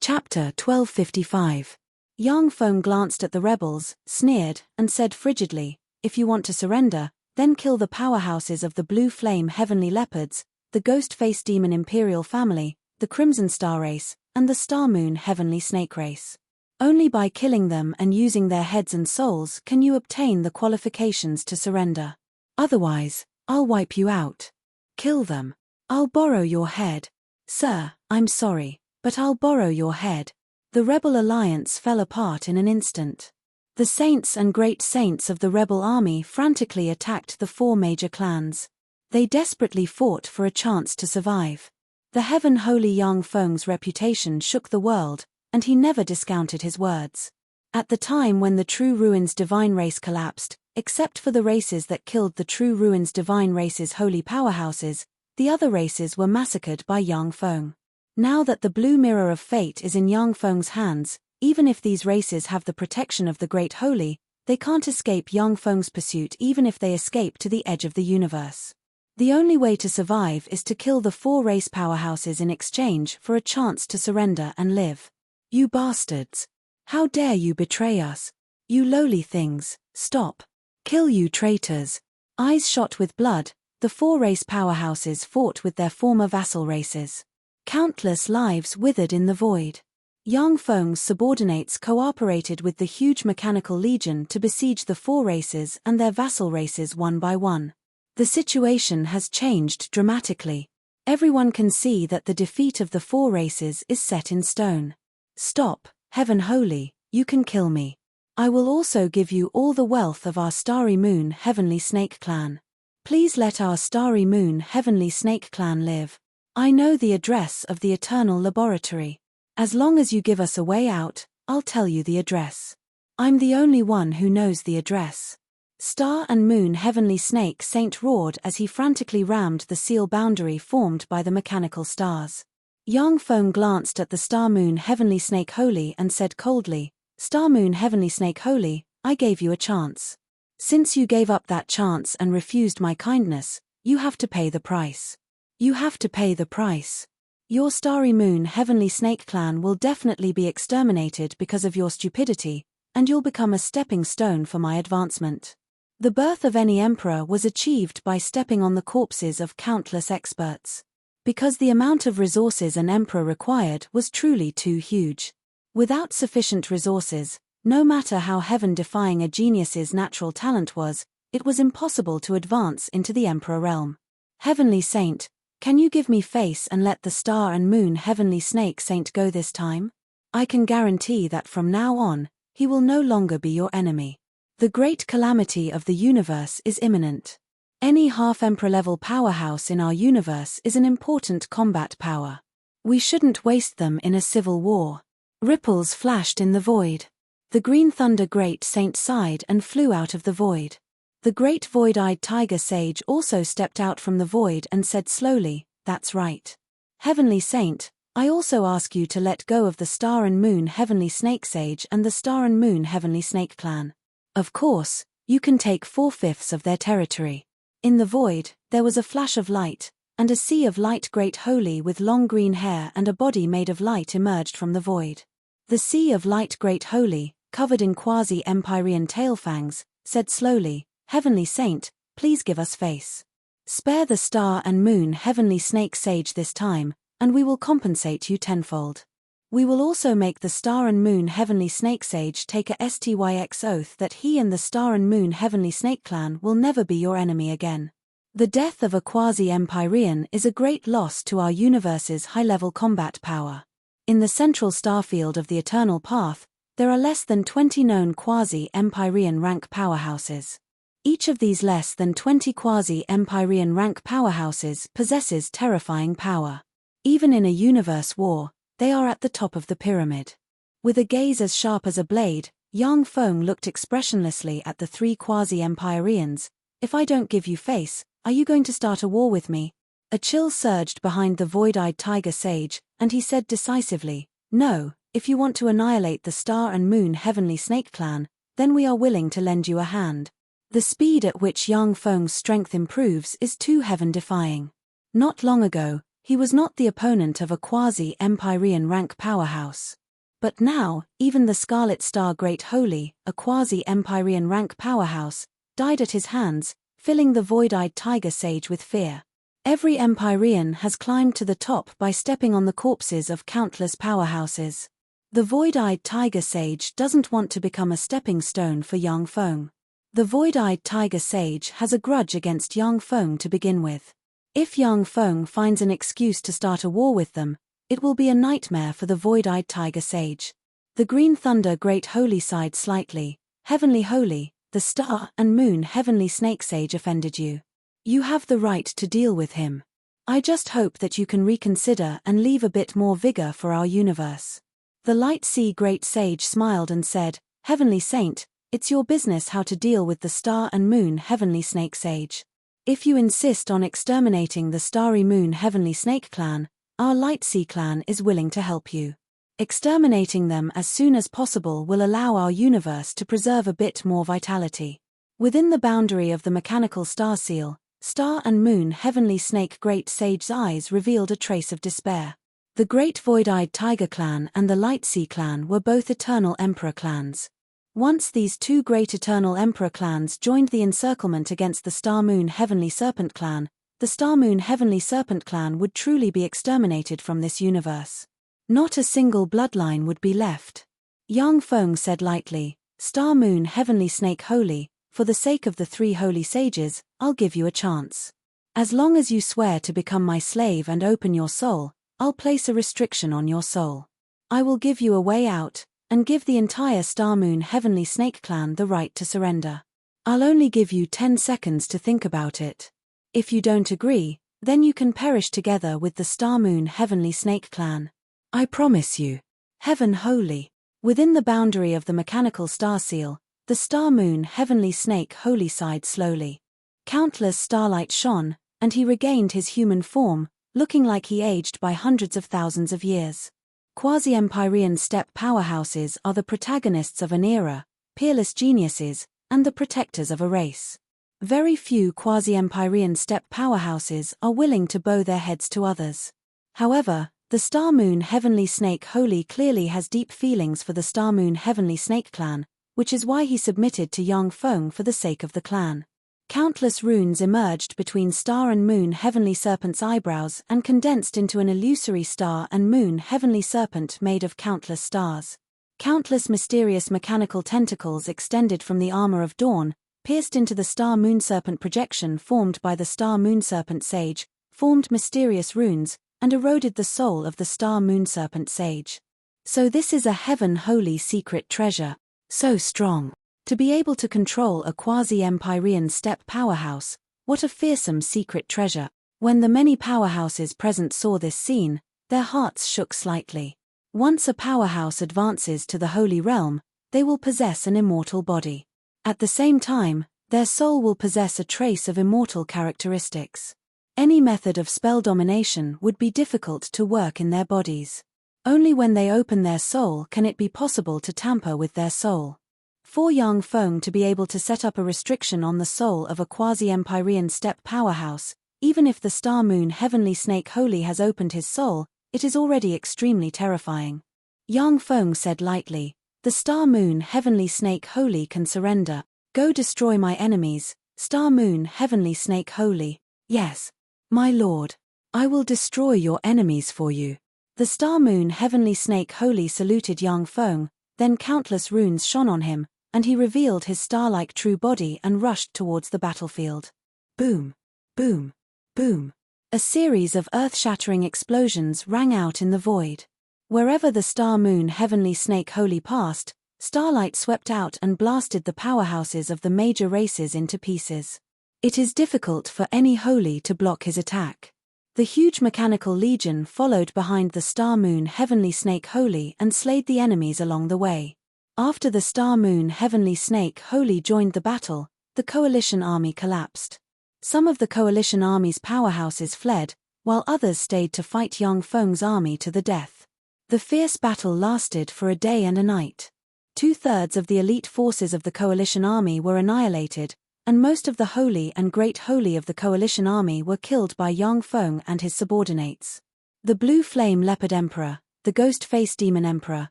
Chapter 1255. Yang Feng glanced at the rebels, sneered, and said frigidly, "If you want to surrender, then kill the powerhouses of the Blue Flame Heavenly Leopards, the Ghost-Face Demon Imperial Family, the Crimson Star Race, and the Star Moon Heavenly Snake Race. Only by killing them and using their heads and souls can you obtain the qualifications to surrender. Otherwise, I'll wipe you out. Kill them. I'll borrow your head. Sir, I'm sorry, but I'll borrow your head." The rebel alliance fell apart in an instant. The saints and great saints of the rebel army frantically attacked the four major clans. They desperately fought for a chance to survive. The heaven holy Yang Feng's reputation shook the world, and he never discounted his words. At the time when the True Ruins divine race collapsed, except for the races that killed the True Ruins divine race's holy powerhouses, the other races were massacred by Yang Feng. Now that the blue mirror of fate is in Yang Feng's hands, even if these races have the protection of the Great Holy, they can't escape Yang Feng's pursuit even if they escape to the edge of the universe. The only way to survive is to kill the four race powerhouses in exchange for a chance to surrender and live. You bastards! How dare you betray us? You lowly things, stop! Kill you traitors! Eyes shot with blood, the four-race powerhouses fought with their former vassal races. Countless lives withered in the void. Yang Feng's subordinates cooperated with the huge mechanical legion to besiege the four races and their vassal races one by one. The situation has changed dramatically. Everyone can see that the defeat of the four races is set in stone. Stop, Heaven Holy, you can kill me. I will also give you all the wealth of our Starry Moon Heavenly Snake Clan. Please let our Starry Moon Heavenly Snake Clan live. I know the address of the Eternal Laboratory. As long as you give us a way out, I'll tell you the address. I'm the only one who knows the address. Star and Moon Heavenly Snake Saint roared as he frantically rammed the seal boundary formed by the mechanical stars. Yang Feng glanced at the Star Moon Heavenly Snake Holy and said coldly, Star Moon Heavenly Snake Holy, I gave you a chance. Since you gave up that chance and refused my kindness, you have to pay the price. You have to pay the price. Your Starry Moon Heavenly Snake Clan will definitely be exterminated because of your stupidity, and you'll become a stepping stone for my advancement. The birth of any emperor was achieved by stepping on the corpses of countless experts. Because the amount of resources an emperor required was truly too huge. Without sufficient resources, no matter how heaven-defying a genius's natural talent was, it was impossible to advance into the emperor realm. Heavenly Saint, can you give me face and let the Star and Moon Heavenly Snake Saint go this time? I can guarantee that from now on, he will no longer be your enemy. The great calamity of the universe is imminent. Any half-emperor level powerhouse in our universe is an important combat power. We shouldn't waste them in a civil war. Ripples flashed in the void. The Green Thunder Great Saint sighed and flew out of the void. The great void-eyed tiger sage also stepped out from the void and said slowly, That's right. Heavenly Saint, I also ask you to let go of the Star and Moon Heavenly Snake Sage and the Star and Moon Heavenly Snake Clan. Of course, you can take 4/5 of their territory. In the void, there was a flash of light, and a sea of light great holy with long green hair and a body made of light emerged from the void. The sea of light great holy, covered in quasi-empyrean tailfangs, said slowly, Heavenly Saint, please give us face. Spare the Star and Moon Heavenly Snake Sage this time, and we will compensate you tenfold. We will also make the Star and Moon Heavenly Snake Sage take a STYX oath that he and the Star and Moon Heavenly Snake Clan will never be your enemy again. The death of a quasi-empyrean is a great loss to our universe's high-level combat power. In the central starfield of the Eternal Path, there are less than 20 known quasi-empyrean rank powerhouses. Each of these less than 20 quasi-empyrean rank powerhouses possesses terrifying power. Even in a universe war, they are at the top of the pyramid. With a gaze as sharp as a blade, Yang Feng looked expressionlessly at the three quasi-empyreans. If I don't give you face, are you going to start a war with me? A chill surged behind the void-eyed tiger sage, and he said decisively, No, if you want to annihilate the Star and Moon Heavenly Snake Clan, then we are willing to lend you a hand. The speed at which Yang Feng's strength improves is too heaven-defying. Not long ago, he was not the opponent of a quasi-empyrean rank powerhouse. But now, even the Scarlet Star Great Holy, a quasi-empyrean rank powerhouse, died at his hands, filling the void-eyed tiger sage with fear. Every empyrean has climbed to the top by stepping on the corpses of countless powerhouses. The void-eyed tiger sage doesn't want to become a stepping stone for Yang Feng. The void-eyed tiger sage has a grudge against Yang Feng to begin with. If Yang Feng finds an excuse to start a war with them, it will be a nightmare for the void-eyed tiger sage. The Green Thunder Great Holy sighed slightly, Heavenly Holy, the Star and Moon Heavenly Snake Sage offended you. You have the right to deal with him. I just hope that you can reconsider and leave a bit more vigor for our universe. The Light Sea Great Sage smiled and said, Heavenly Saint, it's your business how to deal with the Star and Moon Heavenly Snake Sage. If you insist on exterminating the Starry Moon Heavenly Snake Clan, our Light Sea Clan is willing to help you. Exterminating them as soon as possible will allow our universe to preserve a bit more vitality. Within the boundary of the mechanical star seal, Star and Moon Heavenly Snake Great Sage's eyes revealed a trace of despair. The Great Void-Eyed Tiger Clan and the Light Sea Clan were both Eternal Emperor clans. Once these two great eternal emperor clans joined the encirclement against the Star-Moon Heavenly Serpent clan, the Star-Moon Heavenly Serpent clan would truly be exterminated from this universe. Not a single bloodline would be left. Yang Feng said lightly, Star-Moon Heavenly Snake Holy, for the sake of the three holy sages, I'll give you a chance. As long as you swear to become my slave and open your soul, I'll place a restriction on your soul. I will give you a way out, and give the entire Star-Moon Heavenly Snake clan the right to surrender. I'll only give you 10 seconds to think about it. If you don't agree, then you can perish together with the Star-Moon Heavenly Snake clan. I promise you. Heaven Holy. Within the boundary of the mechanical star seal, the Star-Moon Heavenly Snake Holy sighed slowly. Countless starlight shone, and he regained his human form, looking like he aged by hundreds of thousands of years. Quasi-Empyrean steppe powerhouses are the protagonists of an era, peerless geniuses, and the protectors of a race. Very few quasi-Empyrean steppe powerhouses are willing to bow their heads to others. However, the Star-Moon Heavenly Snake Holy clearly has deep feelings for the Star-Moon Heavenly Snake clan, which is why he submitted to Yang Feng for the sake of the clan. Countless runes emerged between Star and Moon Heavenly Serpent's eyebrows and condensed into an illusory Star and Moon Heavenly Serpent made of countless stars. Countless mysterious mechanical tentacles extended from the armor of dawn, pierced into the Star-Moon Serpent projection formed by the Star-Moon Serpent Sage, formed mysterious runes, and eroded the soul of the Star-Moon Serpent Sage. So this is a Heaven Holy secret treasure, so strong. To be able to control a quasi-Empyrean steppe powerhouse, what a fearsome secret treasure. When the many powerhouses present saw this scene, their hearts shook slightly. Once a powerhouse advances to the Holy Realm, they will possess an immortal body. At the same time, their soul will possess a trace of immortal characteristics. Any method of spell domination would be difficult to work in their bodies. Only when they open their soul can it be possible to tamper with their soul. For Yang Feng to be able to set up a restriction on the soul of a quasi-Empyrean steppe powerhouse, even if the Star-Moon Heavenly Snake Holy has opened his soul, it is already extremely terrifying. Yang Feng said lightly, the Star-Moon Heavenly Snake Holy can surrender. Go destroy my enemies, Star-Moon Heavenly Snake Holy. Yes, my lord. I will destroy your enemies for you. The Star-Moon Heavenly Snake Holy saluted Yang Feng, then countless runes shone on him, and he revealed his star-like true body and rushed towards the battlefield. Boom, boom, boom. A series of earth-shattering explosions rang out in the void. Wherever the Star-Moon Heavenly Snake Holy passed, starlight swept out and blasted the powerhouses of the major races into pieces. It is difficult for any holy to block his attack. The huge mechanical legion followed behind the Star-Moon Heavenly Snake Holy and slayed the enemies along the way. After the Star-Moon Heavenly Snake Holy joined the battle, the coalition army collapsed. Some of the coalition army's powerhouses fled, while others stayed to fight Yang Feng's army to the death. The fierce battle lasted for a day and a night. 2/3 of the elite forces of the coalition army were annihilated, and most of the holy and great holy of the coalition army were killed by Yang Feng and his subordinates. The Blue Flame Leopard Emperor, the Ghost Face Demon Emperor,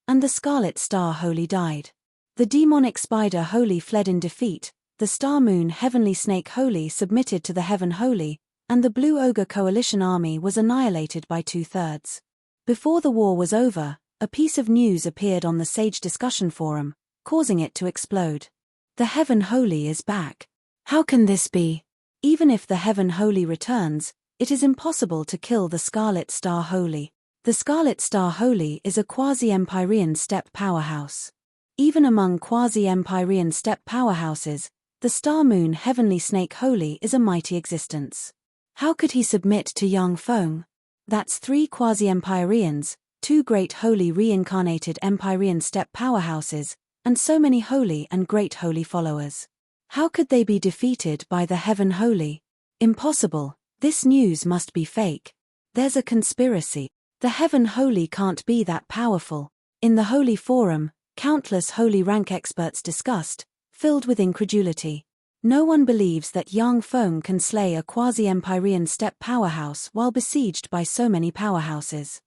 and the Scarlet Star Holy died. The Demonic Spider Holy fled in defeat, the Star-Moon Heavenly Snake Holy submitted to the Heaven Holy, and the Blue Ogre Coalition army was annihilated by 2/3. Before the war was over, a piece of news appeared on the Sage Discussion Forum, causing it to explode. The Heaven Holy is back. How can this be? Even if the Heaven Holy returns, it is impossible to kill the Scarlet Star Holy. The Scarlet Star Holy is a quasi-Empyrean steppe powerhouse. Even among quasi-Empyrean steppe powerhouses, the Star-Moon Heavenly Snake Holy is a mighty existence. How could he submit to Yang Feng? That's 3 quasi-Empyreans, 2 great holy reincarnated Empyrean steppe powerhouses, and so many holy and great holy followers. How could they be defeated by the Heaven Holy? Impossible. This news must be fake. There's a conspiracy. The Heaven Holy can't be that powerful. In the Holy Forum, countless holy rank experts discussed, filled with incredulity. No one believes that Yang Feng can slay a quasi-Empyrean steppe powerhouse while besieged by so many powerhouses.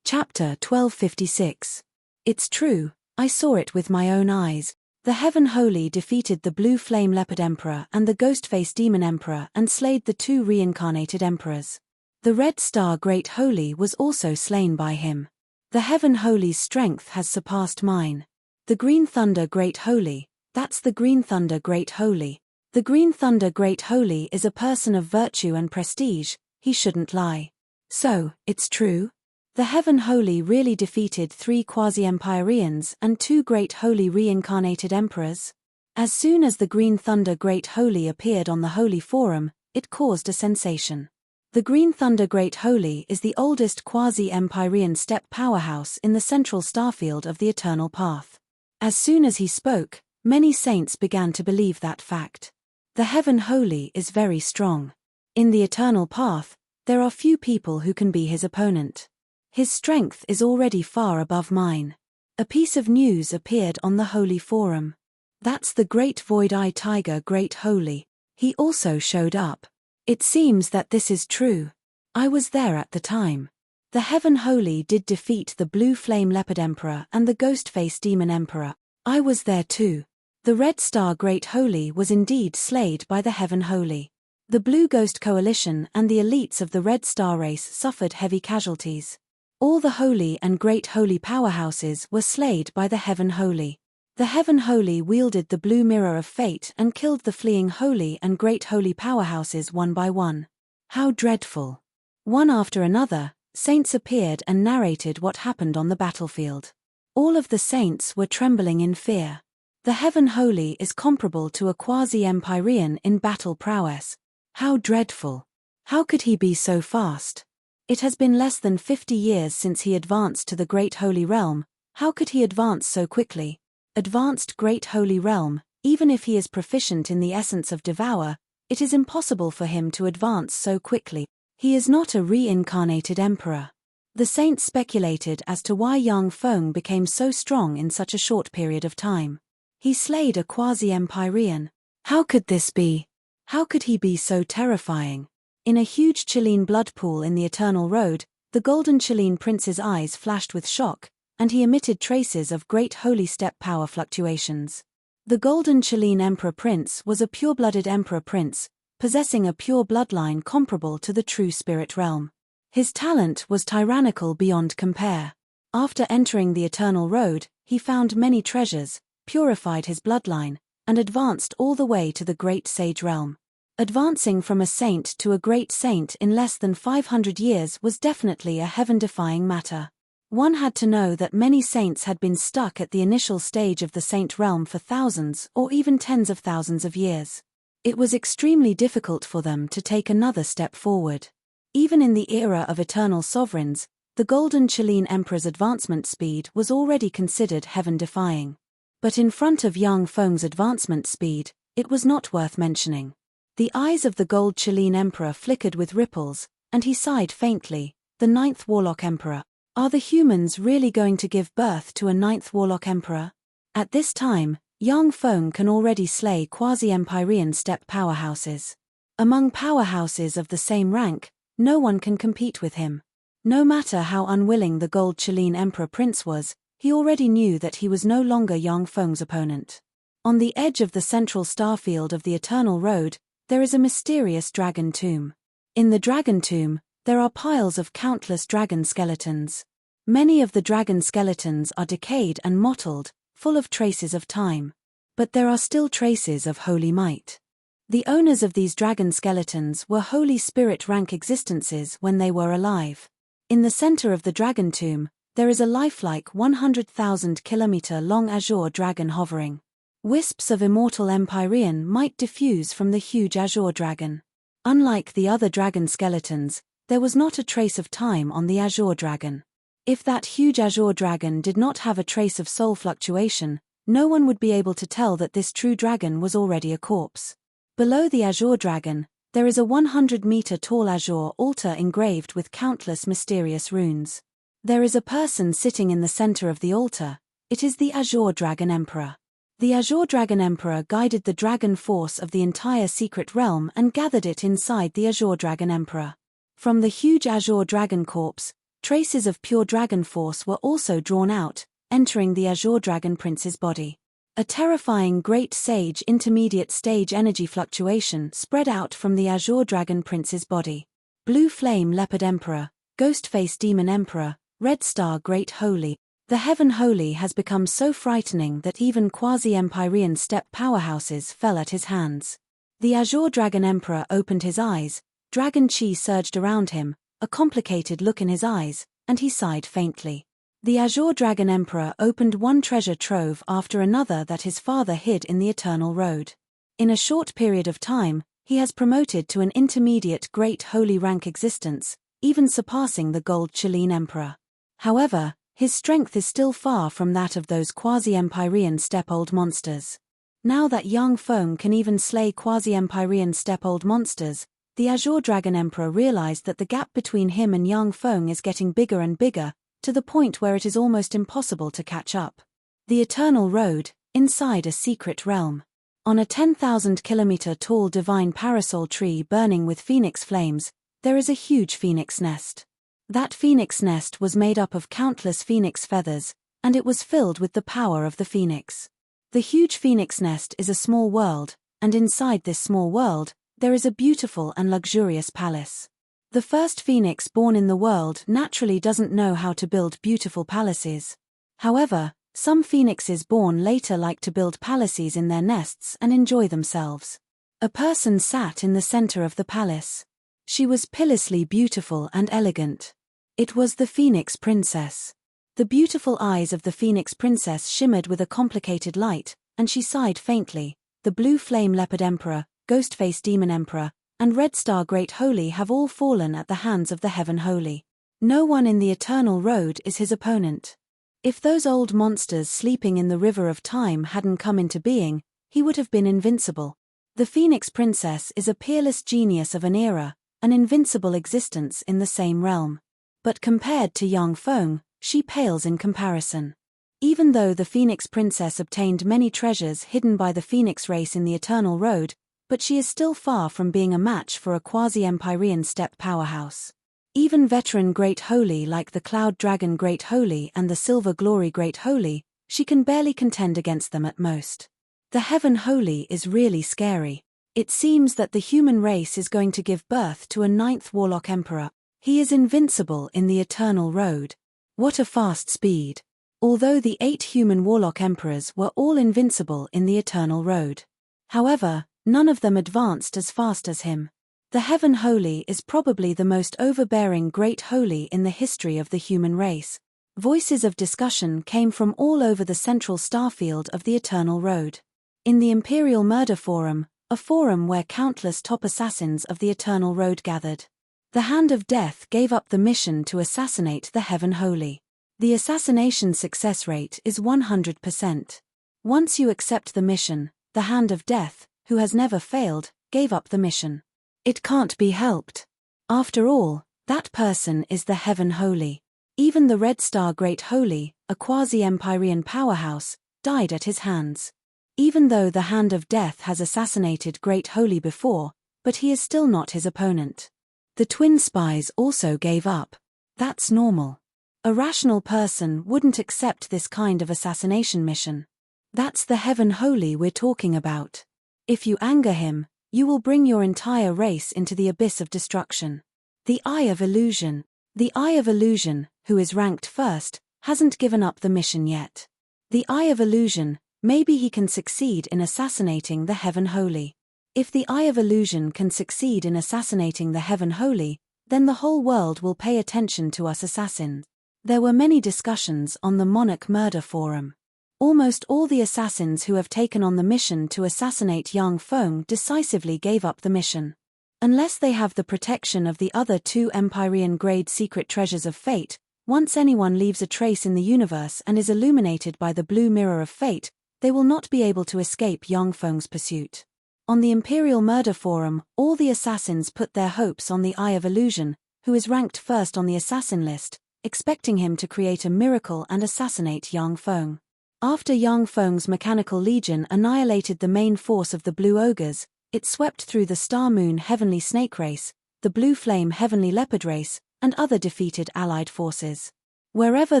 Chapter 1256. It's true, I saw it with my own eyes. The Heaven Holy defeated the Blue Flame Leopard Emperor and the Ghost-Face Demon Emperor and slayed the 2 reincarnated emperors. The Red Star Great Holy was also slain by him. The Heaven Holy's strength has surpassed mine. The Green Thunder Great Holy, that's the Green Thunder Great Holy. The Green Thunder Great Holy is a person of virtue and prestige, he shouldn't lie. So, it's true? The Heaven Holy really defeated 3 quasi-empyreans and 2 Great Holy reincarnated emperors? As soon as the Green Thunder Great Holy appeared on the Holy Forum, it caused a sensation. The Green Thunder Great Holy is the oldest quasi-empyrean steppe powerhouse in the central starfield of the Eternal Path. As soon as he spoke, many saints began to believe that fact. The Heaven Holy is very strong. In the Eternal Path, there are few people who can be his opponent. His strength is already far above mine. A piece of news appeared on the Holy Forum. That's the Great Void-Eye Tiger Great Holy. He also showed up. It seems that this is true. I was there at the time. The Heaven Holy did defeat the Blue Flame Leopard Emperor and the Ghost-Face Demon Emperor. I was there too. The Red Star Great Holy was indeed slayed by the Heaven Holy. The Blue Ghost Coalition and the elites of the Red Star race suffered heavy casualties. All the Holy and Great Holy powerhouses were slayed by the Heaven Holy. The Heaven Holy wielded the Blue Mirror of Fate and killed the fleeing Holy and Great Holy powerhouses one by one. How dreadful. One after another, saints appeared and narrated what happened on the battlefield. All of the saints were trembling in fear. The Heaven Holy is comparable to a quasi-empyrean in battle prowess. How dreadful. How could he be so fast? It has been less than 50 years since he advanced to the Great Holy Realm. How could he advance so quickly? Advanced Great Holy Realm, even if he is proficient in the essence of Devour, it is impossible for him to advance so quickly. He is not a reincarnated emperor. The saints speculated as to why Yang Feng became so strong in such a short period of time. He slayed a quasi-empyrean. How could this be? How could he be so terrifying? In a huge Chilean blood pool in the Eternal Road, the golden Chilean prince's eyes flashed with shock, and he emitted traces of great holy step power fluctuations. The golden Chilean Emperor Prince was a pure-blooded Emperor Prince, possessing a pure bloodline comparable to the true spirit realm. His talent was tyrannical beyond compare. After entering the Eternal Road, he found many treasures, purified his bloodline, and advanced all the way to the Great Sage Realm. Advancing from a saint to a great saint in less than 500 years was definitely a heaven-defying matter. One had to know that many saints had been stuck at the initial stage of the saint realm for thousands or even tens of thousands of years. It was extremely difficult for them to take another step forward. Even in the era of eternal sovereigns, the golden Chilean emperor's advancement speed was already considered heaven-defying. But in front of Yang Feng's advancement speed, it was not worth mentioning. The eyes of the gold Chilean emperor flickered with ripples, and he sighed faintly. The 9th Warlock Emperor. Are the humans really going to give birth to a 9th Warlock Emperor? At this time, Yang Feng can already slay quasi-empyrean steppe powerhouses. Among powerhouses of the same rank, no one can compete with him. No matter how unwilling the gold Chilean Emperor Prince was, he already knew that he was no longer Yang Feng's opponent. On the edge of the central starfield of the Eternal Road, there is a mysterious dragon tomb. In the dragon tomb, there are piles of countless dragon skeletons. Many of the dragon skeletons are decayed and mottled, full of traces of time. But there are still traces of holy might. The owners of these dragon skeletons were Holy Spirit rank existences when they were alive. In the center of the dragon tomb, there is a lifelike 100,000 kilometer long azure dragon hovering. Wisps of immortal empyrean might diffuse from the huge azure dragon. Unlike the other dragon skeletons, there was not a trace of time on the azure dragon. If that huge azure dragon did not have a trace of soul fluctuation, no one would be able to tell that this true dragon was already a corpse. Below the azure dragon, there is a 100-meter-tall azure altar engraved with countless mysterious runes. There is a person sitting in the center of the altar. It is the Azure Dragon Emperor. The Azure Dragon Emperor guided the dragon force of the entire secret realm and gathered it inside the Azure Dragon Emperor. From the huge Azure Dragon corpse, traces of pure dragon force were also drawn out, entering the Azure Dragon Prince's body. A terrifying great sage intermediate stage energy fluctuation spread out from the Azure Dragon Prince's body. Blue Flame Leopard Emperor, Ghostface Demon Emperor, Red Star Great Holy. The Heaven Holy has become so frightening that even quasi-Empyrean steppe powerhouses fell at his hands. The Azure Dragon Emperor opened his eyes, dragon chi surged around him, a complicated look in his eyes, and he sighed faintly. The Azure Dragon Emperor opened one treasure trove after another that his father hid in the Eternal Road. In a short period of time, he has promoted to an intermediate Great Holy rank existence, even surpassing the Gold Chelene Emperor. However, his strength is still far from that of those quasi-Empyrean steppe-old monsters. Now that young Feng can even slay quasi-Empyrean steppe-old monsters, the Azure Dragon Emperor realized that the gap between him and young Feng is getting bigger and bigger, to the point where it is almost impossible to catch up. The Eternal Road, inside a secret realm. On a 10,000-kilometer tall divine parasol tree burning with phoenix flames, there is a huge phoenix nest. That phoenix nest was made up of countless phoenix feathers, and it was filled with the power of the phoenix. The huge phoenix nest is a small world, and inside this small world, there is a beautiful and luxurious palace. The first phoenix born in the world naturally doesn't know how to build beautiful palaces. However, some phoenixes born later like to build palaces in their nests and enjoy themselves. A person sat in the center of the palace. She was pitilessly beautiful and elegant. It was the Phoenix Princess. The beautiful eyes of the Phoenix Princess shimmered with a complicated light, and she sighed faintly. The Blue Flame Leopard Emperor, Ghostface Demon Emperor, and Red Star Great Holy have all fallen at the hands of the Heaven Holy. No one in the Eternal Road is his opponent. If those old monsters sleeping in the River of Time hadn't come into being, he would have been invincible. The Phoenix Princess is a peerless genius of an era, an invincible existence in the same realm. But compared to young Feng, she pales in comparison. Even though the Phoenix Princess obtained many treasures hidden by the Phoenix race in the Eternal Road, but she is still far from being a match for a quasi-Empyrean steppe powerhouse. Even veteran Great Holy like the Cloud Dragon Great Holy and the Silver Glory Great Holy, she can barely contend against them at most. The Heaven Holy is really scary. It seems that the human race is going to give birth to a 9th Warlock Emperor. He is invincible in the Eternal Road. What a fast speed. Although the 8 human Warlock Emperors were all invincible in the Eternal Road. However, none of them advanced as fast as him. The Heaven Holy is probably the most overbearing Great Holy in the history of the human race. Voices of discussion came from all over the central starfield of the Eternal Road. In the Imperial Murder Forum, a forum where countless top assassins of the Eternal Road gathered. The Hand of Death gave up the mission to assassinate the Heaven Holy. The assassination success rate is 100%. Once you accept the mission, the Hand of Death, who has never failed, gave up the mission. It can't be helped. After all, that person is the Heaven Holy. Even the Red Star Great Holy, a quasi-Empyrean powerhouse, died at his hands. Even though the Hand of Death has assassinated Great Holy before, but he is still not his opponent. The twin spies also gave up. That's normal. A rational person wouldn't accept this kind of assassination mission. That's the Heaven Holy we're talking about. If you anger him, you will bring your entire race into the abyss of destruction. The Eye of Illusion. The Eye of Illusion, who is ranked first, hasn't given up the mission yet. The Eye of Illusion, maybe he can succeed in assassinating the Heaven Holy. If the Eye of Illusion can succeed in assassinating the Heaven Holy, then the whole world will pay attention to us assassins. There were many discussions on the Monarch Murder Forum. Almost all the assassins who have taken on the mission to assassinate young Feng decisively gave up the mission. Unless they have the protection of the other 2 Empyrean-grade secret treasures of fate, once anyone leaves a trace in the universe and is illuminated by the blue mirror of fate, they will not be able to escape young Feng's pursuit. On the Imperial Murder Forum, all the assassins put their hopes on the Eye of Illusion, who is ranked first on the assassin list, expecting him to create a miracle and assassinate young Feng. After young Feng's mechanical legion annihilated the main force of the Blue Ogres, it swept through the Star Moon Heavenly Snake race, the Blue Flame Heavenly Leopard race, and other defeated allied forces. Wherever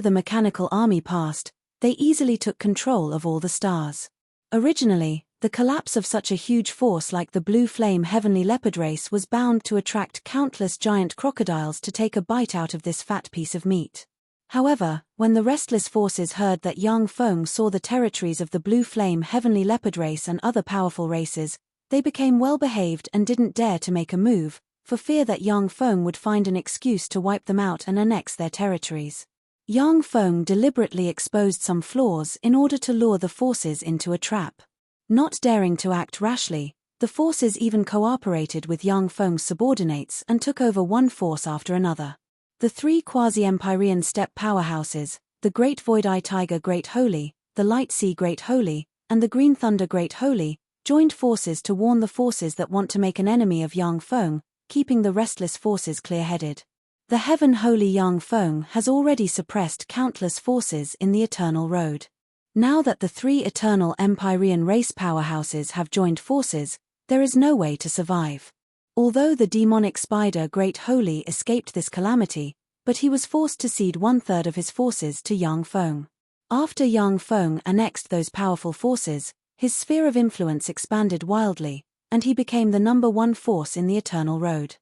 the mechanical army passed, they easily took control of all the stars. Originally, the collapse of such a huge force like the Blue Flame Heavenly Leopard race was bound to attract countless giant crocodiles to take a bite out of this fat piece of meat. However, when the restless forces heard that Yang Feng saw the territories of the Blue Flame Heavenly Leopard race and other powerful races, they became well-behaved and didn't dare to make a move, for fear that Yang Feng would find an excuse to wipe them out and annex their territories. Yang Feng deliberately exposed some flaws in order to lure the forces into a trap. Not daring to act rashly, the forces even cooperated with Yang Feng's subordinates and took over one force after another. The three quasi-Empyrean steppe powerhouses, the Great Void-Eye Tiger Great Holy, the Light Sea Great Holy, and the Green Thunder Great Holy, joined forces to warn the forces that want to make an enemy of Yang Feng, keeping the restless forces clear-headed. The Heaven Holy Yang Feng has already suppressed countless forces in the Eternal Road. Now that the three eternal Empyrean race powerhouses have joined forces, there is no way to survive. Although the demonic spider Great Holy escaped this calamity, but he was forced to cede 1/3 of his forces to Yang Feng. After Yang Feng annexed those powerful forces, his sphere of influence expanded wildly, and he became the #1 force in the Eternal Road.